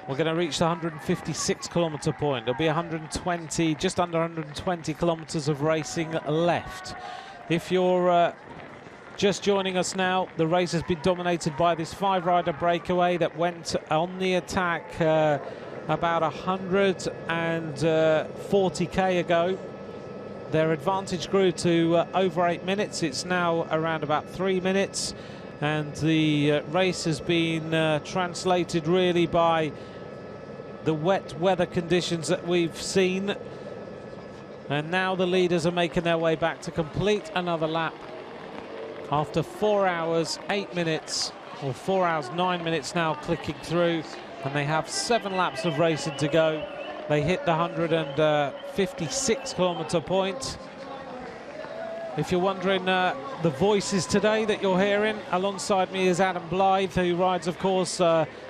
we're going to reach the 156 kilometre point. There'll be 120, just under 120 kilometres of racing left. If you're just joining us now, the race has been dominated by this 5-rider breakaway that went on the attack about 140k ago. Their advantage grew to over 8 minutes. It's now around about 3 minutes, and the race has been translated really by the wet weather conditions that we've seen. And now the leaders are making their way back to complete another lap after 4 hours 8 minutes, or 4 hours 9 minutes now clicking through, and they have 7 laps of racing to go. They hit the 156 kilometre point. If you're wondering, the voices today that you're hearing, alongside me is Adam Blythe, who rides, of course,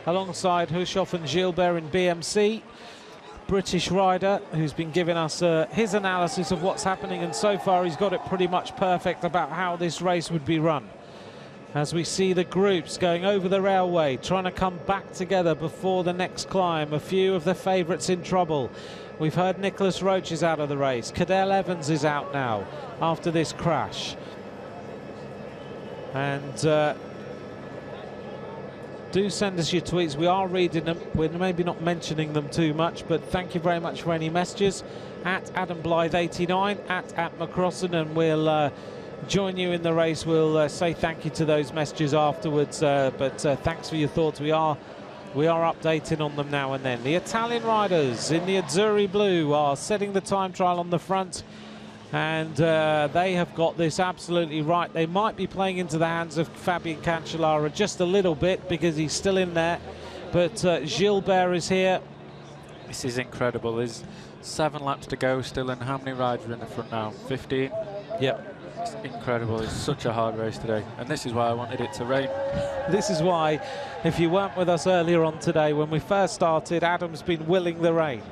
alongside Hushoff and Gilbert in BMC. British rider who's been giving us his analysis of what's happening, and so far he's got it pretty much perfect about how this race would be run. As we see the groups going over the railway, trying to come back together before the next climb. A few of the favourites in trouble. We've heard Nicholas Roach is out of the race. Cadel Evans is out now after this crash. And do send us your tweets. We are reading them. We're maybe not mentioning them too much, but thank you very much for any messages. At Adam Blythe 89, at McCrossan, and we'll join you in the race. We'll say thank you to those messages afterwards, but thanks for your thoughts. We are updating on them now and then. The Italian riders in the Azzurri blue are setting the time trial on the front, and they have got this absolutely right. They might be playing into the hands of Fabian Cancellara just a little bit because he's still in there, but Gilbert is here. This is incredible. There's 7 laps to go still, and how many riders are in the front now? 15? Yep. It's incredible. It's such a hard race today, and this is why I wanted it to rain. This is why, if you weren't with us earlier on today, when we first started, Adam's been willing the rain.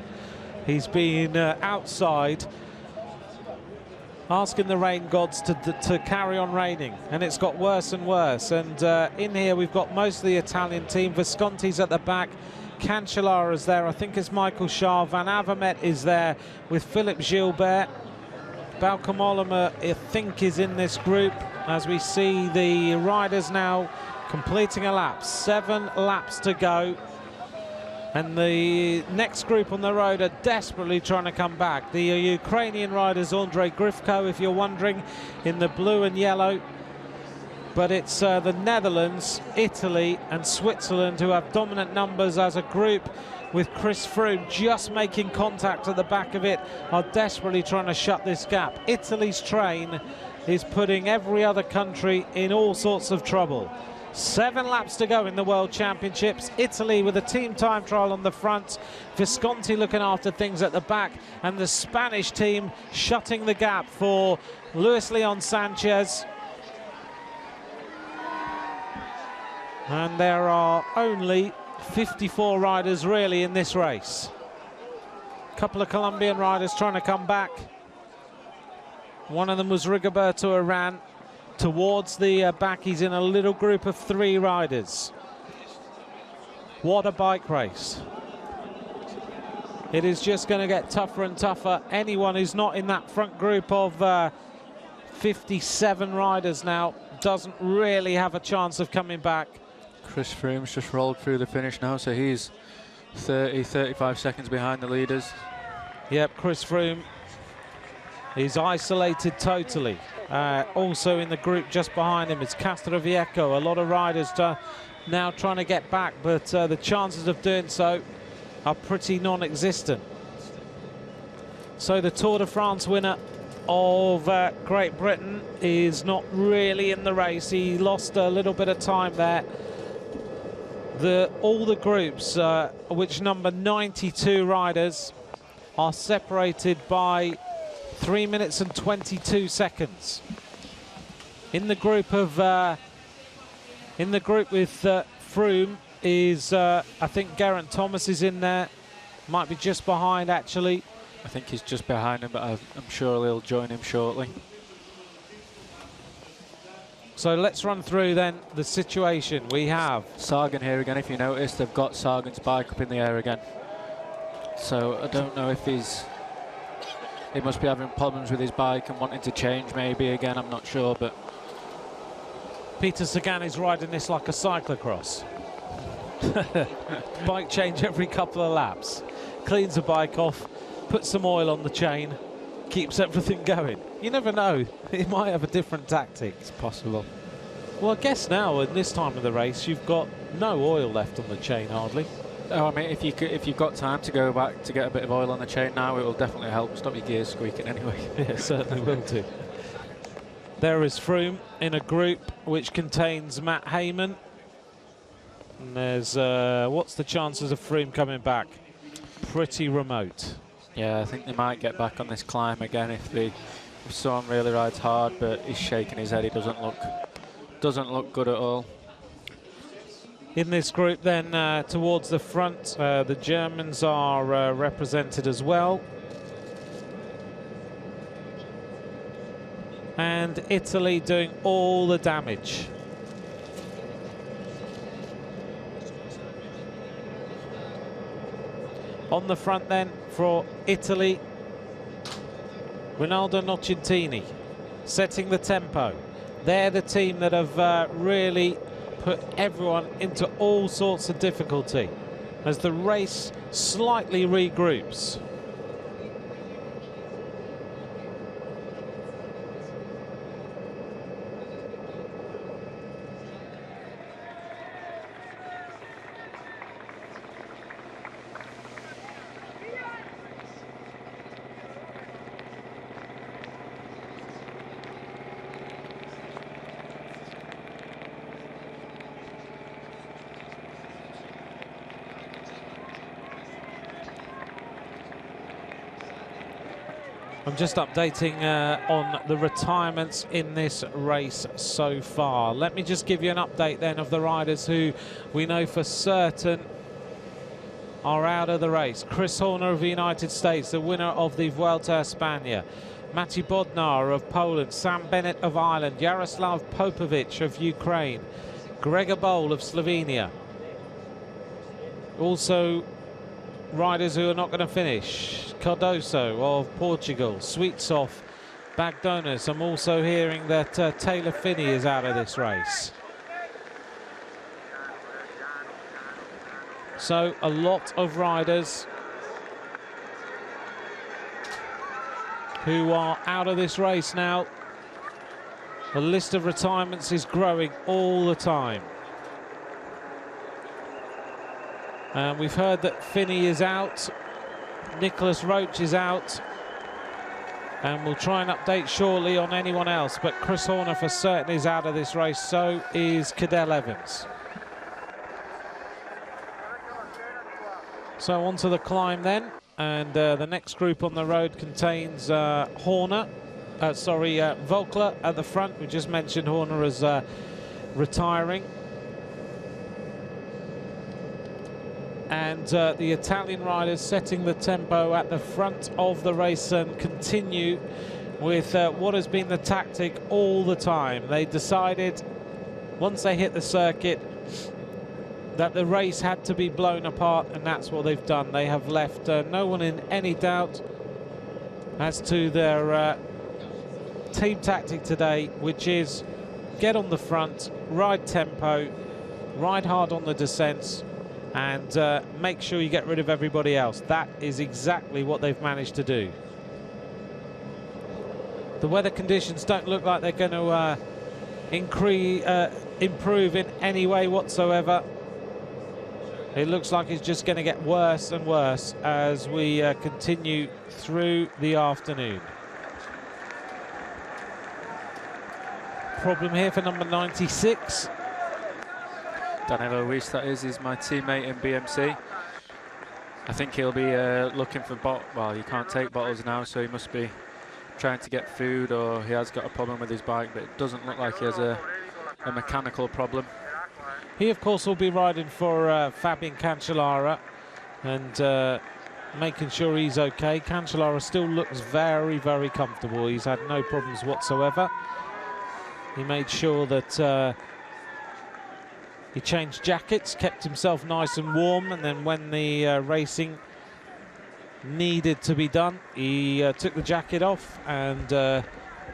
He's been outside asking the rain gods to carry on raining, and it's got worse and worse. And in here we've got most of the Italian team. Visconti's at the back, Cancellara's there, I think it's Michael Schär, Van Avermaet is there with Philippe Gilbert. Bauke Mollema, I think, is in this group as we see the riders now completing a lap. 7 laps to go. And the next group on the road are desperately trying to come back. The Ukrainian riders, Andrei Grifko, if you're wondering, in the blue and yellow. But it's the Netherlands, Italy and Switzerland who have dominant numbers as a group, with Chris Froome just making contact at the back of it, are desperately trying to shut this gap. Italy's train is putting every other country in all sorts of trouble. 7 laps to go in the World Championships. Italy with a team time trial on the front, Visconti looking after things at the back, and the Spanish team shutting the gap for Luis Leon Sanchez. And there are only 54 riders really in this race. A couple of Colombian riders trying to come back. One of them was Rigoberto Urán. Towards the back, he's in a little group of 3 riders. What a bike race. It is just going to get tougher and tougher. Anyone who's not in that front group of 57 riders now doesn't really have a chance of coming back. Chris Froome's just rolled through the finish now, so he's 35 seconds behind the leaders. Yep, Chris Froome is isolated totally. Also in the group just behind him is Castroviejo. A lot of riders now trying to get back, but the chances of doing so are pretty non-existent. So the Tour de France winner of Great Britain is not really in the race. He lost a little bit of time there. All the groups, which number 92 riders, are separated by 3 minutes and 22 seconds. In the group of with Froome is I think Geraint Thomas is in there, might be just behind actually. I think he's just behind him, but I'm sure he'll join him shortly. So let's run through then the situation. We have Sagan here again. If you notice, they've got Sagan's bike up in the air again. So I don't know if he must be having problems with his bike and wanting to change maybe again, I'm not sure, but Peter Sagan is riding this like a cyclocross. Bike change every couple of laps. Cleans the bike off, puts some oil on the chain, keeps everything going. You never know, he might have a different tactic. It's possible. Well, I guess now in this time of the race you've got no oil left on the chain hardly. Oh, I mean, if you've got time to go back to get a bit of oil on the chain now, it will definitely help stop your gears squeaking anyway. Yeah, it certainly will do. There is Froome in a group which contains Matt Hayman. And there's what's the chances of Froome coming back? Pretty remote. Yeah, I think they might get back on this climb again if someone really rides hard, but he's shaking his head. He doesn't look good at all. In this group then, towards the front, the Germans are represented as well. And Italy doing all the damage. On the front then for Italy, Rinaldo Nocentini setting the tempo. They're the team that have really put everyone into all sorts of difficulty as the race slightly regroups. I'm just updating on the retirements in this race so far. Let me just give you an update then of the riders who we know for certain are out of the race. Chris Horner of the United States, the winner of the Vuelta a España. Maciej Bodnar of Poland, Sam Bennett of Ireland, Jaroslav Popovic of Ukraine, Gregor Bol of Slovenia. Also riders who are not going to finish: Cardoso of Portugal, Sweetsoff, Bagdonas. I'm also hearing that Taylor Phinney is out of this race. So a lot of riders who are out of this race now. The list of retirements is growing all the time. And we've heard that Phinney is out, Nicholas Roach is out, and we'll try and update shortly on anyone else, but Chris Horner for certain is out of this race, so is Cadel Evans. So on to the climb then, and the next group on the road contains Volkler at the front. We just mentioned Horner as retiring. And the Italian riders setting the tempo at the front of the race and continue with what has been the tactic all the time. They decided once they hit the circuit that the race had to be blown apart, and that's what they've done. They have left no one in any doubt as to their team tactic today, which is get on the front, ride tempo, ride hard on the descents, and make sure you get rid of everybody else. That is exactly what they've managed to do. The weather conditions don't look like they're going to improve in any way whatsoever. It looks like it's just going to get worse and worse as we continue through the afternoon. Problem here for number 96. Danilo Weiss, that is my teammate in BMC. I think he'll be looking for well, you can't take bottles now, so he must be trying to get food, or he has got a problem with his bike, but it doesn't look like he has a mechanical problem. He, of course, will be riding for Fabian Cancellara and making sure he's okay. Cancellara still looks very, very comfortable. He's had no problems whatsoever. He made sure that he changed jackets, kept himself nice and warm, and then when the racing needed to be done, he took the jacket off and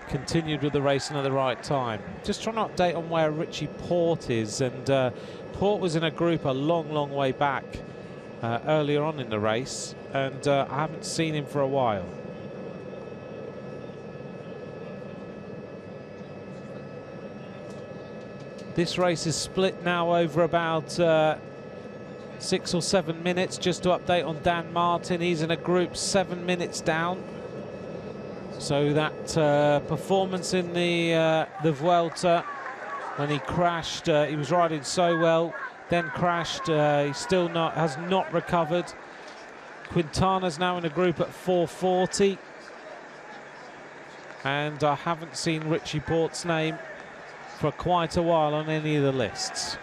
continued with the racing at the right time. Just trying to update on where Richie Porte is, and Porte was in a group a long, long way back earlier on in the race, and I haven't seen him for a while. This race is split now over about 6 or 7 minutes. Just to update on Dan Martin, he's in a group 7 minutes down. So that performance in the Vuelta, when he crashed, he was riding so well, then crashed. He still has not recovered. Quintana's now in a group at 4:40, and I haven't seen Richie Porte's name for quite a while on any of the lists.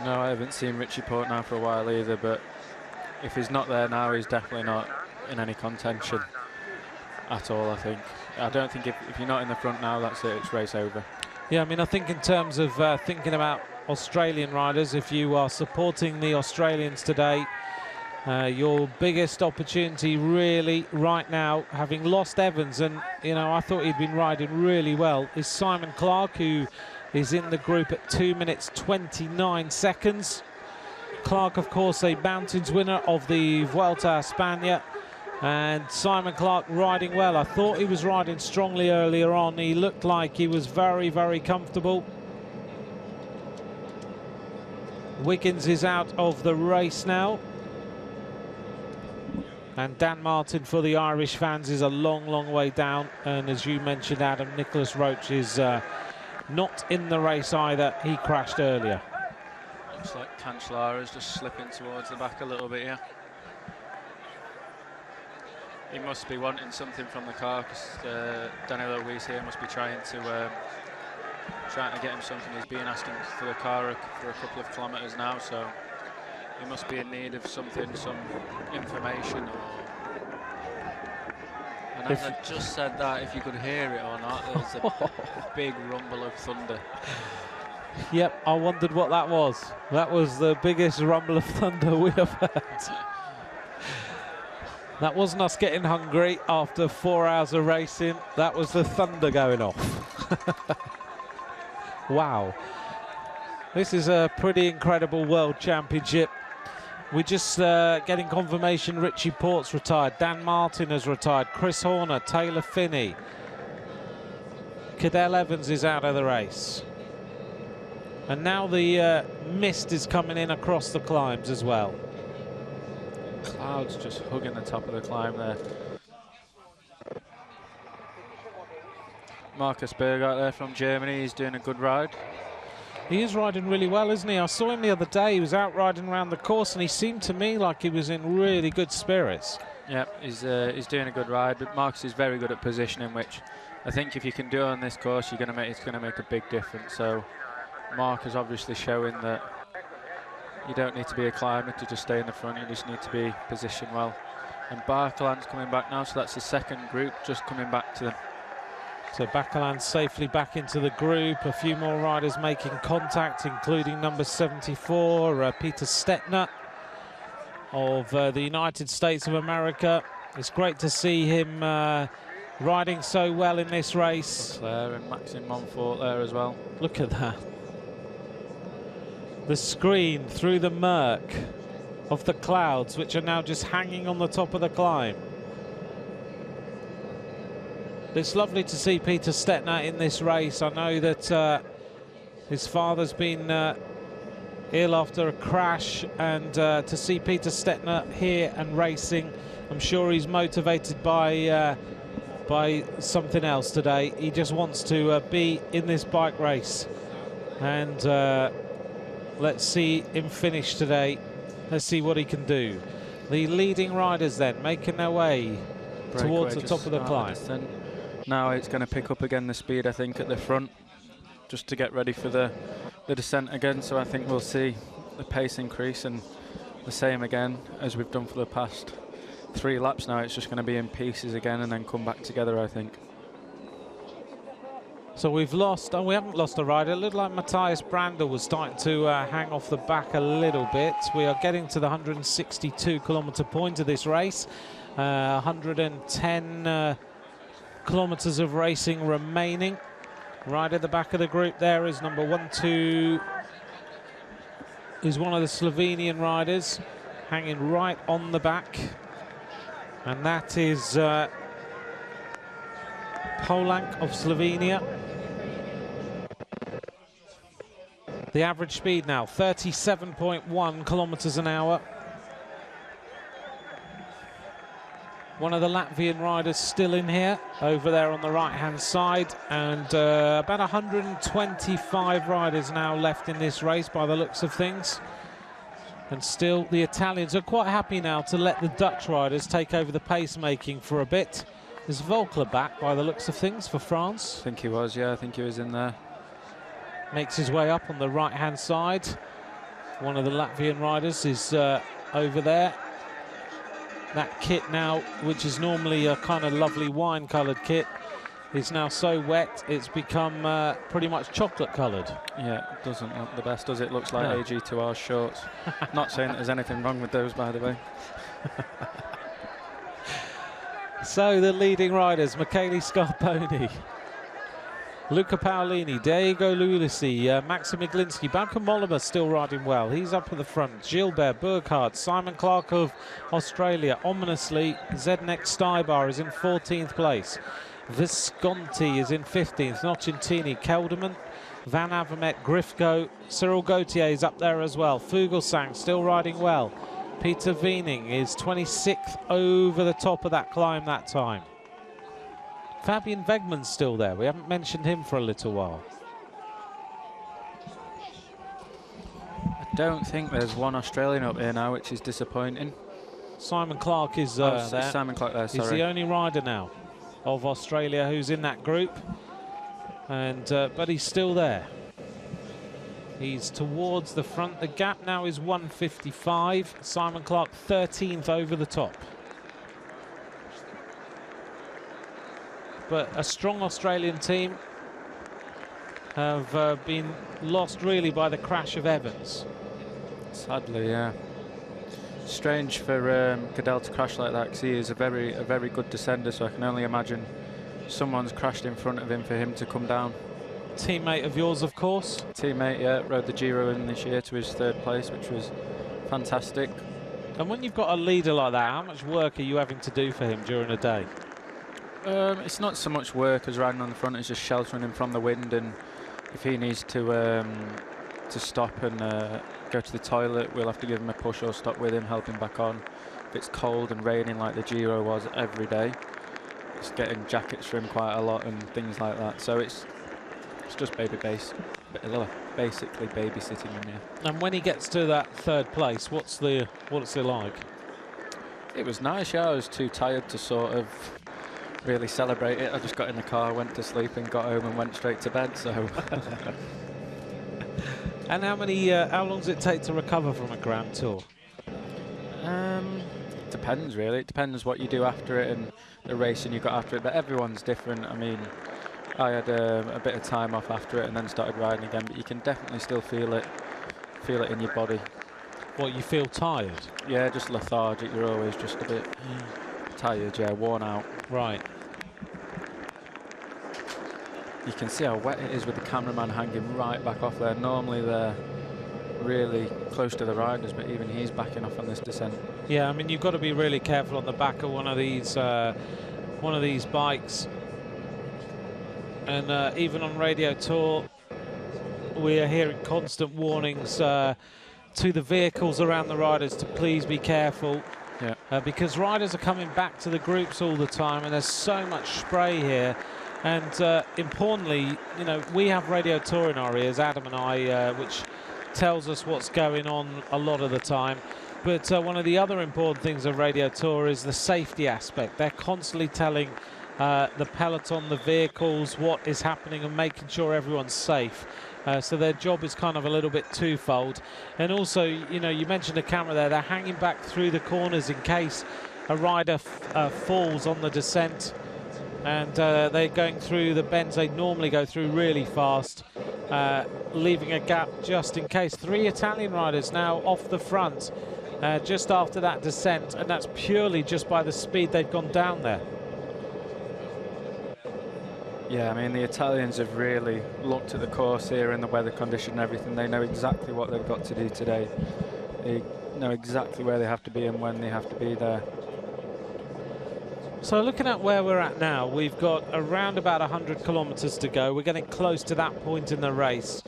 No, I haven't seen Richie Porte now for a while either, but if he's not there now, he's definitely not in any contention at all, I think. I don't think if you're not in the front now, that's it, it's race over. Yeah, I mean, I think in terms of thinking about Australian riders, if you are supporting the Australians today, your biggest opportunity really right now, having lost Evans, and you know, I thought he'd been riding really well, is Simon Clark, who is in the group at 2 minutes 29 seconds. Clark, of course, a mountains winner of the Vuelta a España, and Simon Clark riding well. I thought he was riding strongly earlier on. He looked like he was very, very comfortable. Wiggins is out of the race now. And Dan Martin, for the Irish fans, is a long, long way down. And as you mentioned, Adam, Nicholas Roach is not in the race either. He crashed earlier. Looks like Cancellara is just slipping towards the back a little bit here. He must be wanting something from the car, because Danilo Luis here must be trying to get him something. He's been asking for the car for a couple of kilometres now, so he must be in need of something, some information. And as I just said that, if you could hear it or not, there's a big rumble of thunder. Yep, I wondered what that was. That was the biggest rumble of thunder we have heard. That wasn't us getting hungry after 4 hours of racing. That was the thunder going off. Wow. This is a pretty incredible World Championship. We're just getting confirmation Richie Port's retired. Dan Martin has retired. Chris Horner, Taylor Finney. Cadell Evans is out of the race. And now the mist is coming in across the climbs as well. Clouds just hugging the top of the climb there. Markus Berg out there from Germany, he's doing a good ride. He is riding really well, isn't he? I saw him the other day, he was out riding around the course and he seemed to me like he was in really good spirits. Yeah, he's doing a good ride, but Marcus is very good at positioning, which I think if you can do on this course, it's going to make a big difference. So Mark is obviously showing that you don't need to be a climber to just stay in the front, you just need to be positioned well. And Barkeland's coming back now, so that's the second group just coming back to them. So Bakalan safely back into the group. A few more riders making contact, including number 74, Peter Stettner of the United States of America. It's great to see him riding so well in this race. Leclerc and Maxime Montfort there as well. Look at that. The screen through the murk of the clouds, which are now just hanging on the top of the climb. It's lovely to see Peter Stettner in this race. I know that his father's been ill after a crash, and to see Peter Stettner here and racing, I'm sure he's motivated by something else today. He just wants to be in this bike race, and let's see him finish today. Let's see what he can do. The leading riders then making their way towards the top of the climb. Now it's going to pick up again the speed, I think, at the front, just to get ready for the descent again. So I think we'll see the pace increase, and the same again as we've done for the past 3 laps now. It's just going to be in pieces again and then come back together, I think. So we've lost, we haven't lost a rider. It looked like Matthias Brandl was starting to hang off the back a little bit. We are getting to the 162-kilometre point of this race. 110 kilometres of racing remaining. Right at the back of the group there is number 12, is one of the Slovenian riders, hanging right on the back, and that is Polanc of Slovenia. The average speed now 37.1 kilometres an hour. One of the Latvian riders still in here, over there on the right-hand side, and about 125 riders now left in this race by the looks of things. And still, the Italians are quite happy now to let the Dutch riders take over the pacemaking for a bit. Is Volkler back by the looks of things for France? I think he was, yeah, I think he was in there. Makes his way up on the right-hand side. One of the Latvian riders is over there. That kit now, which is normally a kind of lovely wine-coloured kit, is now so wet it's become pretty much chocolate-coloured. Yeah, it doesn't look the best, does it? Looks like No. AG2R shorts. Not saying that there's anything wrong with those, by the way. So the leading riders, Michele Scarponi, Luca Paolini, Diego Lulisi, Maxim Iglinski, Bauke Mollema still riding well. He's up at the front. Gilbert, Burkhardt, Simon Clark of Australia. Ominously, Zdeněk Stybar is in 14th place. Visconti is in 15th. Nocentini, Kelderman, Van Avermaet, Grifko, Cyril Gauthier is up there as well. Fuglsang still riding well. Peter Wiening is 26th over the top of that climb that time. Fabian Wegmann's still there. We haven't mentioned him for a little while. I don't think there's one Australian up here now, which is disappointing. Simon Clark is there. Simon Clark there, sorry. He's the only rider now of Australia who's in that group, and but he's still there. He's towards the front. The gap now is 1:55. Simon Clark 13th over the top. But a strong Australian team have been lost really by the crash of Evans. Sadly, yeah. Strange for Cadell to crash like that, because he is a very good descender, so I can only imagine someone's crashed in front of him for him to come down. Teammate of yours, of course. Teammate, yeah, rode the Giro in this year to his 3rd place, which was fantastic. And when you've got a leader like that, how much work are you having to do for him during a day? It's not so much work as riding on the front, it's just sheltering him from the wind, and if he needs to stop and go to the toilet, we'll have to give him a push or stop with him, help him back on. If it's cold and raining like the Giro was every day, it's getting jackets for him quite a lot and things like that. So it's just basically babysitting him, yeah. And when he gets to that 3rd place, what's it like? It was nice, yeah. I was too tired to sort of really celebrate it. I just got in the car, went to sleep and got home and went straight to bed, so. And how long does it take to recover from a Grand Tour? Depends really. It depends what you do after it and the racing you got after it, but everyone's different. I mean, I had a bit of time off after it and then started riding again, but you can definitely still feel it in your body. What, you feel tired? Yeah, just lethargic. You're always just a bit tired, yeah, worn out. Right. You can see how wet it is with the cameraman hanging right back off there. Normally they're really close to the riders, but even he's backing off on this descent. Yeah, I mean, you've got to be really careful on the back of one of these bikes. And even on Radio Tour, we are hearing constant warnings to the vehicles around the riders to please be careful. Yeah. Because riders are coming back to the groups all the time, and there's so much spray here. And importantly, you know, we have Radio Tour in our ears, Adam and I, which tells us what's going on a lot of the time. But one of the other important things of Radio Tour is the safety aspect. They're constantly telling the peloton, the vehicles, what is happening and making sure everyone's safe. So their job is kind of a little bit twofold. And also, you know, you mentioned the camera there, they're hanging back through the corners in case a rider falls on the descent. And they're going through the bends they normally go through really fast, leaving a gap just in case. 3 Italian riders now off the front just after that descent, and that's purely just by the speed they've gone down there. Yeah, I mean, the Italians have really looked at the course here and the weather condition and everything. They know exactly what they've got to do today. They know exactly where they have to be and when they have to be there. So looking at where we're at now, we've got around about 100 kilometers to go. We're getting close to that point in the race.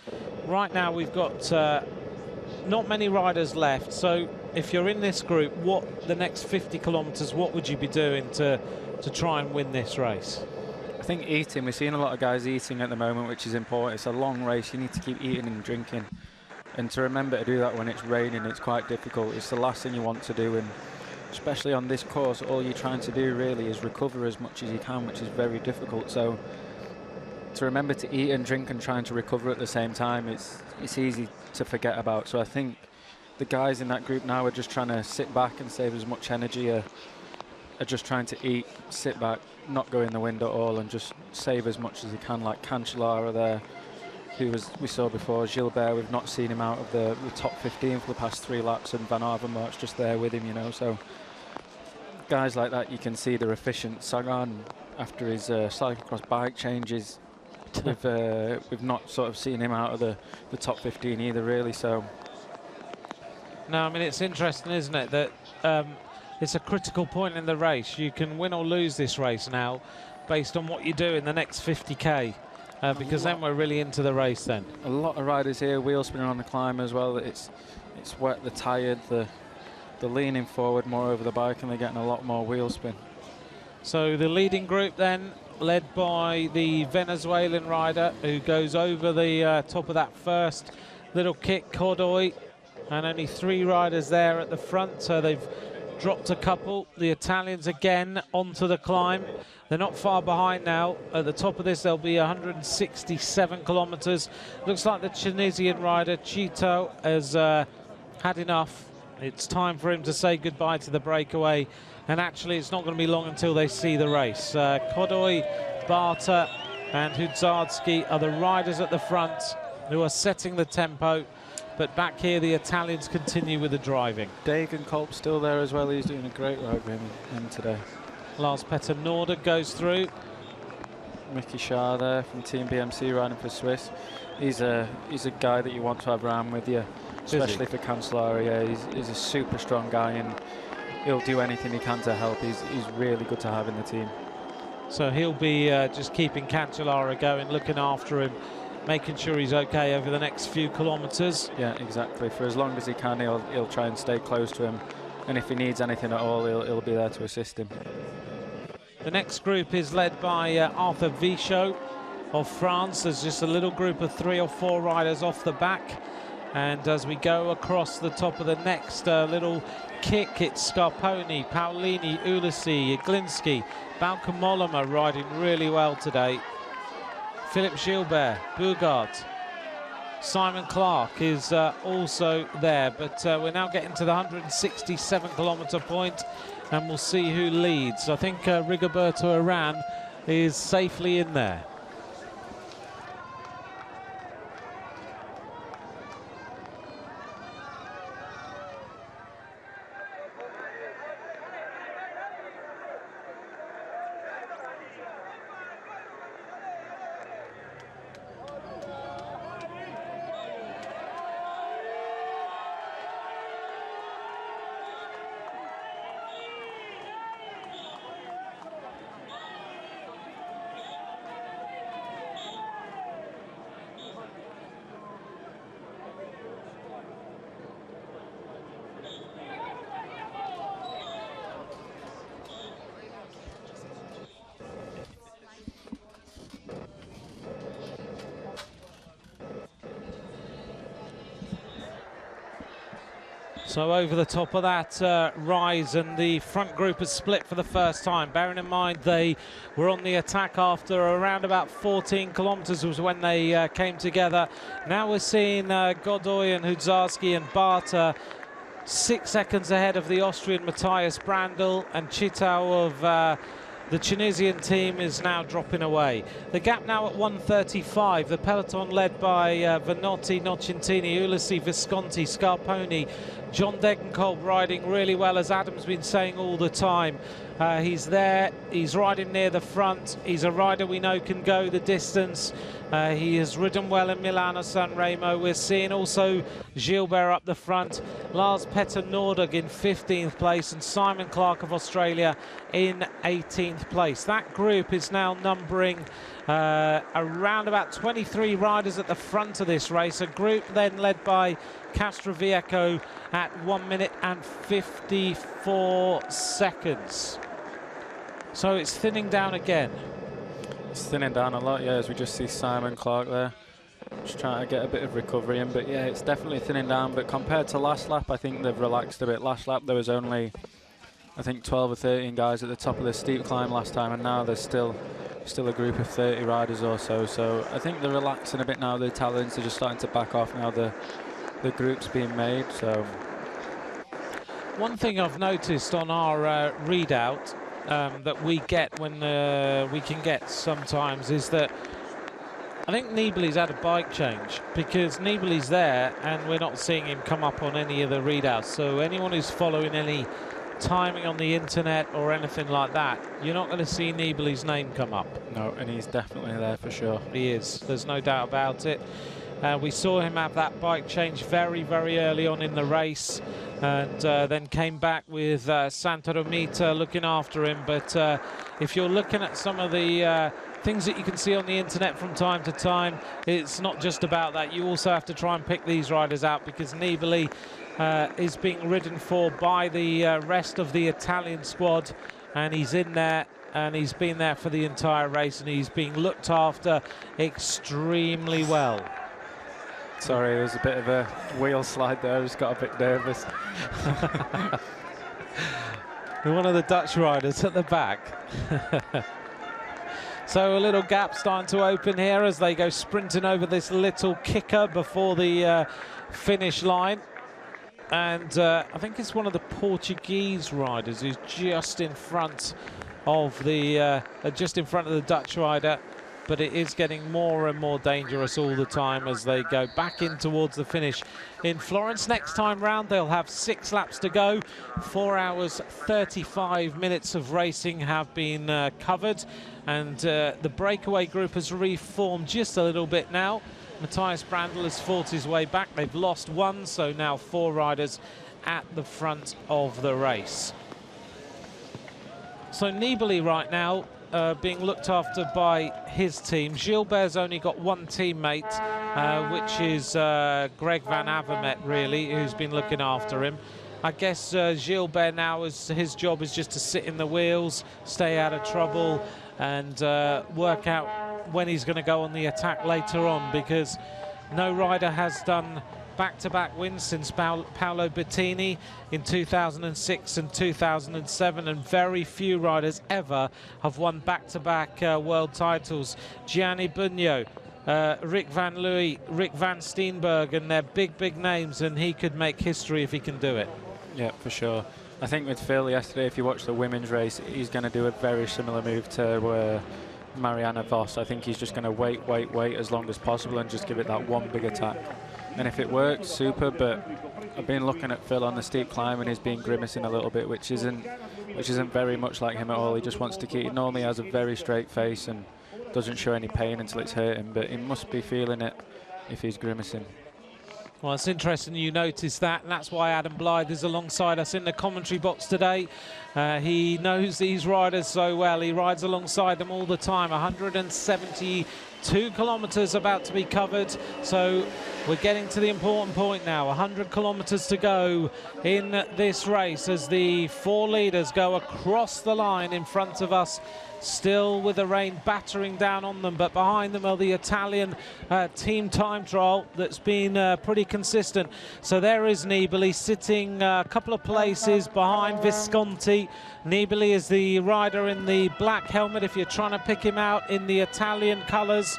Right now we've got not many riders left. So if you're in this group, the next 50 kilometers, what would you be doing to try and win this race? I think eating, we're seeing a lot of guys eating at the moment, which is important. It's a long race, you need to keep eating and drinking. And to remember to do that when it's raining, it's quite difficult. It's the last thing you want to do, and especially on this course, all you're trying to do really is recover as much as you can, which is very difficult. So to remember to eat and drink and trying to recover at the same time, it's easy to forget about. So I think the guys in that group now are just trying to sit back and save as much energy, are just trying to eat, sit back, not go in the wind at all, and just save as much as he can, like Cancellara there, who we saw before, Gilbert, we've not seen him out of the top 15 for the past 3 laps, and Van Avermaet's just there with him, you know. So guys like that, you can see they're efficient. Sagan, after his cyclocross bike changes, we've not sort of seen him out of the top 15 either, really. So no, I mean, it's interesting, isn't it, that it's a critical point in the race. You can win or lose this race now based on what you do in the next 50k, because then we're really into the race then. A lot of riders here wheel spinning on the climb as well. It's wet, they're tired, they're leaning forward more over the bike, and they're getting a lot more wheel spin. So the leading group then, led by the Venezuelan rider who goes over the top of that first little kick, Cordoy, and only 3 riders there at the front. So they've dropped a couple. The Italians again onto the climb. They're not far behind now. At the top of this, there'll be 167 kilometers. Looks like the Tunisian rider, Chito, has had enough. It's time for him to say goodbye to the breakaway. And actually, it's not going to be long until they see the race. Godoy, Barta and Hudzarski are the riders at the front who are setting the tempo. But back here, the Italians continue with the driving. Degenkolb's still there as well. He's doing a great ride with him today. Lars Petter Norda goes through. Mickey Shah there from Team BMC riding for Swiss. He's a guy that you want to have around with you, especially for Cancellara. Yeah, he's a super strong guy and he'll do anything he can to help. He's really good to have in the team. So he'll be just keeping Cancellara going, looking after him, making sure he's okay over the next few kilometers. Yeah, exactly. For as long as he can, he'll try and stay close to him. And if he needs anything at all, he'll be there to assist him. The next group is led by Arthur Vichot of France. There's just a little group of 3 or 4 riders off the back. And as we go across the top of the next little kick, it's Scarponi, Paolini, Ulissi, Iglinski, Bauke Mollema riding really well today. Philippe Gilbert, Bougard, Simon Clark is also there, but we're now getting to the 167 kilometer point and we'll see who leads. I think Rigoberto Urán is safely in there. So over the top of that rise, and the front group has split for the first time. Bearing in mind they were on the attack after around about 14 kilometers was when they came together. Now we're seeing Godoy and Hudzarski and Barta 6 seconds ahead of the Austrian Matthias Brandl, and Chitao of the Tunisian team is now dropping away. The gap now at 1:35. The peloton led by Vanotti, Nocentini, Ulissi, Visconti, Scarponi, John Degenkolb riding really well, as Adam's been saying all the time. He's there, he's riding near the front. He's a rider we know can go the distance. He has ridden well in Milano San Remo. We're seeing also Gilbert up the front, Lars Petter Nordag in 15th place, and Simon Clark of Australia in 18th place. That group is now numbering around about 23 riders at the front of this race. A group then led by Castroviejo at 1 minute and 54 seconds. So it's thinning down again. It's thinning down a lot, yeah, as we just see Simon Clark there. Just trying to get a bit of recovery in, but yeah, it's definitely thinning down. But compared to last lap, I think they've relaxed a bit. Last lap there was only, I think, 12 or 13 guys at the top of the steep climb last time, and now there's still a group of 30 riders or so. So I think they're relaxing a bit now. The Italians are just starting to back off now. The group's being made. So one thing I've noticed on our readout that we get when we can get sometimes is that I think Nibali's had a bike change, because Nibali's there and we're not seeing him come up on any of the readouts. So anyone who's following any timing on the internet or anything like that, you're not going to see Nibali's name come up. No, and he's definitely there for sure. He is, there's no doubt about it. We saw him have that bike change very, very early on in the race, and then came back with Santa Romita looking after him. But if you're looking at some of the things that you can see on the internet from time to time, it's not just about that. You also have to try and pick these riders out, because Nibali is being ridden for by the rest of the Italian squad, and he's in there. And he's been there for the entire race, and he's being looked after extremely well. Sorry, there's a bit of a wheel slide there. I just got a bit nervous. One of the Dutch riders at the back. So a little gap starting to open here as they go sprinting over this little kicker before the finish line. And I think it's one of the Portuguese riders who's just in front of the Dutch rider. But it is getting more and more dangerous all the time as they go back in towards the finish in Florence. Next time round, they'll have 6 laps to go. 4 hours, 35 minutes of racing have been covered. And the breakaway group has reformed just a little bit now. Matthias Brandl has fought his way back. They've lost 1, so now 4 riders at the front of the race. So Nibali right now being looked after by his team. Gilbert's only got 1 teammate, which is Greg Van Avermaet, really, who's been looking after him. I guess Gilbert now, his job is just to sit in the wheels, stay out of trouble, and work out when he's going to go on the attack later on, because no rider has done back-to-back wins since Paolo Bettini in 2006 and 2007, and very few riders ever have won back-to-back world titles. Gianni Bugno, Rick Van Looy, Rick Van Steenberg, and they're big names, and he could make history if he can do it. Yeah, for sure. I think with Phil yesterday, if you watch the women's race, he's going to do a very similar move to Marianne Vos. I think he's just going to wait as long as possible and just give it that one big attack. And if it works, super. But I've been looking at Phil on the steep climb, and he's been grimacing a little bit, which isn't very much like him at all. He just wants to keep. He normally has a very straight face and doesn't show any pain until it's hurting. But he must be feeling it if he's grimacing. Well, it's interesting you notice that, and that's why Adam Blythe is alongside us in the commentary box today. He knows these riders so well. He rides alongside them all the time. 172 kilometres about to be covered, so we're getting to the important point now. 100 kilometres to go in this race as the 4 leaders go across the line in front of us, still with the rain battering down on them, but behind them are the Italian team time trial that's been pretty consistent. So there is Nibali sitting a couple of places behind Visconti. Nibali is the rider in the black helmet if you're trying to pick him out in the Italian colours.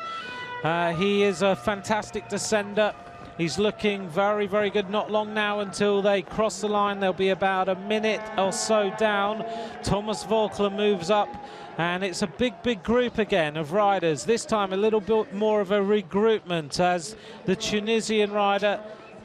He is a fantastic descender. He's looking very good. Not long now until they cross the line. There'll be about a minute or so down. Thomas Voeckler moves up, and it's a big group again of riders. This time a little bit more of a regroupment as the Tunisian rider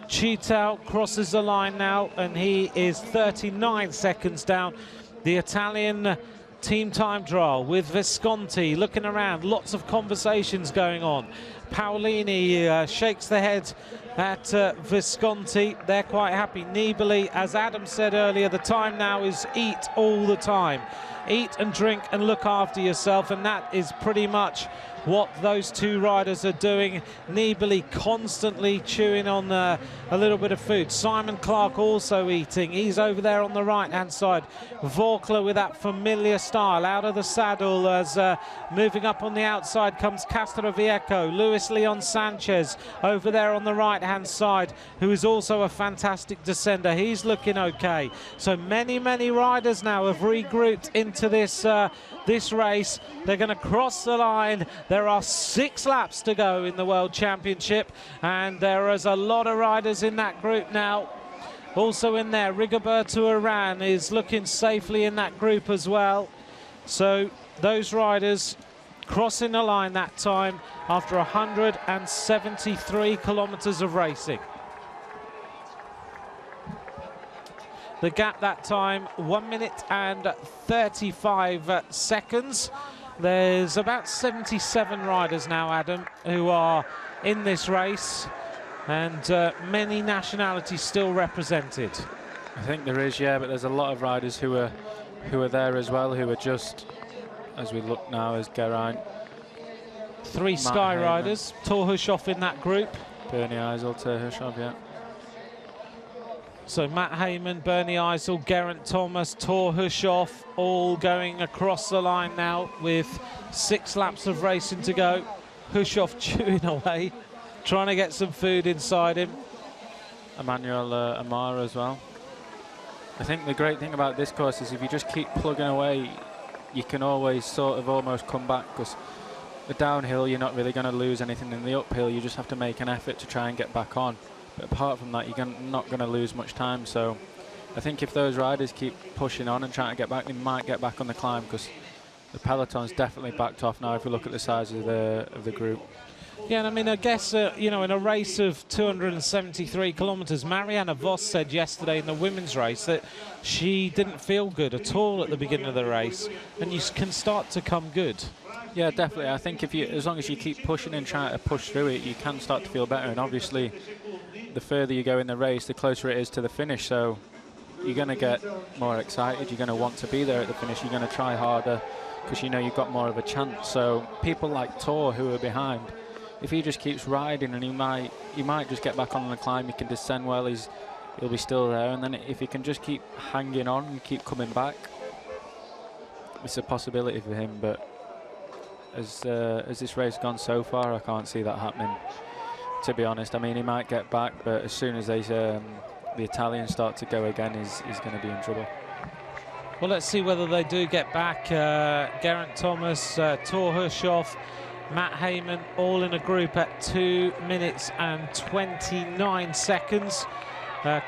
Cheetau crosses the line now, and he is 39 seconds down. The Italian team time trial with Visconti looking around, lots of conversations going on. Paolini shakes the head at Visconti. They're quite happy. Nibali, as Adam said earlier, the time now is eat all the time. Eat and drink and look after yourself, and that is pretty much what those 2 riders are doing. Nibali constantly chewing on a little bit of food. Simon Clark also eating. He's over there on the right-hand side. Voeckler with that familiar style out of the saddle as moving up on the outside comes Castroviejo. Luis Leon Sanchez over there on the right-hand side, who is also a fantastic descender. He's looking okay. So many riders now have regrouped into this race. They're going to cross the line. There are 6 laps to go in the World Championship, and there is a lot of riders in that group now. Also in there, Rigoberto Urán is looking safely in that group as well. So those riders crossing the line that time after 173 kilometres of racing. The gap that time, 1 minute and 35 seconds. There's about 77 riders now, Adam, who are in this race, and many nationalities still represented. I think there is, yeah, but there's a lot of riders who are there as well, who are just, as we look now, as Geraint. 3 Sky riders, Thor Hushoff in that group. Bernie Eisel, Thor Hushoff, yeah. So Matt Hayman, Bernie Eisel, Geraint Thomas, Thor Hushoff, all going across the line now with 6 laps of racing to go. Hushoff chewing away, trying to get some food inside him. Emmanuel Amara as well. I think the great thing about this course is if you just keep plugging away, you can always sort of almost come back, because the downhill you're not really going to lose anything. In the uphill you just have to make an effort to try and get back on, but apart from that you're not going to lose much time. So I think if those riders keep pushing on and trying to get back, they might get back on the climb, because the peloton's definitely backed off now if we look at the size of the group. Yeah, and I mean, I guess, you know, in a race of 273 kilometres, Marianne Vos said yesterday in the women's race that she didn't feel good at all at the beginning of the race, and you can start to come good. Yeah, definitely. I think as long as you keep pushing and trying to push through it, you can start to feel better. And obviously, the further you go in the race, the closer it is to the finish. So you're going to get more excited. You're going to want to be there at the finish. You're going to try harder because you know you've got more of a chance. So people like Tor, who are behind, if he just keeps riding, and he might just get back on the climb, he can descend well, he'll be still there. And then if he can just keep hanging on and keep coming back, it's a possibility for him. But as this race has gone so far, I can't see that happening, to be honest. I mean, he might get back, but as soon as the Italians start to go again, he's going to be in trouble. Well, let's see whether they do get back. Geraint Thomas, Tor Hushoff, Matt Heyman, all in a group at 2 minutes and 29 seconds.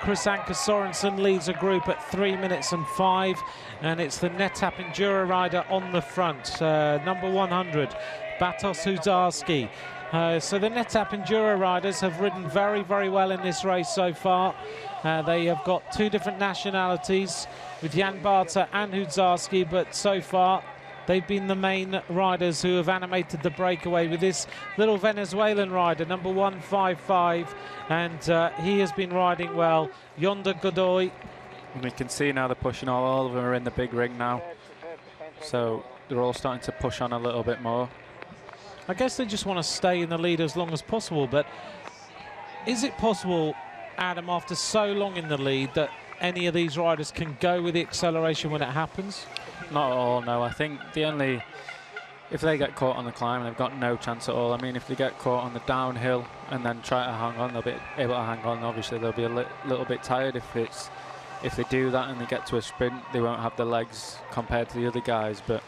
Chris Anker Sorensen leads a group at 3 minutes and 5, and it's the Netap Enduro rider on the front, number 100, Batos Hudzarski. So the Netap Enduro riders have ridden very, very well in this race so far. They have got two different nationalities with Jan Barta and Hudzarski, but so far they've been the main riders who have animated the breakaway with this little Venezuelan rider, number 155, and he has been riding well, Yonder Godoy. And we can see now they're pushing all of them are in the big ring now. So they're all starting to push on a little bit more. I guess they just want to stay in the lead as long as possible, but is it possible, Adam, after so long in the lead, that any of these riders can go with the acceleration when it happens? Not at all, no. I think if they get caught on the climb, they've got no chance at all. I mean, if they get caught on the downhill and then try to hang on, they'll be able to hang on. Obviously, they'll be a little bit tired if they do that and they get to a sprint. They won't have the legs compared to the other guys, but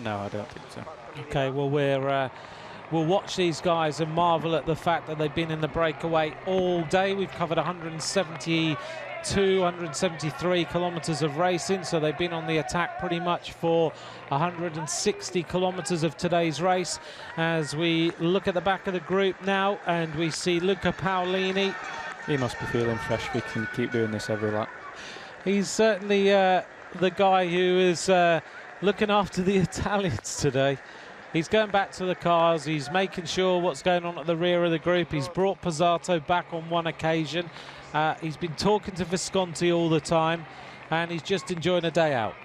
no, I don't think so. Okay, well, we'll watch these guys and marvel at the fact that they've been in the breakaway all day. We've covered 173 kilometres of racing, so they've been on the attack pretty much for 160 kilometres of today's race. As we look at the back of the group now, and we see Luca Paolini. He must be feeling fresh. We can keep doing this every lap. He's certainly the guy who is looking after the Italians today. He's going back to the cars. He's making sure what's going on at the rear of the group. He's brought Pozzato back on one occasion. He's been talking to Visconti all the time, and he's just enjoying a day out.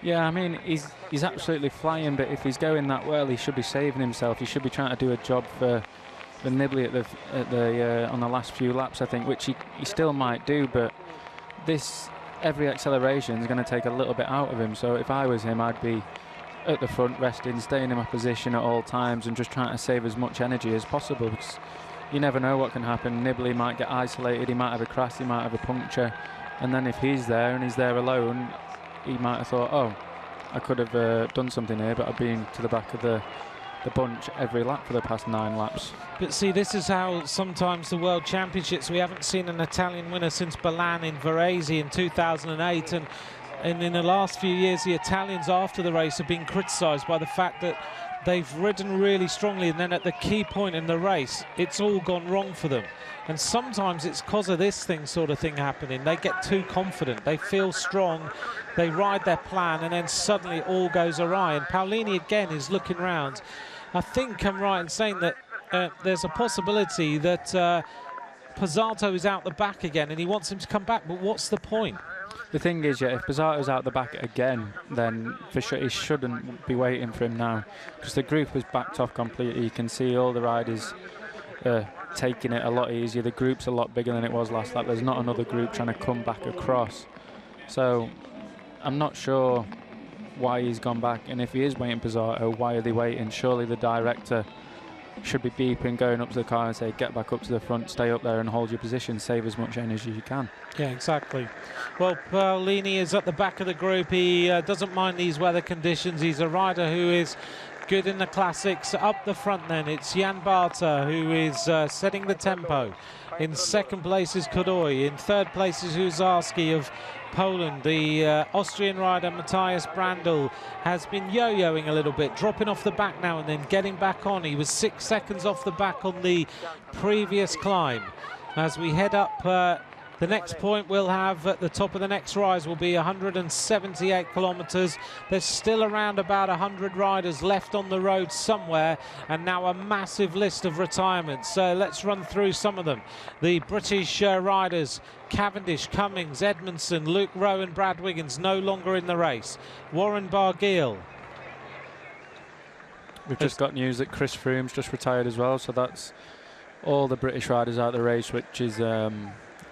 Yeah, I mean, he's absolutely flying, but if he's going that well, he should be saving himself. He should be trying to do a job for Nibali on the last few laps, I think, which he still might do, but every acceleration is going to take a little bit out of him. So if I was him, I'd be at the front, resting, staying in my position at all times and just trying to save as much energy as possible, because you never know what can happen. Nibali might get isolated, he might have a crash, he might have a puncture, and then if he's there and he's there alone, he might have thought, oh, I could have done something here, but I've been to the back of the bunch every lap for the past 9 laps. But see, this is how sometimes the World Championships, we haven't seen an Italian winner since Balan in Varese in 2008, and in the last few years the Italians after the race have been criticised by the fact that they've ridden really strongly, and then at the key point in the race it's all gone wrong for them. And sometimes it's because of this sort of thing happening. They get too confident, they feel strong, they ride their plan, and then suddenly it all goes awry. And Paolini again is looking round. I think I'm right in saying that there's a possibility that Pozzato is out the back again and he wants him to come back, but what's the point? The thing is, yeah, if Pozzato's out the back again, then for sure he shouldn't be waiting for him now, because the group has backed off completely. You can see all the riders taking it a lot easier. The group's a lot bigger than it was last lap. There's not another group trying to come back across. So I'm not sure why he's gone back, and if he is waiting Pozzato, why are they waiting? Surely the director should be beeping, going up to the car and say, get back up to the front, stay up there and hold your position, save as much energy as you can. Yeah, exactly. Well, Paolini is at the back of the group. He doesn't mind these weather conditions. He's a rider who is good in the classics. Up the front then, it's Jan Barta who is setting the tempo. In second place is Kodoy. In third place is Huzarski of Poland. The Austrian rider Matthias Brandl has been yo-yoing a little bit, dropping off the back now and then getting back on. He was 6 seconds off the back on the previous climb. As we head up, the next point we'll have at the top of the next rise will be 178 kilometres. There's still around about 100 riders left on the road somewhere, and now a massive list of retirements. So let's run through some of them. The British riders, Cavendish, Cummings, Edmondson, Luke Rowe and Brad Wiggins no longer in the race. Warren Barguil. We've just got news that Chris Froome's just retired as well, so that's all the British riders out of the race, which is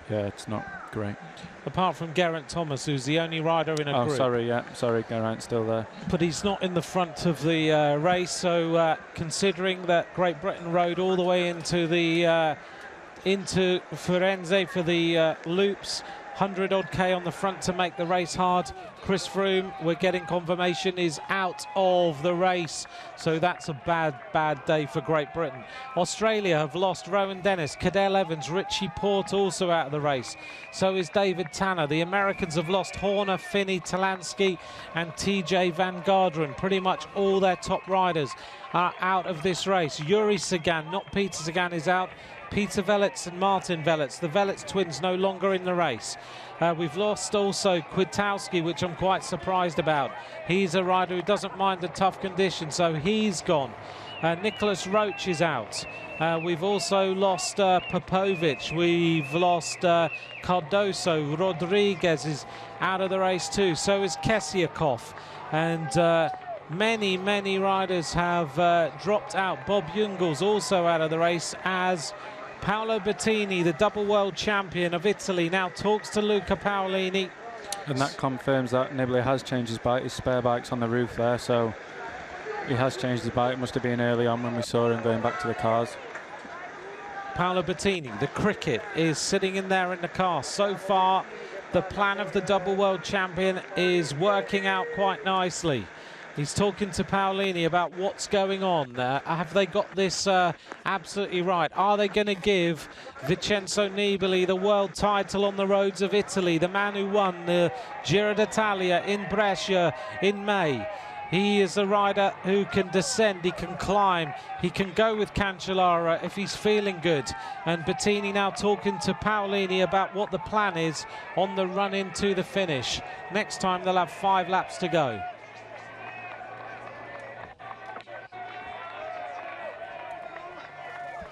yeah, it's not great. Apart from Geraint Thomas, who's the only rider in a group. Oh, sorry, yeah, sorry, Geraint's still there. But he's not in the front of the race, so considering that Great Britain rode all the way into the into Firenze for the loops, 100 odd K on the front to make the race hard. Chris Froome, we're getting confirmation, is out of the race. So that's a bad day for Great Britain. Australia have lost Rowan Dennis, Cadell Evans, Richie Porte also out of the race. So is David Tanner. The Americans have lost Horner, Finney, Talansky and TJ Van Garderen. Pretty much all their top riders are out of this race. Yuri Sagan, not Peter Sagan, is out. Peter Velets and Martin Velets. The Velets twins no longer in the race. We've lost also Kwiatkowski, which I'm quite surprised about. He's a rider who doesn't mind the tough conditions, so he's gone. Nicholas Roach is out. We've also lost Popovic. We've lost Cardoso. Rodriguez is out of the race too. So is Kesiakov. And many riders have dropped out. Bob Jungels also out of the race, as Paolo Bettini, the double world champion of Italy, now talks to Luca Paolini. And that confirms that Nibali has changed his bike. His spare bike's on the roof there, so he has changed his bike. It must have been early on when we saw him going back to the cars. Paolo Bettini, the cricket, is sitting in there in the car. So far, the plan of the double world champion is working out quite nicely. He's talking to Paolini about what's going on. Have they got this absolutely right? Are they going to give Vincenzo Nibali the world title on the roads of Italy? The man who won the Giro d'Italia in Brescia in May. He is a rider who can descend, he can climb, he can go with Cancellara if he's feeling good. And Bettini now talking to Paolini about what the plan is on the run into the finish. Next time they'll have 5 laps to go.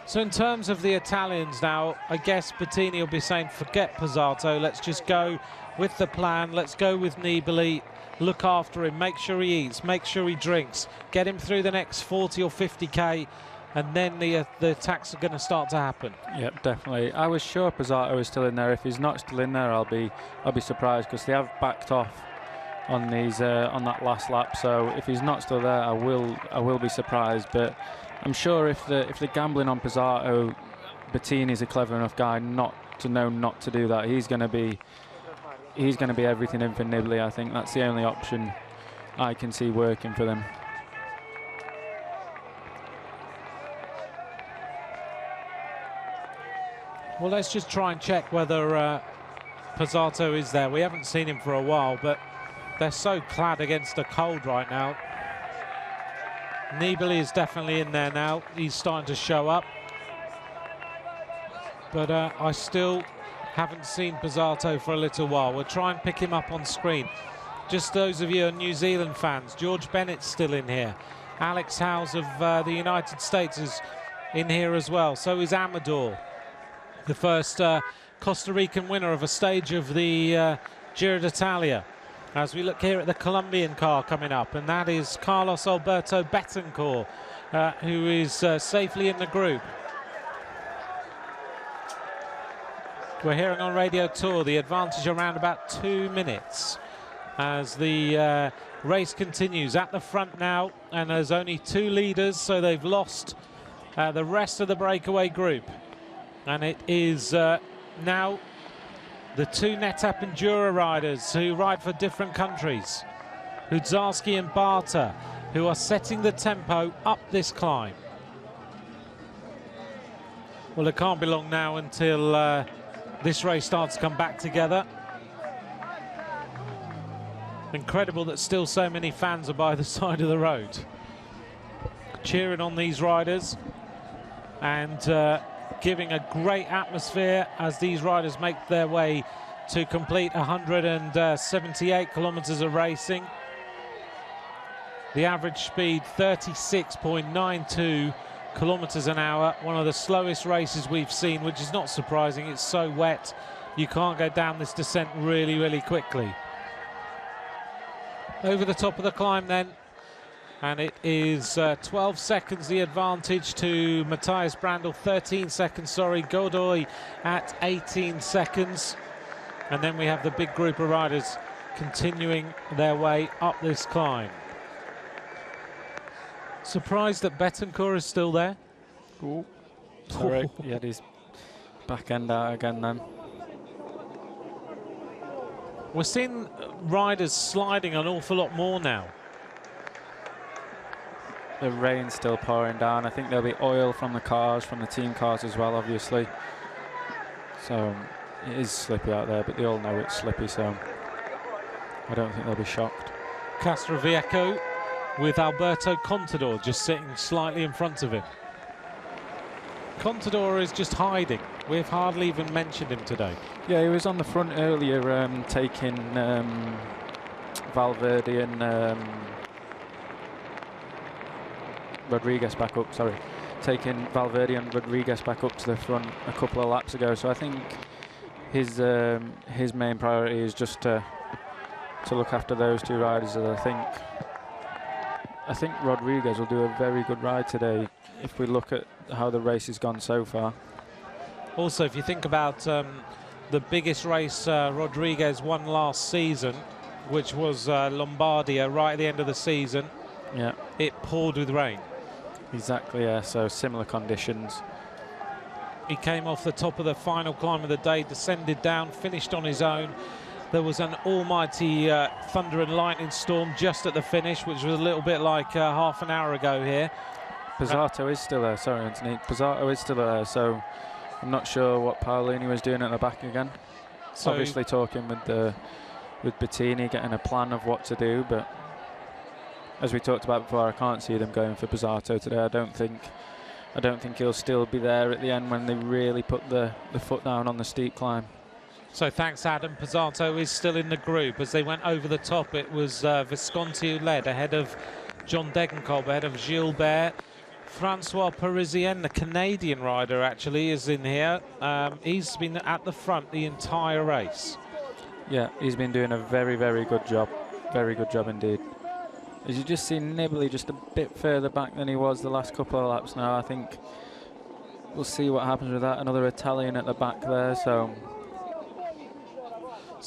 So in terms of the Italians now, I guess Bettini will be saying, forget Pozzato, let's just go with the plan, let's go with Nibali, look after him, make sure he eats, make sure he drinks, get him through the next 40 or 50K, and then the attacks are going to start to happen. Yep, definitely. I was sure Pozzato was still in there. If he's not still in there, I'll be surprised, because they have backed off on these on that last lap. So if he's not still there, I will be surprised. But I'm sure if they're gambling on Pozzato, Bettini's a clever enough guy not to know not to do that. He's going to be everything in for Nibali. I think that's the only option I can see working for them. Well, let's just try and check whether Pozzato is there. We haven't seen him for a while, but they're so clad against the cold right now. Nibali is definitely in there now. He's starting to show up. But I still haven't seen Pozzato for a little while. We'll try and pick him up on screen. Just those of you who are New Zealand fans, George Bennett's still in here. Alex Howes of the United States is in here as well. So is Amador, the first Costa Rican winner of a stage of the Giro d'Italia. As we look here at the Colombian car coming up, and that is Carlos Alberto Betancourt, who is safely in the group. We're hearing on Radio Tour the advantage around about 2 minutes as the race continues. At the front now, and there's only 2 leaders, so they've lost the rest of the breakaway group. And it is now the two Netap Enduro riders who ride for different countries, Hudzarski and Barta, who are setting the tempo up this climb. Well, it can't be long now until this race starts to come back together. Incredible that still so many fans are by the side of the road, cheering on these riders and giving a great atmosphere as these riders make their way to complete 178 kilometers of racing. The average speed 36.92 kilometers an hour, one of the slowest races we've seen, which is not surprising. It's so wet, you can't go down this descent really quickly. Over the top of the climb then, and it is 12 seconds the advantage to Matthias Brandl, 13 seconds, sorry, Godoy at 18 seconds. And then we have the big group of riders continuing their way up this climb. Surprised that Betancourt is still there. Ooh, sorry, he had his back end out again then. We're seeing riders sliding an awful lot more now. The rain's still pouring down. I think there'll be oil from the cars, from the team cars as well, obviously. So it is slippy out there, but they all know it's slippy, so I don't think they'll be shocked. Castroviejo with Alberto Contador just sitting slightly in front of him. Contador is just hiding. We've hardly even mentioned him today. Yeah, he was on the front earlier, taking Valverde and Rodriguez back up, sorry. Taking Valverde and Rodriguez back up to the front a couple of laps ago. So I think his main priority is just to look after those two riders. And I think Rodriguez will do a very good ride today if we look at how the race has gone so far. Also, if you think about the biggest race Rodriguez won last season, which was Lombardia right at the end of the season, yeah, it poured with rain. Exactly, yeah, so similar conditions. He came off the top of the final climb of the day, descended down, finished on his own. There was an almighty thunder and lightning storm just at the finish, which was a little bit like half an hour ago here. Pizzato is still there, sorry Anthony. Pizzato is still there, so I'm not sure what Paolini was doing at the back again. So obviously talking with Bettini, getting a plan of what to do, but as we talked about before, I can't see them going for Pizzato today. I don't think he'll still be there at the end when they really put the foot down on the steep climb. So thanks, Adam. Pizzato is still in the group. As they went over the top, it was Visconti who led, ahead of John Degenkolb, ahead of Gilbert. Francois Parisien, the Canadian rider, actually is in here. He's been at the front the entire race. Yeah, he's been doing a very good job. Very good job indeed. As you just see Nibali just a bit further back than he was the last couple of laps now. I think we'll see what happens with that. Another Italian at the back there, so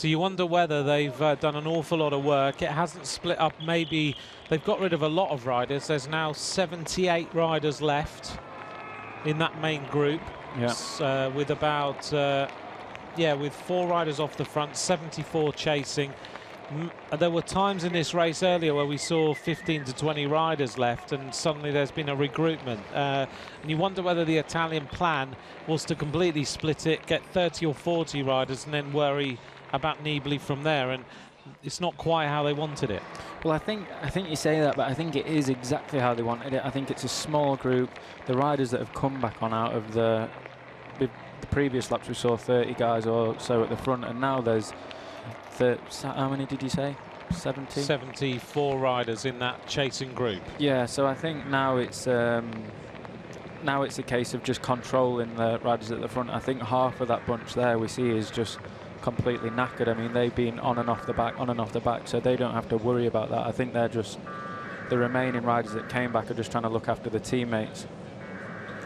you wonder whether they've done an awful lot of work. It hasn't split up. Maybe they've got rid of a lot of riders. There's now 78 riders left in that main group. Yeah. With about, with 4 riders off the front, 74 chasing. There were times in this race earlier where we saw 15 to 20 riders left, and suddenly there's been a regroupment. And you wonder whether the Italian plan was to completely split it, get 30 or 40 riders, and then worry about Nibali from there, and it's not quite how they wanted it. Well, I think you say that, but I think it is exactly how they wanted it. I think it's a small group. The riders that have come back on out of the previous laps, we saw 30 guys or so at the front, and now there's how many did you say? 70? 74 riders in that chasing group. Yeah, so I think now it's a case of just controlling the riders at the front. I think half of that bunch there we see is just completely knackered. I mean, they've been on and off the back, so they don't have to worry about that. I think they're just, the remaining riders that came back are just trying to look after the teammates.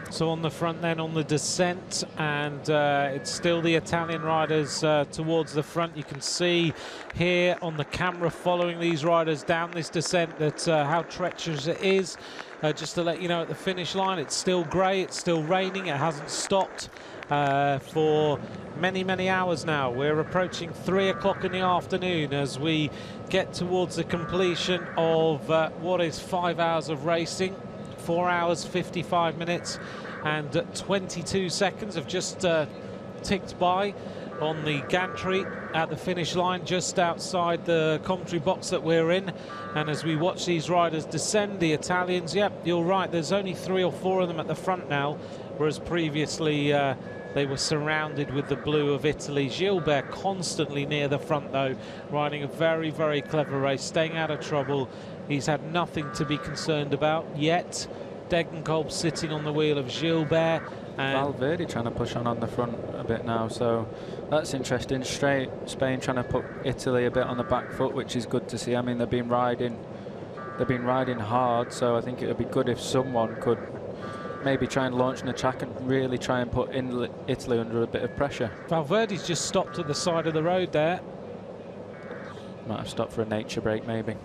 So on the front then on the descent, and it's still the Italian riders towards the front. You can see here on the camera following these riders down this descent that how treacherous it is. Just to let you know, at the finish line it's still grey, it's still raining, it hasn't stopped for many hours now. We're approaching 3 o'clock in the afternoon as we get towards the completion of what is 5 hours of racing. 4 hours, 55 minutes and 22 seconds have just ticked by on the gantry at the finish line just outside the commentary box that we're in. And as we watch these riders descend, the Italians, yep, you're right, there's only 3 or 4 of them at the front now, whereas previously they were surrounded with the blue of Italy. Gilbert constantly near the front though, riding a very clever race, staying out of trouble. He's had nothing to be concerned about yet. Degenkolb sitting on the wheel of Gilbert. And Valverde trying to push on the front a bit now, so that's interesting. Straight Spain trying to put Italy a bit on the back foot, which is good to see. I mean, they've been riding hard, so I think it would be good if someone could maybe try and launch an attack and really try and put Italy under a bit of pressure. Valverde's just stopped at the side of the road there. Might have stopped for a nature break maybe.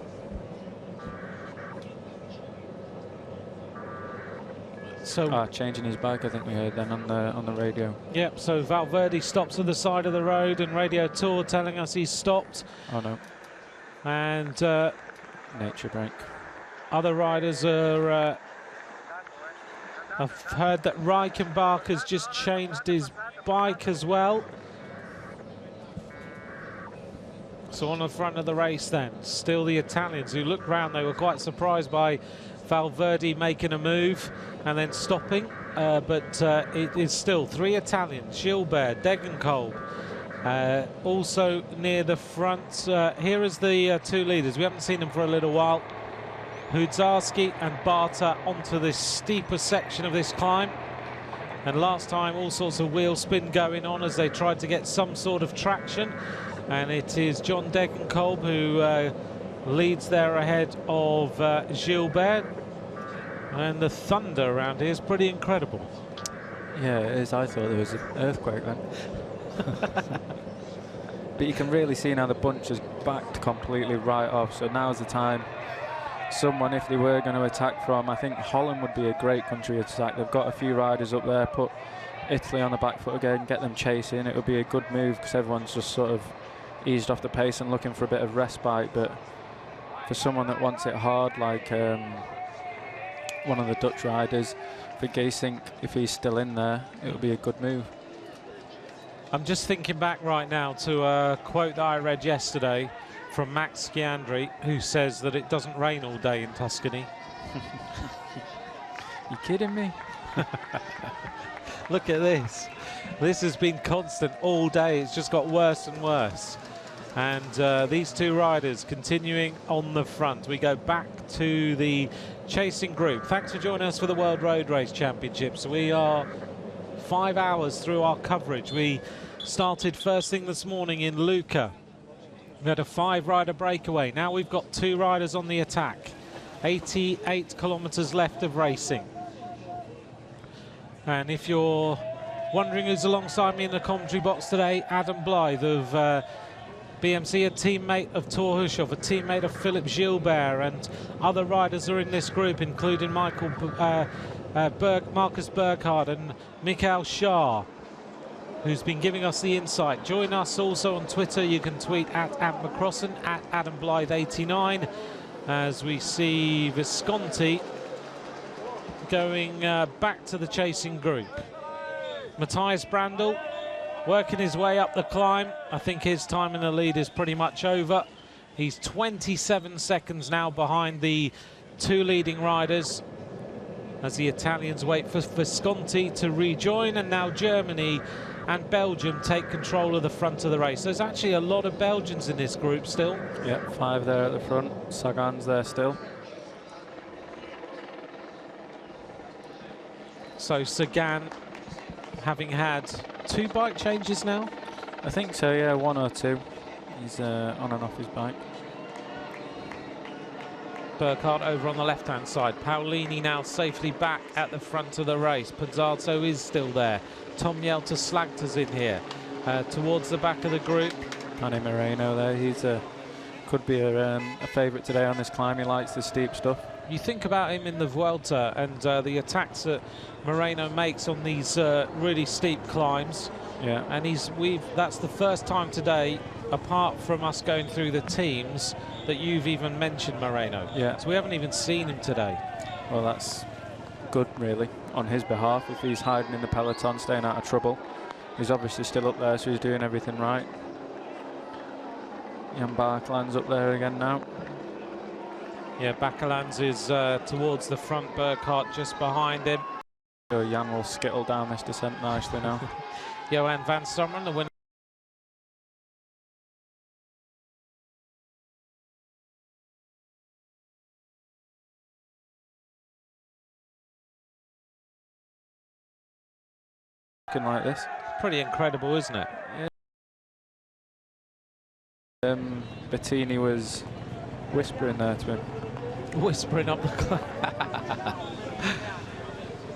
So changing his bike, I think we heard then on the radio. Yep, so Valverde stops to the side of the road and Radio Tour telling us he's stopped. Oh no. And nature break. Other riders are I've heard that Reichenbach has just changed his bike as well. So on the front of the race then, still the Italians who looked round, they were quite surprised by Valverde making a move and then stopping, but it is still 3 Italians, Gilbert, Degenkolb, also near the front. Here is the 2 leaders, we haven't seen them for a little while. Hudzarski and Barta onto this steeper section of this climb. And last time all sorts of wheel spin going on as they tried to get some sort of traction. And it is John Degenkolb who leads there ahead of Gilbert. And the thunder around here is pretty incredible. Yeah, it is. I thought there was an earthquake then. But you can really see now the bunch has backed completely right off. So now's the time. Someone, if they were going to attack from, I think Holland would be a great country to attack. They've got a few riders up there, put Italy on the back foot again, get them chasing. It would be a good move because everyone's just sort of eased off the pace and looking for a bit of respite. But for someone that wants it hard, like one of the Dutch riders, for Geesink, if he's still in there, it would be a good move. I'm just thinking back right now to a quote that I read yesterday from Max Schiandri, who says that it doesn't rain all day in Tuscany. You kidding me? Look at this. This has been constant all day. It's just got worse and worse. And these 2 riders continuing on the front. We go back to the chasing group. Thanks for joining us for the World Road Race Championships. We are 5 hours through our coverage. We started first thing this morning in Lucca. We had a 5-rider breakaway. Now we've got 2 riders on the attack. 88 kilometers left of racing. And if you're wondering who's alongside me in the commentary box today, Adam Blythe of BMC, a teammate of Thor Hushoff, a teammate of Philippe Gilbert, and other riders are in this group, including Marcus Burkhardt and Mikhail Shah, who's been giving us the insight. Join us also on Twitter. You can tweet at @McCrossan, at AdamBlythe89, as we see Visconti going back to the chasing group. Matthias Brandl working his way up the climb. I think his time in the lead is pretty much over. He's 27 seconds now behind the 2 leading riders as the Italians wait for Visconti to rejoin, and now Germany and Belgium take control of the front of the race. There's actually a lot of Belgians in this group still. Yeah, 5 there at the front. Sagan's there still. So Sagan having had 2 bike changes now? I think so, yeah, 1 or 2. He's on and off his bike. Burkhardt over on the left-hand side. Paolini now safely back at the front of the race. Pizzazzo is still there. Tom Jelter-Slagter's in here. Towards the back of the group. Danny Moreno there, he's could be a favourite today on this climb. He likes the steep stuff. You think about him in the Vuelta and the attacks that Moreno makes on these really steep climbs. Yeah. And that's the first time today, apart from us going through the teams, that you've even mentioned Moreno. Yeah. So we haven't even seen him today. Well, that's good, really, on his behalf. If he's hiding in the peloton, staying out of trouble, he's obviously still up there, so he's doing everything right. Jan Barkeland's up there again now. Yeah, Bakelands is towards the front, Burkhardt just behind him. So Jan will skittle down this descent nicely now. Johan van Someren, the winner. Looking like this. Pretty incredible, isn't it? Yeah. Bettini was whispering there to him. Whispering up the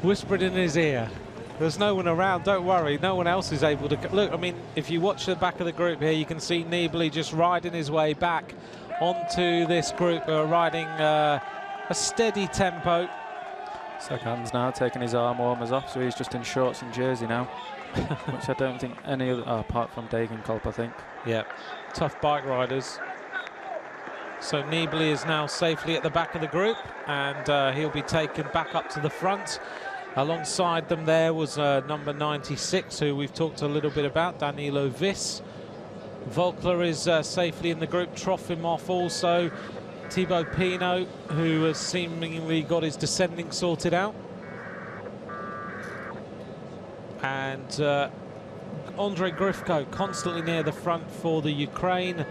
whispered in his ear. There's no one around, don't worry, no one else is able to look. I mean, if you watch the back of the group here, you can see Nibali just riding his way back onto this group who are riding a steady tempo. Sagan's now taking his arm warmers off, so he's just in shorts and jersey now, which I don't think any other, apart from Degenkolb, I think. Yeah, tough bike riders. So Nibali is now safely at the back of the group, and he'll be taken back up to the front. Alongside them there was number 96, who we've talked a little bit about, Danilo Viss. Volkler is safely in the group, Trofimov also. Thibaut Pinot, who has seemingly got his descending sorted out. And Andrei Grifko constantly near the front for the Ukraine.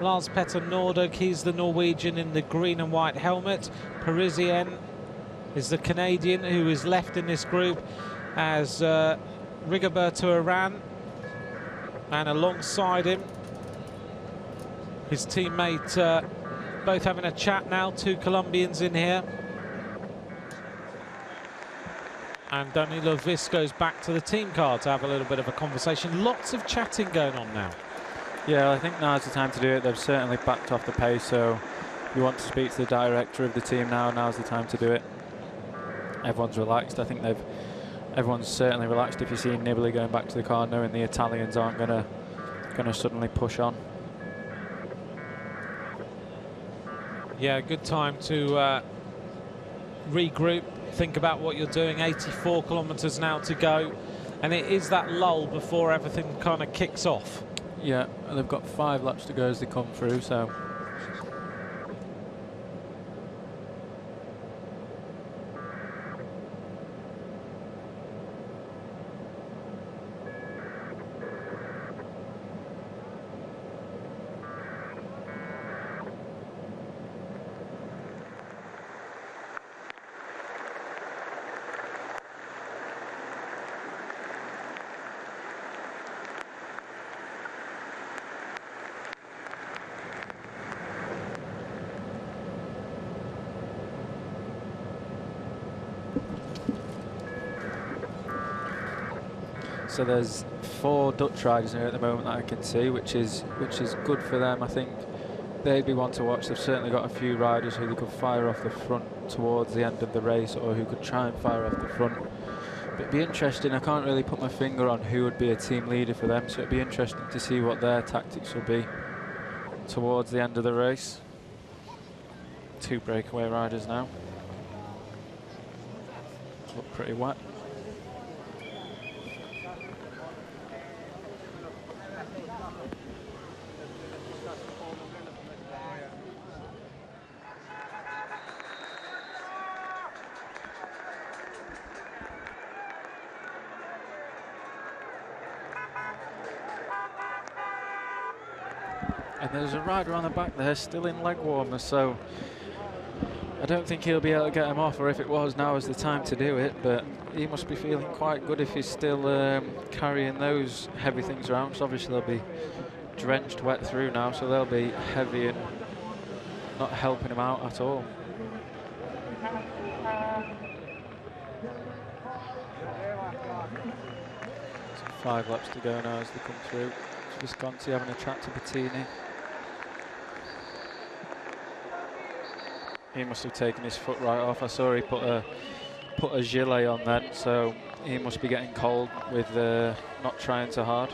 Lars Petter Nordag, he's the Norwegian in the green and white helmet. Parisien is the Canadian who is left in this group as Rigoberto Urán. And alongside him, his teammate, both having a chat now, two Colombians in here. And Danilo Viss goes back to the team car to have a little bit of a conversation. Lots of chatting going on now. Yeah, I think now's the time to do it. They've certainly backed off the pace, so if you want to speak to the director of the team now's the time to do it. Everyone's relaxed. I think everyone's certainly relaxed if you see Nibali going back to the car, knowing the Italians aren't gonna suddenly push on. Yeah, good time to regroup, think about what you're doing. 84 kilometers now to go, and it is that lull before everything kind of kicks off. Yeah, and they've got 5 laps to go as they come through, so. So there's 4 Dutch riders here at the moment that I can see, which is good for them. I think they'd be one to watch. They've certainly got a few riders who they could fire off the front towards the end of the race, or who could try and fire off the front. But it'd be interesting. I can't really put my finger on who would be a team leader for them, so it'd be interesting to see what their tactics will be towards the end of the race. 2 breakaway riders now. Look pretty wet. And there's a rider on the back there still in leg warmers, so I don't think he'll be able to get him off, or if it was, now is the time to do it. But he must be feeling quite good if he's still carrying those heavy things around. So obviously they'll be drenched wet through now, so they'll be heavy and not helping him out at all. So 5 laps to go now as they come through. It's Visconti having a chat to Bettini. He must have taken his foot right off. I saw he put a gilet on then, so he must be getting cold with not trying too hard.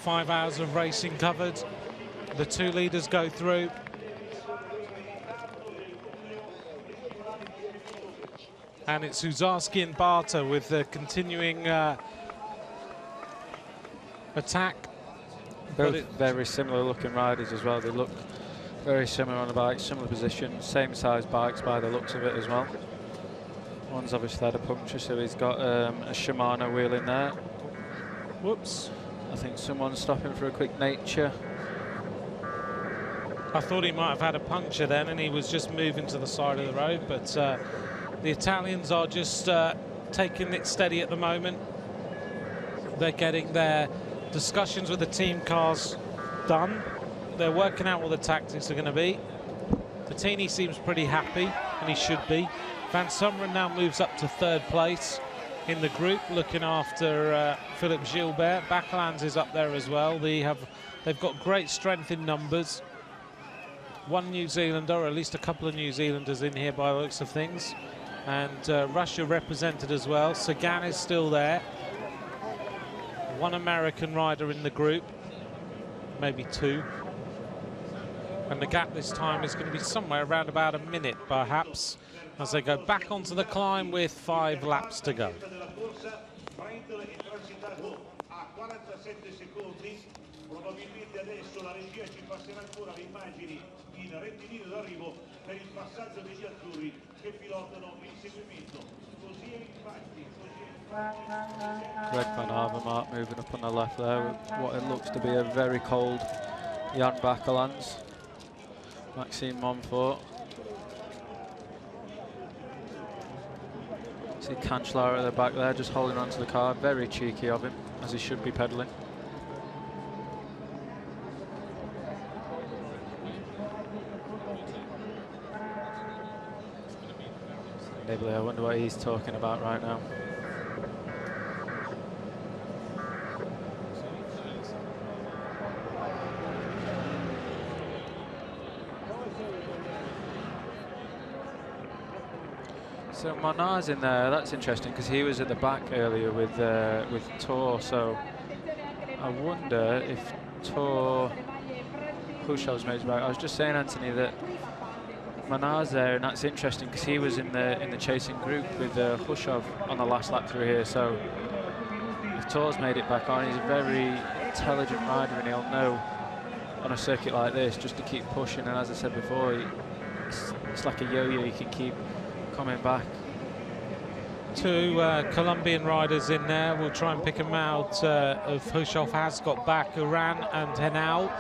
Five hours of racing covered. The two leaders go through. And it's Uzarski and Barta with the continuing attack. Both very similar looking riders as well. They look very similar on the bikes, similar position, same size bikes by the looks of it as well. One's obviously had a puncture, so he's got a Shimano wheel in there. Whoops. I think someone's stopping for a quick nature. I thought he might have had a puncture then and he was just moving to the side of the road, but the Italians are just taking it steady at the moment. They're getting their discussions with the team cars done. They're working out what the tactics are going to be. Bettini seems pretty happy, and he should be. Van Summeren now moves up to 3rd place in the group, looking after Philippe Gilbert. Bakelans is up there as well. They've got great strength in numbers. One New Zealander, or at least a couple of New Zealanders in here by the looks of things. And Russia represented as well. Sagan is still there. One American rider in the group, maybe 2. And the gap this time is going to be somewhere around about a minute, perhaps, as they go back onto the climb with 5 laps to go. Greg Van Avermaet moving up on the left there with what it looks to be a very cold Jan Bakelans. Maxime Montfort. See Cancellara at the back there, just holding onto the car. Very cheeky of him, as he should be pedalling. Nibley, I wonder what he's talking about right now. So Monard's in there. That's interesting because he was at the back earlier with Tor. So I wonder if Tor Hushov's made his back. I was just saying, Anthony, that Monard's there, and that's interesting because he was in the chasing group with Hushov on the last lap through here. So if Tor's made it back on, he's a very intelligent rider, and he'll know on a circuit like this just to keep pushing. And as I said before, it's like a yo-yo. You can keep coming back. 2 Colombian riders in there. We'll try and pick them out. Hushov has got back. Uran and Henao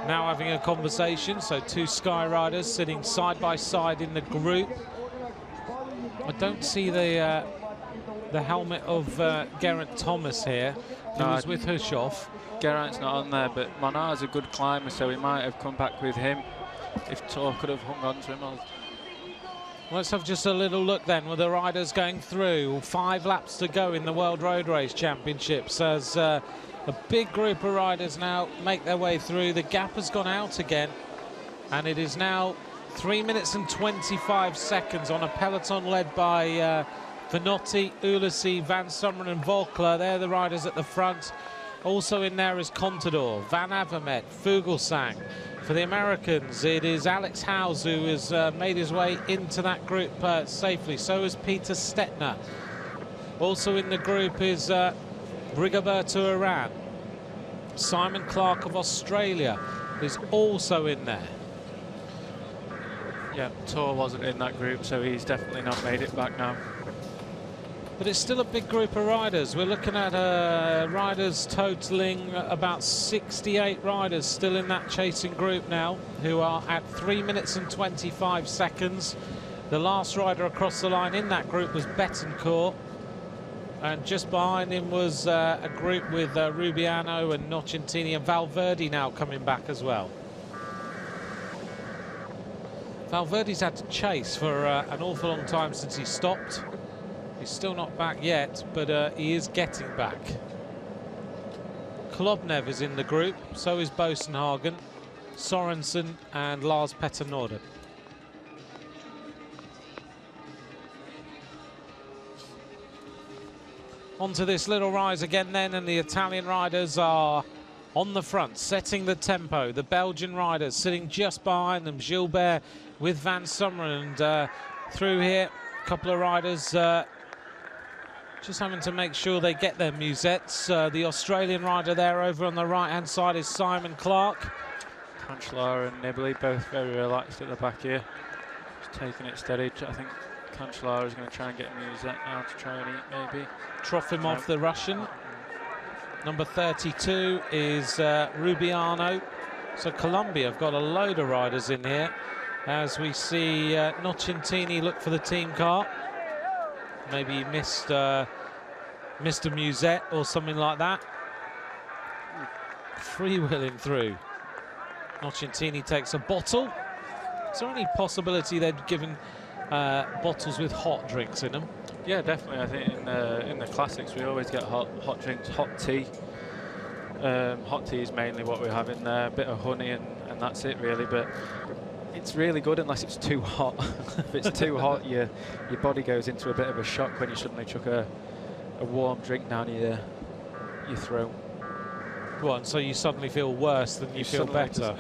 now having a conversation. So 2 Sky riders sitting side by side in the group. I don't see the helmet of Geraint Thomas here, who was with Hushov. Geraint's not on there, but Monard's a good climber, so he might have come back with him if Tor could have hung on to him. Let's have just a little look then with the riders going through. 5 laps to go in the World Road Race Championships as a big group of riders now make their way through. The gap has gone out again, and it is now 3 minutes and 25 seconds on a peloton led by Vanotti, Ulissi, Van Summeren and Volkler. They're the riders at the front. Also in there is Contador, Van Avermaet, Fuglsang. For the Americans, it is Alex Howes who has made his way into that group safely. So is Peter Stettner. Also in the group is Rigoberto Urán. Simon Clark of Australia is also in there. Yeah, Tor wasn't in that group, so he's definitely not made it back now. But it's still a big group of riders. We're looking at riders totaling about 68 riders still in that chasing group now, who are at 3 minutes and 25 seconds. The last rider across the line in that group was Betancourt, and just behind him was a group with Rubiano and Nocentini, and Valverde now coming back as well. Valverde's had to chase for an awful long time since he stopped. He's still not back yet, but he is getting back. Klobnev is in the group, so is Bosenhagen, Sorensen and Lars Petter Norden. Onto this little rise again then, and the Italian riders are on the front, setting the tempo. The Belgian riders sitting just behind them, Gilbert with Van Summeren, and through here, a couple of riders just having to make sure they get their musettes. The Australian rider there over on the right-hand side is Simon Clark. Cancellara and Nibali both very relaxed at the back here. Just taking it steady. I think Cancellara is going to try and get a musette now to try and eat, maybe. Trofimov, the Russian. Number 32 is Rubiano. So Colombia have got a load of riders in here, as we see Nocentini look for the team car. Maybe he missed a musette or something like that. Freewheeling through. Nocentini takes a bottle. Is there any possibility they'd given bottles with hot drinks in them? Yeah, definitely. I think in the classics we always get hot drinks, hot tea. Hot tea is mainly what we have in there, a bit of honey and that's it really, but it's really good unless it's too hot. If it's too hot, your body goes into a bit of a shock when you suddenly chuck a warm drink down your throat. What, and so you suddenly feel worse than you feel better?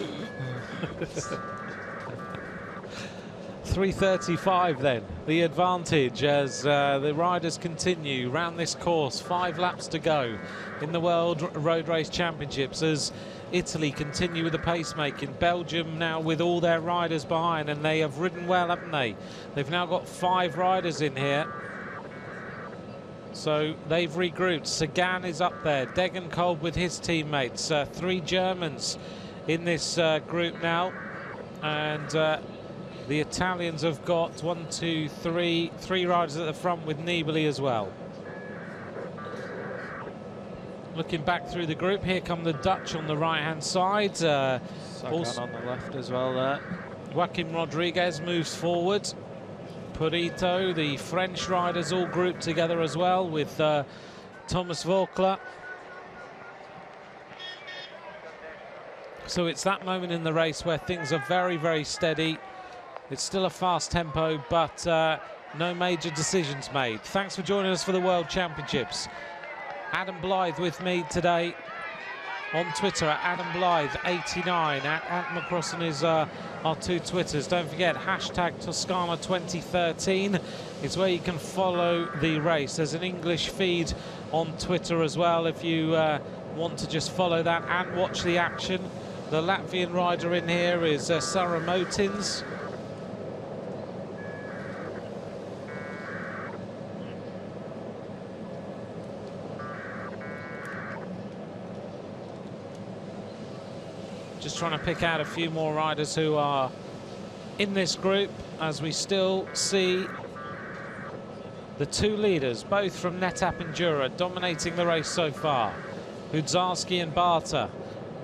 3:35 then, the advantage as the riders continue round this course. 5 laps to go in the World Road Race Championships as Italy continue with the pacemaking. Belgium now with all their riders behind, and they have ridden well, haven't they? They've now got 5 riders in here. So they've regrouped. Sagan is up there, Degenkolb with his teammates. 3 Germans in this group now, and the Italians have got 3 riders at the front with Nibali as well. Looking back through the group, here come the Dutch on the right-hand side. Sagan on the left as well there. Joaquim Rodriguez moves forward. Purito, the French riders all grouped together as well with Thomas Vauclair. So it's that moment in the race where things are very, very steady. It's still a fast tempo, but no major decisions made. Thanks for joining us for the World Championships. Adam Blythe with me today on Twitter at AdamBlythe89. At Macrossan is our 2 Twitters. Don't forget, hashtag Toscana 2013 is where you can follow the race. There's an English feed on Twitter as well if you want to just follow that and watch the action. The Latvian rider in here is Sara Motins. Just trying to pick out a few more riders who are in this group, as we still see the 2 leaders, both from NetApp and Jura, dominating the race so far. Hudzarski and Barta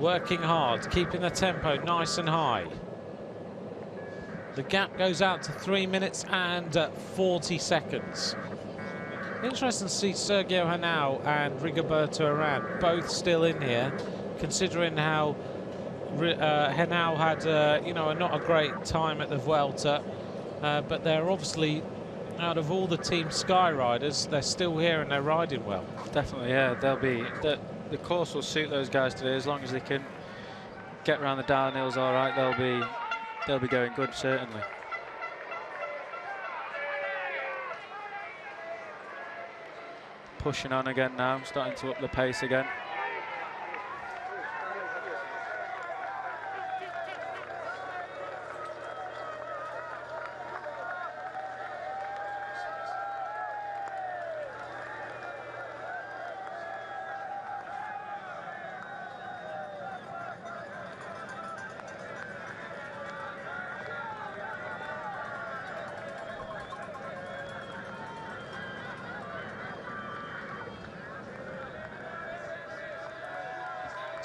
working hard, keeping the tempo nice and high. The gap goes out to 3 minutes and 40 seconds. Interesting to see Sergio Henao and Rigoberto Urán both still in here, considering how Henao had, you know, not a great time at the Vuelta, but they're obviously, out of all the Team Sky riders, they're still here and they're riding well. Definitely, yeah. They'll be the course will suit those guys today as long as they can get around the downhills. All right, they'll be going good certainly. Pushing on again now, starting to up the pace again.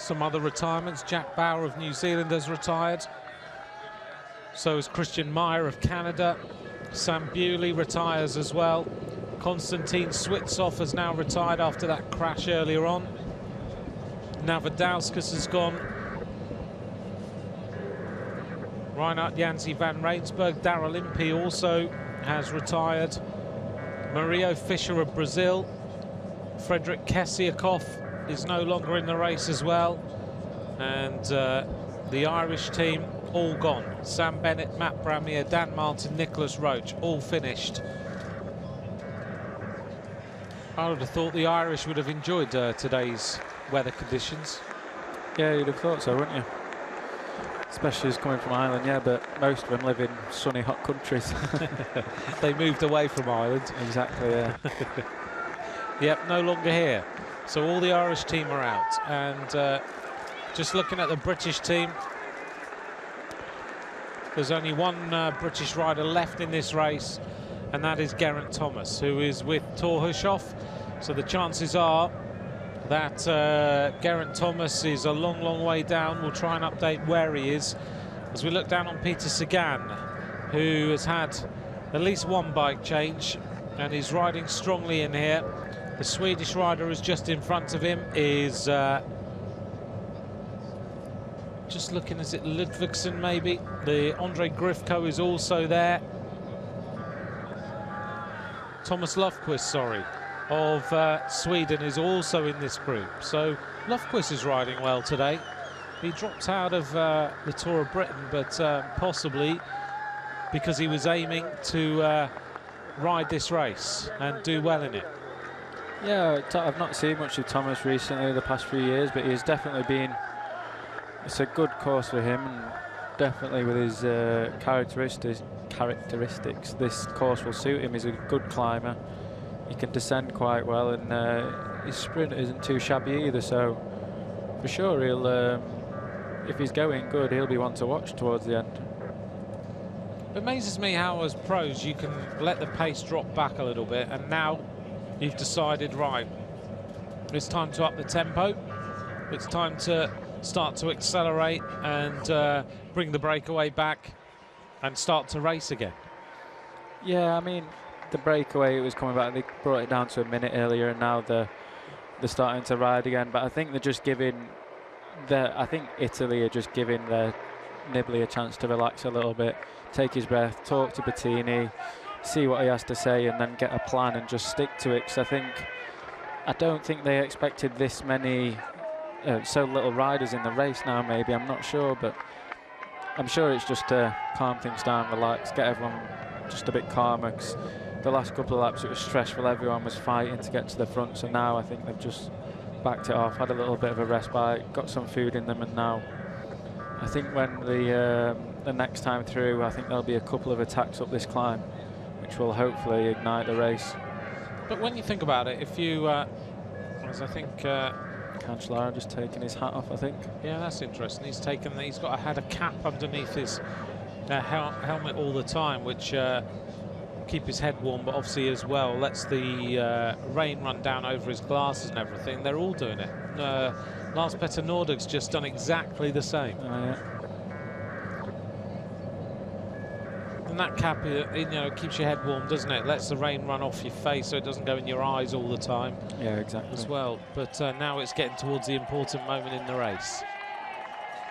Some other retirements. Jack Bauer of New Zealand has retired. So is Christian Meyer of Canada. Sam Bewley retires as well. Konstantin Switzoff has now retired after that crash earlier on. Navadauskas has gone. Reinhard Jansi van Rensburg. Daryl Impey also has retired. Mario Fischer of Brazil. Frederick Kessiakoff is no longer in the race as well. And the Irish team all gone. Sam Bennett, Matt Bramier, Dan Martin, Nicholas Roach, all finished. I would have thought the Irish would have enjoyed today's weather conditions. Yeah, you'd have thought so, wouldn't you? Especially as coming from Ireland, yeah, but most of them live in sunny, hot countries. They moved away from Ireland. Exactly, yeah. Yep, no longer here. So all the Irish team are out. And just looking at the British team, there's only one British rider left in this race, and that is Geraint Thomas, who is with Thor Hushoff. So the chances are that Geraint Thomas is a long, long way down. We'll try and update where he is as we look down on Peter Sagan, who has had at least one bike change and is riding strongly in here. The Swedish rider who's just in front of him is just looking, is it Ludvigsson maybe? The Andre Grifko is also there. Thomas Lofquist, sorry, of Sweden is also in this group. So Lofquist is riding well today. He dropped out of the Tour of Britain, but possibly because he was aiming to ride this race and do well in it. Yeah, I've not seen much of Thomas recently the past few years, but he's definitely been, it's a good course for him, and definitely with his characteristics, this course will suit him. He's a good climber. He can descend quite well, and his sprint isn't too shabby either, so for sure he'll, if he's going good, he'll be one to watch towards the end. It amazes me how as pros you can let the pace drop back a little bit, and now you've decided, right, it's time to up the tempo, it's time to start to accelerate and bring the breakaway back and start to race again. Yeah, I mean, the breakaway, it was coming back, they brought it down to a minute earlier, and now they're starting to ride again. But I think they're just giving I think Italy are just giving their Nibali a chance to relax a little bit, take his breath, talk to Bettini, see what he has to say, and then get a plan and just stick to it. Because I don't think they expected this many, so little riders in the race now. Maybe, I'm not sure, but I'm sure it's just to calm things down, relax, get everyone just a bit calmer. Because the last couple of laps it was stressful, everyone was fighting to get to the front. So now I think they've just backed it off, had a little bit of a respite, got some food in them, and now I think when the next time through, I think there'll be a couple of attacks up this climb, which will hopefully ignite the race. But when you think about it, if you, as I think, Cancellara just taking his hat off, I think. Yeah, that's interesting. He's had a cap underneath his helmet all the time, which keep his head warm, but obviously as well lets the rain run down over his glasses and everything. They're all doing it. Lars Petter Nordeg's just done exactly the same. Oh, yeah. And that cap, keeps your head warm, doesn't it? Lets the rain run off your face so it doesn't go in your eyes all the time. Yeah, exactly. As well. But now it's getting towards the important moment in the race.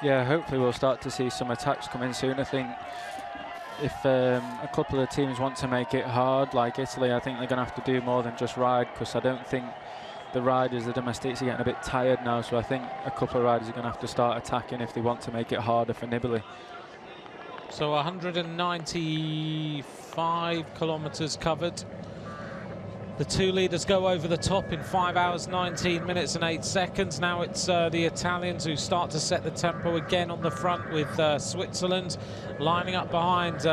Yeah, hopefully we'll start to see some attacks come in soon. I think if a couple of teams want to make it hard, like Italy, I think they're going to have to do more than just ride, because I don't think the riders, the domestics, are getting a bit tired now. So I think a couple of riders are going to have to start attacking if they want to make it harder for Nibali. So 195 kilometres covered. The two leaders go over the top in 5 hours, 19 minutes and 8 seconds. Now it's the Italians who start to set the tempo again on the front, with Switzerland lining up behind.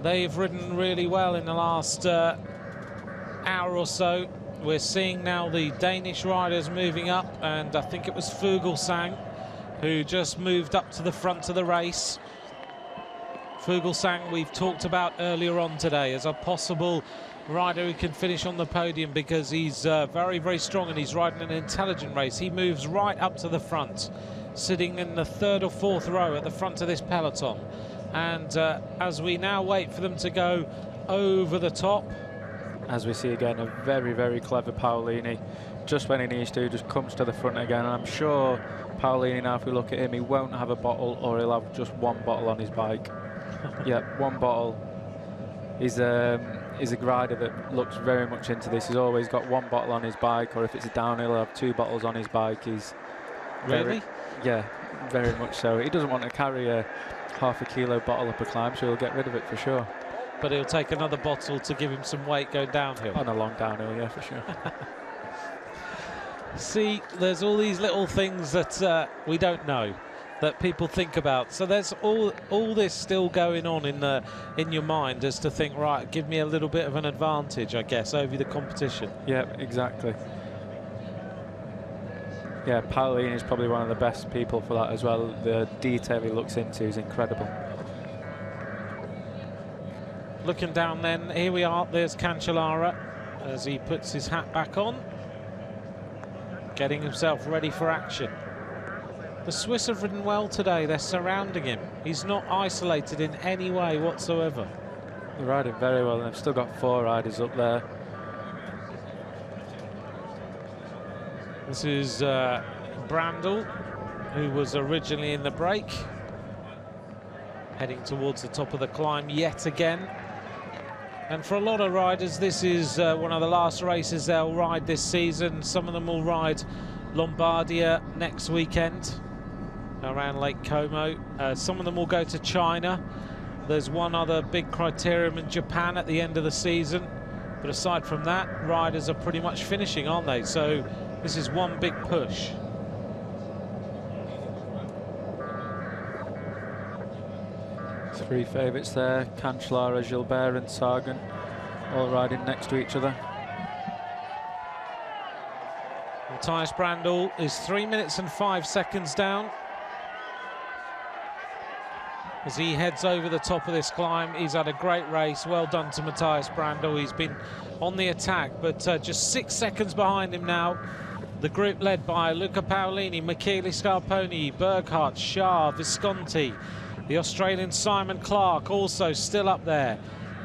They've ridden really well in the last hour or so. We're seeing now the Danish riders moving up, and I think it was Fuglsang who just moved up to the front of the race. Fuglsang we've talked about earlier on today as a possible rider who can finish on the podium because he's very, very strong and he's riding an intelligent race. He moves right up to the front, sitting in the 3rd or 4th row at the front of this peloton. And as we now wait for them to go over the top. As we see again, a very, very clever Paolini. Just when he needs to, just comes to the front again. And I'm sure Paolini, now if we look at him, he won't have a bottle, or he'll have just one bottle on his bike. Yeah, one bottle. He's a rider that looks very much into this. He's always got one bottle on his bike, or if it's a downhill, he'll have 2 bottles on his bike. He's Really? Yeah, very much so. He doesn't want to carry a half a kilo bottle up a climb, so he'll get rid of it for sure. But he'll take another bottle to give him some weight going downhill. On a long downhill, yeah, for sure. See, there's all these little things that we don't know, that people think about. So there's all this still going on in your mind, as to think, right, give me a little bit of an advantage, I guess, over the competition. Yeah, exactly. Yeah, Paolini is probably one of the best people for that as well. The detail he looks into is incredible. Looking down then, here we are, there's Cancellara as he puts his hat back on, getting himself ready for action. The Swiss have ridden well today, they're surrounding him. He's not isolated in any way whatsoever. They're riding very well, and they've still got 4 riders up there. This is Brandl, who was originally in the break, heading towards the top of the climb yet again. And for a lot of riders, this is one of the last races they'll ride this season. Some of them will ride Lombardia next weekend around Lake Como. Some of them will go to China. There's one other big criterium in Japan at the end of the season. But aside from that, riders are pretty much finishing, aren't they? So this is one big push. Three favourites there, Cancellara, Gilbert and Sagan, all riding next to each other. Matthias Brandl is 3 minutes and 5 seconds down. As he heads over the top of this climb, he's had a great race. Well done to Matthias Brandl. He's been on the attack, but just 6 seconds behind him now. The group led by Luca Paolini, Michele Scarponi, Burkhardt, Shah, Visconti. The Australian Simon Clark also still up there.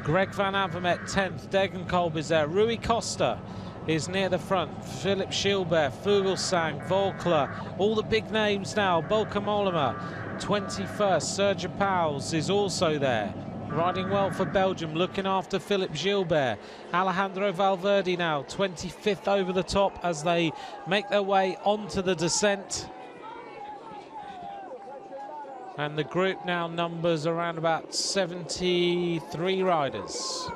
Greg Van Avermaet 10th, Degenkolb is there. Rui Costa is near the front. Philip Gilbert, Fuglsang, Volkler, all the big names now. Bolka Mollema 21st, Serge Pauwels is also there. Riding well for Belgium, looking after Philip Gilbert. Alejandro Valverde now 25th over the top as they make their way onto the descent. And the group now numbers around about 73 riders.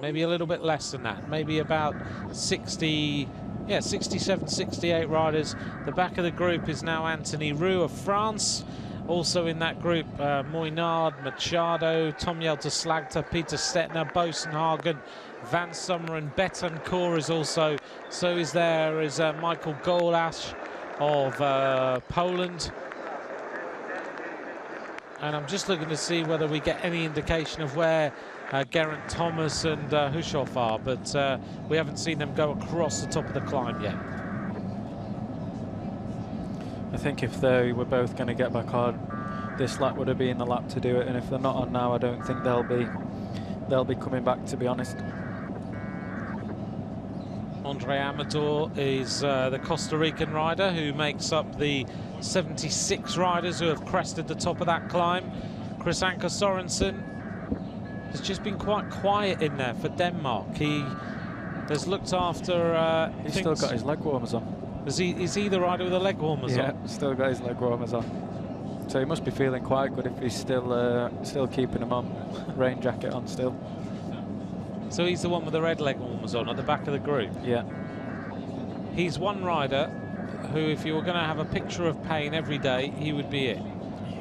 Maybe a little bit less than that. Maybe about 67, 68 riders. The back of the group is now Anthony Roux of France. Also in that group, Moynard, Machado, Tom Jelter-Slagter, Peter Stettner, Bosenhagen, Van Summeren, Betancourt is also. So is there is Michael Golash of Poland. And I'm just looking to see whether we get any indication of where Geraint Thomas and Hushoff are, but we haven't seen them go across the top of the climb yet. I think if they were both going to get back on, this lap would have been the lap to do it, and if they're not on now, I don't think they'll be coming back, to be honest. Andre Amador is the Costa Rican rider who makes up the 76 riders who have crested the top of that climb. Chris Anker Sorensen has just been quite quiet in there for Denmark. He has looked after... He's still got his leg warmers on. Is he the rider with the leg warmers on? Yeah, still got his leg warmers on. So he must be feeling quite good if he's still keeping them on. Rain jacket on still. So he's the one with the red leg warmers on at the back of the group. Yeah. He's one rider who, if you were going to have a picture of pain every day, he would be it.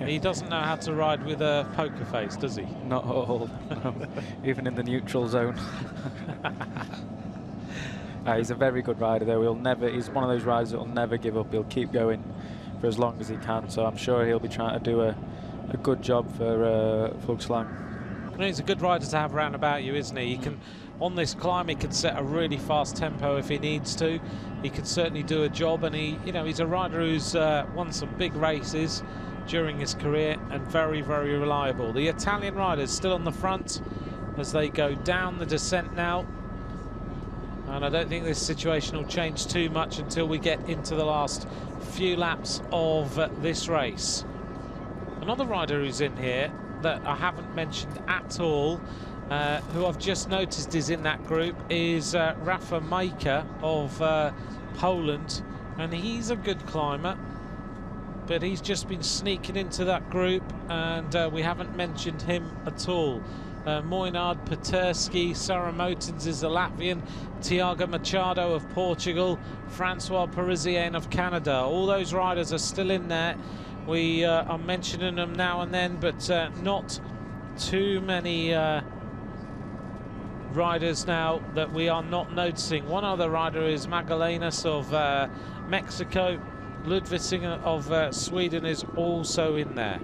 Yeah. He doesn't know how to ride with a poker face, does he? Not at all. No. Even in the neutral zone. He's a very good rider though. He's one of those riders that will never give up. He'll keep going for as long as he can. So I'm sure he'll be trying to do a good job for Fuglsang. He's a good rider to have around about you, isn't he? He can on this climb. He could set a really fast tempo if he needs to. He could certainly do a job, and he's a rider who's won some big races during his career and very, very reliable. The Italian riders still on the front as they go down the descent now. And I don't think this situation will change too much until we get into the last few laps of this race. Another rider who's in here that I haven't mentioned at all, who I've just noticed is in that group, is Rafa Majka of Poland, and he's a good climber, but he's just been sneaking into that group, and we haven't mentioned him at all. Mojnard Peterski, Sarah Motens is the Latvian, Tiago Machado of Portugal, Francois Parisien of Canada. All those riders are still in there. We are mentioning them now and then, but not too many riders now that we are not noticing. One other rider is Magallanes of Mexico. Ludvigsson of Sweden is also in there.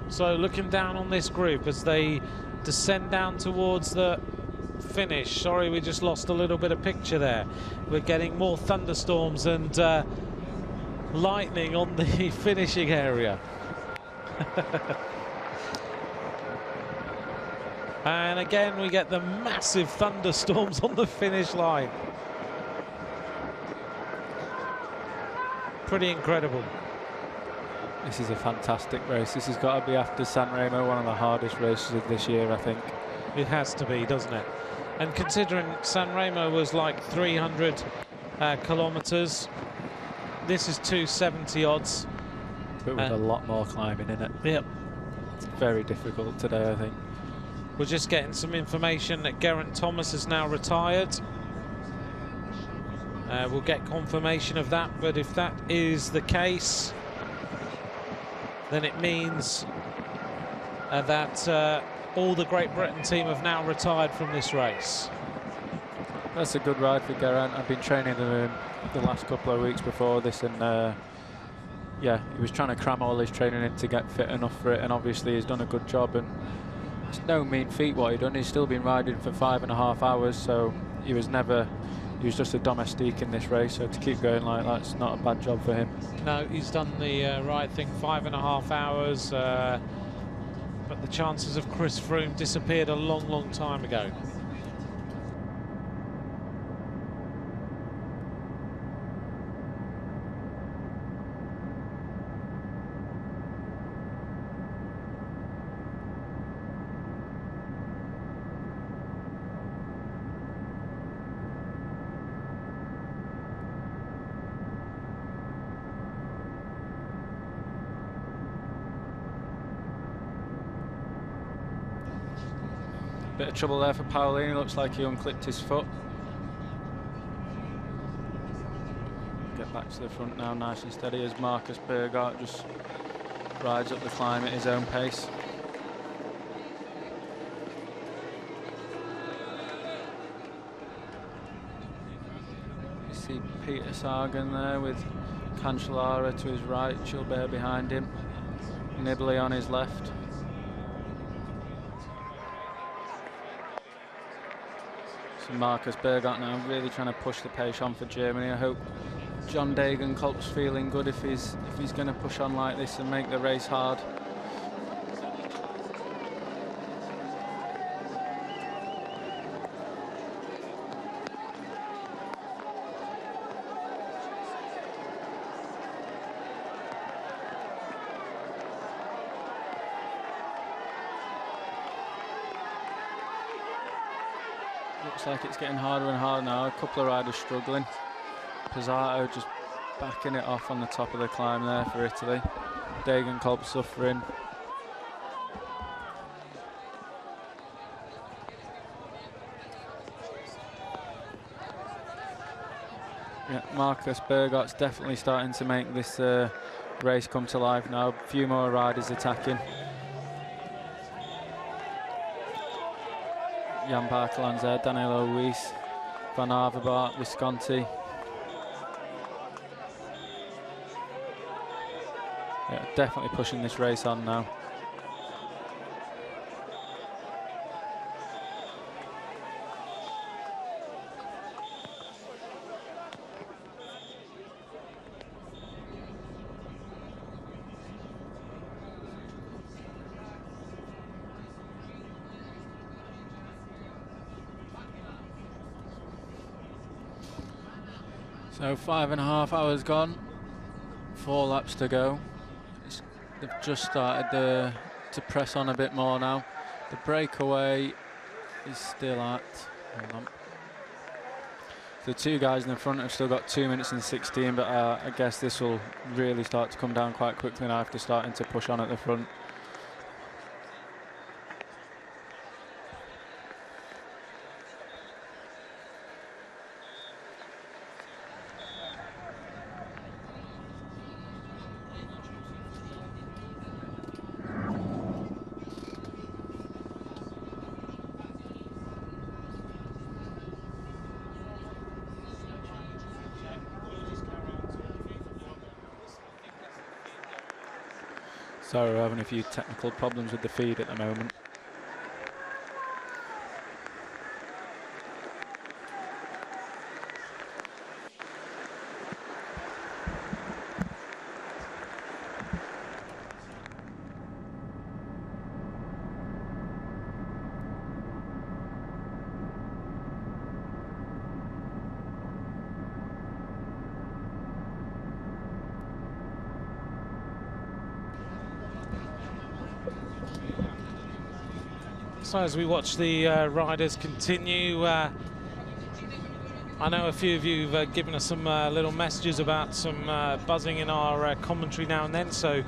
So looking down on this group as they descend down towards the finish. Sorry, we just lost a little bit of picture there. We're getting more thunderstorms and lightning on the finishing area. And again, we get the massive thunderstorms on the finish line. Pretty incredible. This is a fantastic race. This has got to be, after San Remo, one of the hardest races of this year, I think. It has to be, doesn't it? And considering San Remo was like 300 kilometers, this is 270 odds. But with a lot more climbing in it. Yep. It's very difficult today, I think. We're just getting some information that Geraint Thomas is now retired. We'll get confirmation of that, but if that is the case, then it means that all the Great Britain team have now retired from this race. That's a good ride for Geraint. I've been training him the last couple of weeks before this, and yeah, he was trying to cram all his training in to get fit enough for it, and obviously he's done a good job, and it's no mean feat what he's done. He's still been riding for 5.5 hours, so he was just a domestique in this race, so to keep going like that's not a bad job for him. No, he's done the right thing, 5.5 hours, but the chances of Chris Froome disappeared a long, long time ago. Bit of trouble there for Paolini. Looks like he unclipped his foot. Get back to the front now, nice and steady, as Marcus Bergart just rides up the climb at his own pace. You see Peter Sagan there with Cancellara to his right, Gilbert behind him, Nibali on his left. So Marcus Bergart now really trying to push the pace on for Germany. I hope John Degenkolb's feeling good if he's going to push on like this and make the race hard. Looks like it's getting harder and harder now. A couple of riders struggling. Pizzato just backing it off on the top of the climb there for Italy. Degenkolb suffering. Yeah, Marcus Bergart's definitely starting to make this race come to life now. A few more riders attacking. Jan Parkeland's there, Danilo Luis, Van Avermaet, Visconti. Yeah, definitely pushing this race on now. So 5.5 hours gone, 4 laps to go. They've just started to press on a bit more now. The breakaway is still at, hold on. The two guys in the front have still got 2 minutes and 16, but I guess this will really start to come down quite quickly now after starting to push on at the front. Sorry, we're having a few technical problems with the feed at the moment. So as we watch the riders continue, I know a few of you have given us some little messages about some buzzing in our commentary now and then, so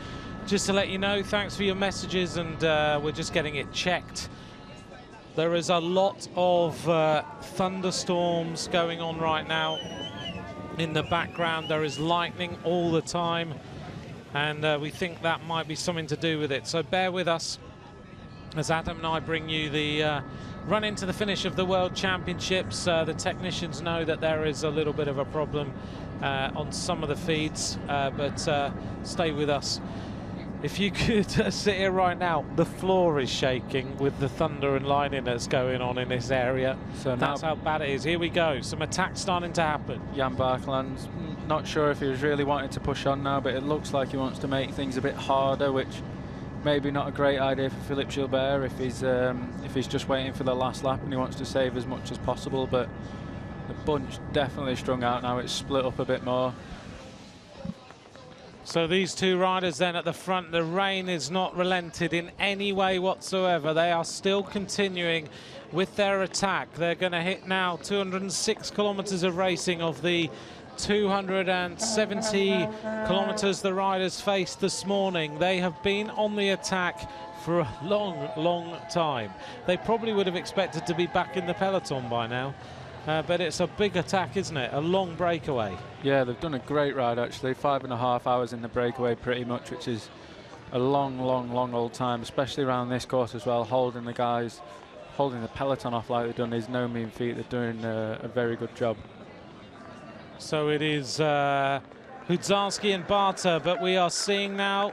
just to let you know, thanks for your messages, and we're just getting it checked. There is a lot of thunderstorms going on right now in the background. There is lightning all the time, and we think that might be something to do with it, so bear with us as Adam and I bring you the run into the finish of the World Championships. The technicians know that there is a little bit of a problem on some of the feeds, but stay with us. If you could sit here right now, the floor is shaking with the thunder and lightning that's going on in this area. So that's how bad it is. Here we go, some attacks starting to happen. Jan Barkeland's not sure if he was really wanting to push on now, but it looks like he wants to make things a bit harder, which maybe not a great idea for Philippe Gilbert if he's just waiting for the last lap and he wants to save as much as possible. But the bunch definitely strung out now. It's split up a bit more. So these two riders then at the front, the rain is not relented in any way whatsoever. They are still continuing with their attack. They're going to hit now 206 kilometers of racing of the 270 kilometers the riders faced this morning. They have been on the attack for a long time. They probably would have expected to be back in the peloton by now, but it's a big attack, isn't it? A long breakaway. Yeah, they've done a great ride actually. 5.5 hours in the breakaway pretty much, which is a long old time, especially around this course as well. Holding the peloton off like they've done is no mean feat. They're doing a very good job. So it is Hudzarski and Barta, but we are seeing now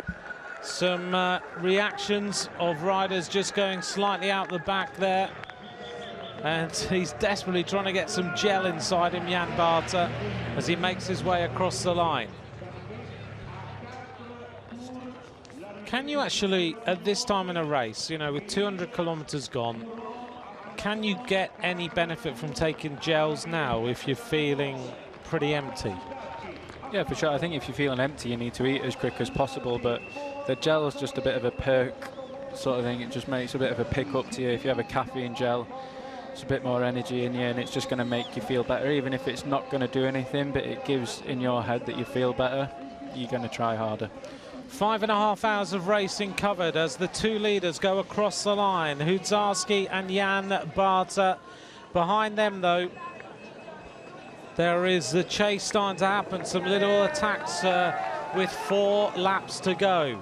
some reactions of riders just going slightly out the back there. And he's desperately trying to get some gel inside him, Jan Barta, as he makes his way across the line. Can you actually, at this time in a race, you know, with 200 kilometers gone, can you get any benefit from taking gels now if you're feeling pretty empty? Yeah, for sure. I think if you're feeling empty, you need to eat as quick as possible, but the gel is just a bit of a perk sort of thing. It just makes a bit of a pick up to you. If you have a caffeine gel, it's a bit more energy in you, and it's just going to make you feel better. Even if it's not going to do anything, but it gives in your head that you feel better, you're going to try harder. 5.5 hours of racing covered as the two leaders go across the line. Hudzarski and Jan Barta. Behind them, though, there is the chase starting to happen. Some little attacks with 4 laps to go.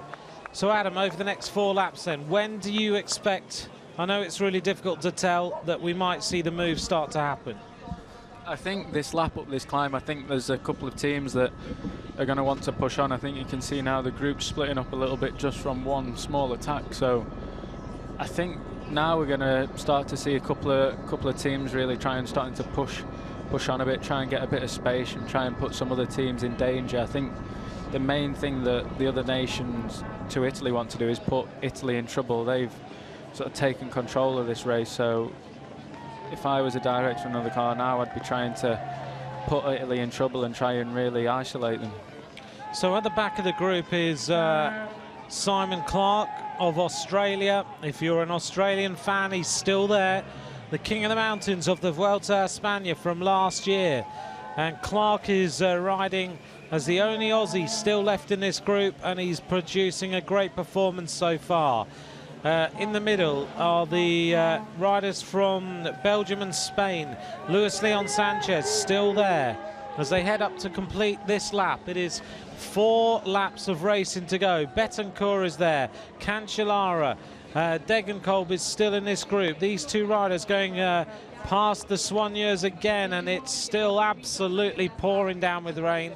So, Adam, over the next 4 laps then, when do you expect, I know it's really difficult to tell, that we might see the moves start to happen? I think this lap up this climb, I think there's a couple of teams that are going to want to push on. I think you can see now the group's splitting up a little bit just from one small attack. So I think now we're going to start to see a couple of teams really starting to push on a bit, try and get a bit of space and try and put some other teams in danger. I think the main thing that the other nations to Italy want to do is put Italy in trouble. They've sort of taken control of this race, so if I was a director of another car now, I'd be trying to put Italy in trouble and try and really isolate them. So at the back of the group is Simon Clark of Australia. If you're an Australian fan, he's still there. The king of the mountains of the Vuelta a España from last year. And Clark is riding as the only Aussie still left in this group, and he's producing a great performance so far. In the middle are the riders from Belgium and Spain. Luis Leon Sanchez still there as they head up to complete this lap. It is 4 laps of racing to go. Betancourt is there, Cancellara, Degenkolb is still in this group. These 2 riders going past the Soigneurs again, and it's still absolutely pouring down with rain.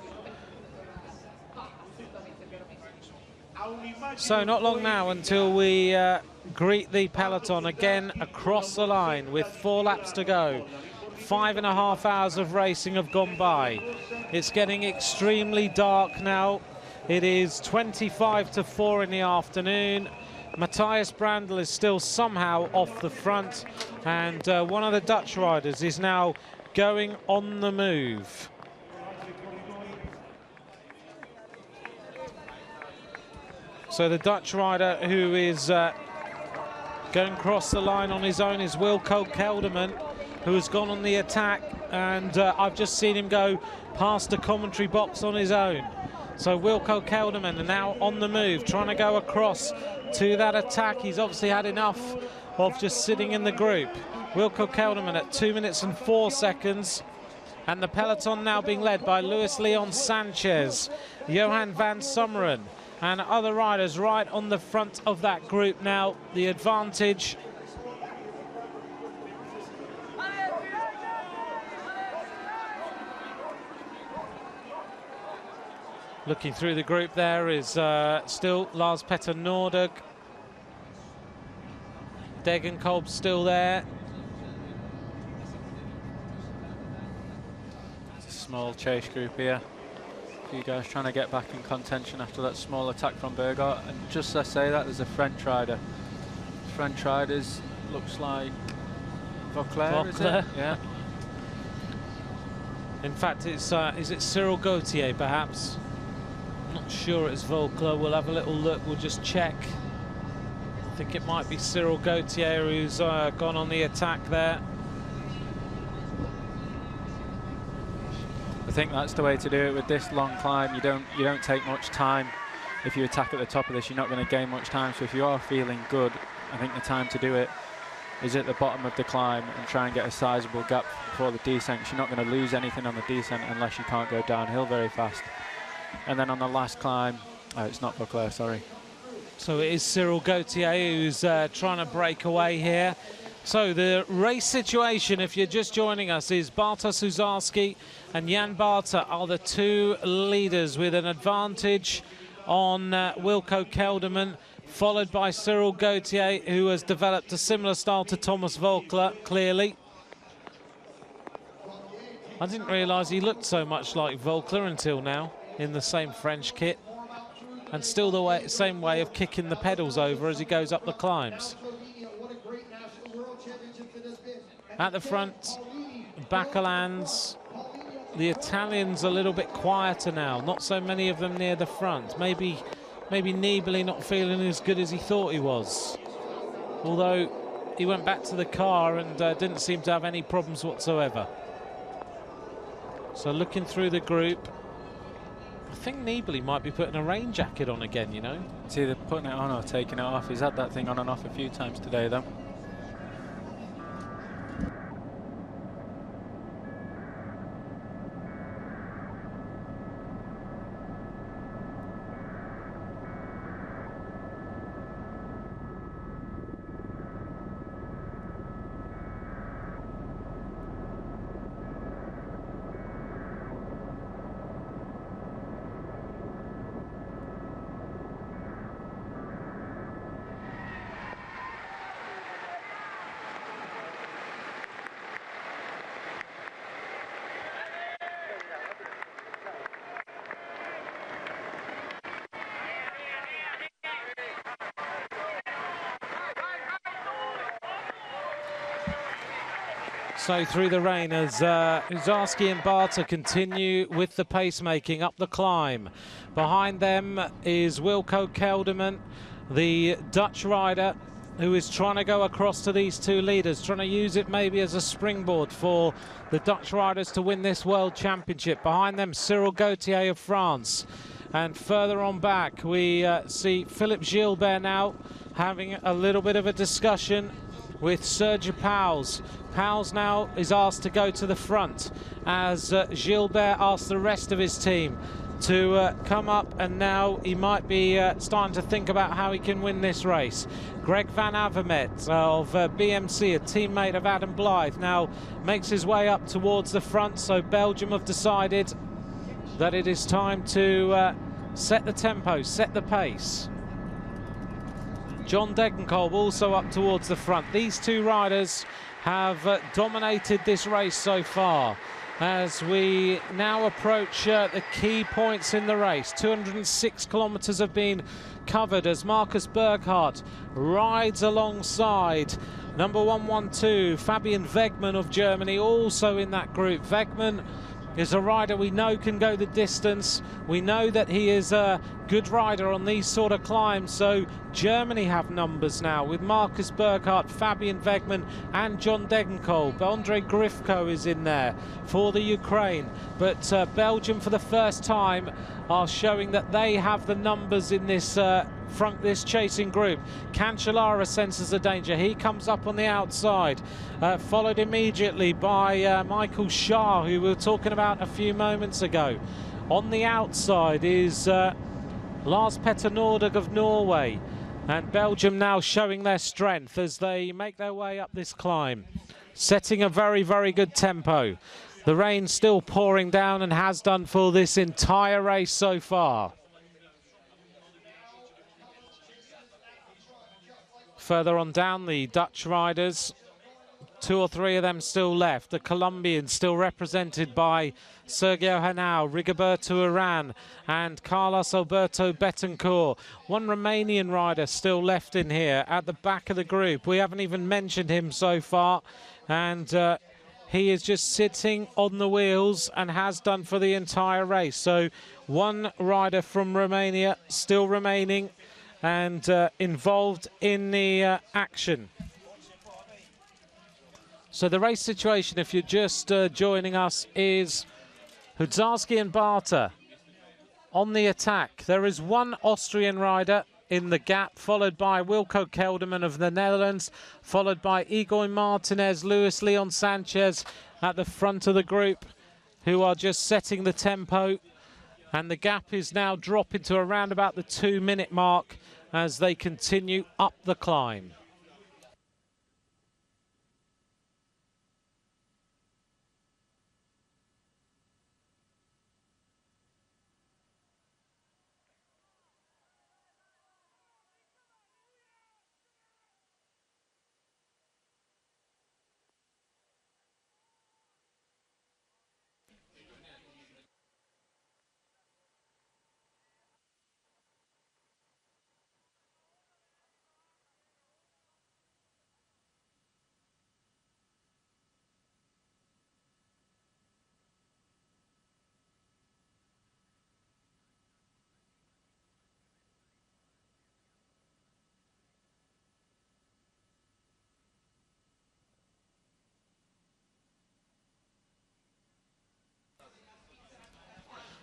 So not long now until we greet the peloton again across the line with 4 laps to go. 5.5 hours of racing have gone by. It's getting extremely dark now. It is 25 to 4 in the afternoon. Matthias Brandl is still somehow off the front, and one of the Dutch riders is now going on the move. So the Dutch rider who is going across the line on his own is Wilco Kelderman, who has gone on the attack, and I've just seen him go past the commentary box on his own. So Wilco Kelderman now on the move, trying to go across to that attack. He's obviously had enough of just sitting in the group. Wilco Kelderman at 2 minutes and 4 seconds. And the peloton now being led by Luis Leon Sanchez, Johan van Summeren, and other riders right on the front of that group now. The advantage looking through the group there is still Lars Petter Nordag. Degenkolb still there. It's a small chase group here. A few guys trying to get back in contention after that small attack from Bergart. And just as I say that, there's a French rider. French riders looks like Vauclair, is it? Yeah. In fact, it's is it Cyril Gauthier perhaps? I'm not sure it's Vauclair. We'll have a little look. We'll just check. I think it might be Cyril Gauthier who's gone on the attack there. I think that's the way to do it with this long climb. You don't take much time. If you attack at the top of this, you're not going to gain much time. So if you are feeling good, I think the time to do it is at the bottom of the climb and try and get a sizable gap before the descent. You're not going to lose anything on the descent unless you can't go downhill very fast. And then on the last climb, oh, it's not Vauclair, sorry. So it is Cyril Gauthier who's trying to break away here. So the race situation, if you're just joining us, is Bartosz Uzarski and Jan Barta are the 2 leaders with an advantage on Wilco Kelderman, followed by Cyril Gauthier, who has developed a similar style to Thomas Vauclair, clearly. I didn't realise he looked so much like Vauclair until now, in the same French kit, and still the same way of kicking the pedals over as he goes up the climbs. At the front, Bacalans. The Italians a little bit quieter now. Not so many of them near the front. Maybe Nibali not feeling as good as he thought he was. Although he went back to the car and didn't seem to have any problems whatsoever. So looking through the group, I think Nibali might be putting a rain jacket on again, you know. It's either putting it on or taking it off. He's had that thing on and off a few times today, though. So through the rain as Uzarski and Barter continue with the pacemaking up the climb. Behind them is Wilco Kelderman, the Dutch rider, who is trying to go across to these two leaders, trying to use it maybe as a springboard for the Dutch riders to win this World Championship. Behind them, Cyril Gauthier of France. And further on back, we see Philippe Gilbert now having a little bit of a discussion with Serge Pauwels. Pauwels now is asked to go to the front as Gilbert asks the rest of his team to come up, and now he might be starting to think about how he can win this race. Greg Van Avermaet of BMC, a teammate of Adam Blythe, now makes his way up towards the front, so Belgium have decided that it is time to set the tempo, set the pace. John Degenkolb also up towards the front. These two riders have dominated this race so far. As we now approach the key points in the race, 206 kilometers have been covered as Markus Burghardt rides alongside number 112, Fabian Wegmann of Germany, also in that group. Wegmann is a rider we know can go the distance. We know that he is a good rider on these sort of climbs. So Germany have numbers now with Markus Burghardt, Fabian Wegmann and John Degenkolb. Andre Grifko is in there for the Ukraine. But Belgium for the first time are showing that they have the numbers in this this chasing group. Cancellara senses the danger. He comes up on the outside, followed immediately by Michael Shah, who we were talking about a few moments ago. On the outside is Lars Petter Northug of Norway, and Belgium now showing their strength as they make their way up this climb, setting a very, very good tempo. The rain still pouring down and has done for this entire race so far. Further on down, the Dutch riders, 2 or 3 of them still left. The Colombians still represented by Sergio Henao, Rigoberto Urán and Carlos Alberto Betancourt. One Romanian rider still left in here at the back of the group. We haven't even mentioned him so far, and he is just sitting on the wheels and has done for the entire race. So one rider from Romania still remaining and involved in the action. So the race situation, if you're just joining us, is Uzarski and Barter on the attack. There is one Austrian rider in the gap, followed by Wilco Kelderman of the Netherlands, followed by Igor Martinez, Luis Leon Sanchez at the front of the group, who are just setting the tempo. And the gap is now dropping to around about the 2-minute mark as they continue up the climb.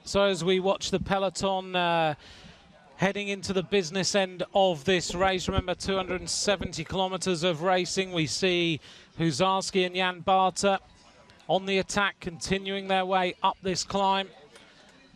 So as we watch the peloton heading into the business end of this race, remember 270 kilometers of racing, we see Uzarski and Jan Barter on the attack, continuing their way up this climb.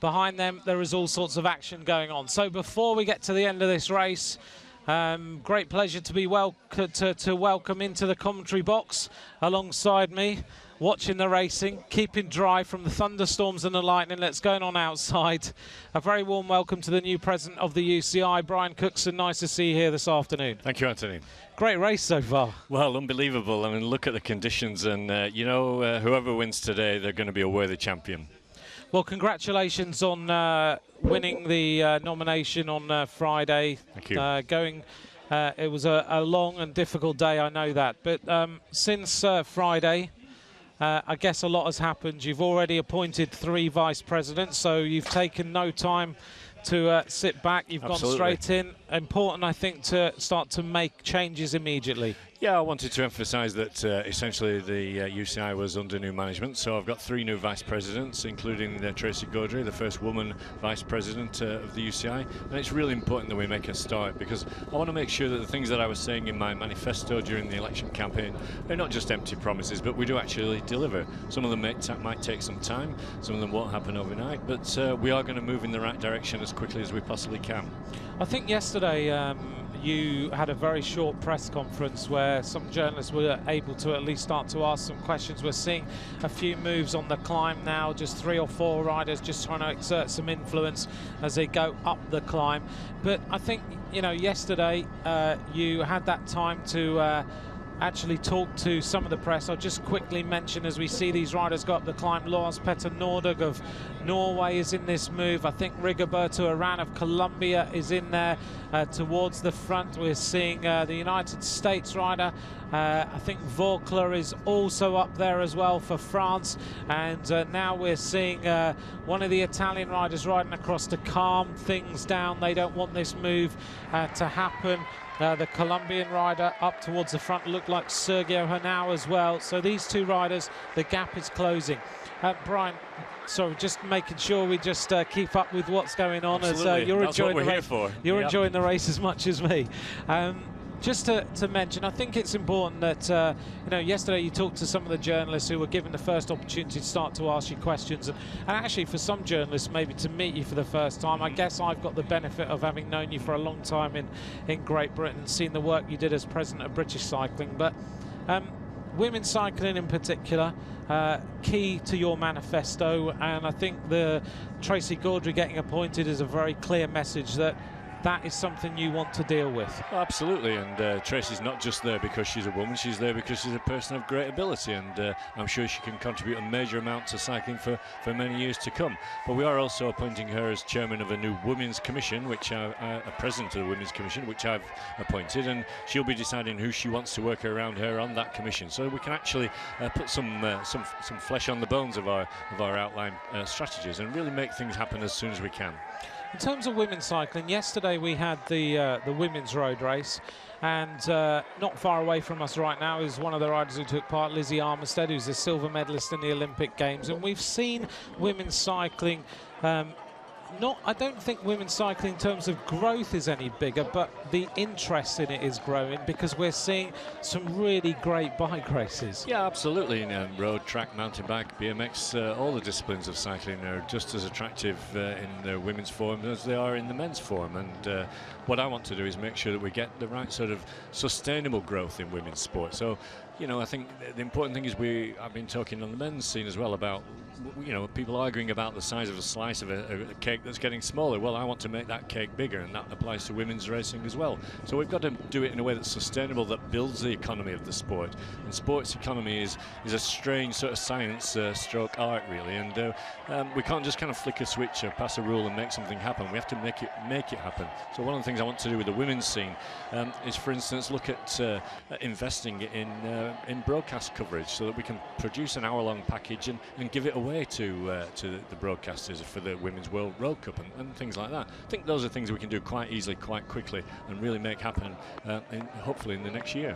Behind them, there is all sorts of action going on. So before we get to the end of this race, great pleasure to be to welcome into the commentary box alongside me, watching the racing, keeping dry from the thunderstorms and the lightning that's going on outside. A very warm welcome to the new president of the UCI, Brian Cookson. Nice to see you here this afternoon. Thank you, Anthony. Great race so far. Well, unbelievable. I mean, look at the conditions, and whoever wins today, they're going to be a worthy champion. Well, congratulations on winning the nomination on Friday. Thank you. It was a long and difficult day, I know that. But since Friday, I guess a lot has happened. You've already appointed 3 vice presidents, so you've taken no time to sit back. You've gone straight in. Important, I think, to start to make changes immediately. Yeah, I wanted to emphasise that essentially the UCI was under new management, so I've got 3 new vice presidents, including Tracy Gaudry, the first woman vice president of the UCI, and it's really important that we make a start, because I want to make sure that the things that I was saying in my manifesto during the election campaign, they're not just empty promises, but we do actually deliver. Some of them might take some time, some of them won't happen overnight, but we are going to move in the right direction as quickly as we possibly can. I think yesterday you had a very short press conference where some journalists were able to at least start to ask some questions. We're seeing a few moves on the climb now, just 3 or 4 riders just trying to exert some influence as they go up the climb. But I think, you know, yesterday you had that time to actually talk to some of the press. I'll just quickly mention, as we see these riders go up the climb, Lars Petter Northug of Norway is in this move. I think Rigoberto Urán of Colombia is in there towards the front. We're seeing the United States rider. I think Vauclair is also up there as well for France. And now we're seeing one of the Italian riders riding across to calm things down. They don't want this move to happen. The Colombian rider up towards the front looked like Sergio Henao as well. So these 2 riders, the gap is closing. Brian, sorry, just making sure we just keep up with what's going on. Absolutely. As you're That's enjoying what we're the here race. for. You're Yep. enjoying the race as much as me. Just to mention, I think it's important that, you know, yesterday you talked to some of the journalists who were given the first opportunity to start to ask you questions. And actually, for some journalists, maybe to meet you for the first time, I guess I've got the benefit of having known you for a long time in Great Britain, seen the work you did as president of British Cycling. But women's cycling in particular, key to your manifesto. And I think the Tracy Gaudry getting appointed is a very clear message that that is something you want to deal with. Absolutely, and Tracy's not just there because she's a woman, she's there because she's a person of great ability, and I'm sure she can contribute a major amount to cycling for many years to come. But we are also appointing her as chairman of a new women's commission, which a president of the women's commission, which I've appointed, and she'll be deciding who she wants to work around her on that commission, so we can actually put some flesh on the bones of our outline strategies and really make things happen as soon as we can. In terms of women's cycling, yesterday we had the women's road race, and not far away from us right now is one of the riders who took part, Lizzie Armistead, who's a silver medalist in the Olympic Games. And we've seen women's cycling, I don't think women's cycling in terms of growth is any bigger, but the interest in it is growing because we're seeing some really great bike races. Yeah, absolutely. Road, track, mountain bike, BMX, all the disciplines of cycling are just as attractive in the women's form as they are in the men's form. And what I want to do is make sure that we get the right sort of sustainable growth in women's sport. So, you know, I think the important thing is I've been talking on the men's scene as well about, you know, people arguing about the size of a slice of a cake that's getting smaller. Well, I want to make that cake bigger, and that applies to women's racing as well. So we've got to do it in a way that's sustainable, that builds the economy of the sport. And sports economy is a strange sort of science stroke art, really. And we can't just kind of flick a switch or pass a rule and make something happen. We have to make it happen. So one of the things I want to do with the women's scene is, for instance, look at investing in broadcast coverage so that we can produce an hour-long package and give it away to the broadcasters for the Women's World Road Cup and things like that. I think those are things we can do quite easily, quite quickly, and really make happen hopefully in the next year.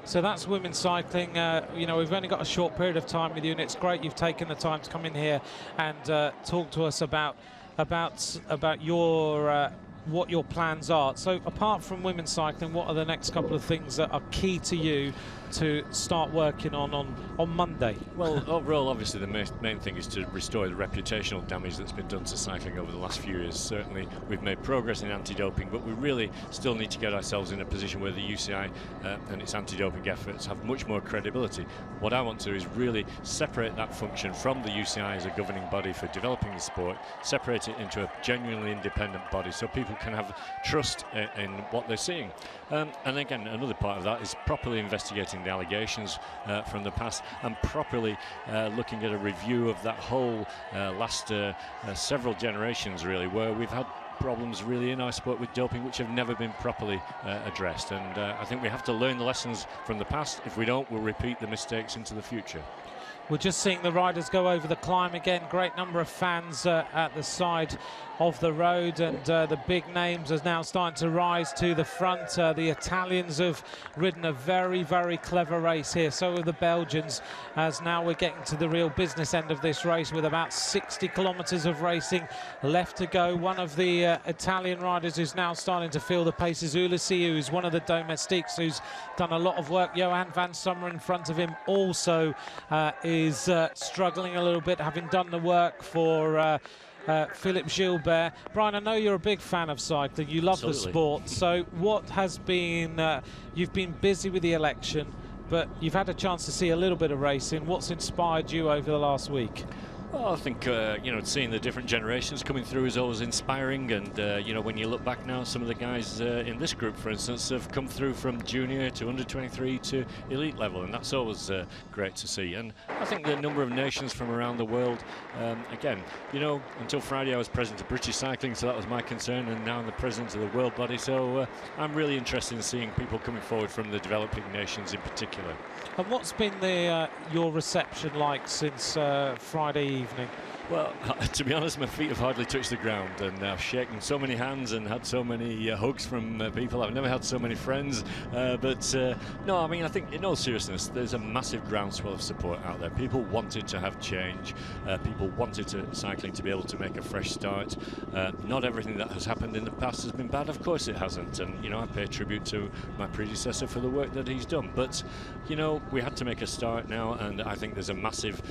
So that's women's cycling. You know, we've only got a short period of time with you, and it's great you've taken the time to come in here and talk to us about your what your plans are. So apart from women's cycling, what are the next couple of things that are key to you to start working on Monday? Well, overall, obviously, the main thing is to restore the reputational damage that's been done to cycling over the last few years. Certainly, we've made progress in anti-doping, but we really still need to get ourselves in a position where the UCI and its anti-doping efforts have much more credibility. What I want to do is really separate that function from the UCI as a governing body for developing the sport, separate it into a genuinely independent body so people can have trust in what they're seeing. And again, another part of that is properly investigating the allegations from the past and properly looking at a review of that whole last several generations, really, where we've had problems really in our sport with doping which have never been properly addressed. And I think we have to learn the lessons from the past. If we don't, we'll repeat the mistakes into the future. We're just seeing the riders go over the climb again. Great number of fans at the side of the road, and the big names are now starting to rise to the front. The Italians have ridden a very, very clever race here. So have the Belgians, as now we're getting to the real business end of this race with about 60 kilometers of racing left to go. One of the Italian riders who's now starting to feel the pace is Ulissi, who's one of the domestiques who's done a lot of work. Johan van Sommer in front of him also is struggling a little bit, having done the work for Philippe Gilbert. Brian, I know you're a big fan of cycling. You love the sport. So what has been, you've been busy with the election, but you've had a chance to see a little bit of racing. What's inspired you over the last week? Well, I think, you know, seeing the different generations coming through is always inspiring. And, you know, when you look back now, some of the guys in this group, for instance, have come through from junior to under 23 to elite level. And that's always great to see. And I think the number of nations from around the world, again, you know, until Friday I was president of British Cycling, so that was my concern. And now I'm the president of the world body. So I'm really interested in seeing people coming forward from the developing nations in particular. And what's been the your reception like since Friday evening? Well, to be honest, my feet have hardly touched the ground, and I've shaken so many hands and had so many hugs from people. I've never had so many friends, but no, I mean, I think in all seriousness, there's a massive groundswell of support out there. People wanted to have change. People wanted cycling to be able to make a fresh start. Not everything that has happened in the past has been bad, of course it hasn't, and you know, I pay tribute to my predecessor for the work that he's done. But you know, we had to make a start now, and I think there's a massive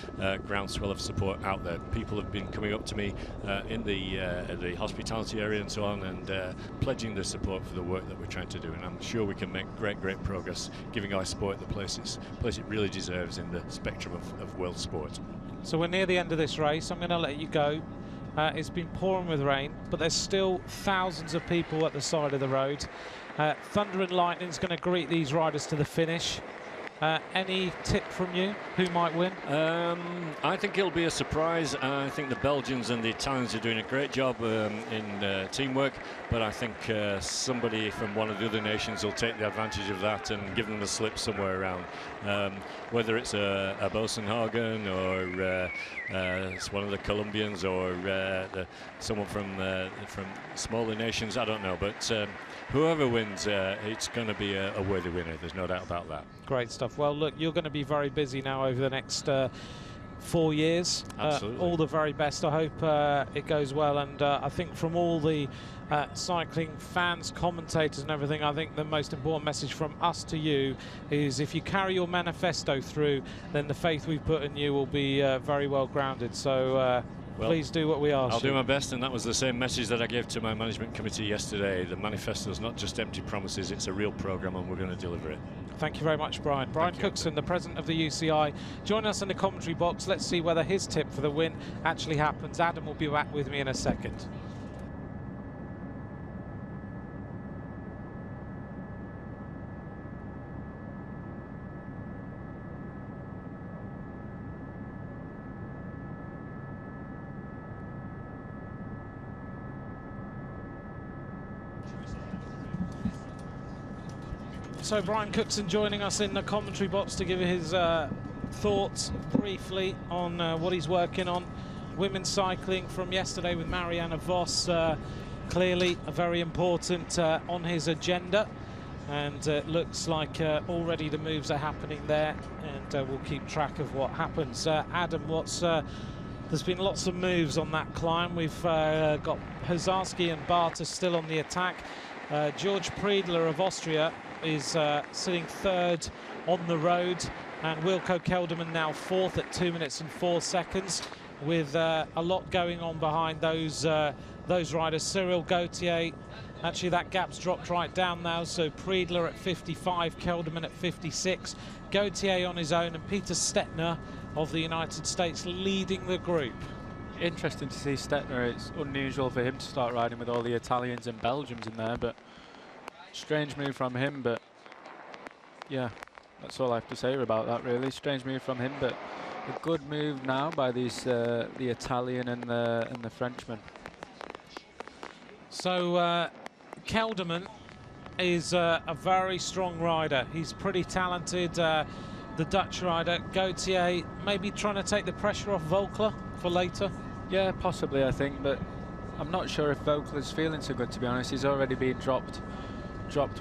groundswell of support out there. People have been coming up to me in the hospitality area and so on, and pledging their support for the work that we're trying to do. And I'm sure we can make great progress, giving our sport the place it really deserves in the spectrum of world sport. So we're near the end of this race. I'm going to let you go. It's been pouring with rain, but there's still thousands of people at the side of the road. Thunder and Lightning's going to greet these riders to the finish. Any tip from you? Who might win? I think it'll be a surprise. I think the Belgians and the Italians are doing a great job in teamwork, but I think somebody from one of the other nations will take the advantage of that and give them the slip somewhere around. Whether it's a Bosenhagen or it's one of the Colombians or someone from smaller nations, I don't know, but whoever wins, it's going to be a worthy winner. There's no doubt about that. Great stuff. Well, look, you're going to be very busy now over the next 4 years. Absolutely. All the very best. I hope it goes well. And I think from all the cycling fans, commentators and everything, I think the most important message from us to you is if you carry your manifesto through, then the faith we've put in you will be very well grounded. So well, please do what we ask. I'll do my best, and that was the same message that I gave to my management committee yesterday. The manifesto is not just empty promises, it's a real programme, and we're going to deliver it. Thank you very much, Brian. Brian Cookson, the president of the UCI, join us in the commentary box. Let's see whether his tip for the win actually happens. Adam will be back with me in a second. So Brian Cookson joining us in the commentary box to give his thoughts briefly on what he's working on. Women's cycling from yesterday with Marianne Vos, clearly very important on his agenda, and it looks like already the moves are happening there, and we'll keep track of what happens. Adam, there's been lots of moves on that climb. We've got Hozarski and Barter still on the attack. George Priedler of Austria is sitting third on the road, and Wilco Kelderman now fourth at 2 minutes and 4 seconds, with a lot going on behind those riders. Cyril Gauthier, actually that gap's dropped right down now, so Priedler at 55, Kelderman at 56, Gauthier on his own, and Peter Stettner of the United States leading the group. Interesting to see Stettner. It's unusual for him to start riding with all the Italians and Belgians in there, but strange move from him. But yeah, that's all I have to say about that, really. Strange move from him, but a good move now by these the Italian and the Frenchman. So Kelderman is a very strong rider. He's pretty talented. the Dutch rider, Gautier, maybe trying to take the pressure off Volkler for later? Yeah, possibly, I think, but I'm not sure if Volkler's feeling so good, to be honest. He's already been dropped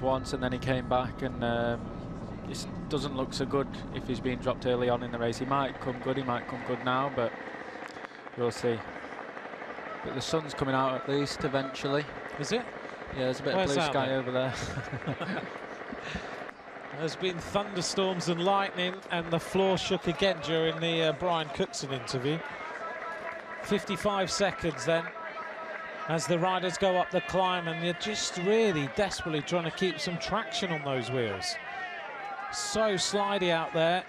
once, and then he came back, and it doesn't look so good if he's been dropped early on in the race. He might come good now, but we'll see. But the sun's coming out at least eventually. Is it? Yeah, there's a bit Where's of blue sky there? over there. There's been thunderstorms and lightning, and the floor shook again during the Brian Cookson interview. 55 seconds then, as the riders go up the climb, and they're just really desperately trying to keep some traction on those wheels. So slidey out there,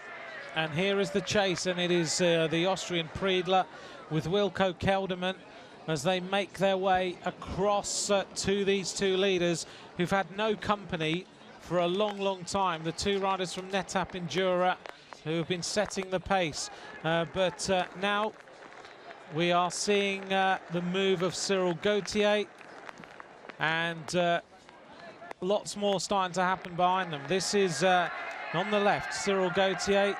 and here is the chase, and it is the Austrian Priedler with Wilco Kelderman as they make their way across to these two leaders who've had no company for a long time. The two riders from Netap Endura who have been setting the pace, but now we are seeing the move of Cyril Gautier, and lots more starting to happen behind them. This is on the left, Cyril Gautier,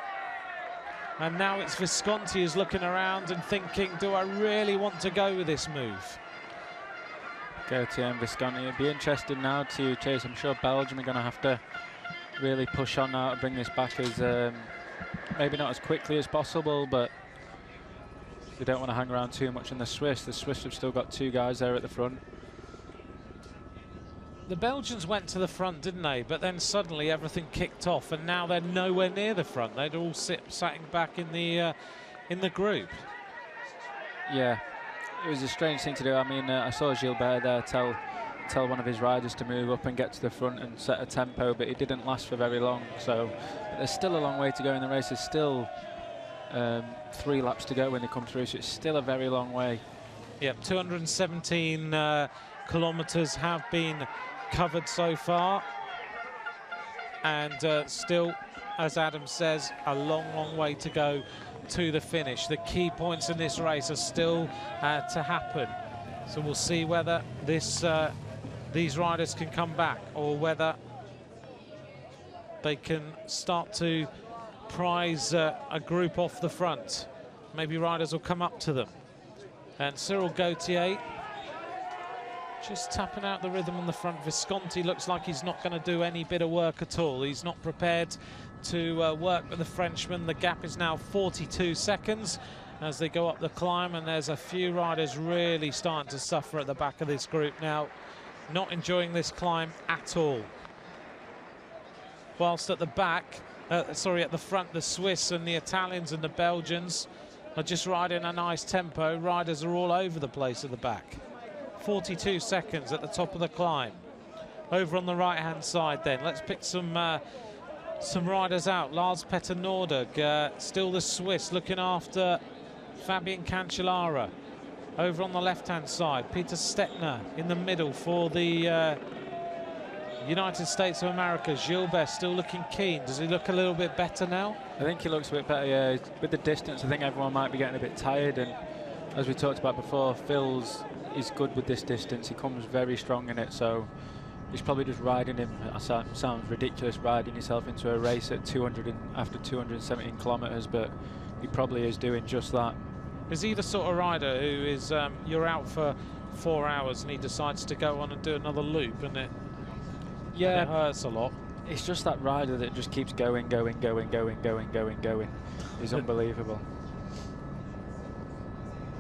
and now it's Visconti who's looking around and thinking, do I really want to go with this move? Gautier and Visconti, it'd be interesting now to chase. I'm sure Belgium are going to have to really push on now to bring this back as maybe not as quickly as possible, but they don't want to hang around too much in the Swiss. The Swiss have still got two guys there at the front. The Belgians went to the front, didn't they? But then suddenly everything kicked off, and now they're nowhere near the front. They'd all sitting back in the group. Yeah, it was a strange thing to do. I mean, I saw Gilbert there tell one of his riders to move up and get to the front and set a tempo, but it didn't last for very long. So there's still a long way to go in the race. There's still 3 laps to go when they come through, so it's still a very long way. Yep, 217 kilometers have been covered so far, and still, as Adam says, a long way to go to the finish. The key points in this race are still to happen, so we'll see whether these riders can come back, or whether they can start to prize a group off the front. Maybe riders will come up to them. And Cyril Gautier just tapping out the rhythm on the front. Visconti looks like he's not going to do any bit of work at all. He's not prepared to work with the Frenchman. The gap is now 42 seconds as they go up the climb, and there's a few riders really starting to suffer at the back of this group now, not enjoying this climb at all. Whilst at the back, at the front, the Swiss and the Italians and the Belgians are just riding a nice tempo. Riders are all over the place at the back. 42 seconds at the top of the climb. Over on the right-hand side then, let's pick some riders out. Lars Petter Norderg, still the Swiss, looking after Fabian Cancellara. Over on the left-hand side, Peter Stettner in the middle for the United States of America. Gilbert still looking keen. Does he look a little bit better now? I think he looks a bit better, yeah. With the distance, I think everyone might be getting a bit tired, and as we talked about before, Phil's is good with this distance. He comes very strong in it, so he's probably just riding him. Sounds ridiculous, riding yourself into a race at 200 after 217 kilometers, but he probably is doing just that. Is he the sort of rider who is you're out for 4 hours and he decides to go on and do another loop, and it hurts a lot? It's just that rider that just keeps going. He's unbelievable.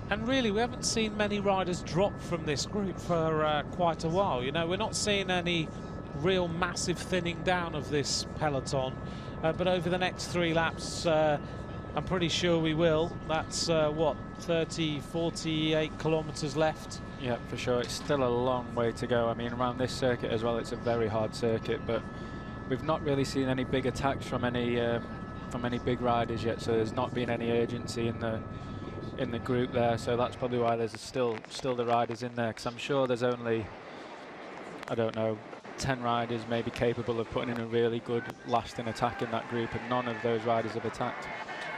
And really, we haven't seen many riders drop from this group for quite a while. You know, we're not seeing any real massive thinning down of this peloton. But over the next 3 laps, I'm pretty sure we will. That's, what, 48 kilometres left? Yeah, for sure. It's still a long way to go. I mean, around this circuit as well, it's a very hard circuit, but we've not really seen any big attacks from any big riders yet, so there's not been any urgency in the group there, so that's probably why there's still the riders in there, because I'm sure there's only, I don't know, 10 riders maybe capable of putting in a really good lasting attack in that group, and none of those riders have attacked.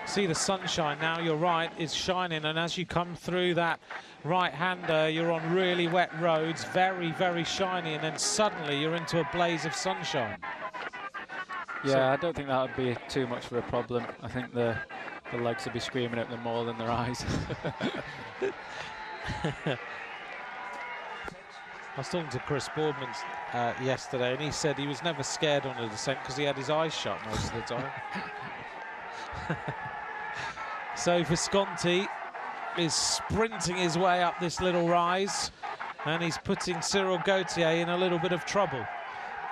See the sunshine now, you're right, is shining, and as you come through that right-hander, you're on really wet roads, very shiny, and then suddenly you're into a blaze of sunshine. Yeah, So I don't think that would be too much of a problem. I think the legs would be screaming at them more than their eyes. I was talking to Chris Boardman yesterday, and he said he was never scared on a descent because he had his eyes shut most of the time. So Visconti is sprinting his way up this little rise, and he's putting Cyril Gauthier in a little bit of trouble.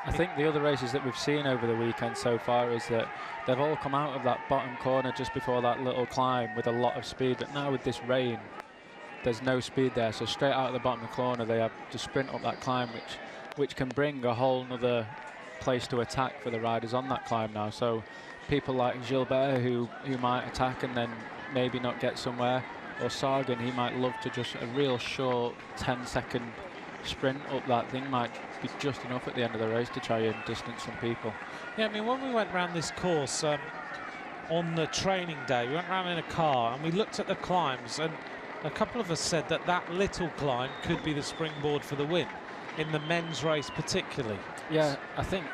I think the other races that we've seen over the weekend so far is that they've all come out of that bottom corner just before that little climb with a lot of speed, but now with this rain, there's no speed there, so straight out of the bottom of the corner they have to sprint up that climb, which can bring a whole nother place to attack for the riders on that climb now. So people like Gilbert who might attack and then maybe not get somewhere, or Sagan, he might love to just a real short 10-second sprint up that thing might be just enough at the end of the race to try and distance some people. Yeah, I mean, when we went around this course on the training day, we went around in a car and we looked at the climbs, and a couple of us said that that little climb could be the springboard for the win, in the men's race particularly. Yeah, I think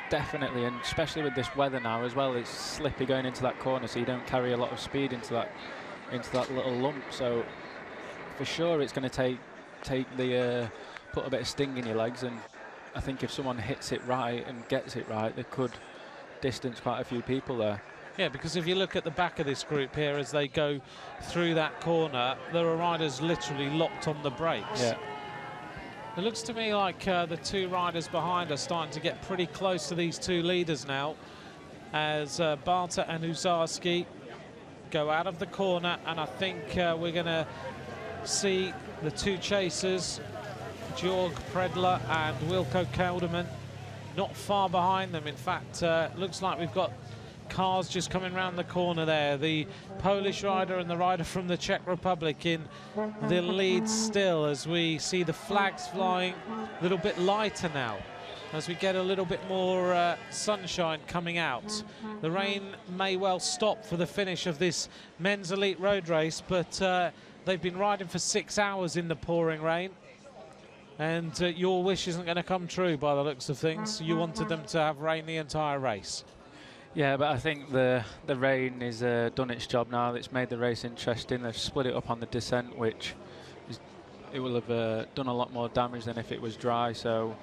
definitely, and especially with this weather now as well, it's slippy going into that corner, so you don't carry a lot of speed into that little lump. So for sure it's going to take the put a bit of sting in your legs, and I think if someone hits it right and gets it right, they could distance quite a few people there. Yeah, because if you look at the back of this group here as they go through that corner, there are riders literally locked on the brakes. Yeah. It looks to me like the two riders behind are starting to get pretty close to these two leaders now, as Barta and Uzarski go out of the corner, and I think we're going to see the two chasers, Georg Predler and Wilco Kelderman, not far behind them. In fact, looks like we've got cars just coming around the corner there. The Polish rider and the rider from the Czech Republic in the lead still, as we see the flags flying a little bit lighter now as we get a little bit more sunshine coming out. The rain may well stop for the finish of this men's elite road race, but they've been riding for 6 hours in the pouring rain, and your wish isn't going to come true by the looks of things. You wanted them to have rain the entire race. Yeah, but I think the rain has done its job now. It's made the race interesting. They've split it up on the descent, which it will have done a lot more damage than if it was dry. So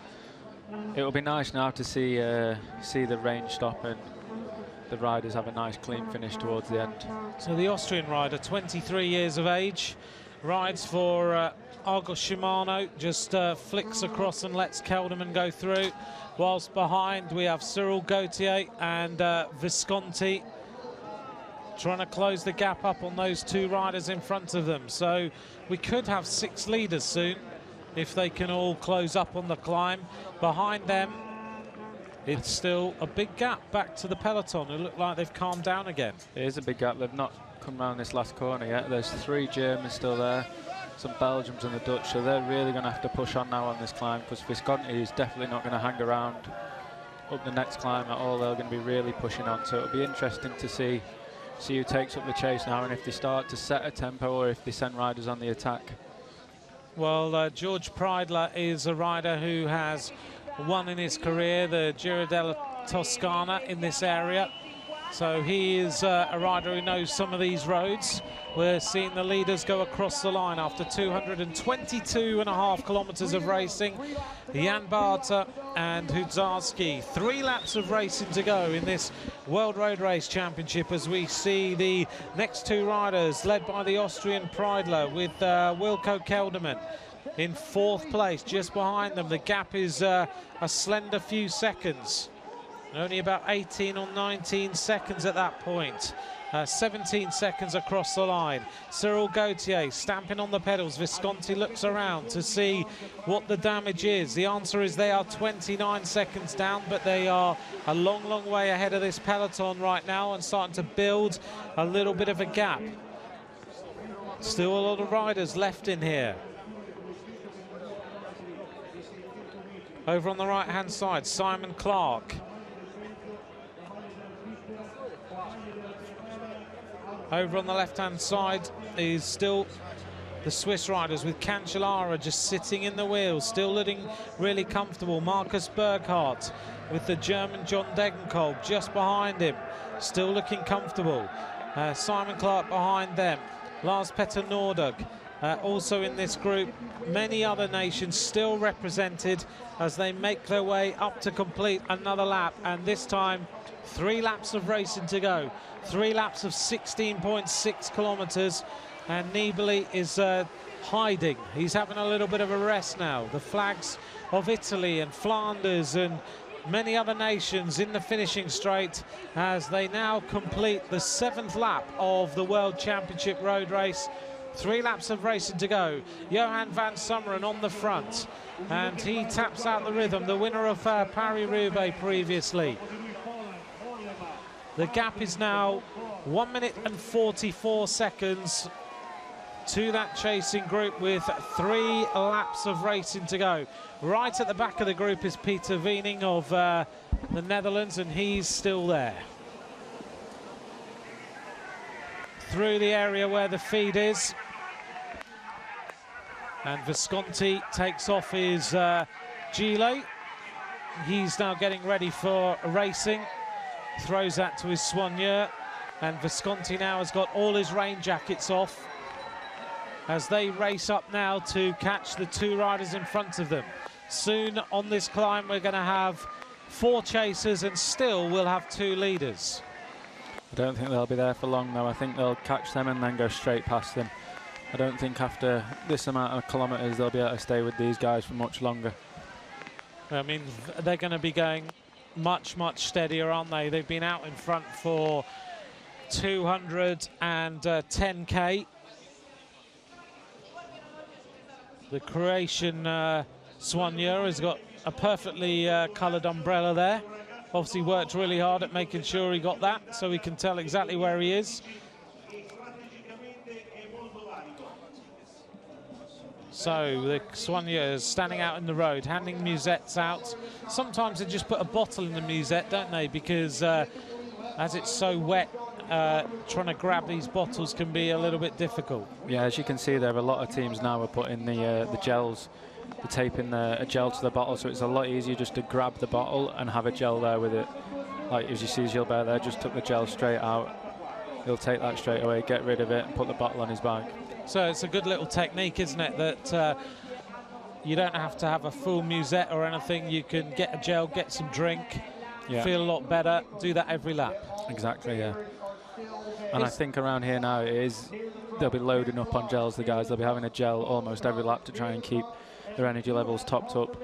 it will be nice now to see the rain stop and the riders have a nice clean finish towards the end. So the Austrian rider, 23 years of age, rides for Argos Shimano, just flicks across and lets Kelderman go through. Whilst behind we have Cyril Gauthier and Visconti trying to close the gap up on those two riders in front of them. So we could have 6 leaders soon if they can all close up on the climb. Behind them, it's still a big gap back to the peloton, who look like they've calmed down again. It is a big gap. They've not come around this last corner yet. There's 3 Germans still there, some Belgians and the Dutch, so they're really going to have to push on now on this climb, because Visconti is definitely not going to hang around up the next climb at all. They're going to be really pushing on, so it'll be interesting to see who takes up the chase now, and if they start to set a tempo or if they send riders on the attack. Well, George Preidler is a rider who has won in his career the Giro della Toscana in this area. So he is a rider who knows some of these roads. We're seeing the leaders go across the line after 222.5 kilometers of racing. Jan Barta and Hudzarski, 3 laps of racing to go in this World Road Race Championship, as we see the next 2 riders led by the Austrian Preidler with Wilco Kelderman in 4th place. Just behind them, the gap is a slender few seconds. Only about 18 or 19 seconds at that point. 17 seconds across the line. Cyril Gauthier stamping on the pedals. Visconti looks around to see what the damage is. The answer is they are 29 seconds down, but they are a long, long way ahead of this peloton right now and starting to build a little bit of a gap. Still a lot of riders left in here. Over on the right-hand side, Simon Clark. Over on the left-hand side is still the Swiss riders, with Cancellara just sitting in the wheels, still looking really comfortable. Markus Burkhardt with the German John Degenkolb just behind him, still looking comfortable. Simon Clark behind them. Lars-Petter Nordag also in this group. Many other nations still represented as they make their way up to complete another lap, and this time 3 laps of racing to go. 3 laps of 16.6 kilometers, and Nibali is hiding. He's having a little bit of a rest now. The flags of Italy and Flanders and many other nations in the finishing straight as they now complete the 7th lap of the World Championship road race. 3 laps of racing to go. Johan van Summeren on the front, and he taps out the rhythm, the winner of Paris-Roubaix previously. The gap is now 1 minute and 44 seconds to that chasing group with 3 laps of racing to go. Right at the back of the group is Peter Weening of the Netherlands, and he's still there. Through the area where the feed is, and Visconti takes off his gilet. He's now getting ready for racing, throws that to his soigneur, and Visconti now has got all his rain jackets off as they race up now to catch the 2 riders in front of them. Soon on this climb we're going to have 4 chasers, and still we'll have 2 leaders. I don't think they'll be there for long though. I think they'll catch them and then go straight past them. I don't think after this amount of kilometres they'll be able to stay with these guys for much longer. I mean, they're going to be going much, much steadier, aren't they? They've been out in front for 210k. The Croatian soigneur has got a perfectly coloured umbrella there. Obviously worked really hard at making sure he got that, so we can tell exactly where he is. So the soigneur is standing out in the road, handing musettes out. Sometimes they just put a bottle in the musette, don't they? Because as it's so wet, trying to grab these bottles can be a little bit difficult. Yeah, as you can see there, a lot of teams now are putting the gels, the taping a gel to the bottle, so it's a lot easier just to grab the bottle and have a gel there with it. Like as you see Gilbert there, just took the gel straight out. He'll take that straight away, get rid of it, and put the bottle on his bike. So it's a good little technique, isn't it, that you don't have to have a full musette or anything. You can get a gel, get some drink, feel a lot better, do that every lap. Exactly, yeah. And I think around here now they'll be loading up on gels, the guys. They'll be having a gel almost every lap to try and keep their energy levels topped up.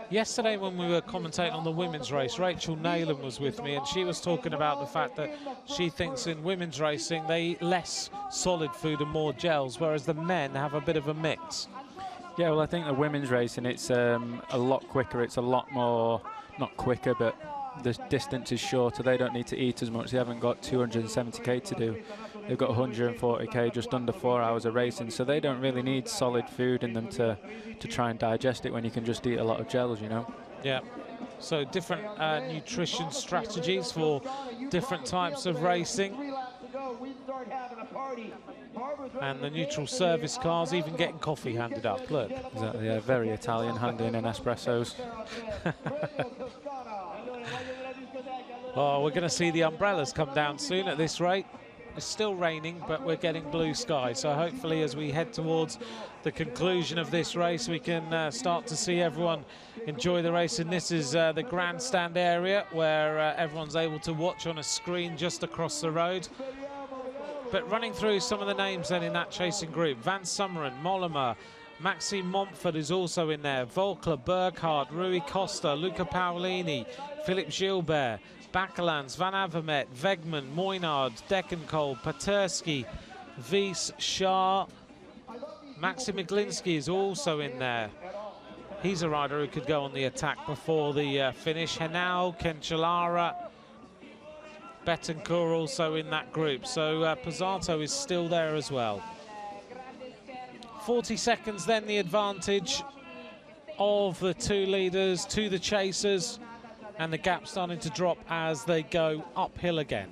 Yesterday when we were commentating on the women's race, Rachel Nayland was with me, and she was talking about the fact that she thinks in women's racing they eat less solid food and more gels, whereas the men have a bit of a mix. Yeah, well, I think the women's racing, it's a lot quicker. It's a lot more, not quicker, but the distance is shorter. They don't need to eat as much. They haven't got 270k to do. They've got 140k, just under 4 hours of racing, so they don't really need solid food in them to try and digest it when you can just eat a lot of gels, you know? Yeah, so different nutrition strategies for different types of racing. And the neutral service cars even getting coffee handed up, look. Exactly, yeah, very Italian, handing in espressos. Oh, we're going to see the umbrellas come down soon at this rate. It's still raining, but we're getting blue sky. So hopefully as we head towards the conclusion of this race, we can start to see everyone enjoy the race. And this is the grandstand area where everyone's able to watch on a screen just across the road. But running through some of the names then in that chasing group, Van Summeren, Mollema, Maxime Montfort is also in there, Volkler, Burkhardt, Rui Costa, Luca Paolini, Philippe Gilbert, Bakelans, Van Avermaet, Wegman, Moynard, Degenkolb, Paterski, Wies, Shah. Maxim Iglinski is also in there. He's a rider who could go on the attack before the finish. Henao, Cancellara, Betancourt also in that group. So Pozzato is still there as well. 40 seconds then the advantage of the 2 leaders to the chasers, and the gap starting to drop as they go uphill again.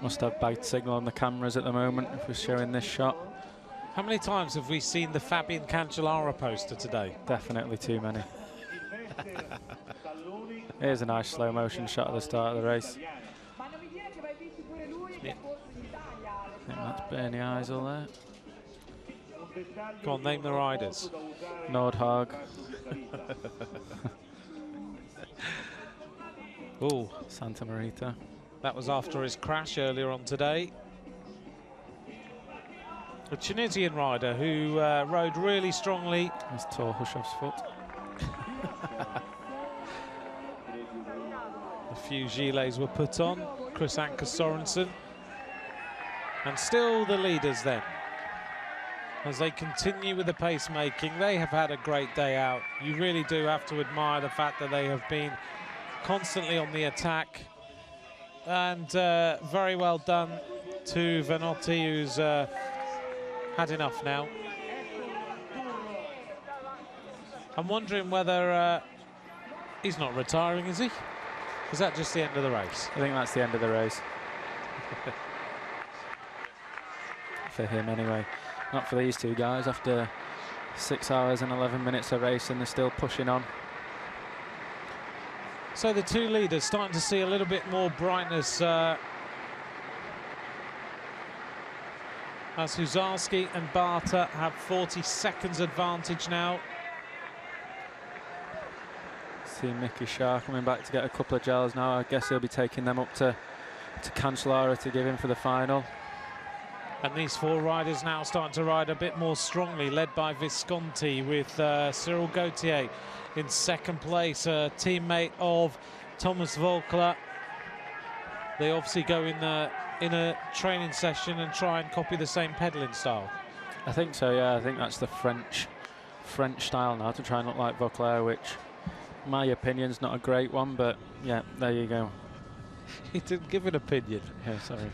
Must have bad signal on the cameras at the moment if we're showing this shot. How many times have we seen the Fabian Cancellara poster today? Definitely too many. Here's a nice slow motion shot at the start of the race. Yeah. I think that's Bernie Eisel there. Go on, name the riders. Nordhaug. Oh, Santa Marita. that was after his crash earlier on today. A Tunisian rider who rode really strongly. That's Tor Hushov's foot. A few gilets were put on. Chris Anker Sorensen. And still the leaders then. As they continue with the pacemaking, they have had a great day out. You really do have to admire the fact that they have been constantly on the attack. And very well done to Vanotti, who's had enough now. I'm wondering whether he's not retiring, is he? Is that just the end of the race? I think that's the end of the race. For him anyway. Not for these two guys. After 6 hours and 11 minutes of racing, they're still pushing on. So the two leaders starting to see a little bit more brightness as Huzarski and Barta have 40 seconds advantage now. See Mickey Shah coming back to get a couple of gels now. I guess he'll be taking them up to Cancellara to give him for the final. And these four riders now starting to ride a bit more strongly, led by Visconti, with Cyril Gauthier in second place, a teammate of Thomas Volkler. They obviously go in a training session and try and copy the same pedaling style. I think so, yeah. I think that's the French style now, to try and look like Volkler, which, in my opinion, is not a great one, but yeah, there you go. He didn't give an opinion. Yeah, sorry.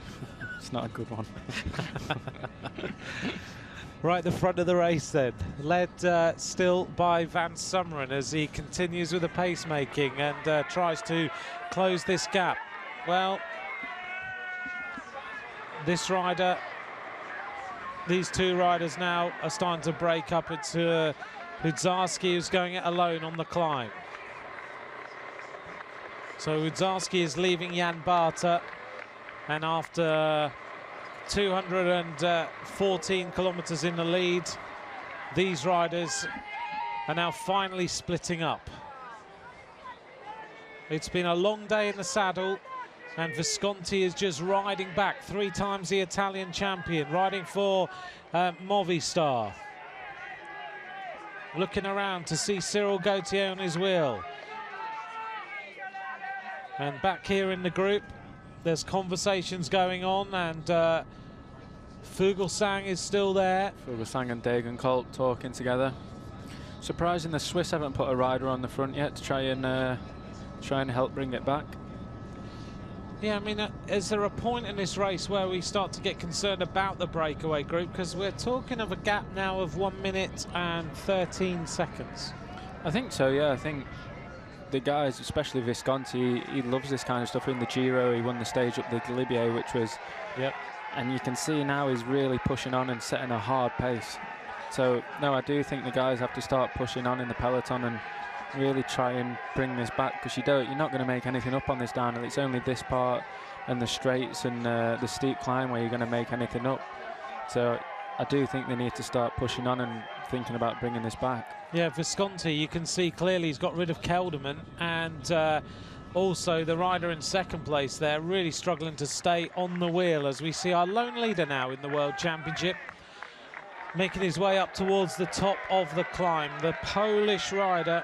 It's not a good one. Right, the front of the race then, led still by Van Summeren as he continues with the pacemaking and tries to close this gap. Well, this rider, these two riders now are starting to break up. It's Huzarski who's going it alone on the climb. So Huzarski is leaving Jan Barta, and after 214 kilometers in the lead, these riders are now finally splitting up. It's been a long day in the saddle, and Visconti is just riding back, 3 times the Italian champion, riding for Movistar. Looking around to see Cyril Gauthier on his wheel. And back here in the group, there's conversations going on, and Fuglsang is still there. Fuglsang and Degenkolb talking together. Surprising the Swiss haven't put a rider on the front yet to try and help bring it back. Yeah, I mean, is there a point in this race where we start to get concerned about the breakaway group? Because we're talking of a gap now of 1 minute and 13 seconds. I think so, yeah. I think the guys, especially Visconti, he loves this kind of stuff. In the Giro, he won the stage up the Galibier, which was... Yep. And you can see now he's really pushing on and setting a hard pace. So, no, I do think the guys have to start pushing on in the peloton and really try and bring this back, because you're not going to make anything up on this downhill. It's only this part and the straights and the steep climb where you're going to make anything up. So I do think they need to start pushing on and thinking about bringing this back. Yeah, Visconti, you can see clearly he's got rid of Kelderman, and also the rider in second place there really struggling to stay on the wheel, as we see our lone leader now in the World Championship making his way up towards the top of the climb. The Polish rider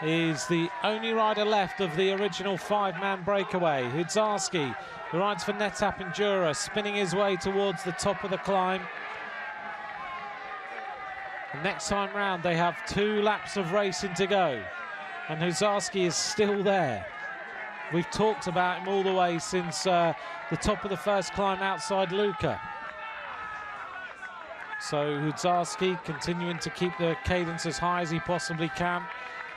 is the only rider left of the original 5-man breakaway. Huzarski, who rides for Netap Endura, spinning his way towards the top of the climb. And next time round they have 2 laps of racing to go, and Huzarski is still there. We've talked about him all the way since the top of the first climb outside Lucca. So Huzarski continuing to keep the cadence as high as he possibly can.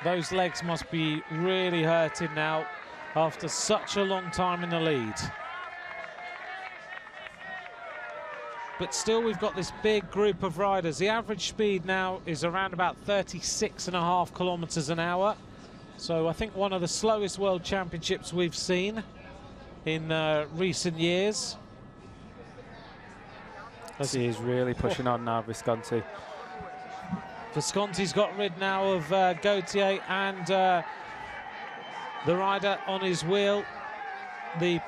Those legs must be really hurting now after such a long time in the lead. But still, we've got this big group of riders. The average speed now is around about 36.5 kilometers an hour. So I think one of the slowest World Championships we've seen in recent years. He is really pushing on now, Visconti. Visconti's got rid now of Gautier and the rider on his wheel, the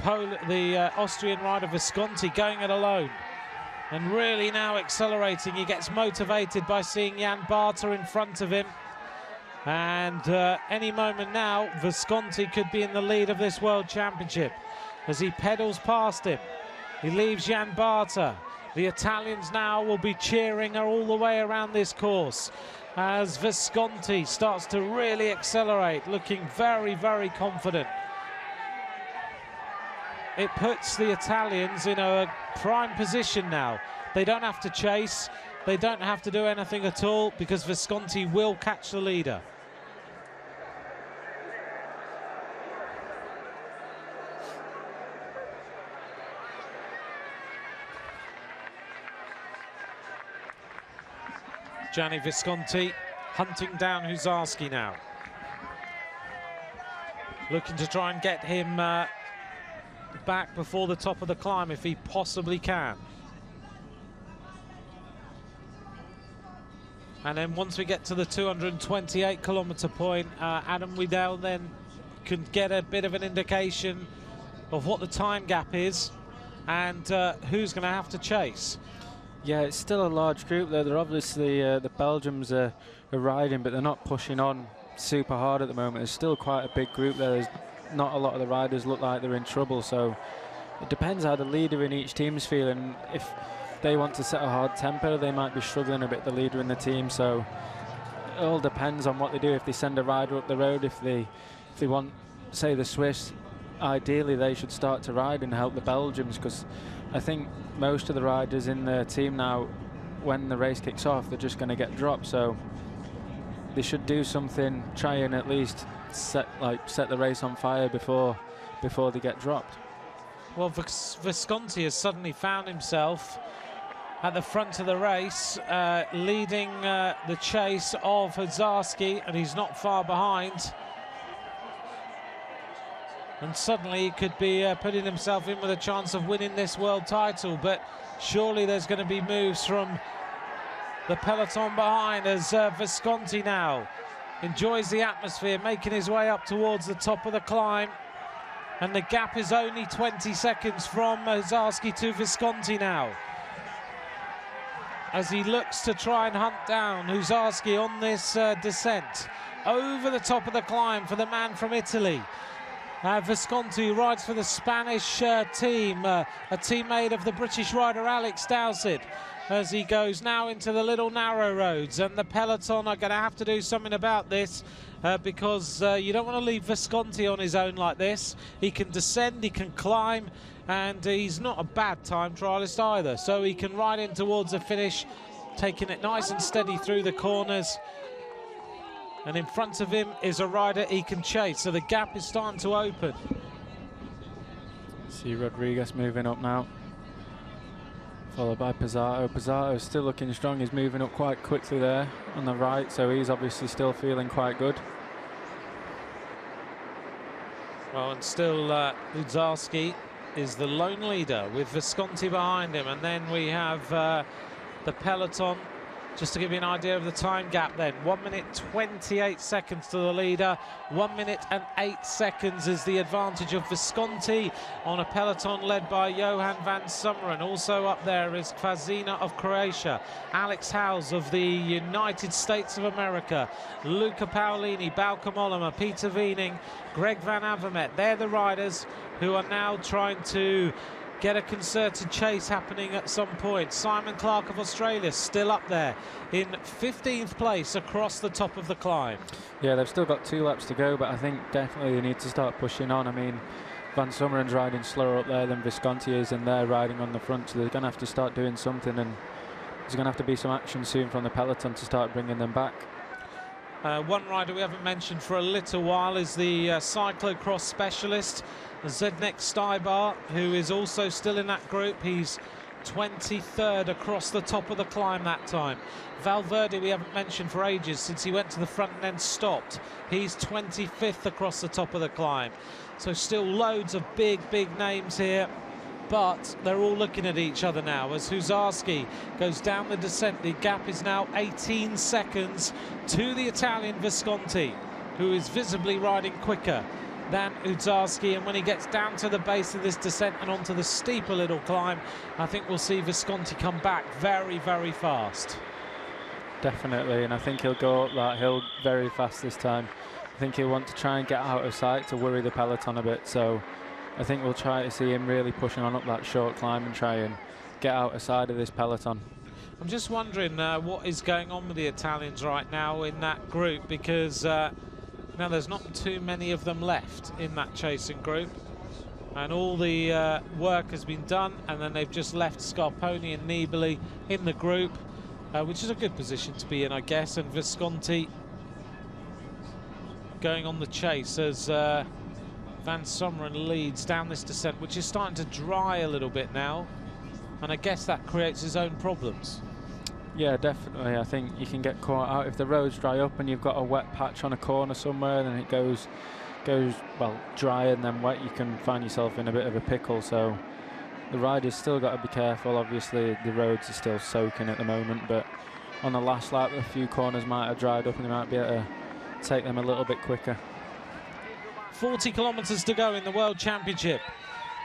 Austrian rider Visconti, going it alone and really now accelerating. He gets motivated by seeing Jan Barter in front of him, and any moment now Visconti could be in the lead of this World Championship as he pedals past him. He leaves Jan Barter. The Italians now will be cheering all the way around this course as Visconti starts to really accelerate, looking very, very confident. It puts the Italians in a prime position now. They don't have to chase, they don't have to do anything at all, because Visconti will catch the leader. Gianni Visconti hunting down Huzarski now. Looking to try and get him back before the top of the climb if he possibly can. And then once we get to the 228 kilometer point, Adam Widell then can get a bit of an indication of what the time gap is and who's going to have to chase. Yeah, it's still a large group there. They're obviously, the Belgians are riding, but they're not pushing on super hard at the moment. There's still quite a big group there. There's not a lot of the riders look like they're in trouble, so it depends how the leader in each team's feeling. If they want to set a hard tempo, they might be struggling a bit, the leader in the team, so it all depends on what they do. If they send a rider up the road, if they want, say, the Swiss, ideally they should start to ride and help the Belgians, because I think most of the riders in the team now, when the race kicks off, they're just going to get dropped, so they should do something, try and at least set the race on fire before they get dropped. Well, Visconti has suddenly found himself at the front of the race, leading the chase of Huzarski, and he's not far behind. And suddenly he could be putting himself in with a chance of winning this world title, but surely there's going to be moves from the peloton behind as Visconti now enjoys the atmosphere, making his way up towards the top of the climb. And the gap is only 20 seconds from Huzarski to Visconti now, as he looks to try and hunt down Huzarski on this descent over the top of the climb for the man from Italy. Visconti rides for the Spanish team, a teammate of the British rider Alex Dowsett, as he goes now into the little narrow roads, and the peloton are going to have to do something about this, because you don't want to leave Visconti on his own like this. He can descend, he can climb, and he's not a bad time trialist either, so he can ride in towards the finish, taking it nice and steady through the corners. And in front of him is a rider he can chase, so the gap is starting to open. See Rodriguez moving up now, followed by Pizarro. Pizarro is still looking strong. He's moving up quite quickly there on the right, so he's obviously still feeling quite good. Well, and still Huzarski is the lone leader with Visconti behind him, and then we have the peloton. Just to give you an idea of the time gap then, 1 minute 28 seconds to the leader, 1 minute and 8 seconds is the advantage of Visconti on a peloton led by Johan van Summeren. Also up there is Kvasina of Croatia, Alex Howes of the United States of America, Luca Paolini, Bauke Mollema, Peter Wiening, Greg Van Avermaet. They're the riders who are now trying to get a concerted chase happening at some point. Simon Clark of Australia still up there in 15th place across the top of the climb. Yeah, they've still got 2 laps to go, but I think definitely they need to start pushing on. I mean, Van Summeren's riding slower up there than Visconti is, and they're riding on the front, so they're going to have to start doing something, and there's going to have to be some action soon from the peloton to start bringing them back. One rider we haven't mentioned for a little while is the cyclocross specialist, Zdeněk Stybar, who is also still in that group. He's 23rd across the top of the climb that time. Valverde we haven't mentioned for ages since he went to the front and then stopped. He's 25th across the top of the climb. So still loads of big names here, but they're all looking at each other now as Huzarski goes down the descent. The gap is now 18 seconds to the Italian Visconti, who is visibly riding quicker than Huzarski, and when he gets down to the base of this descent and onto the steeper little climb, I think we'll see Visconti come back very fast. Definitely, and I think he'll go up that hill very fast this time. I think he'll want to try and get out of sight to worry the peloton a bit, so I think we'll try to see him really pushing on up that short climb and try and get out of sight of this peloton. I'm just wondering what is going on with the Italians right now in that group, because now there's not too many of them left in that chasing group, and all the work has been done, and then they've just left Scarponi and Nibali in the group, which is a good position to be in, I guess, and Visconti going on the chase as Van Sommeren leads down this descent, which is starting to dry a little bit now, and I guess that creates his own problems. Yeah, definitely. I think you can get caught out if the roads dry up and you've got a wet patch on a corner somewhere, then it goes well, dry and then wet. You can find yourself in a bit of a pickle. So the rider's still got to be careful. Obviously, the roads are still soaking at the moment, but on the last lap, a few corners might have dried up and they might be able to take them a little bit quicker. 40 kilometres to go in the World Championship.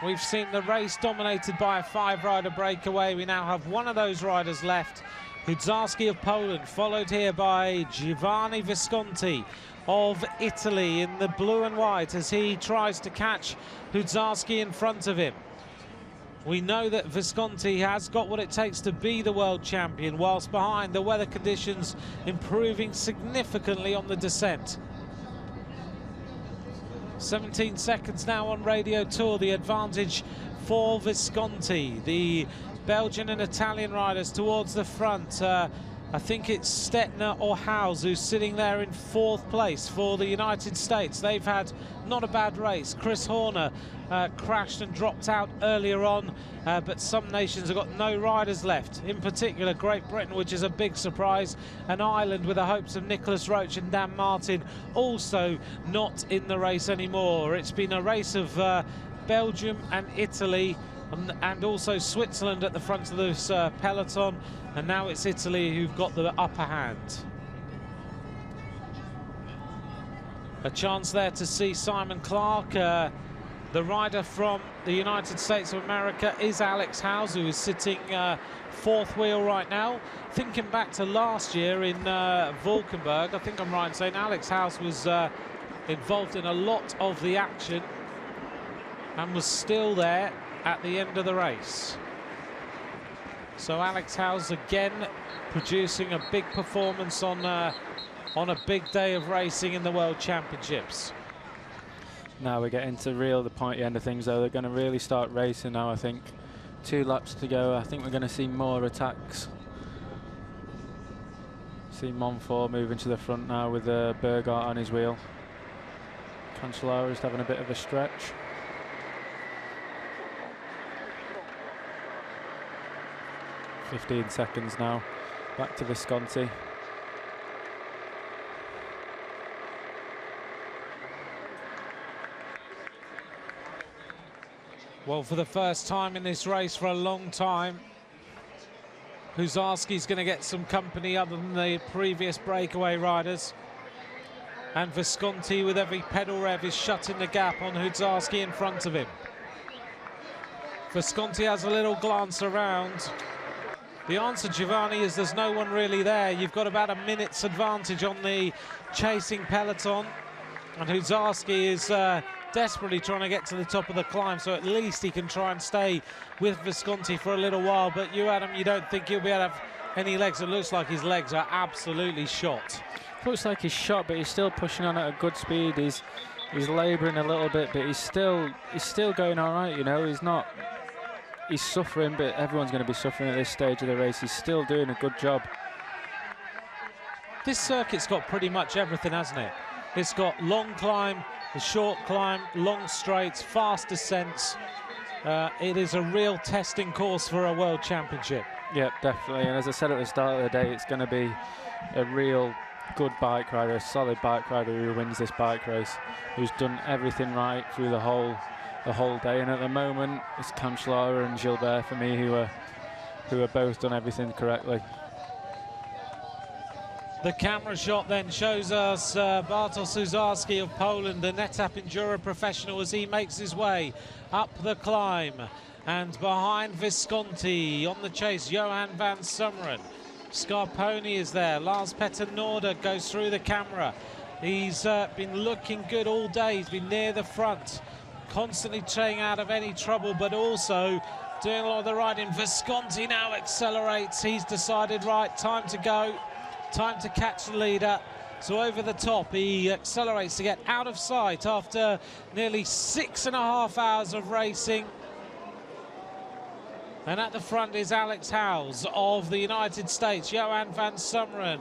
We've seen the race dominated by a 5-rider breakaway. We now have one of those riders left. Huzarski of Poland, followed here by Giovanni Visconti of Italy in the blue and white as he tries to catch Huzarski in front of him. We know that Visconti has got what it takes to be the world champion, whilst behind the weather conditions improving significantly on the descent. 17 seconds now on Radio Tour, the advantage for Visconti. The Belgian and Italian riders towards the front. I think it's Stettner or Howes who's sitting there in 4th place for the United States. They've had not a bad race. Chris Horner crashed and dropped out earlier on, but some nations have got no riders left, in particular Great Britain, which is a big surprise, and Ireland with the hopes of Nicholas Roach and Dan Martin also not in the race anymore. It's been a race of Belgium and Italy and also Switzerland at the front of this peloton, and now it's Italy who've got the upper hand. A chance there to see Simon Clark. The rider from the United States of America is Alex Howes, who is sitting 4th wheel right now. Thinking back to last year in Valkenburg, I think I'm right in saying Alex Howes was involved in a lot of the action and was still there at the end of the race. So Alex Howes again producing a big performance on a big day of racing in the World Championships. Now we're getting to the pointy end of things, though. They're going to really start racing now, I think. 2 laps to go. I think we're going to see more attacks. See Montfort moving to the front now with Bergart on his wheel. Cancellara is having a bit of a stretch. 15 seconds now. Back to Visconti. Well, for the first time in this race for a long time, Huzarski's going to get some company other than the previous breakaway riders. And Visconti, with every pedal rev, is shutting the gap on Huzarski in front of him. Visconti has a little glance around. The answer, Giovanni, is there's no one really there. You've got about a minute's advantage on the chasing peloton, and Huzarski is desperately trying to get to the top of the climb, so at least he can try and stay with Visconti for a little while. But you, Adam, you don't think he'll be able to have any legs? It looks like his legs are absolutely shot. Looks like he's shot, but he's still pushing on at a good speed. He's labouring a little bit, but he's still going all right. You know, he's suffering, but everyone's going to be suffering at this stage of the race. He's still doing a good job. This circuit's got pretty much everything, hasn't it? It's got long climb, the short climb, long straights, fast descents. It is a real testing course for a World Championship. Yeah, definitely. And as I said at the start of the day, it's going to be a real good bike rider, a solid bike rider who wins this bike race, who's done everything right through the whole day. And at the moment, it's Cancellara and Gilbert for me who are both done everything correctly. The camera shot then shows us Bartosz Suszarski of Poland, the NetApp Enduro professional, as he makes his way up the climb. And behind Visconti on the chase, Johan van Summeren. Scarponi is there. Lars Petter Norda goes through the camera. He's been looking good all day. He's been near the front, constantly staying out of any trouble, but also doing a lot of the riding. Visconti now accelerates. He's decided, right, time to go. Time to catch the leader. So over the top, he accelerates to get out of sight after nearly 6.5 hours of racing. And at the front is Alex Howes of the United States, Johan van Summeren.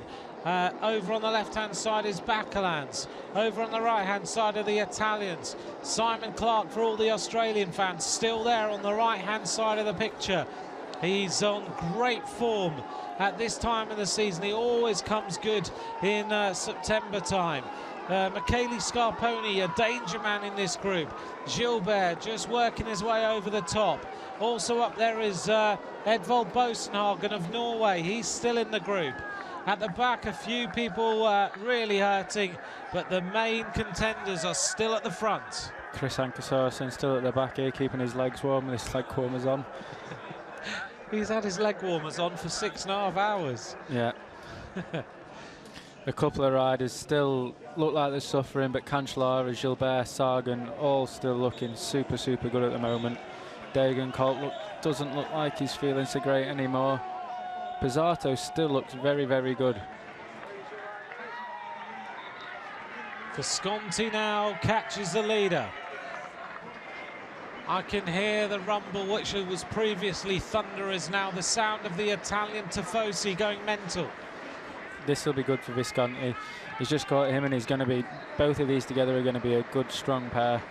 Over on the left-hand side is Bakelans. Over on the right-hand side are the Italians. Simon Clark, for all the Australian fans, still there on the right-hand side of the picture. He's on great form at this time of the season. He always comes good in September time. Michele Scarponi, a danger man in this group. Gilbert just working his way over the top. Also up there is Edvald Bosenhagen of Norway. He's still in the group. At the back, a few people really hurting, but the main contenders are still at the front. Chris Ankersorsen still at the back here, keeping his legs warm with his leg warmers on. He's had his leg warmers on for 6.5 hours. Yeah. A couple of riders still look like they're suffering, but Cancellara, Gilbert, Sagan, all still looking super, super good at the moment. Dagan Colt doesn't look like he's feeling so great anymore. Pizzato still looks very, very good. Visconti now catches the leader. I can hear the rumble, which was previously thunder, is now the sound of the Italian Tifosi going mental. This will be good for Visconti. He's just caught him, and he's going to be, both of these together are going to be a good, strong pair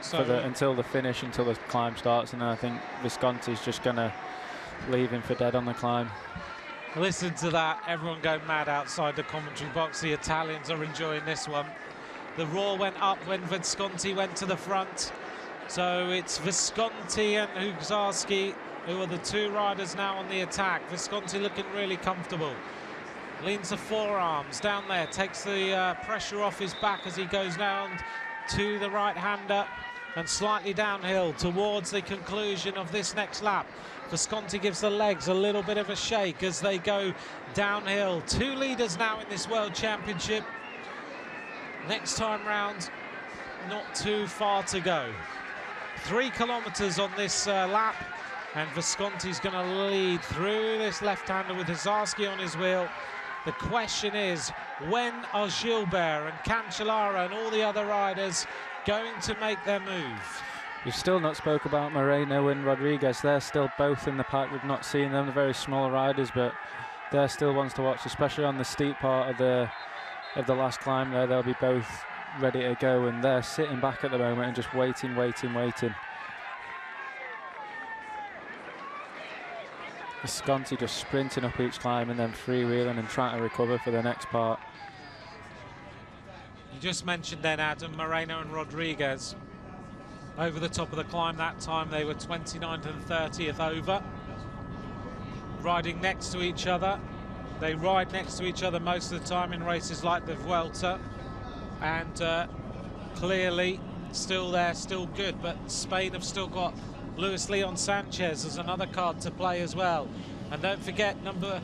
so until the finish, until the climb starts. And then I think Visconti's just going to leave him for dead on the climb. Listen to that, everyone going mad outside the commentary box. The Italians are enjoying this one. The roar went up when Visconti went to the front. So it's Visconti and Huszarski who are the two riders now on the attack. Visconti looking really comfortable. Leans the forearms down there, takes the pressure off his back as he goes down to the right-hander and slightly downhill towards the conclusion of this next lap. Visconti gives the legs a little bit of a shake as they go downhill. Two leaders now in this World Championship. Next time round, not too far to go. 3 kilometers on this lap, and Visconti's going to lead through this left-hander with Huszarski on his wheel. The question is, when are Gilbert and Cancellara and all the other riders going to make their move? We've still not spoke about Moreno and Rodriguez. They're still both in the pack. We've not seen them. They're very small riders, but they're still ones to watch, especially on the steep part of the last climb there. They'll be both ready to go, and they're sitting back at the moment and just waiting. Visconti just sprinting up each climb and then freewheeling and trying to recover for the next part. You just mentioned then, Adam, Moreno and Rodriguez over the top of the climb. That time they were 29th and 30th over, riding next to each other. They ride next to each other most of the time in races like the Vuelta, and clearly still there, still good. But Spain have still got Luis Leon Sanchez as another card to play as well. And don't forget, number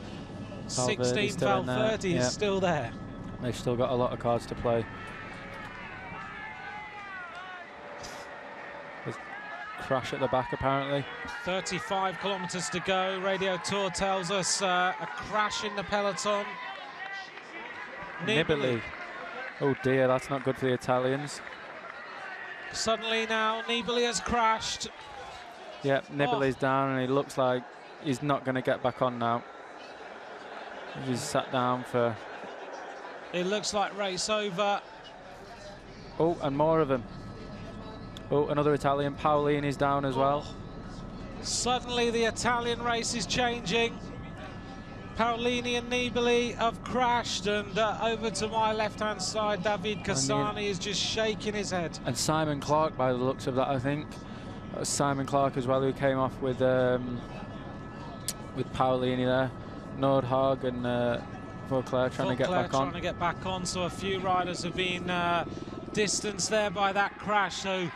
16, Valverde, is still there. They've still got a lot of cards to play. There's a crash at the back, apparently. 35 kilometers to go. Radio Tour tells us a crash in the peloton. Nibali. Oh dear, that's not good for the Italians. Suddenly now, Nibali has crashed. Yep, Nibali's down, and he looks like he's not going to get back on now. He's sat down for... It looks like race over. Oh, and more of them. Oh, another Italian, Paolini's down as well. Suddenly the Italian race is changing. Paolini and Nibali have crashed, and over to my left-hand side, David Cassani is just shaking his head. And Simon Clark, by the looks of that, I think. That was Simon Clark as well, who came off with Paolini there. Nordhaug and Vauclair trying to get back on. Trying to get back on, so a few riders have been distanced there by that crash. So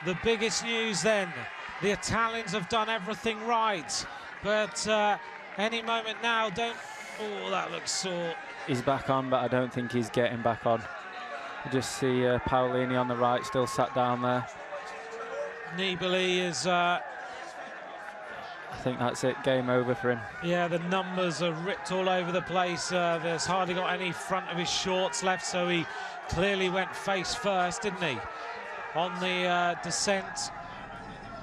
the biggest news then, the Italians have done everything right, but any moment now, oh, that looks sore. He's back on, but I don't think he's getting back on. You just see Paolini on the right, still sat down there. Nibali is... I think that's it, game over for him. Yeah, the numbers are ripped all over the place. There's hardly got any front of his shorts left, so he clearly went face first, didn't he, on the descent.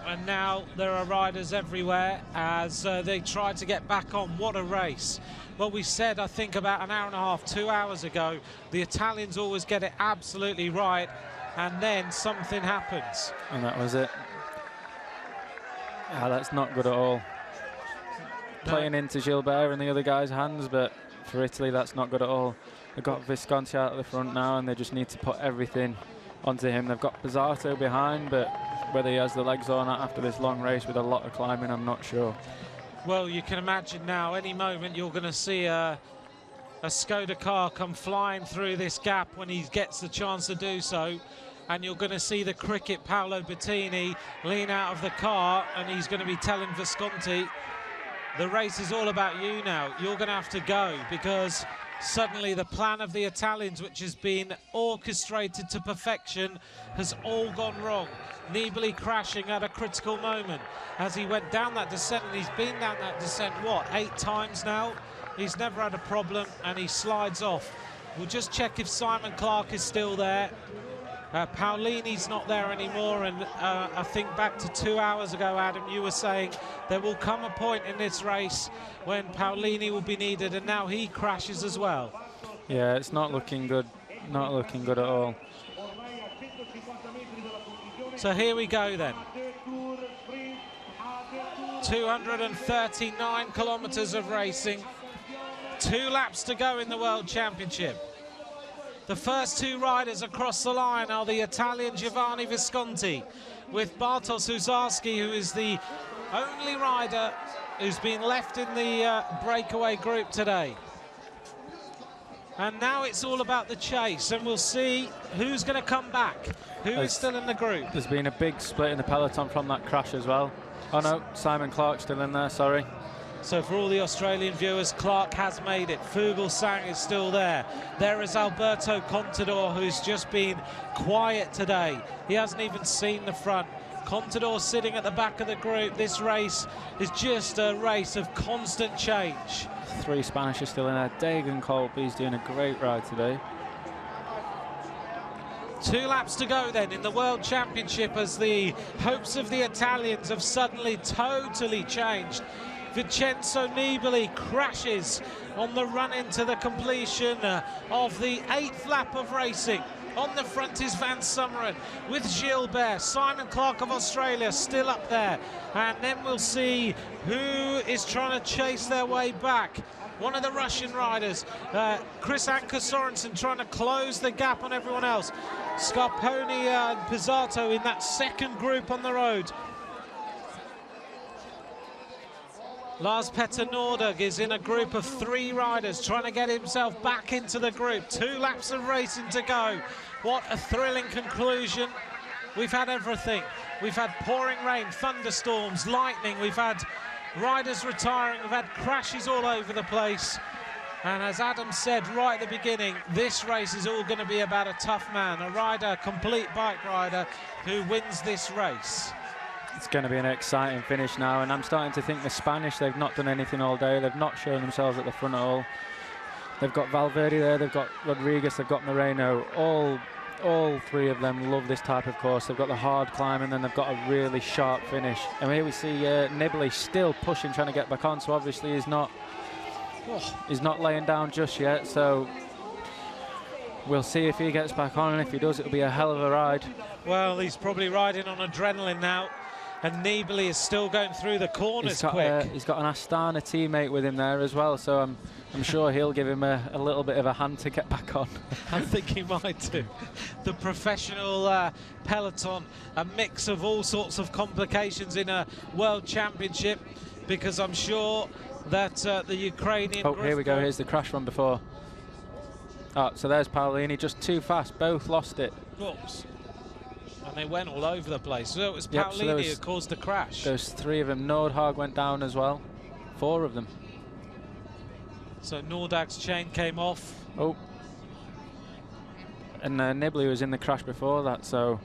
And now there are riders everywhere as they try to get back on. What a race. Well, we said, I think, about an hour and a half, 2 hours ago, the Italians always get it absolutely right, and then something happens. And that was it. Yeah, that's not good at all. No. Playing into Gilbert and the other guy's hands, but for Italy, that's not good at all. They've got Visconti out at the front now, and they just need to put everything onto him. They've got Pizzato behind, but whether he has the legs or not after this long race with a lot of climbing, I'm not sure. Well, you can imagine now, any moment you're going to see a Skoda car come flying through this gap when he gets the chance to do so. And you're going to see the cricket Paolo Bettini lean out of the car, and he's going to be telling Visconti, the race is all about you now. You're going to have to go, because suddenly the plan of the Italians, which has been orchestrated to perfection, has all gone wrong. Nibali crashing at a critical moment as he went down that descent, and he's been down that descent, what, 8 times now? He's never had a problem, and he slides off. We'll just check if Simon Clark is still there. Paolini's not there anymore, and I think back to 2 hours ago, Adam, you were saying there will come a point in this race when Paolini will be needed, and now he crashes as well. Yeah, it's not looking good, not looking good at all. So here we go then. 239 kilometers of racing, 2 laps to go in the World Championship. The first 2 riders across the line are the Italian Giovanni Visconti, with Bartosz Husarski, who is the only rider who's been left in the breakaway group today. And now it's all about the chase, and we'll see who's going to come back, who is still in the group. There's been a big split in the peloton from that crash as well. Oh no, Simon Clark still in there, sorry. So for all the Australian viewers, Clark has made it. Fuglsang is still there. There is Alberto Contador, who's just been quiet today. He hasn't even seen the front. Contador sitting at the back of the group. This race is just a race of constant change. 3 Spanish are still in there. Degenkolb, he's doing a great ride today. 2 laps to go then in the World Championship, as the hopes of the Italians have suddenly totally changed. Vincenzo Nibali crashes on the run into the completion of the 8th lap of racing. On the front is Van Summeren with Gilbert. Simon Clark of Australia still up there. And then we'll see who is trying to chase their way back. One of the Russian riders, Chris Anker Sorensen, trying to close the gap on everyone else. Scarponi and Pizzato in that second group on the road. Lars Petter Nordag is in a group of 3 riders trying to get himself back into the group. 2 laps of racing to go. What a thrilling conclusion. We've had everything. We've had pouring rain, thunderstorms, lightning. We've had riders retiring. We've had crashes all over the place. And as Adam said right at the beginning, this race is all going to be about a tough man, a rider, a complete bike rider who wins this race. It's going to be an exciting finish now, and I'm starting to think the Spanish, they've not done anything all day. They've not shown themselves at the front at all. They've got Valverde there, they've got Rodriguez, they've got Moreno. All 3 of them love this type of course. They've got the hard climb, and then they've got a really sharp finish. And here we see Nibali still pushing, trying to get back on, so obviously he's not He's not laying down just yet, so we'll see if he gets back on, and if he does, it'll be a hell of a ride. Well, he's probably riding on adrenaline now, and Nibali is still going through the corners quick. He's got an Astana teammate with him there as well, so I'm sure he'll give him a little bit of a hand to get back on. I think he might do. The professional peloton, a mix of all sorts of complications in a World Championship, because I'm sure that the Ukrainian... Oh, here we go, here's the crash from before. Oh, so there's Paolini, just too fast, both lost it. Oops. And they went all over the place. So it was Yep, Paolini who caused the crash. There's 3 of them. Nordhaug went down as well. 4 of them. So Nordag's chain came off. Oh. And Nibali was in the crash before that, so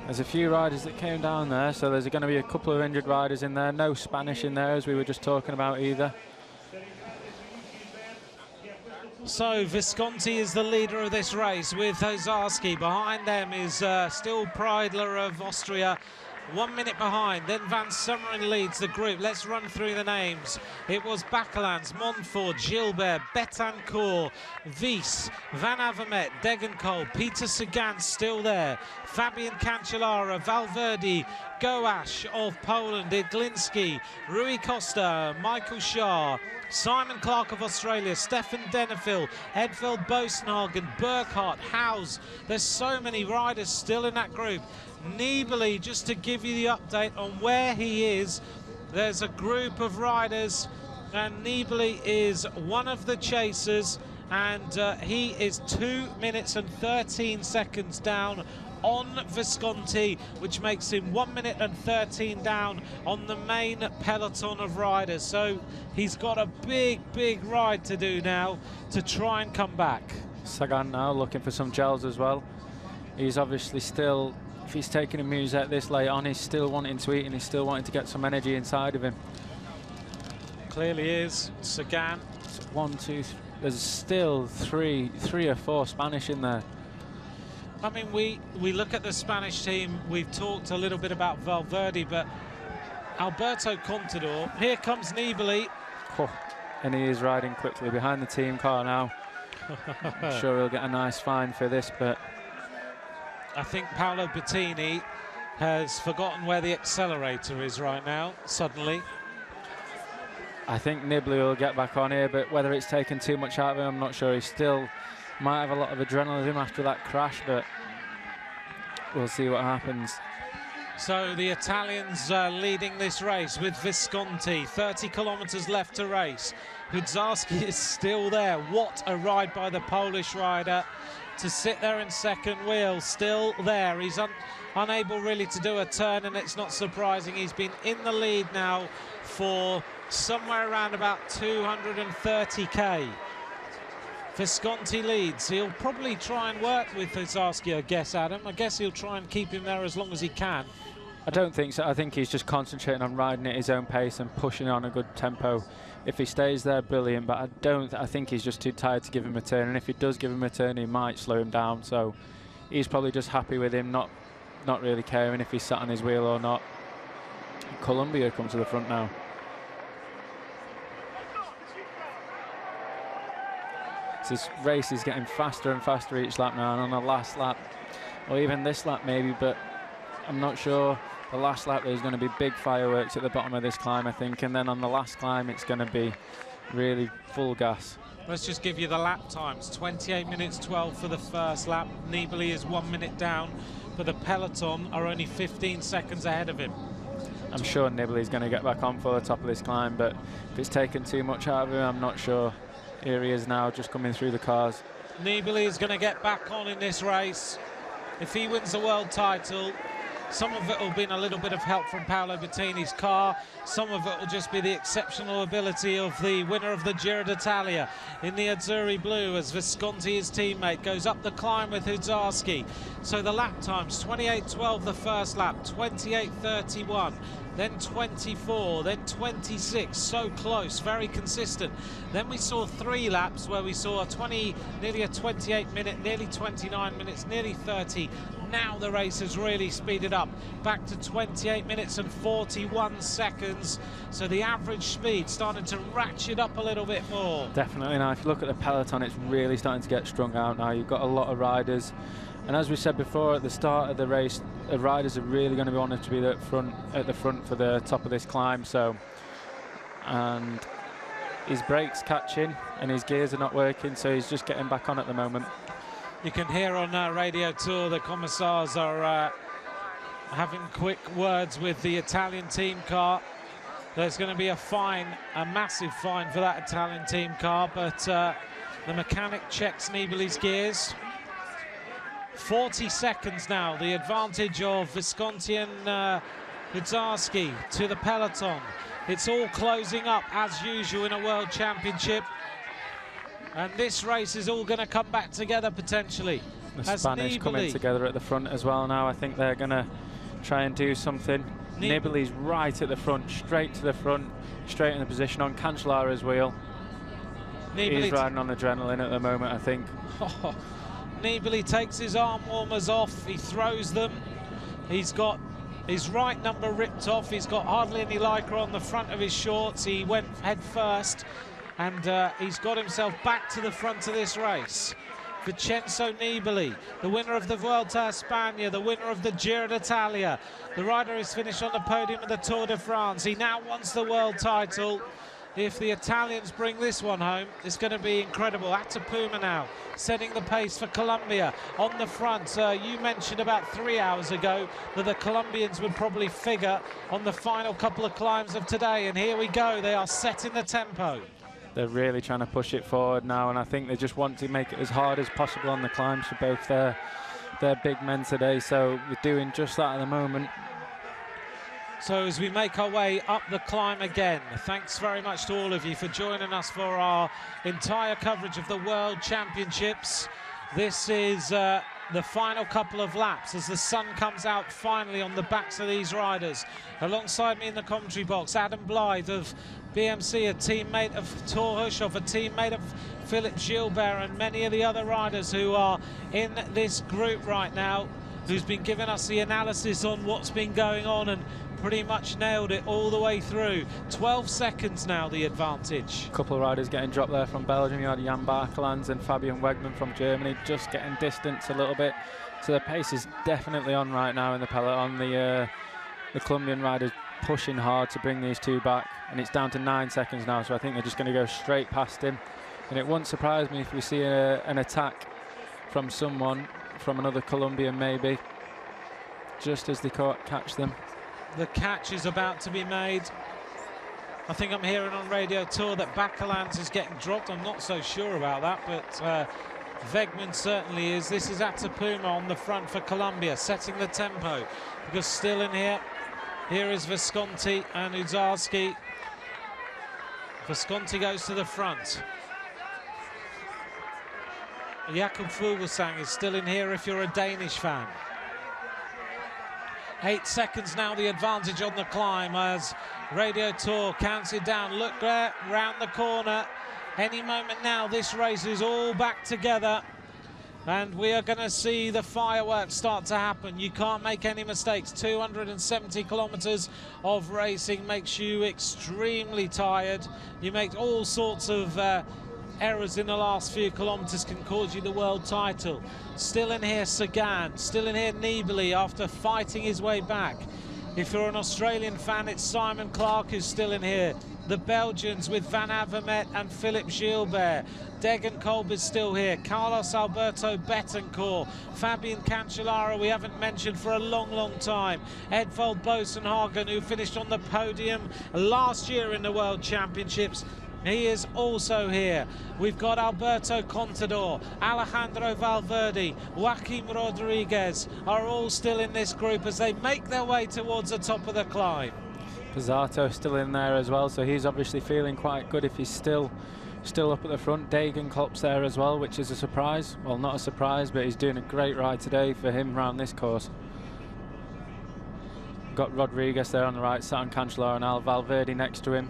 there's a few riders that came down there, so there's going to be a couple of injured riders in there. No Spanish in there, as we were just talking about either. So Visconti is the leader of this race with Ozarski. Behind them is still Preidler of Austria. 1 minute behind, then Van Summeren leads the group. Let's run through the names. It was Bakelans, Montfort, Gilbert, Betancourt, Wies, Van Avermaet, Degenkolb, Peter Sagan still there, Fabian Cancellara, Valverde, Goash of Poland, Iglinski, Rui Costa, Michael Shah, Simon Clark of Australia, Stefan Denefil, Edveld Bosenhagen, Burkhardt, Howes. There's so many riders still in that group. Nibali, just to give you the update on where he is, there's a group of riders and Nibali is one of the chasers, and he is 2 minutes and 13 seconds down on Visconti, which makes him 1 minute and 13 down on the main peloton of riders. So he's got a big ride to do now to try and come back. Sagan now looking for some gels as well. He's obviously still, if he's taking a musette this late on, he's still wanting to eat and he's still wanting to get some energy inside of him. Clearly is. Sagan. So 1, 2, there's still three or four Spanish in there. I mean, we look at the Spanish team. We've talked a little bit about Valverde, but Alberto Contador. Here comes Nibali. Oh, and he is riding quickly behind the team car now. I'm sure he'll get a nice fine for this, but I think Paolo Bettini has forgotten where the accelerator is right now, suddenly. I think Nibali will get back on here, but whether it's taken too much out of him, I'm not sure. He still might have a lot of adrenaline after that crash, but we'll see what happens. So the Italians leading this race with Visconti. 30 kilometers left to race. Hudzarski is still there. What a ride by the Polish rider to sit there in second wheel, still there. He's unable really to do a turn, and it's not surprising. He's been in the lead now for somewhere around about 230k. Visconti leads. He'll probably try and work with Hudzarski, I guess, Adam. I guess he'll try and keep him there as long as he can. I don't think so. I think he's just concentrating on riding at his own pace and pushing on a good tempo. If he stays there, brilliant, but I think he's just too tired to give him a turn, and if he does give him a turn, he might slow him down. So he's probably just happy with him, not really caring if he's sat on his wheel or not. Columbia comes to the front now. So this race is getting faster and faster each lap now, and on the last lap, or even this lap maybe, but I'm not sure. The last lap there's going to be big fireworks at the bottom of this climb, I think, and then on the last climb it's going to be really full gas. Let's just give you the lap times. 28 minutes 12 for the first lap. Nibali is 1 minute down, but the peloton are only 15 seconds ahead of him. I'm sure Nibali's going to get back on for the top of this climb, but if it's taken too much out of him, I'm not sure. Here he is now, just coming through the cars. Nibali is going to get back on in this race. If he wins the world title, some of it will be a little bit of help from Paolo Bettini's car. Some of it will just be the exceptional ability of the winner of the Giro d'Italia in the Azzurri blue, as Visconti, his teammate, goes up the climb with Hudzarski. So the lap times, 28.12 the first lap, 28.31 then 24, then 26, so close, very consistent. Then we saw 3 laps where we saw nearly a 28 minute, nearly 29 minutes, nearly 30. Now the race has really speeded up, back to 28 minutes and 41 seconds. So the average speed starting to ratchet up a little bit more. Definitely. Now, if you look at the peloton, it's really starting to get strung out now. You've got a lot of riders. And as we said before, at the start of the race, the riders are really going to be wanting to be at the front for the top of this climb. So, and his brakes catching and his gears are not working, so he's just getting back on at the moment. You can hear on Radio Tour the commissars are having quick words with the Italian team car. There's going to be a fine, a massive fine for that Italian team car, but the mechanic checks Nibali's gears. 40 seconds now, the advantage of Visconti and Kudzarski to the peloton. It's all closing up as usual in a World Championship. And this race is all going to come back together potentially. The Spanish coming together at the front as well now. I think they're going to try and do something. Nibali's right at the front, straight to the front, straight in the position on Cancellara's wheel. He's riding on adrenaline at the moment, I think. Nibali takes his arm warmers off, he throws them. He's got his right number ripped off, he's got hardly any lycra on the front of his shorts. He went head first. And he's got himself back to the front of this race. Vincenzo Nibali, the winner of the Vuelta a España, the winner of the Giro d'Italia. The rider has finished on the podium of the Tour de France. He now wants the world title. If the Italians bring this one home, it's going to be incredible. Atapuma now setting the pace for Colombia on the front. You mentioned about 3 hours ago that the Colombians would probably figure on the final couple of climbs of today. And here we go. They are setting the tempo. They're really trying to push it forward now, and I think they just want to make it as hard as possible on the climbs for both their big men today. So we're doing just that at the moment. So as we make our way up the climb again, thanks very much to all of you for joining us for our entire coverage of the World Championships. This is the final couple of laps as the sun comes out finally on the backs of these riders. Alongside me in the commentary box, Adam Blythe of BMC, a teammate of Thor Hushoff, a teammate of Philippe Gilbert, and many of the other riders who are in this group right now, who's been giving us the analysis on what's been going on and pretty much nailed it all the way through. 12 seconds now, the advantage. A couple of riders getting dropped there from Belgium. You had Jan Bakelands and Fabian Wegman from Germany just getting distance a little bit. So the pace is definitely on right now in the peloton. The Colombian riders pushing hard to bring these two back, and it's down to 9 seconds now, so I think they're just going to go straight past him. And it wouldn't surprise me if we see an attack from someone, from another Colombian maybe, just as they catch them. The catch is about to be made. I think I'm hearing on Radio Tour that Bakelands is getting dropped. I'm not so sure about that, but Wegman certainly is. This is Atapuma on the front for Colombia, setting the tempo, because still in here is Visconti and Kudzarski. Visconti goes to the front. Jakob Fuglsang is still in here if you're a Danish fan. 8 seconds now, the advantage on the climb as Radio Tour counts it down. Look there, round the corner. Any moment now, this race is all back together. And we are going to see the fireworks start to happen. You can't make any mistakes. 270 kilometers of racing makes you extremely tired. You make all sorts of errors in the last few kilometers can cause you the world title. Still in here Sagan, still in here Nibali after fighting his way back. If you're an Australian fan, it's Simon Clark who's still in here. The Belgians with Van Avermaet and Philippe Gilbert. Degenkolb is still here. Carlos Alberto Betancourt. Fabian Cancellara, we haven't mentioned for a long, long time. Edvald Boasson-Hagen, who finished on the podium last year in the World Championships. He is also here. We've got Alberto Contador, Alejandro Valverde, Joaquim Rodriguez are all still in this group as they make their way towards the top of the climb. Pizzato still in there as well, so he's obviously feeling quite good if he's still up at the front. Degenkolb's there as well, which is a surprise. Well, not a surprise, but he's doing a great ride today for him around this course. Got Rodriguez there on the right, Satan Cancellara and Al Valverde next to him.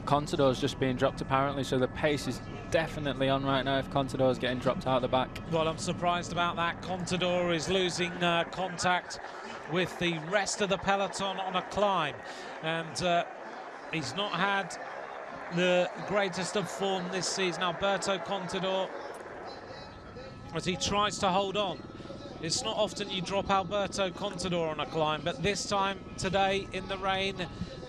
Contador's just being dropped apparently, so the pace is definitely on right now if Contador's getting dropped out the back. Well, I'm surprised about that. Contador is losing contact with the rest of the peloton on a climb, and he's not had the greatest of form this season. Alberto Contador, as he tries to hold on. It's not often you drop Alberto Contador on a climb, but this time today in the rain,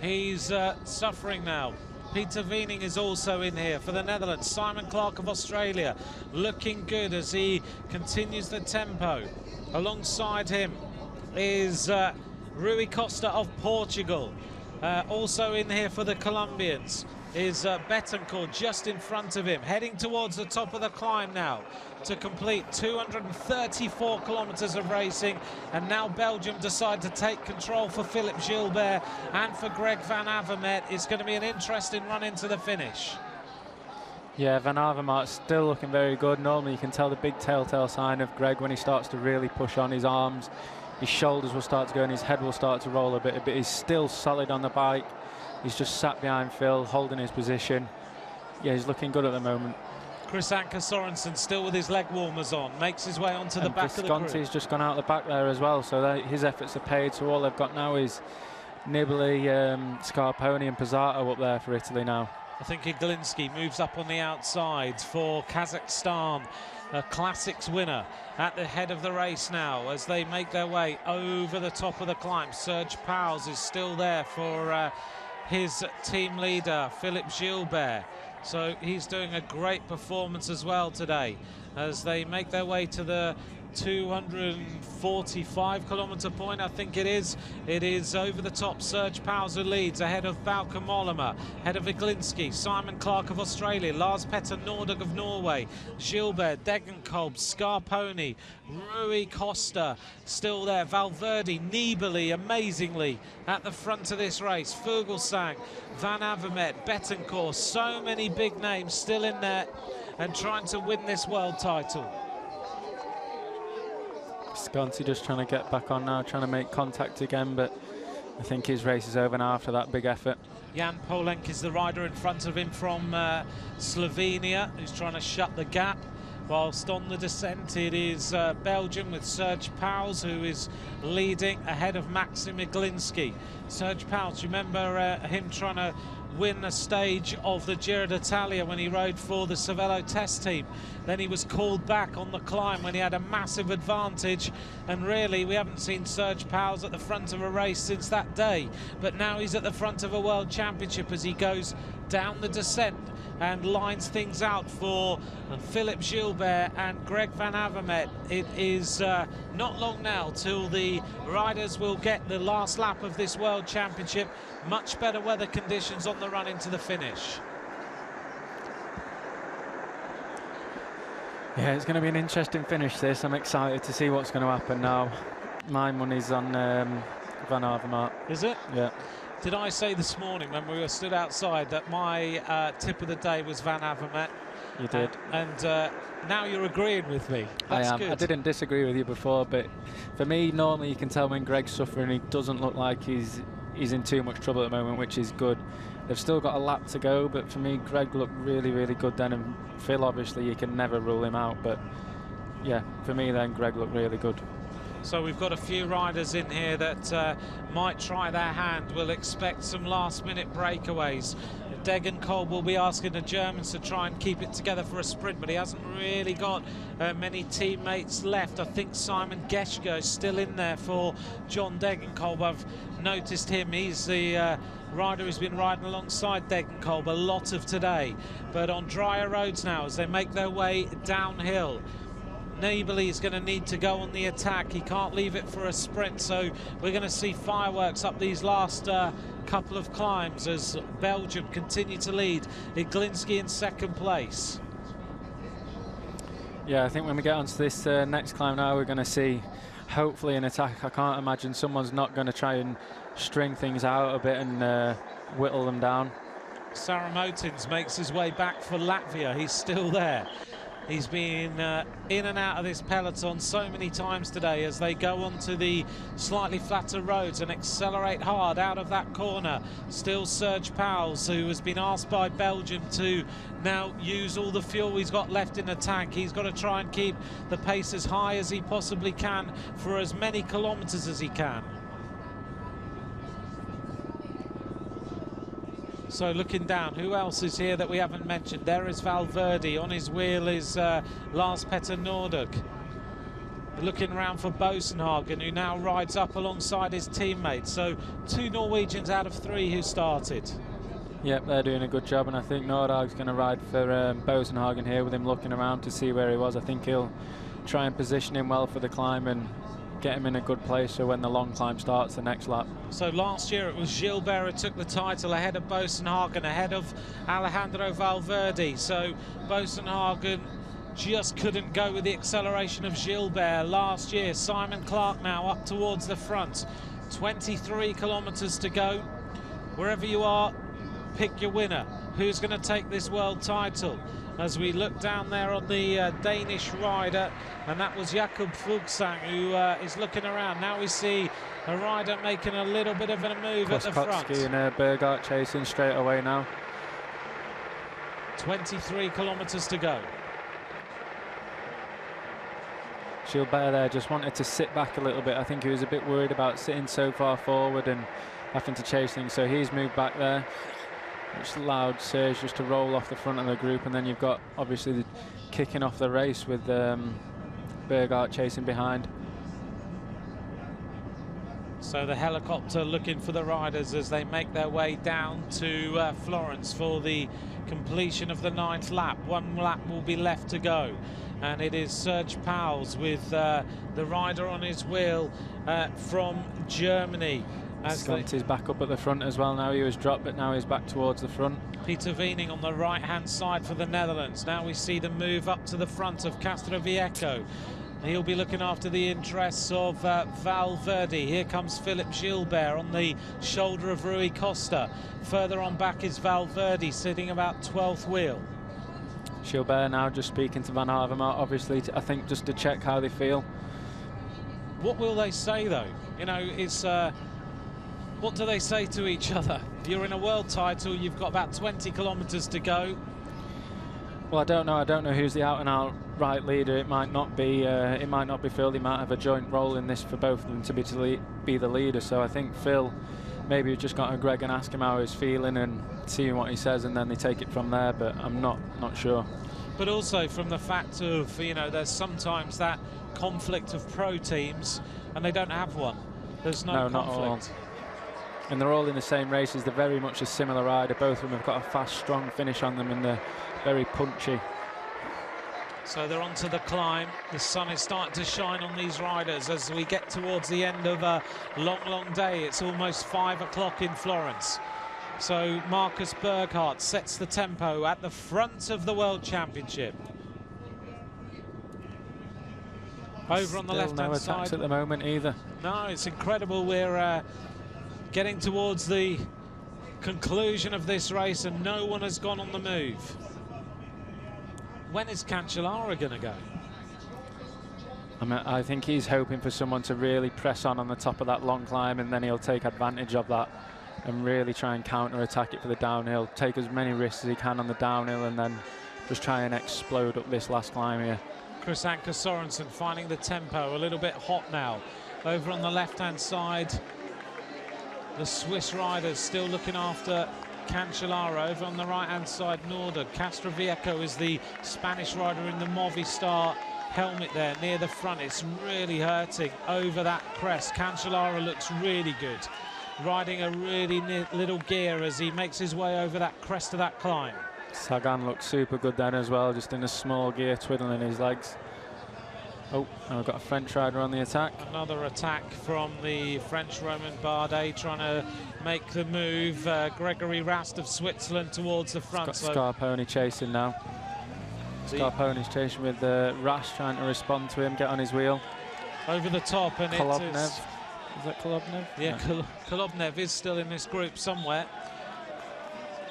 he's suffering now. Peter Weening is also in here for the Netherlands. Simon Clark of Australia looking good as he continues the tempo. Alongside him is Rui Costa of Portugal. Also in here for the Colombians is Betancourt just in front of him, heading towards the top of the climb now to complete 234 kilometers of racing. And now Belgium decide to take control for Philippe Gilbert and for Greg Van Avermaet. It's going to be an interesting run into the finish. Yeah, Van Avermaet's still looking very good. Normally you can tell the big telltale sign of Greg when he starts to really push on his arms. His shoulders will start to go and his head will start to roll a bit, but he's still solid on the bike. He's just sat behind Phil, holding his position. Yeah, he's looking good at the moment. Chris Anker Sorensen still with his leg warmers on, makes his way onto the back of the group. Visconti's just gone out the back there as well, so his efforts are paid. So all they've got now is Nibali, Scarponi and Pizzato up there for Italy now. I think Iglinski moves up on the outside for Kazakhstan, a classics winner at the head of the race now as they make their way over the top of the climb. Serge Pauwels is still there for his team leader, Philippe Gilbert. So he's doing a great performance as well today as they make their way to the 245 kilometer point, I think it is. It is over the top. Serge Pauwels who leads ahead of Bauke Mollema, ahead of Iglinski, Simon Clark of Australia, Lars Petter Northug of Norway, Gilbert, Degenkolb, Scarponi, Rui Costa still there, Valverde, Nibali amazingly at the front of this race, Fuglsang, Van Avermaet, Betancourt, so many big names still in there and trying to win this world title. Visconti just trying to get back on now, trying to make contact again, but I think his race is over now after that big effort. Jan Polenk is the rider in front of him from Slovenia, who's trying to shut the gap. Whilst on the descent it is Belgium with Serge Pauwels who is leading ahead of Maxim Iglinski. Serge Pauwels, remember him trying to win a stage of the Giro d'Italia when he rode for the Cervelo test team. Then he was called back on the climb when he had a massive advantage, and really we haven't seen Serge Pauwels at the front of a race since that day, but now he's at the front of a World Championship as he goes down the descent and lines things out for Philippe Gilbert and Greg Van Avermaet. It is not long now till the riders will get the last lap of this World Championship. Much better weather conditions on the run into the finish. Yeah, it's going to be an interesting finish this. I'm excited to see what's going to happen now. My money's on Van Avermaet. Is it? Yeah. Did I say this morning when we were stood outside that my tip of the day was Van Avermaet? You did. And now you're agreeing with me. That's I am. good. I didn't disagree with you before, but for me, normally you can tell when Greg's suffering. He doesn't look like he's in too much trouble at the moment, which is good. They've still got a lap to go, but for me, Greg looked really, really good then. And Phil, obviously, you can never rule him out, but yeah, for me then, Greg looked really good. So we've got a few riders in here that might try their hand. We'll expect some last-minute breakaways. Degenkolb will be asking the Germans to try and keep it together for a sprint, but he hasn't really got many teammates left. I think Simon Geschke is still in there for John Degenkolb. I've noticed him. He's the rider who's been riding alongside Degenkolb a lot of today. But on drier roads now, as they make their way downhill, Nibali is going to need to go on the attack. He can't leave it for a sprint, so we're going to see fireworks up these last couple of climbs as Belgium continue to lead. Iglinski in second place. Yeah, I think when we get onto this next climb now, we're going to see hopefully an attack. I can't imagine someone's not going to try and string things out a bit and whittle them down. Sarah Motins makes his way back for Latvia. He's still there. He's been in and out of this peloton so many times today as they go onto the slightly flatter roads and accelerate hard out of that corner. Still Serge Pauwels, who has been asked by Belgium to now use all the fuel he's got left in the tank. He's got to try and keep the pace as high as he possibly can for as many kilometers as he can. So looking down, who else is here that we haven't mentioned? There is Valverde. On his wheel is Lars Petter Nordic. Looking around for Bosenhagen, who now rides up alongside his teammates. So 2 Norwegians out of 3 who started. Yep, they're doing a good job, and I think Nordag's going to ride for Bosenhagen here with him looking around to see where he was. I think he'll try and position him well for the climb and get him in a good place so when the long climb starts the next lap. So last year it was Gilbert who took the title ahead of Bosenhagen, ahead of Alejandro Valverde. So Bosenhagen just couldn't go with the acceleration of Gilbert last year. Simon Clark now up towards the front. 23 kilometers to go. Wherever you are, pick your winner. Who's going to take this world title? As we look down there on the Danish rider, and that was Jakob Fuglsang who is looking around. Now we see a rider making a little bit of a move at the front. Koski and Bergart chasing straight away now. 23 kilometers to go. Gilbert there just wanted to sit back a little bit. I think he was a bit worried about sitting so far forward and having to chase things, so he's moved back there, which allowed Serge just to roll off the front of the group, and then you've got obviously the kicking off the race with Bergart chasing behind. So the helicopter looking for the riders as they make their way down to Florence for the completion of the 9th lap. 1 lap will be left to go, and it is Serge Pauwels with the rider on his wheel from Germany. Scott is back up at the front as well now. He was dropped, but now he's back towards the front. Peter Weening on the right-hand side for the Netherlands. Now we see the move up to the front of Castroviejo. He'll be looking after the interests of Valverde. Here comes Philip Gilbert on the shoulder of Rui Costa. Further on back is Valverde, sitting about 12th wheel. Gilbert now just speaking to Van Avermaet, obviously, I think just to check how they feel. What will they say, though? You know, it's... what do they say to each other? You're in a world title, you've got about 20 kilometers to go. Well, I don't know who's the out-and-out right leader. It might not be Phil. They might have a joint role in this for both of them to be the leader. So I think Phil maybe just got to Greg and ask him how he's feeling and seeing what he says, and then they take it from there, but I'm not sure. But also from the fact of, you know, there's sometimes that conflict of pro teams and they don't have one. There's no conflict. Not all. And they're all in the same races. They're very much a similar rider. Both of them have got a fast, strong finish on them, and they're very punchy. So they're onto the climb. The sun is starting to shine on these riders as we get towards the end of a long, long day. It's almost 5 o'clock in Florence. So Marcus Berghardt sets the tempo at the front of the World Championship. Over on the left-hand side. No attacks at the moment either. No, it's incredible. We're getting towards the conclusion of this race and no one has gone on the move. When is Cancellara going to go? I think he's hoping for someone to really press on the top of that long climb, and then he'll take advantage of that and really try and counter-attack it for the downhill, take as many risks as he can on the downhill, and then just try and explode up this last climb here. Chris Anker Sorensen finding the tempo a little bit hot now. Over on the left-hand side, the Swiss riders still looking after Cancellara. Over on the right-hand side, Norda. Castroviejo is the Spanish rider in the Movistar helmet there near the front. It's really hurting over that crest. Cancellara looks really good, riding a really little gear as he makes his way over that crest of that climb. Sagan looks super good then as well, just in a small gear, twiddling his legs. Oh, and we've got a French rider on the attack. Another attack from the French Romain Bardet trying to make the move. Gregory Rast of Switzerland towards the front. Got Scarponi chasing now. Scarponi's chasing with Rast trying to respond to him, get on his wheel. Over the top, and Kolobnev. Is that Kolobnev? Yeah, no. Kolobnev is still in this group somewhere.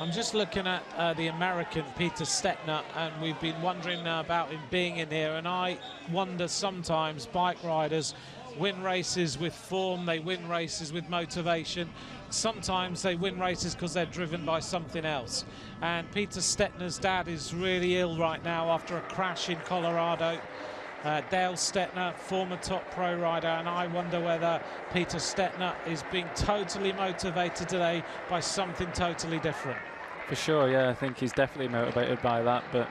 I'm just looking at the American Peter Stettner, and we've been wondering about him being in here, and I wonder sometimes bike riders win races with form, they win races with motivation. Sometimes they win races because they're driven by something else. And Peter Stettner's dad is really ill right now after a crash in Colorado. Dale Stettner, former top pro rider, and I wonder whether Peter Stettner is being totally motivated today by something totally different. For sure, yeah, I think he's definitely motivated by that, but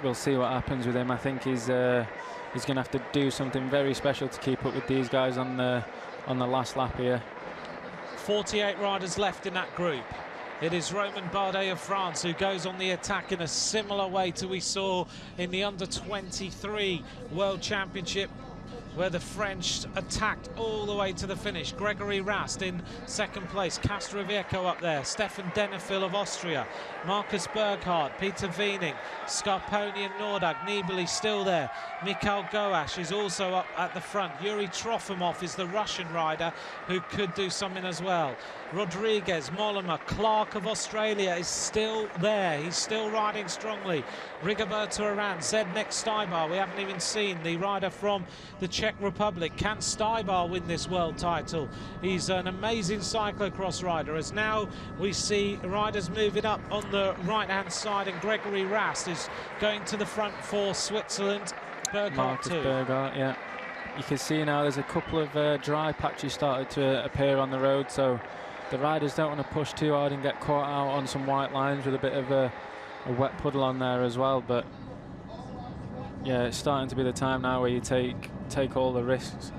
we'll see what happens with him. I think he's going to have to do something very special to keep up with these guys on the last lap here. 48 riders left in that group. It is Romain Bardet of France who goes on the attack in a similar way to we saw in the under-23 World Championship, where the French attacked all the way to the finish. Gregory Rast in second place, Castroviejo up there, Stefan Denefil of Austria, Marcus Berghardt, Peter Wiening, Scarponi and Nordag, Nibali still there, Mikhail Goash is also up at the front, Yuri Trofimov is the Russian rider who could do something as well. Rodriguez, Mollema, Clark of Australia is still there, he's still riding strongly. Rigoberto Urán, Zdeněk Stybar, we haven't even seen the rider from the Czech Republic. Can Stybar win this world title? He's an amazing cyclocross rider, as now we see riders moving up on the right-hand side, and Gregory Rast is going to the front for Switzerland. Berghardt too. Berghardt, yeah. You can see now there's a couple of dry patches started to appear on the road, so the riders don't want to push too hard and get caught out on some white lines with a bit of a wet puddle on there as well. But yeah, it's starting to be the time now where you take all the risks.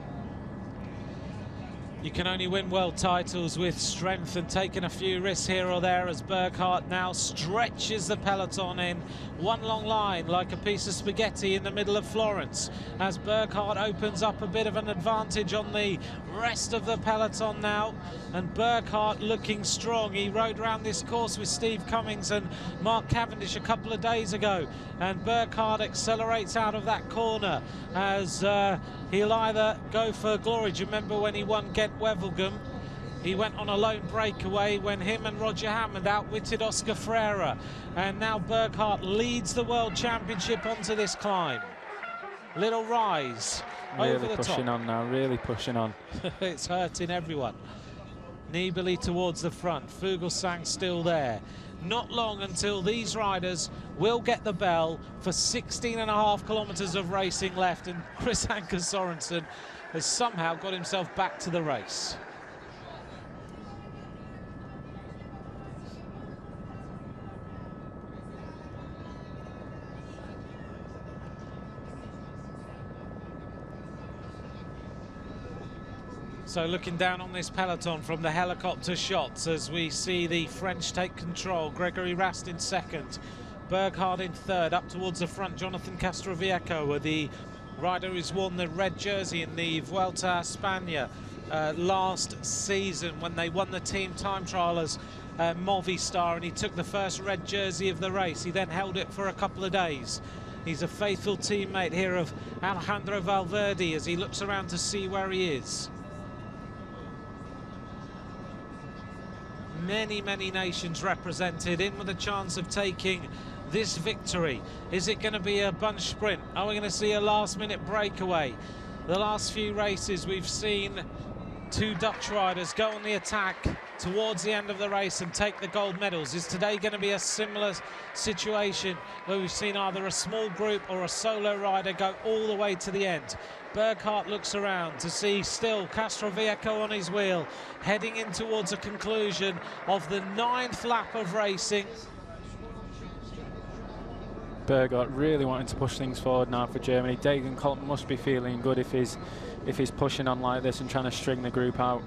You can only win world titles with strength and taking a few risks here or there, as Berghardt now stretches the peloton in one long line like a piece of spaghetti in the middle of Florence, as Berghardt opens up a bit of an advantage on the rest of the peloton now. And Berghardt looking strong. He rode around this course with Steve Cummings and Mark Cavendish a couple of days ago, and Berghardt accelerates out of that corner as he'll either go for glory. Do you remember when he won Ghent-Wevelgem? He went on a lone breakaway when him and Roger Hammond outwitted Oscar Freire, and now Berghardt leads the World Championship onto this climb. Little rise really over the top. Pushing on now, really pushing on. It's hurting everyone. Nibali towards the front, Fuglsang still there. Not long until these riders will get the bell for 16.5 kilometers of racing left, and Chris Anker Sorensen has somehow got himself back to the race. So looking down on this peloton from the helicopter shots as we see the French take control. Gregory Rast in second, Berghardt in third, up towards the front Jonathan Castroviejo, the rider who's worn the red jersey in the Vuelta a España last season when they won the team time trial as Movistar, and he took the first red jersey of the race. He then held it for a couple of days. He's a faithful teammate here of Alejandro Valverde as he looks around to see where he is. Many nations represented in with a chance of taking this victory. Is it going to be a bunch sprint? Are we going to see a last-minute breakaway? The last few races we've seen two Dutch riders go on the attack towards the end of the race and take the gold medals. Is today going to be a similar situation where we've seen either a small group or a solo rider go all the way to the end? Berghardt looks around to see still Castroviejo on his wheel, heading in towards a conclusion of the 9th lap of racing. Berghardt really wanting to push things forward now for Germany. Degenkolb must be feeling good if he's pushing on like this and trying to string the group out.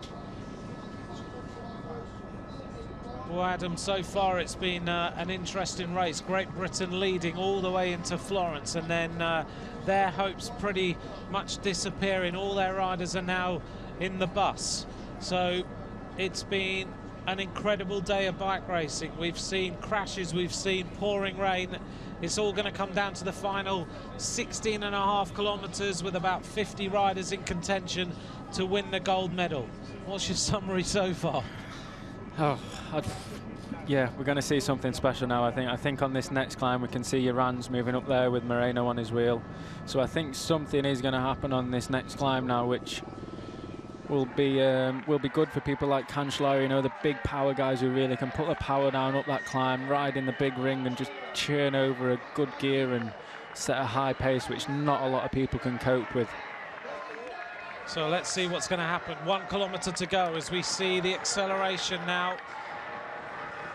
Well, Adam, so far it's been an interesting race. Great Britain leading all the way into Florence, and then their hopes pretty much disappearing. All their riders are now in the bus. So it's been an incredible day of bike racing. We've seen crashes, we've seen pouring rain. It's all going to come down to the final 16.5 kilometers with about 50 riders in contention to win the gold medal. What's your summary so far? Oh, yeah, we're going to see something special now. I think on this next climb we can see Iran's moving up there with Moreno on his wheel. So I think something is going to happen on this next climb now, which will be good for people like Cancellara, you know, the big power guys who really can put the power down up that climb, ride in the big ring and just churn over a good gear and set a high pace, which not a lot of people can cope with. So let's see what's going to happen. 1 kilometre to go as we see the acceleration now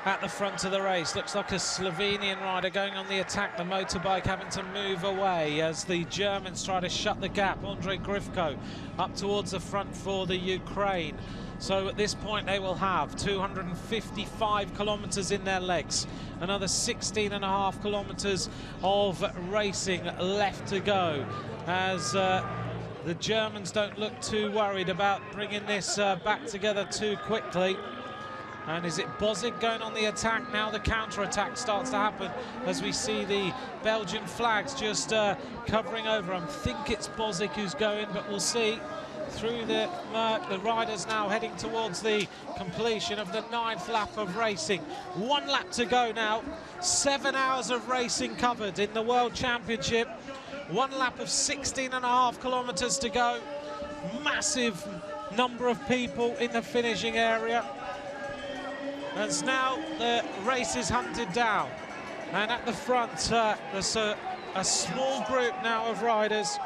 at the front of the race. Looks like a Slovenian rider going on the attack, the motorbike having to move away as the Germans try to shut the gap. Andre Grifko up towards the front for the Ukraine. So at this point they will have 255 kilometres in their legs, another 16.5 kilometres of racing left to go as the Germans don't look too worried about bringing this back together too quickly. And is it Bozic going on the attack? Now the counter-attack starts to happen as we see the Belgian flags just covering over. I think it's Bozic who's going, but we'll see. Through the riders now heading towards the completion of the 9th lap of racing. 1 lap to go now. 7 hours of racing covered in the World Championship. 1 lap of 16.5 kilometres to go. Massive number of people in the finishing area. As now the race is hunted down. And at the front, there's a small group now of riders.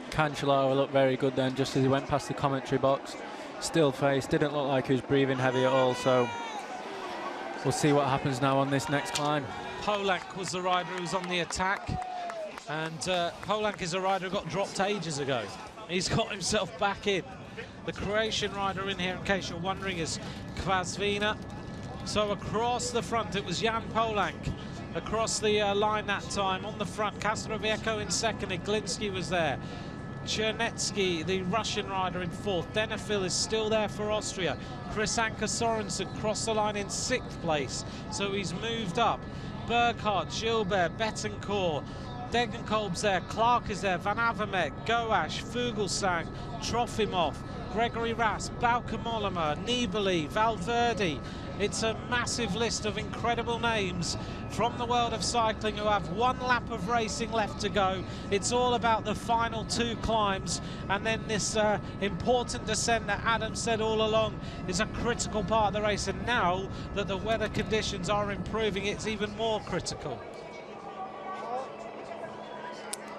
Cancellara looked very good then, just as he went past the commentary box. Still face, didn't look like he was breathing heavy at all, so we'll see what happens now on this next climb. Polanc was the rider who was on the attack, and Polanc is a rider who got dropped ages ago. He's got himself back in. The Croatian rider in here, in case you're wondering, is Kvasvina. So across the front, it was Jan Polanc across the line that time. On the front, Kastrovieko in second, Iglinski was there. Chernetsky, the Russian rider, in fourth. Denefil is still there for Austria. Chris Anker Sorensen crossed the line in 6th place, so he's moved up. Burkhardt, Gilbert, Betancourt, Degenkolb's there, Clark is there, Van Avermaet, Goash, Fuglsang, Trofimov, Gregory Rast, Bauke Mollema, Nibali, Valverde. It's a massive list of incredible names from the world of cycling who have 1 lap of racing left to go. It's all about the final 2 climbs, and then this important descent that Adam said all along is a critical part of the race, and now that the weather conditions are improving, it's even more critical.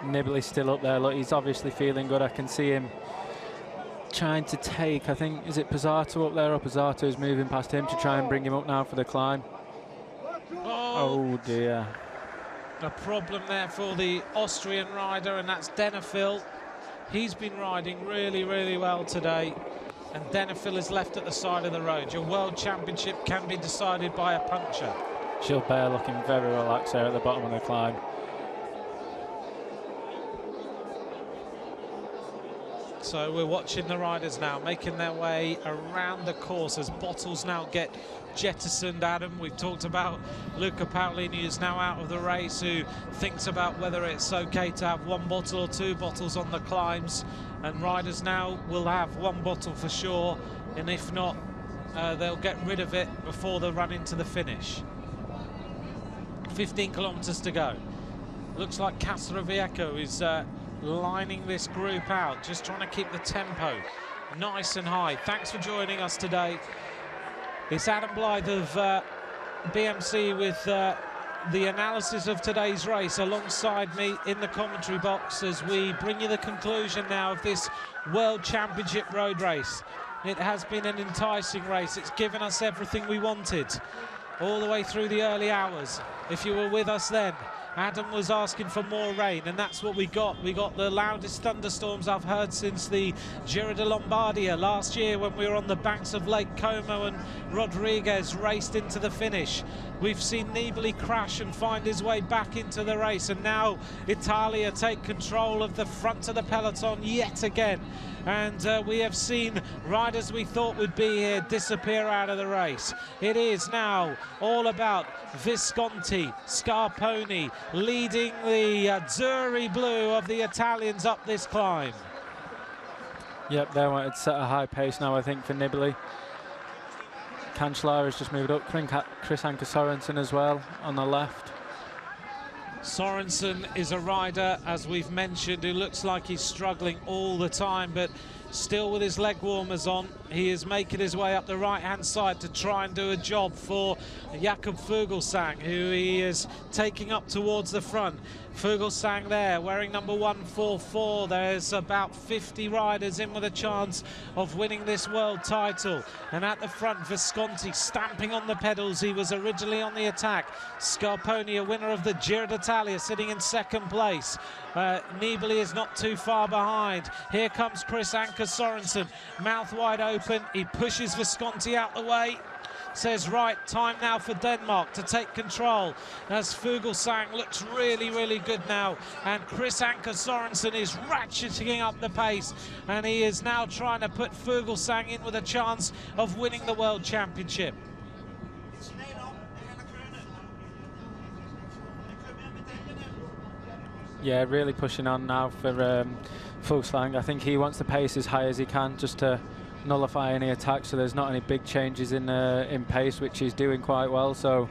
Nibali's still up there. Look, he's obviously feeling good. I can see him trying to take, I think, is it Pizzato up there, or Pizzato is moving past him to try and bring him up now for the climb. Oh dear. A problem there for the Austrian rider, and that's Denefil. He's been riding really, really well today, and Denefil is left at the side of the road. Your World Championship can be decided by a puncture. Gilbert looking very relaxed there at the bottom of the climb. So we're watching the riders now making their way around the course as bottles now get jettisoned. Adam, we've talked about Luca Paolini, who's now out of the race, who thinks about whether it's okay to have 1 bottle or 2 bottles on the climbs, and riders now will have 1 bottle for sure, and if not, they'll get rid of it before they run into the finish. 15 kilometers to go. Looks like Kastrovieko is lining this group out, just trying to keep the tempo nice and high. Thanks for joining us today. It's Adam Blythe of BMC with the analysis of today's race alongside me in the commentary box as we bring you the conclusion now of this World Championship road race. It has been an enticing race. It's given us everything we wanted all the way through the early hours. If you were with us then, Adam was asking for more rain, and that's what we got. We got the loudest thunderstorms I've heard since the Giro de Lombardia last year when we were on the banks of Lake Como and Rodriguez raced into the finish. We've seen Nibali crash and find his way back into the race, and now Italia take control of the front of the peloton yet again. And we have seen riders we thought would be here disappear out of the race. It is now all about Visconti, Scarponi leading the Azzurri blue of the Italians up this climb. Yep, they wanted to set a high pace now, I think, for Nibali. Cancellara has just moved up. Chris Anker Sorensen as well on the left. Sorensen is a rider, as we've mentioned, who looks like he's struggling all the time, but still with his leg warmers on, he is making his way up the right-hand side to try and do a job for Jakob Fuglsang, who he is taking up towards the front. Fuglsang there, wearing number 144. There's about 50 riders in with a chance of winning this world title. And at the front, Visconti stamping on the pedals. He was originally on the attack. Scarponi, a winner of the Giro d'Italia, sitting in second place. Nibali is not too far behind. Here comes Chris Anker Sorensen, mouth wide open. He pushes Visconti out the way. Says, right, time now for Denmark to take control, as Fuglsang looks really, really good now. And Chris Anker Sorensen is ratcheting up the pace, and he is now trying to put Fuglsang in with a chance of winning the World Championship. Yeah, really pushing on now for Fuglsang. I think he wants the pace as high as he can, just to nullify any attack, so there's not any big changes in pace, which he's doing quite well. So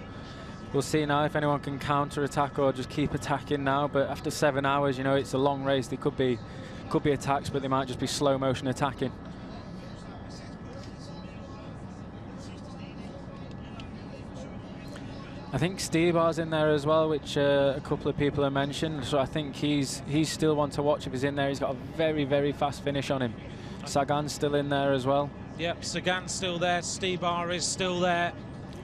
we'll see now if anyone can counter attack or just keep attacking now. But after 7 hours, you know, it's a long race. There could be attacks, but they might just be slow motion attacking. I think Stibar's in there as well, which a couple of people have mentioned. So I think he's still one to watch if he's in there. He's got a very, very fast finish on him. Sagan's still in there as well. Yep, Sagan's still there. Stibar is still there.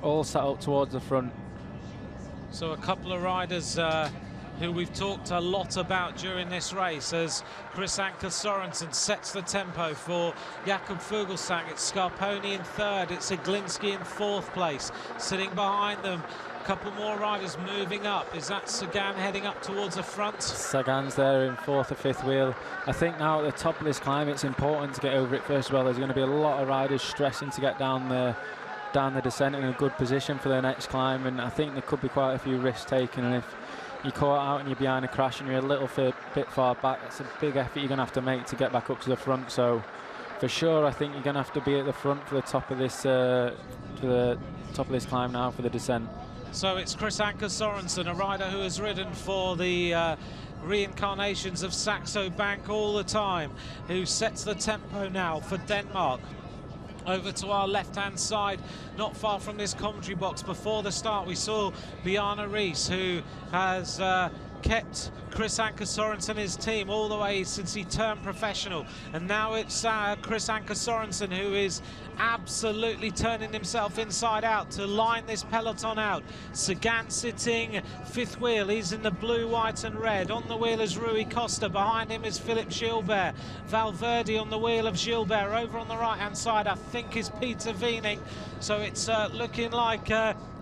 All sat up towards the front. So a couple of riders who we've talked a lot about during this race, as Chris Anker Sorensen sets the tempo for Jakob Fuglsang. It's Scarponi in third. It's Iglinski in fourth place. Sitting behind them, a couple more riders moving up. Is that Sagan heading up towards the front? Sagan's there in fourth or fifth wheel. I think now at the top of this climb, it's important to get over it first of all. There's going to be a lot of riders stressing to get down the descent in a good position for the next climb, and I think there could be quite a few risks taken. And if you're caught out and you're behind a crash and you're a little bit far back, it's a big effort you're going to have to make to get back up to the front. So for sure, I think you're going to have to be at the front for the top of this climb now for the descent. So it's Chris Anker Sorensen, a rider who has ridden for the reincarnations of Saxo Bank all the time, who sets the tempo now for Denmark. Over to our left-hand side, not far from this commentary box. Before the start, we saw Bjarne Riis, who has kept Chris Anker Sorensen his team all the way since he turned professional. And now it's Chris Anker Sorensen who is absolutely turning himself inside out to line this peloton out. Sagan sitting fifth wheel. He's in the blue, white and red. On the wheel is Rui Costa. Behind him is Philippe Gilbert. Valverde on the wheel of Gilbert. Over on the right-hand side, I think, is Peter Wiening. So it's looking like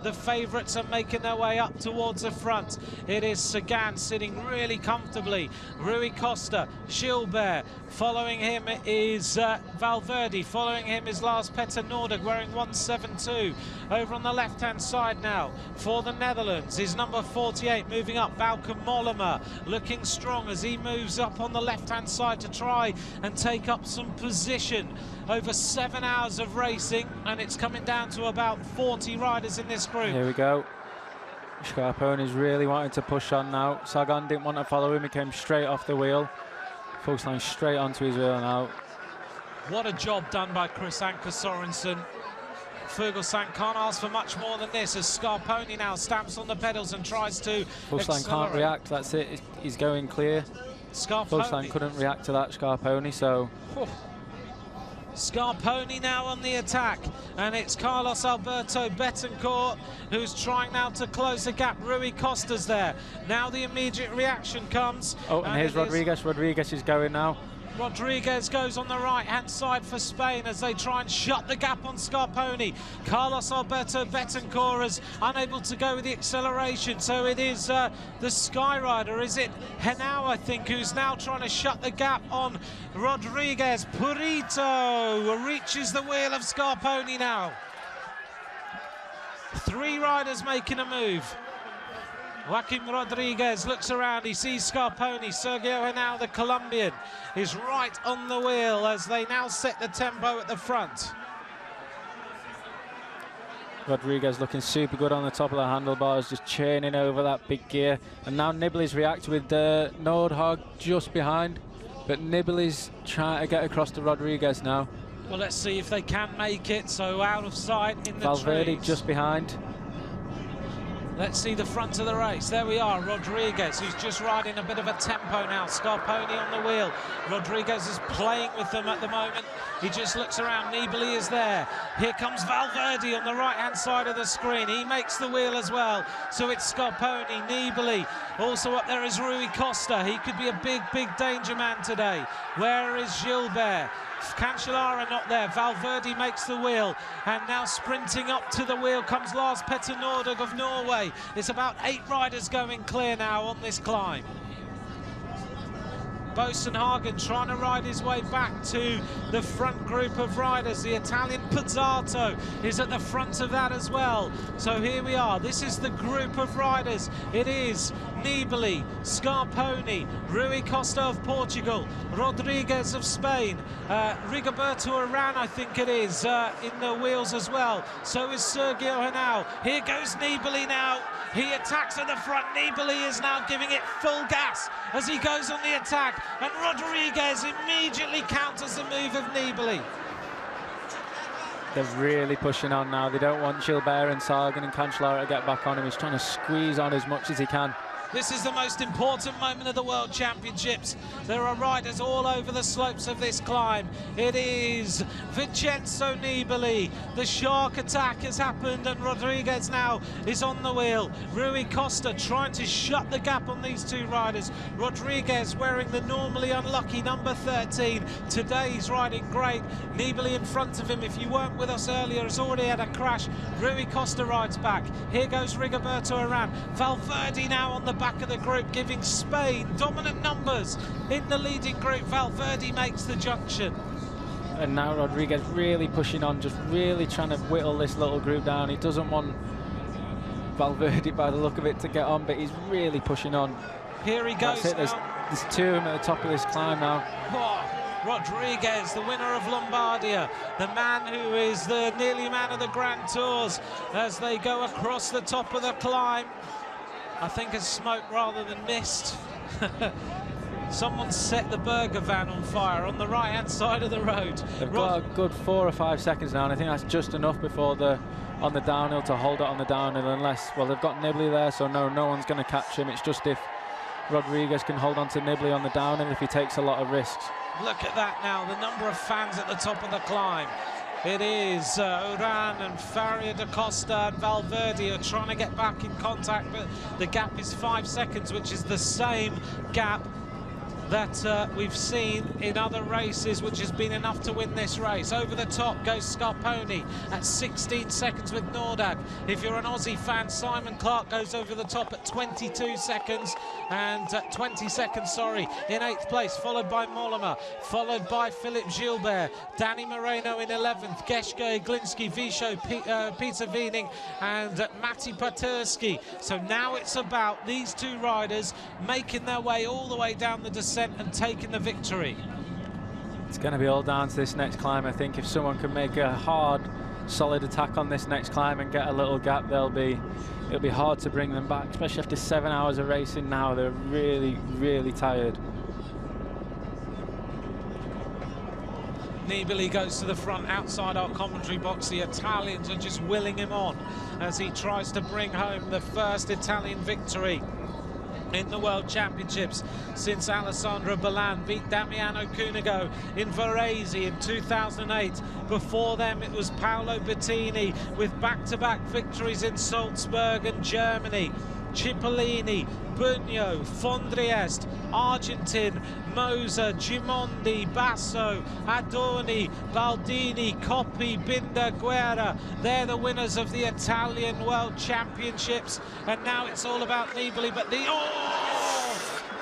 the favourites are making their way up towards the front. It is Sagan sitting really comfortably. Rui Costa, Gilbert. Following him is Valverde. Following him is Lars Petter Nordic wearing 172. Over on the left-hand side now for the Netherlands is number 48 moving up, Bauke Mollema, looking strong as he moves up on the left-hand side to try and take up some position. Over 7 hours of racing, and it's coming down to about 40 riders in this group. Here we go. Scarponi's really wanting to push on now. Sagan didn't want to follow him. He came straight off the wheel. Fuglsang straight onto his wheel now. What a job done by Chris Anker Sorensen. Fuglsang can't ask for much more than this, as Scarponi now stamps on the pedals and tries to Fuglsang can't react. That's it. He's going clear. Fuglsang couldn't react to that Scarponi, so... Scarponi now on the attack, and it's Carlos Alberto Betancourt who's trying now to close the gap. Rui Costa's there. Now the immediate reaction comes. Oh, and here's Rodriguez. Rodriguez is going now. Rodriguez goes on the right-hand side for Spain as they try and shut the gap on Scarponi. Carlos Alberto Betancourt is unable to go with the acceleration, so it is the Skyrider, is it Henao, I think, who's now trying to shut the gap on Rodriguez. Purito reaches the wheel of Scarponi now. 3 riders making a move. Joaquim Rodriguez looks around, he sees Scarponi. Sergio Henao, the Colombian, is right on the wheel as they now set the tempo at the front. Rodriguez looking super good on the top of the handlebars, just churning over that big gear. And now Nibali's reacted with Nordhaug just behind. But Nibali's trying to get across to Rodriguez now. Well, let's see if they can make it. So out of sight in the Valverde trees. just behind. Let's see the front of the race. There we are, Rodriguez, who's just riding a bit of a tempo now. Scarponi on the wheel. Rodriguez is playing with them at the moment. He just looks around. Nibali is there. Here comes Valverde on the right-hand side of the screen. He makes the wheel as well. So it's Scarponi, Nibali. Also up there is Rui Costa. He could be a big, big danger man today. Where is Gilbert? Cancellara not there. Valverde makes the wheel, and now sprinting up to the wheel comes Lars Petter Northug of Norway. It's about 8 riders going clear now on this climb. Bosenhagen trying to ride his way back to the front group of riders. The Italian Pizzato is at the front of that as well. So here we are. This is the group of riders. It is Nibali, Scarponi, Rui Costa of Portugal, Rodriguez of Spain, Rigoberto Urán, I think it is, in the wheels as well. So is Sergio Henao. Here goes Nibali now. He attacks at the front. Nibali is now giving it full gas as he goes on the attack, and Rodriguez immediately counters the move of Nibali. They're really pushing on now. They don't want Gilbert and Sagan and Cancellara to get back on him. He's trying to squeeze on as much as he can. This is the most important moment of the World Championships. There are riders all over the slopes of this climb. It is Vincenzo Nibali. The shark attack has happened, and Rodriguez now is on the wheel. Rui Costa trying to shut the gap on these two riders. Rodriguez wearing the normally unlucky number 13. Today he's riding great. Nibali in front of him, if you weren't with us earlier, has already had a crash. Rui Costa rides back. Here goes Rigoberto Urán. Valverde now on the back of the group, giving Spain dominant numbers in the leading group. Valverde makes the junction. And now Rodriguez really pushing on, just really trying to whittle this little group down. He doesn't want Valverde, by the look of it, to get on, but he's really pushing on. Here he goes. There's two of them at the top of this climb now. Rodriguez, the winner of Lombardia, the man who is the nearly man of the Grand Tours, as they go across the top of the climb. I think it's smoke rather than mist. Someone set the burger van on fire on the right-hand side of the road. They've got a good 4 or 5 seconds now, and I think that's just enough before on the downhill to hold it on the downhill, unless, well, they've got Nibali there, so no one's going to catch him. It's just if Rodriguez can hold on to Nibali on the downhill, if he takes a lot of risks. Look at that now, the number of fans at the top of the climb. It is Urán and Faria da Costa and Valverde are trying to get back in contact, but the gap is 5 seconds, which is the same gap that we've seen in other races, which has been enough to win this race. Over the top goes Scarponi at 16 seconds with Nordhaug. If you're an Aussie fan, Simon Clark goes over the top at 22 seconds and 20 seconds, sorry, in 8th place, followed by Mollema, followed by Philippe Gilbert, Danny Moreno in 11th, Geschke, Glinski, Visho, Peter Wiening and Matti Paterski. So now it's about these two riders making their way all the way down the descent and taking the victory. It's going to be all down to this next climb. I think if someone can make a hard, solid attack on this next climb and get a little gap, it'll be hard to bring them back, especially after 7 hours of racing now. They're really, really tired. Nibali goes to the front outside our commentary box. The Italians are just willing him on as he tries to bring home the first Italian victory in the World Championships since Alessandro Ballan beat Damiano Cunego in Varese in 2008. Before them it was Paolo Bettini with back-to-back victories in Salzburg and Germany. Cipollini, Bugno, Fondriest, Argentin, Moser, Gimondi, Basso, Adorni, Baldini, Coppi, Binder, Guerra. They're the winners of the Italian World Championships, and now it's all about Nibali. But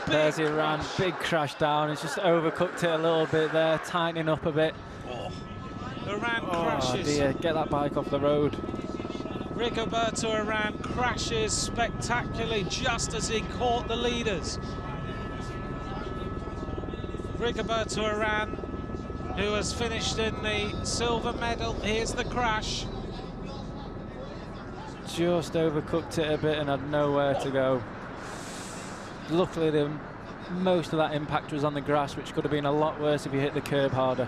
there's Urán, big crash down. He's just overcooked it a little bit there, tightening up a bit. Urán crashes. Dear, get that bike off the road. Rigoberto Urán crashes spectacularly just as he caught the leaders. Rigoberto Urán, who has finished in the silver medal. Here's the crash. just overcooked it a bit and had nowhere to go. Luckily, most of that impact was on the grass, which could have been a lot worse if you hit the curb harder.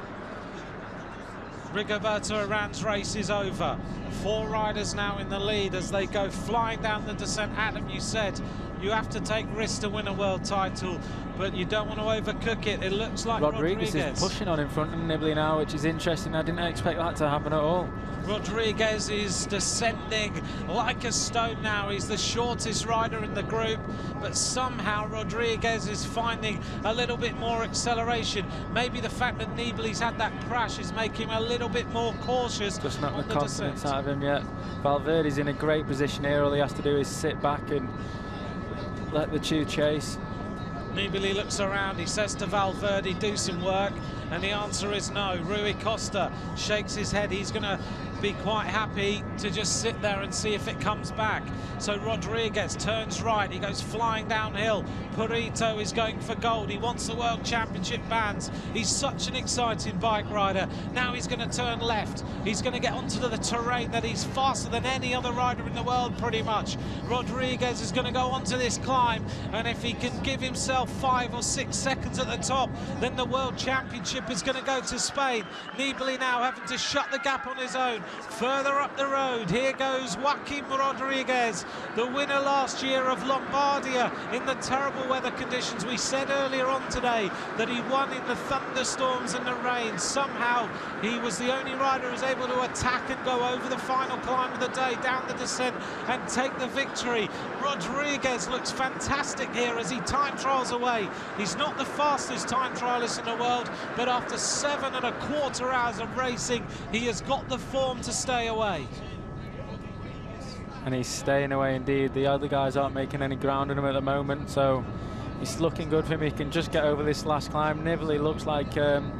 Rigoberto Urán's race is over. 4 riders now in the lead as they go flying down the descent. Adam, you said you have to take risks to win a world title, but you don't want to overcook it. It looks like Rodriguez is pushing on in front of Nibali now, which is interesting. I didn't expect that to happen at all. Rodriguez is descending like a stone now. He's the shortest rider in the group, but somehow Rodriguez is finding a little bit more acceleration. Maybe the fact that Nibali's had that crash is making him a little bit more cautious. Just not the confidence out of him yet. Valverde's in a great position here. All he has to do is sit back and let the two chase. Nibali looks around, he says to Valverde, do some work, and the answer is no. Rui Costa shakes his head. He's going to be quite happy to just sit there and see if it comes back. So Rodriguez turns right, he goes flying downhill. Purito is going for gold. He wants the World Championship bands. He's such an exciting bike rider. Now he's going to turn left. He's going to get onto the terrain that he's faster than any other rider in the world, pretty much. Rodriguez is going to go onto this climb, and if he can give himself 5 or 6 seconds at the top, then the World Championship is going to go to Spain. Nibali now having to shut the gap on his own. Further up the road, here goes Joaquim Rodriguez, the winner last year of Lombardia in the terrible weather conditions. We said earlier on today that he won in the thunderstorms and the rain. Somehow he was the only rider who was able to attack and go over the final climb of the day, down the descent, and take the victory. Rodriguez looks fantastic here as he time trials away. He's not the fastest time trialist in the world, but after 7.25 hours of racing, he has got the form to stay away. And he's staying away indeed. The other guys aren't making any ground on him at the moment, so it's looking good for him. He can just get over this last climb. Nibali looks like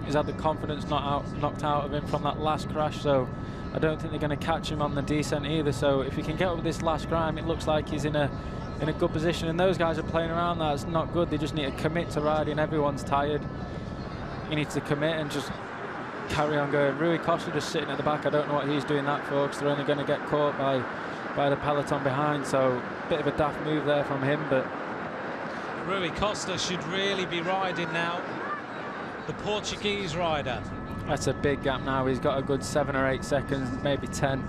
he's had the confidence knocked out of him from that last crash, so I don't think they're going to catch him on the descent either. So if he can get over this last climb, it looks like he's in a good position, and those guys are playing around. That's not good. They just need to commit to riding. Everyone's tired. He needs to commit and just carry on going. Rui Costa just sitting at the back. I don't know what he's doing that for, because they're only going to get caught by the peloton behind. So a bit of a daft move there from him, but Rui Costa should really be riding now, the Portuguese rider. That's a big gap now. He's got a good 7 or 8 seconds, maybe 10.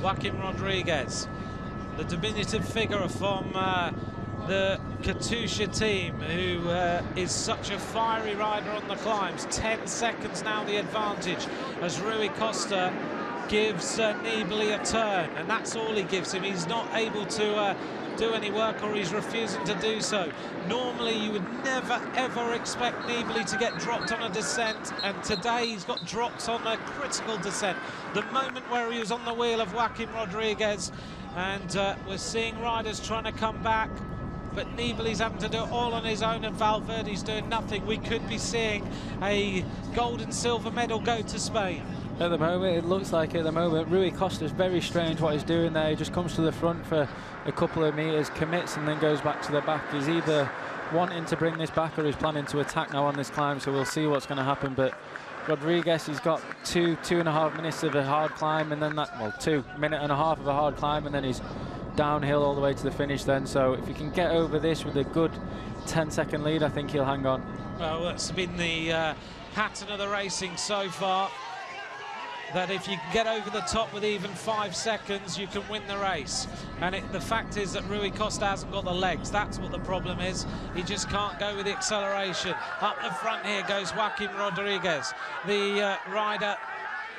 Joaquim Rodriguez, the diminutive figure from the Katusha team, who is such a fiery rider on the climbs. 10 seconds now the advantage as Rui Costa gives Nibali a turn, and that's all he gives him. He's not able to do any work, or he's refusing to do so. Normally you would never ever expect Nibali to get dropped on a descent, and today he's got dropped on a critical descent. The moment where he was on the wheel of Joaquim Rodriguez, and we're seeing riders trying to come back, but Nibali's having to do it all on his own, and Valverde's doing nothing. We could be seeing a gold and silver medal go to Spain. At the moment, it looks like at the moment, Rui Costa's very strange what he's doing there. He just comes to the front for a couple of meters, commits, and then goes back to the back. He's either wanting to bring this back or he's planning to attack now on this climb, so we'll see what's going to happen. But Rodriguez, he's got 2.5 minutes of a hard climb, and then that, well, 2.5 minutes of a hard climb, and then he's downhill all the way to the finish then. So if he can get over this with a good 10-second lead, I think he'll hang on. Well, that's been the pattern of the racing so far, that if you can get over the top with even 5 seconds, you can win the race. And the fact is that Rui Costa hasn't got the legs. That's what the problem is. He just can't go with the acceleration. Up the front here goes Joaquim Rodriguez, the rider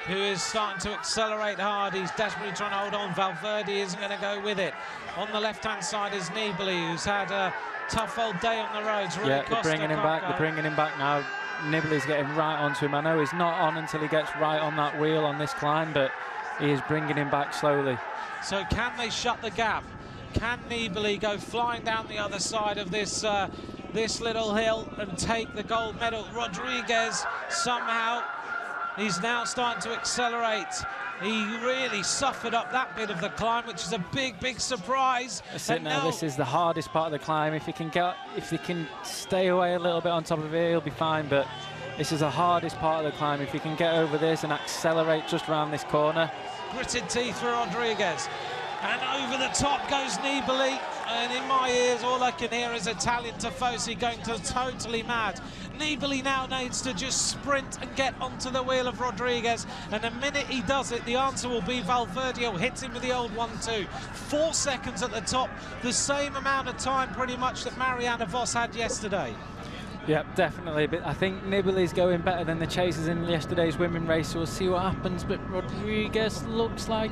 who is starting to accelerate hard. He's desperately trying to hold on. Valverde isn't going to go with it. On the left-hand side is Nibali, who's had a tough old day on the roads. Yeah, they're bringing him back. They're bringing him back now. Nibali's getting right onto him. I know he's not on until he gets right on that wheel on this climb, but he is bringing him back slowly. So can they shut the gap? Can Nibali go flying down the other side of this this little hill and take the gold medal? Rodriguez, somehow, he's now starting to accelerate. He really suffered up that bit of the climb, which is a big, big surprise. That's it now. This is the hardest part of the climb. If he can stay away a little bit on top of it, he'll be fine. But this is the hardest part of the climb. If he can get over this and accelerate just around this corner. Gritted teeth for Rodriguez. And over the top goes Nibali. And in my ears, all I can hear is Italian Tifosi going totally mad. Nibali now needs to just sprint and get onto the wheel of Rodriguez. And the minute he does it, the answer will be Valverde will hit him with the old 1-2. 4 seconds at the top, the same amount of time pretty much that Marianne Vos had yesterday. Yep, definitely. But I think Nibali's going better than the chasers in yesterday's women race, so we'll see what happens. But Rodriguez looks like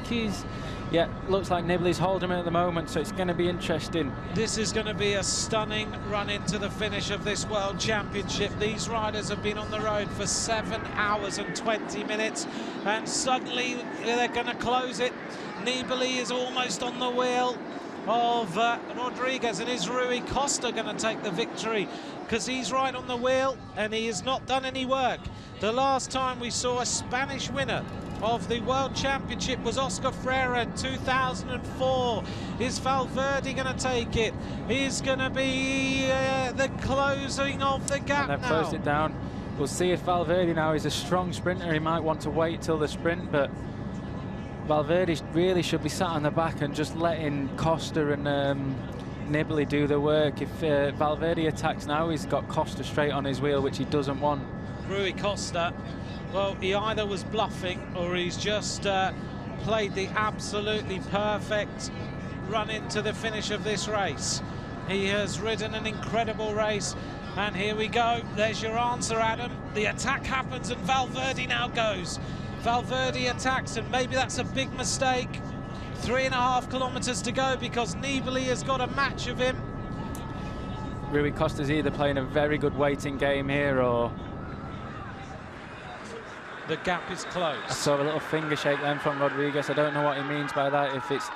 looks like Nibali's holding him at the moment, so it's going to be interesting. This is going to be a stunning run into the finish of this World Championship. These riders have been on the road for 7 hours and 20 minutes, and suddenly they're going to close it. Nibali is almost on the wheel of Rodriguez, and is Rui Costa going to take the victory? Because he's right on the wheel and he has not done any work. The last time we saw a Spanish winner of the World Championship was Oscar Freire in 2004. Is Valverde going to take it? Is going to be the closing of the gap and they've now. closed it down. We'll see if Valverde now is a strong sprinter. He might want to wait till the sprint, but Valverde really should be sat on the back and just letting Costa and Nibali do the work. If Valverde attacks now, he's got Costa straight on his wheel, which he doesn't want. Rui Costa, well, he either was bluffing or he's just played the absolutely perfect run into the finish of this race. He has ridden an incredible race, and here we go. There's your answer, Adam. The attack happens and Valverde now goes. Valverde attacks, and maybe that's a big mistake. 3.5 kilometers to go because Nibali has got a match of him. Rui Costa's either playing a very good waiting game here, or the gap is closed. I saw a little finger shake then from Rodriguez. I don't know what he means by that, if it's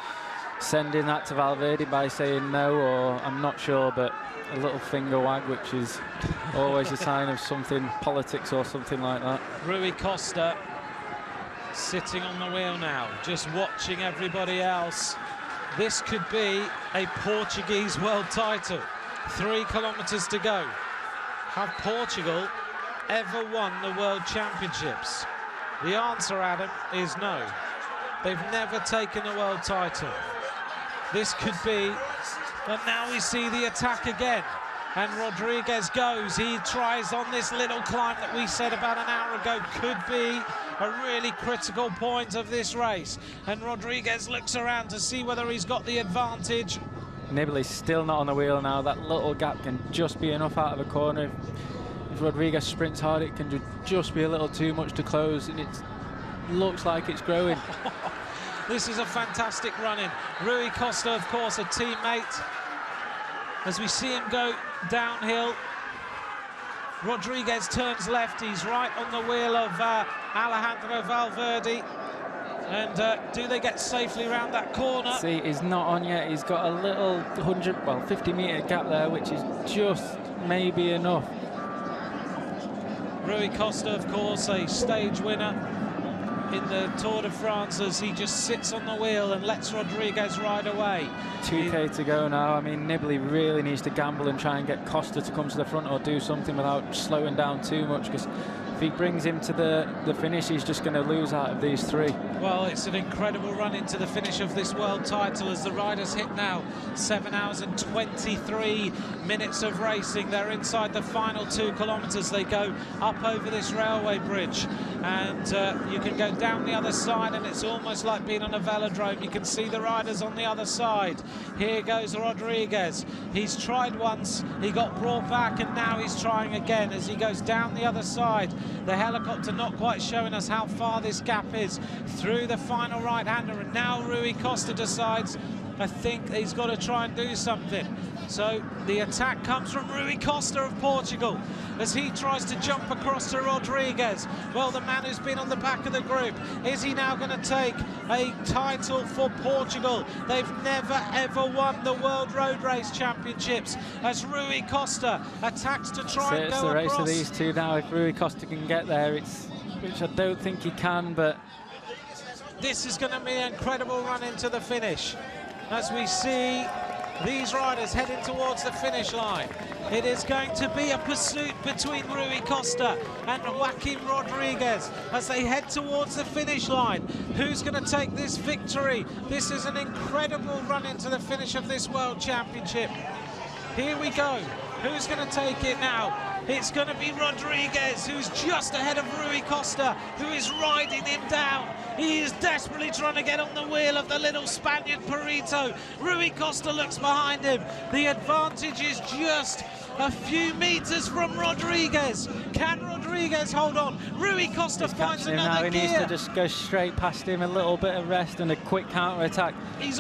sending that to Valverde by saying no, or I'm not sure, but a little finger wag, which is always a sign of something, politics or something like that. Rui Costa sitting on the wheel now, just watching everybody else. This could be a Portuguese world title. 3 kilometers to go. Have Portugal ever won the World Championships? The answer, Adam, is no. They've never taken a world title. This could be, and now we see the attack again. And Rodriguez goes, he tries on this little climb that we said about an hour ago could be a really critical point of this race. And Rodriguez looks around to see whether he's got the advantage. Nibali's still not on the wheel now. That little gap can just be enough out of the corner. If Rodriguez sprints hard, it can just be a little too much to close, and it looks like it's growing. This is a fantastic run-in. Rui Costa, of course, a teammate. As we see him go downhill, Rodriguez turns left. He's right on the wheel of Alejandro Valverde. And do they get safely around that corner? See, he's not on yet. He's got a little 50-metre gap there, which is just maybe enough. Rui Costa, of course, a stage winner in the Tour de France, as he just sits on the wheel and lets Rodriguez ride away. 2K to go now. I mean, Nibali really needs to gamble and try and get Costa to come to the front or do something without slowing down too much, because if he brings him to the finish, he's just going to lose out of these 3. Well, it's an incredible run into the finish of this world title as the riders hit now 7 hours and 23 minutes of racing. They're inside the final 2 kilometers. They go up over this railway bridge, and you can go down the other side, and it's almost like being on a velodrome. You can see the riders on the other side. Here goes Rodriguez. He's tried once, he got brought back, and now he's trying again as he goes down the other side. The helicopter not quite showing us how far this gap is through the final right-hander, and now Rui Costa decides, I think he's got to try and do something. So the attack comes from Rui Costa of Portugal as he tries to jump across to Rodriguez. Well, the man who's been on the back of the group, is he now going to take a title for Portugal? They've never ever won the World Road Race Championships as Rui Costa attacks to try and go across. It's the race of these 2 now. If Rui Costa can get there, which I don't think he can, but this is going to be an incredible run into the finish as we see These riders heading towards the finish line. It is going to be a pursuit between Rui Costa and Joaquim Rodriguez as they head towards the finish line. Who's going to take this victory? This is an incredible run into the finish of this World Championship. Here we go. Who's going to take it now? It's going to be Rodriguez, who's just ahead of Rui Costa, who is riding him down. He is desperately trying to get on the wheel of the little Spaniard Perito. Rui Costa looks behind him. The advantage is just a few meters from Rodriguez. Can Rodriguez hold on? Rui Costa finds another gear. He needs to just go straight past him, a little bit of rest and a quick counter-attack. He's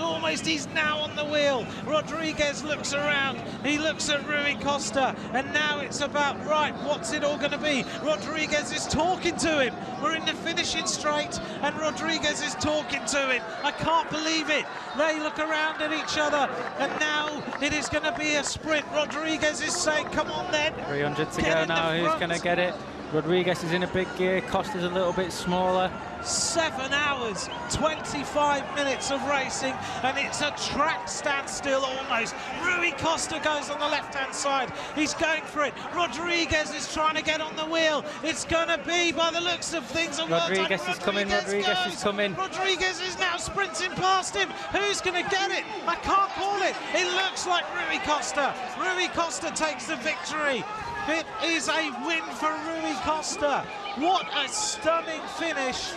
now on the wheel. Rodriguez looks around. He looks at Rui Costa, and now it's about, right, what's it all going to be? Rodriguez is talking to him. We're in the finishing straight, and Rodriguez is talking to him. I can't believe it. They look around at each other, and now it is going to be a sprint. Rodriguez is saying, come on then. 300 to go now. Who's going to get it? Rodriguez is in a big gear. Costa's a little bit smaller. 7 hours, 25 minutes of racing, and it's a track standstill almost. Rui Costa goes on the left-hand side. He's going for it. Rodriguez is trying to get on the wheel. It's going to be, by the looks of things, a Rodriguez is coming. Rodriguez is coming. Rodriguez is now sprinting past him. Who's going to get it? I can't call it. It looks like Rui Costa. Rui Costa takes the victory. It is a win for Rui Costa. What a stunning finish.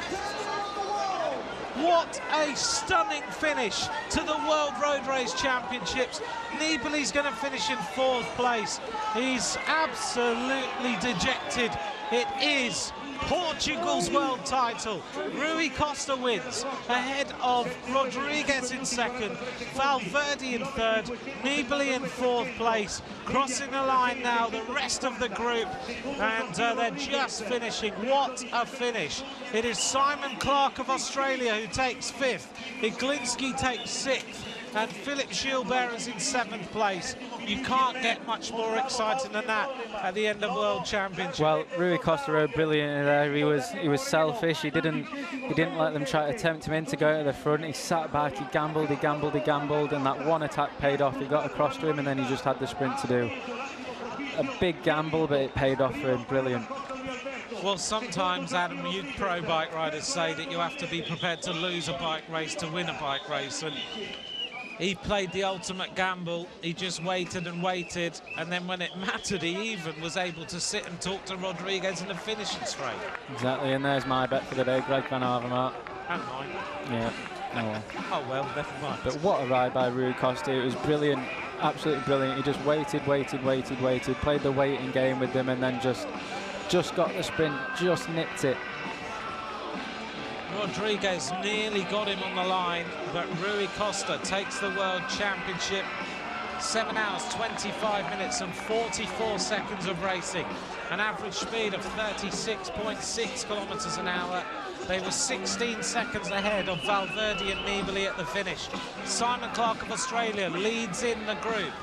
What a stunning finish to the World Road Race Championships. Nibali's going to finish in 4th place. He's absolutely dejected. It is Portugal's world title. Rui Costa wins ahead of Rodriguez in 2nd, Valverde in 3rd, Nibali in 4th place. Crossing the line now, the rest of the group, and they're just finishing. What a finish. It is Simon Clark of Australia who takes 5th, Iglinski takes 6th, and Philip Gilbert is in 7th place. You can't get much more exciting than that at the end of World Championship. Well, Rui Costa rode brilliant there. He was selfish. He didn't let them try to tempt him in to go to the front. He sat back. He gambled, and that one attack paid off. He got across to him, and then he just had the sprint to do. A big gamble, but it paid off for him. Brilliant. Well, sometimes, Adam, you pro bike riders say that you have to be prepared to lose a bike race to win a bike race, and he played the ultimate gamble. He just waited and waited, and then when it mattered, he even was able to sit and talk to Rodriguez in the finishing straight. Exactly, and there's my bet for the day, Greg Van Avermaet. And mine. Yeah. Oh well, never mind. But what a ride by Rui Costa. It was brilliant, absolutely brilliant. He just waited, played the waiting game with them, and then just got the sprint, just nipped it. Rodriguez nearly got him on the line, but Rui Costa takes the World Championship. 7 hours, 25 minutes and 44 seconds of racing. An average speed of 36.6 kilometers an hour. They were 16 seconds ahead of Valverde and Nibali at the finish. Simon Clark of Australia leads in the group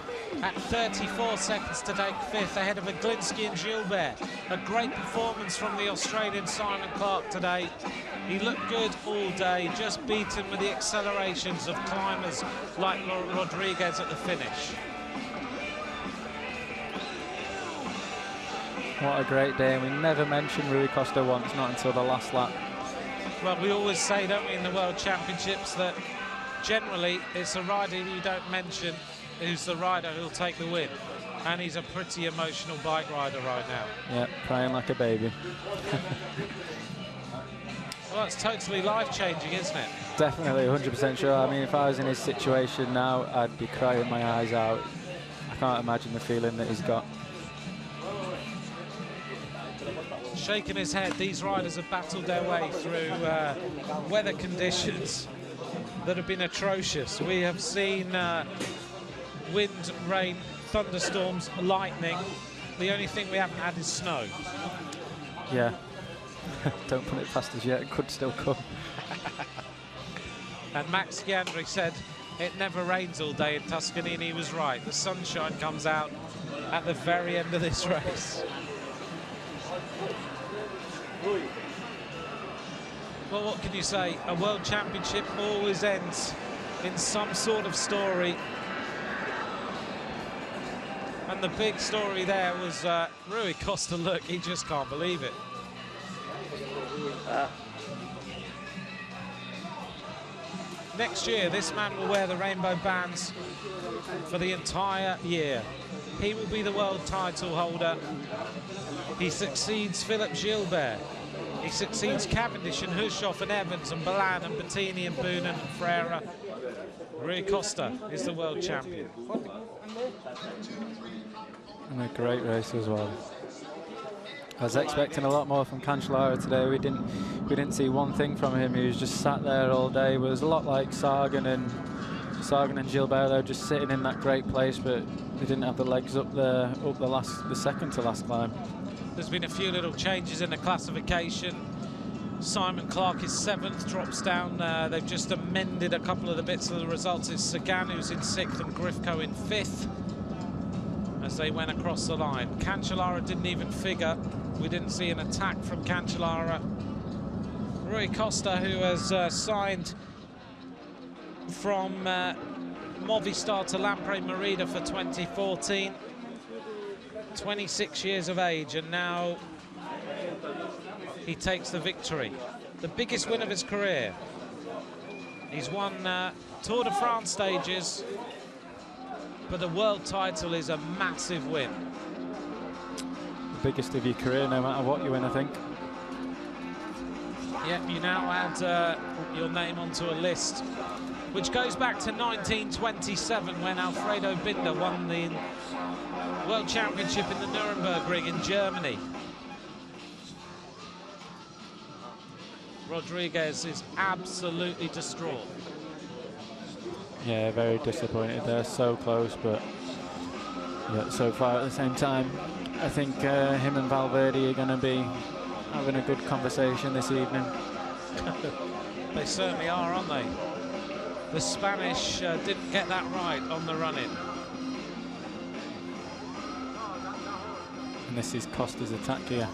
at 34 seconds to take 5th, ahead of Iglinski and Gilbert. A great performance from the Australian Simon Clark today. He looked good all day, just beaten with the accelerations of climbers like Rodriguez at the finish. What a great day, and we never mentioned Rui Costa once, not until the last lap. Well, we always say, don't we, in the World Championships, that generally it's a rider you don't mention who's the rider who'll take the win. And he's a pretty emotional bike rider right now. Yeah, crying like a baby. Well, it's totally life-changing, isn't it? Definitely, 100% sure. I mean, if I was in his situation now, I'd be crying my eyes out. I can't imagine the feeling that he's got. Shaking his head, these riders have battled their way through weather conditions that have been atrocious. We have seen wind, rain, thunderstorms, lightning. The only thing we haven't had is snow. Yeah. Don't put it past us yet, it could still come. And Max Giandri said it never rains all day in Tuscany, and he was right. The sunshine comes out at the very end of this race. Well, what can you say? A World Championship always ends in some sort of story. And the big story there was Rui Costa. Look, he just can't believe it. Next year, this man will wear the rainbow bands for the entire year. He will be the world title holder. He succeeds Philippe Gilbert. He succeeds Cavendish and Hushoff and Evans and Balan and Bettini and Boonen and Freire. Rui Costa is the world champion. And a great race as well. I was expecting a lot more from Cancellara today. We didn't see one thing from him. He was just sat there all day. It was a lot like Sagan and Gilbert, though, just sitting in that great place, but they didn't have the legs up the second to last climb. There's been a few little changes in the classification. Simon Clark is 7th, drops down. They've just amended a couple of the bits of the results. It's Sagan who's in 6th and Grifko in 5th as they went across the line. Cancellara didn't even figure. We didn't see an attack from Cancellara. Rui Costa, who has signed from Movistar to Lampre Merida for 2014. 26 years of age, and now he takes the victory. The biggest win of his career. He's won Tour de France stages, but the world title is a massive win. The biggest of your career, no matter what you win, I think. Yep, you now add your name onto a list, which goes back to 1927 when Alfredo Binder won the World Championship in the Nuremberg Ring in Germany. Rodriguez is absolutely distraught. Yeah, very disappointed. They're so close, but so far at the same time. I think him and Valverde are going to be having a good conversation this evening. They certainly are, aren't they? The Spanish didn't get that right on the run-in. And this is Costa's attack here.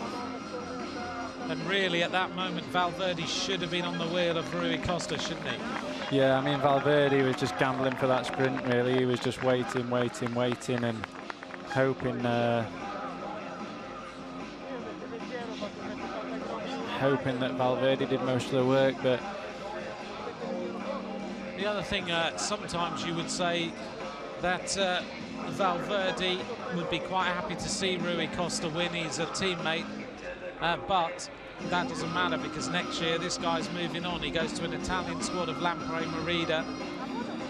And really, at that moment, Valverde should have been on the wheel of Rui Costa, shouldn't he? Yeah, I mean, Valverde was just gambling for that sprint, really. He was just waiting, and hoping that Valverde did most of the work, but... The other thing, sometimes you would say that Valverde would be quite happy to see Rui Costa win. He's a teammate, but that doesn't matter because next year this guy's moving on. He goes to an Italian squad of Lampre Merida.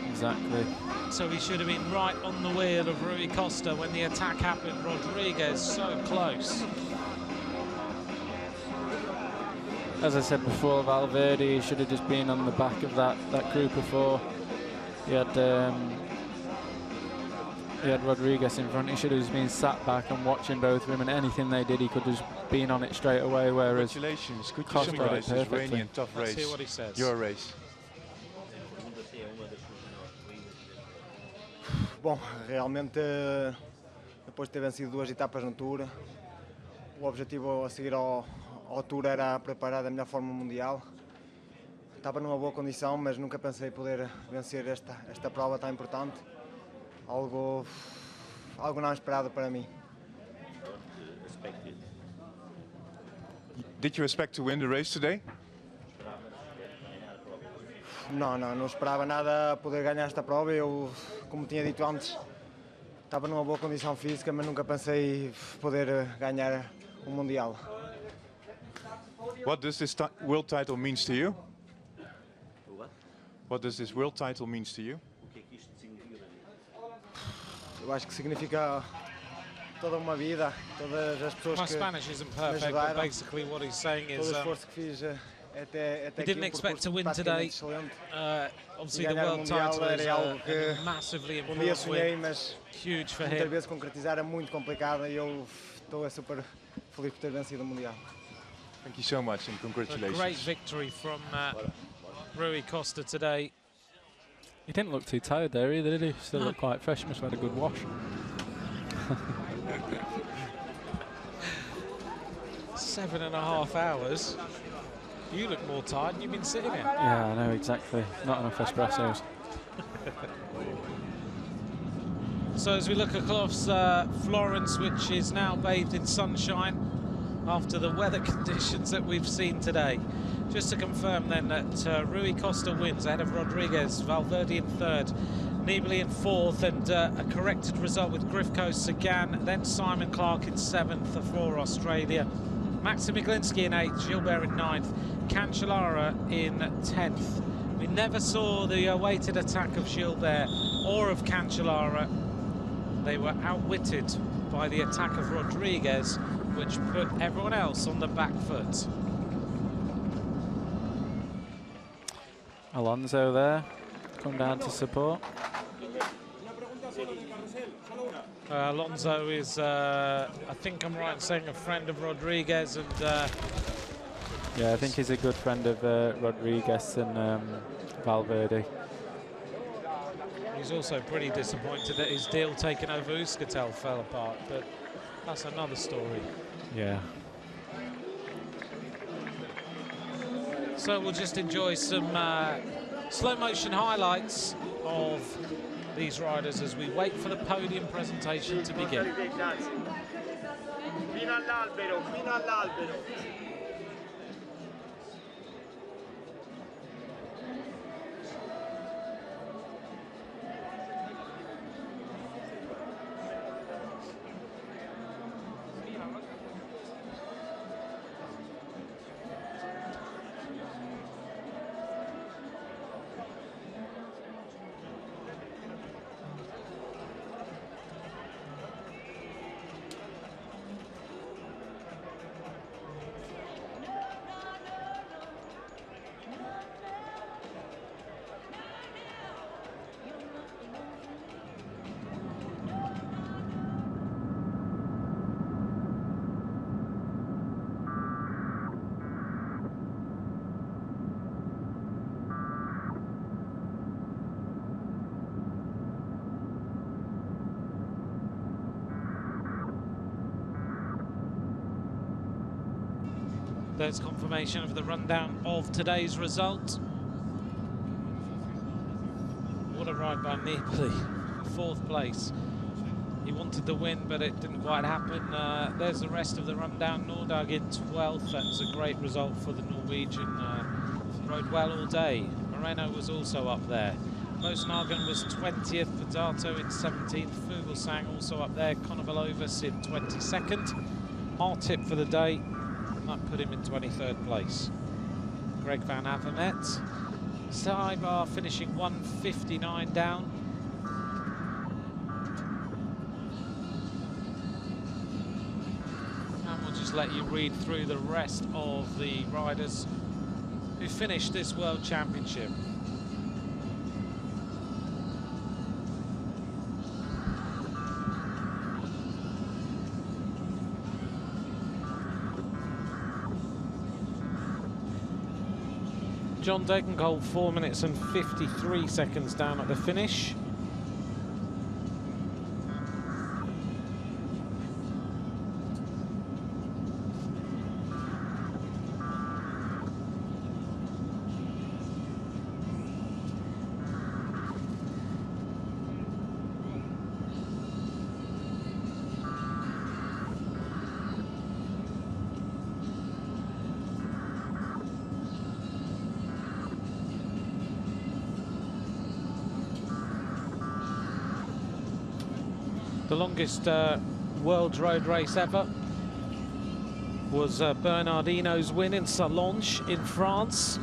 Exactly. So he should have been right on the wheel of Rui Costa when the attack happened. Rodriguez so close. As I said before, Valverde should have just been on the back of that group of four. He had Rodriguez in front. He should have just been sat back and watching both of them, and anything they did, he could have been on it straight away. Whereas congratulations, could you Costa summarize did it this rainy perfectly. and tough Let's race? hear what he says. Your race. Bom, realmente depois de ter vencido 2 etapas no Tour, o objetivo a seguir ao Tour era preparar da melhor forma mundial. Estava numa boa condição, mas nunca pensei poder vencer esta prova tão importante. Algo não esperado para mim. Did you expect to win the race today? Não esperava nada poder ganhar esta prova. Eu, como tinha dito antes, estava numa boa condição física, mas nunca pensei poder ganhar mundial. What does this world title means to you? What does this world title means to you? Eu acho que significa toda uma vida, todas as pessoas My que Spanish isn't me perfect, but ajudaram, basically what he's saying todo is o esforço que fiz até he aqui, didn't percurso expect to win praticamente today. excelente. Obviously the Ganhar world mundial title is era algo que a massively dia important sonhei, win. mas Huge for muitas him. vezes concretizar é muito complicado e eu estou super feliz por ter vencido o mundial. Thank you so much and A congratulations. great victory from Rui Costa today. He didn't look too tired there either, did he? Still looked quite fresh. Must have had a good wash. 7.5 hours. You look more tired and you've been sitting here. Yeah, I know, exactly. Not enough espressos. So as we look across Florence, which is now bathed in sunshine after the weather conditions that we've seen today. Just to confirm then that Rui Costa wins ahead of Rodriguez, Valverde in third, Nibali in fourth, and a corrected result with Grifko, Sagan, then Simon Clark in seventh for Australia. Maxim Iglinski in eighth, Gilbert in ninth, Cancellara in 10th. We never saw the awaited attack of Gilbert or of Cancellara. They were outwitted by the attack of Rodriguez, which put everyone else on the back foot. Alonso there, come down to support. Alonso is, I think I'm right in saying, a friend of Rodriguez, and yeah, I think he's a good friend of Rodriguez and Valverde. He's also pretty disappointed that his deal taken over Euskaltel fell apart, but that's another story. Yeah. So we'll just enjoy some slow motion highlights of these riders as we wait for the podium presentation to begin. Fino all'albero, fino all'albero. There's confirmation of the rundown of today's result. What a ride by Nibali, 4th place. He wanted the win, but it didn't quite happen. There's the rest of the rundown. Nordag in 12th. That was a great result for the Norwegian. Rode well all day. Moreno was also up there. Mosnagen was 20th. Pedato in 17th. Fuglsang also up there. Konovalovas in 22nd. Our tip for the day. That put him in 23rd place. Greg Van Avermaet. Saibar finishing 1:59 down. And we'll just let you read through the rest of the riders who finished this World Championship. John Degenkolb 4 minutes and 53 seconds down at the finish. The longest world road race ever was Bernardino's win in Sallanches in France,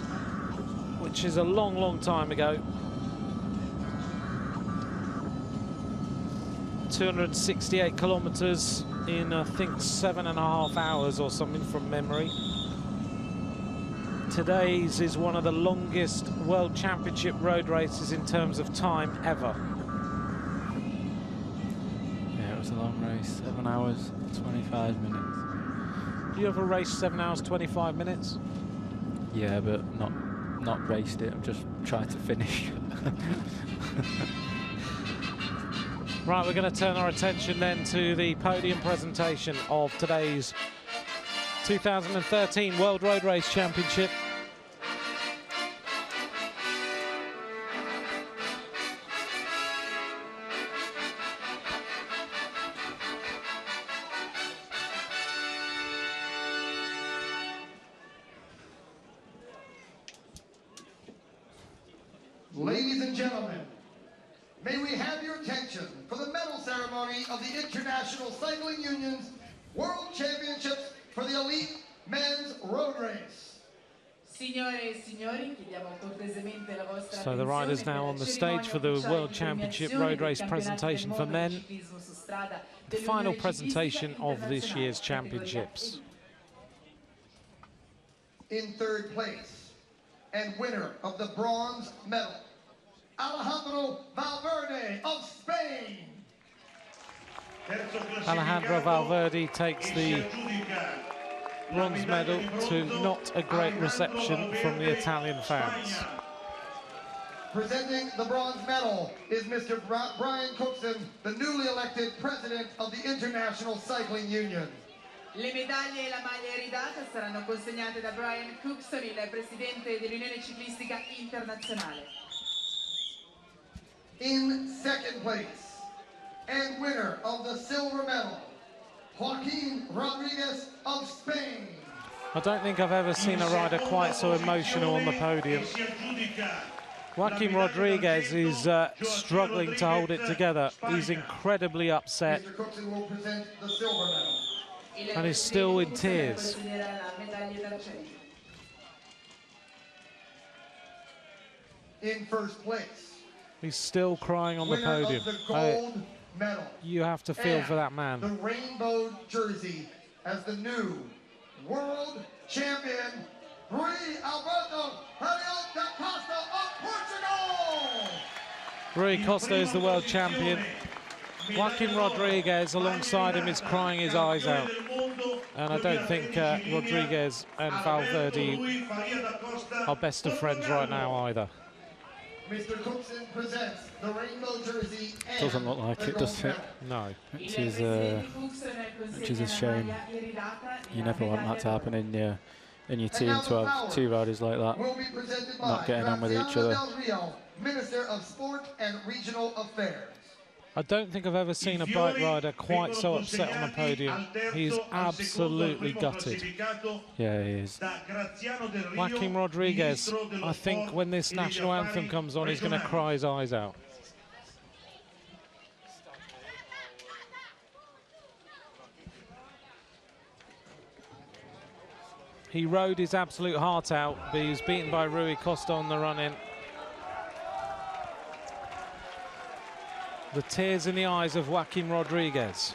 which is a long, long time ago. 268 kilometers in, I think, 7.5 hours or something from memory. Today's is one of the longest World Championship road races in terms of time ever. A long race, 7 hours, 25 minutes. Do you ever race 7 hours, 25 minutes? Yeah, but not raced it. I've just tried to finish. Right, we're going to turn our attention then to the podium presentation of today's 2013 World Road Race Championship. Ladies and gentlemen, may we have your attention for the medal ceremony of the International Cycling Union's World Championships for the Elite Men's Road Race. So the riders now on the stage for the World Championship Road Race presentation for men. The final presentation of this year's championships. In third place and winner of the bronze medal, Alejandro Valverde of Spain. Alejandro Valverde takes the bronze medal to not a great reception from the Italian fans. Presenting the bronze medal is Mr. Brian Cookson, the newly elected president of the International Cycling Union. Le medaglie e la maglia iridata saranno consegnate da Brian Cookson, il presidente dell'Unione Ciclistica Internazionale. In second place and winner of the silver medal, Joaquin Rodriguez of Spain. I don't think I've ever seen a rider quite so emotional on the podium. Joaquin Rodriguez is struggling to hold it together. He's incredibly upset Mr. Cookson will present the silver medal. and is still in tears. In first place, He's still crying on the winner podium. of the gold medal, You have to feel and for that man. the rainbow jersey as the new world champion, Rui Alberto Ariel da Costa of Portugal. Rui Costa is the world champion. Joaquin Rodriguez alongside him is crying his eyes out. And I don't think Rodriguez and Valverde are best of friends right now either. Mr. Cookson presents the rainbow jersey and Doesn't look like the it, does gold it? medal. No. Which is a shame. You never want that to happen in your team, to have two riders like that Will be presented not by getting on with each Graziano other. Del Rio, Minister of Sport and Regional Affairs. I don't think I've ever seen a bike rider quite so upset on the podium. He's absolutely gutted. Yeah, he is. Joaquin Rodriguez, I think when this national anthem comes on, he's going to cry his eyes out. He rode his absolute heart out, but he was beaten by Rui Costa on the run-in. The tears in the eyes of Joaquin Rodriguez.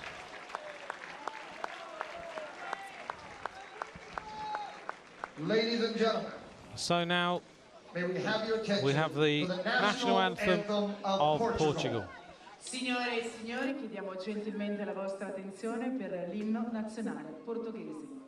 Ladies and gentlemen, So now may we have your attention we have the for national anthem of Portugal. Signore e signori, chiediamo gentilmente la vostra attenzione per l'inno nazionale portoghese.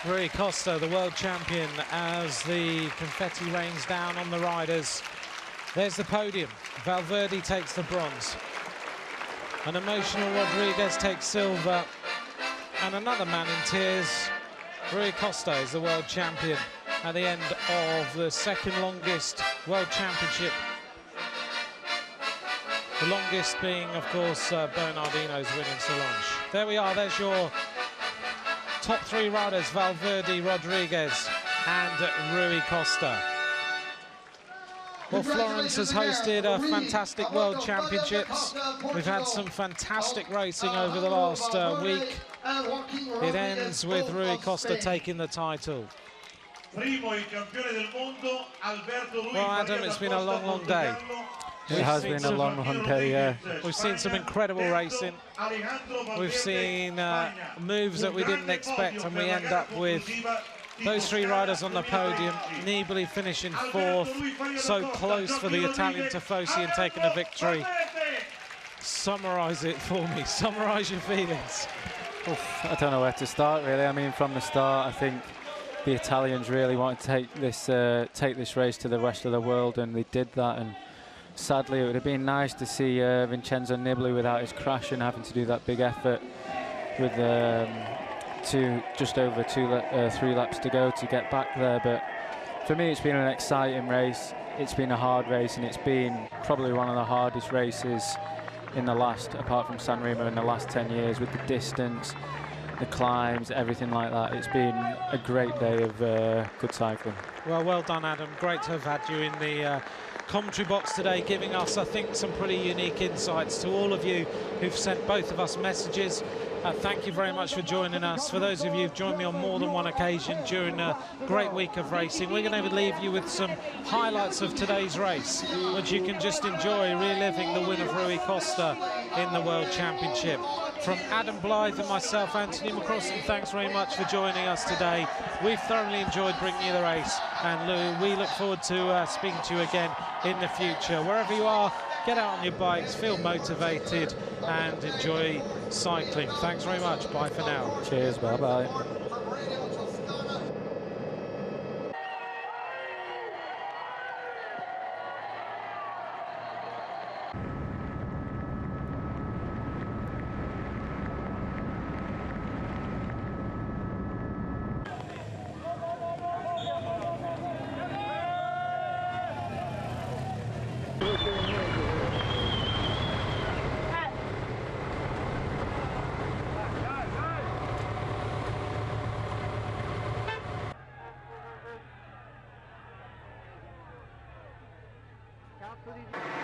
Rui Costa, the world champion, as the confetti rains down on the riders. There's the podium. Valverde takes the bronze. An emotional Rodriguez takes silver. And another man in tears. Rui Costa is the world champion at the end of the second longest world championship. The longest being, of course, Bernardino's winning Solange. There we are, there's your top three riders, Valverde, Rodriguez and Rui Costa. Well, Florence has hosted a fantastic World Championships. We've had some fantastic racing over the last week. It ends with Rui Costa taking the title. Well, Adam, it's been a long, long day. It has been a long, long day, yeah. We've seen some incredible racing. We've seen moves that we didn't expect, and we end up with those three riders on the podium. Nibali finishing fourth, so close for the Italian Tifosi and taking a victory. Summarise it for me, summarise your feelings. Oof, I don't know where to start, really. I mean, from the start, I think the Italians really wanted to take this race to the rest of the world, and they did that. And sadly, it would have been nice to see Vincenzo Nibali without his crash and having to do that big effort with just over 3 laps to go to get back there. But for me, it's been an exciting race. It's been a hard race, and it's been probably one of the hardest races in the last, apart from San Remo, in the last 10 years, with the distance, the climbs, everything like that. It's been a great day of good cycling. Well done, Adam. Great to have had you in the commentary box today, giving us, I think, some pretty unique insights. To all of you who've sent both of us messages, thank you very much for joining us. For those of you who've joined me on more than one occasion during a great week of racing, we're going to leave you with some highlights of today's race, which you can just enjoy reliving the win of Rui Costa in the World Championship. From Adam Blythe and myself, Anthony McCrossan, thanks very much for joining us today. We've thoroughly enjoyed bringing you the race, and Lou, we look forward to speaking to you again in the future. Wherever you are, get out on your bikes, feel motivated, and enjoy cycling. Thanks very much. Bye for now. Cheers. Bye-bye. Count for these.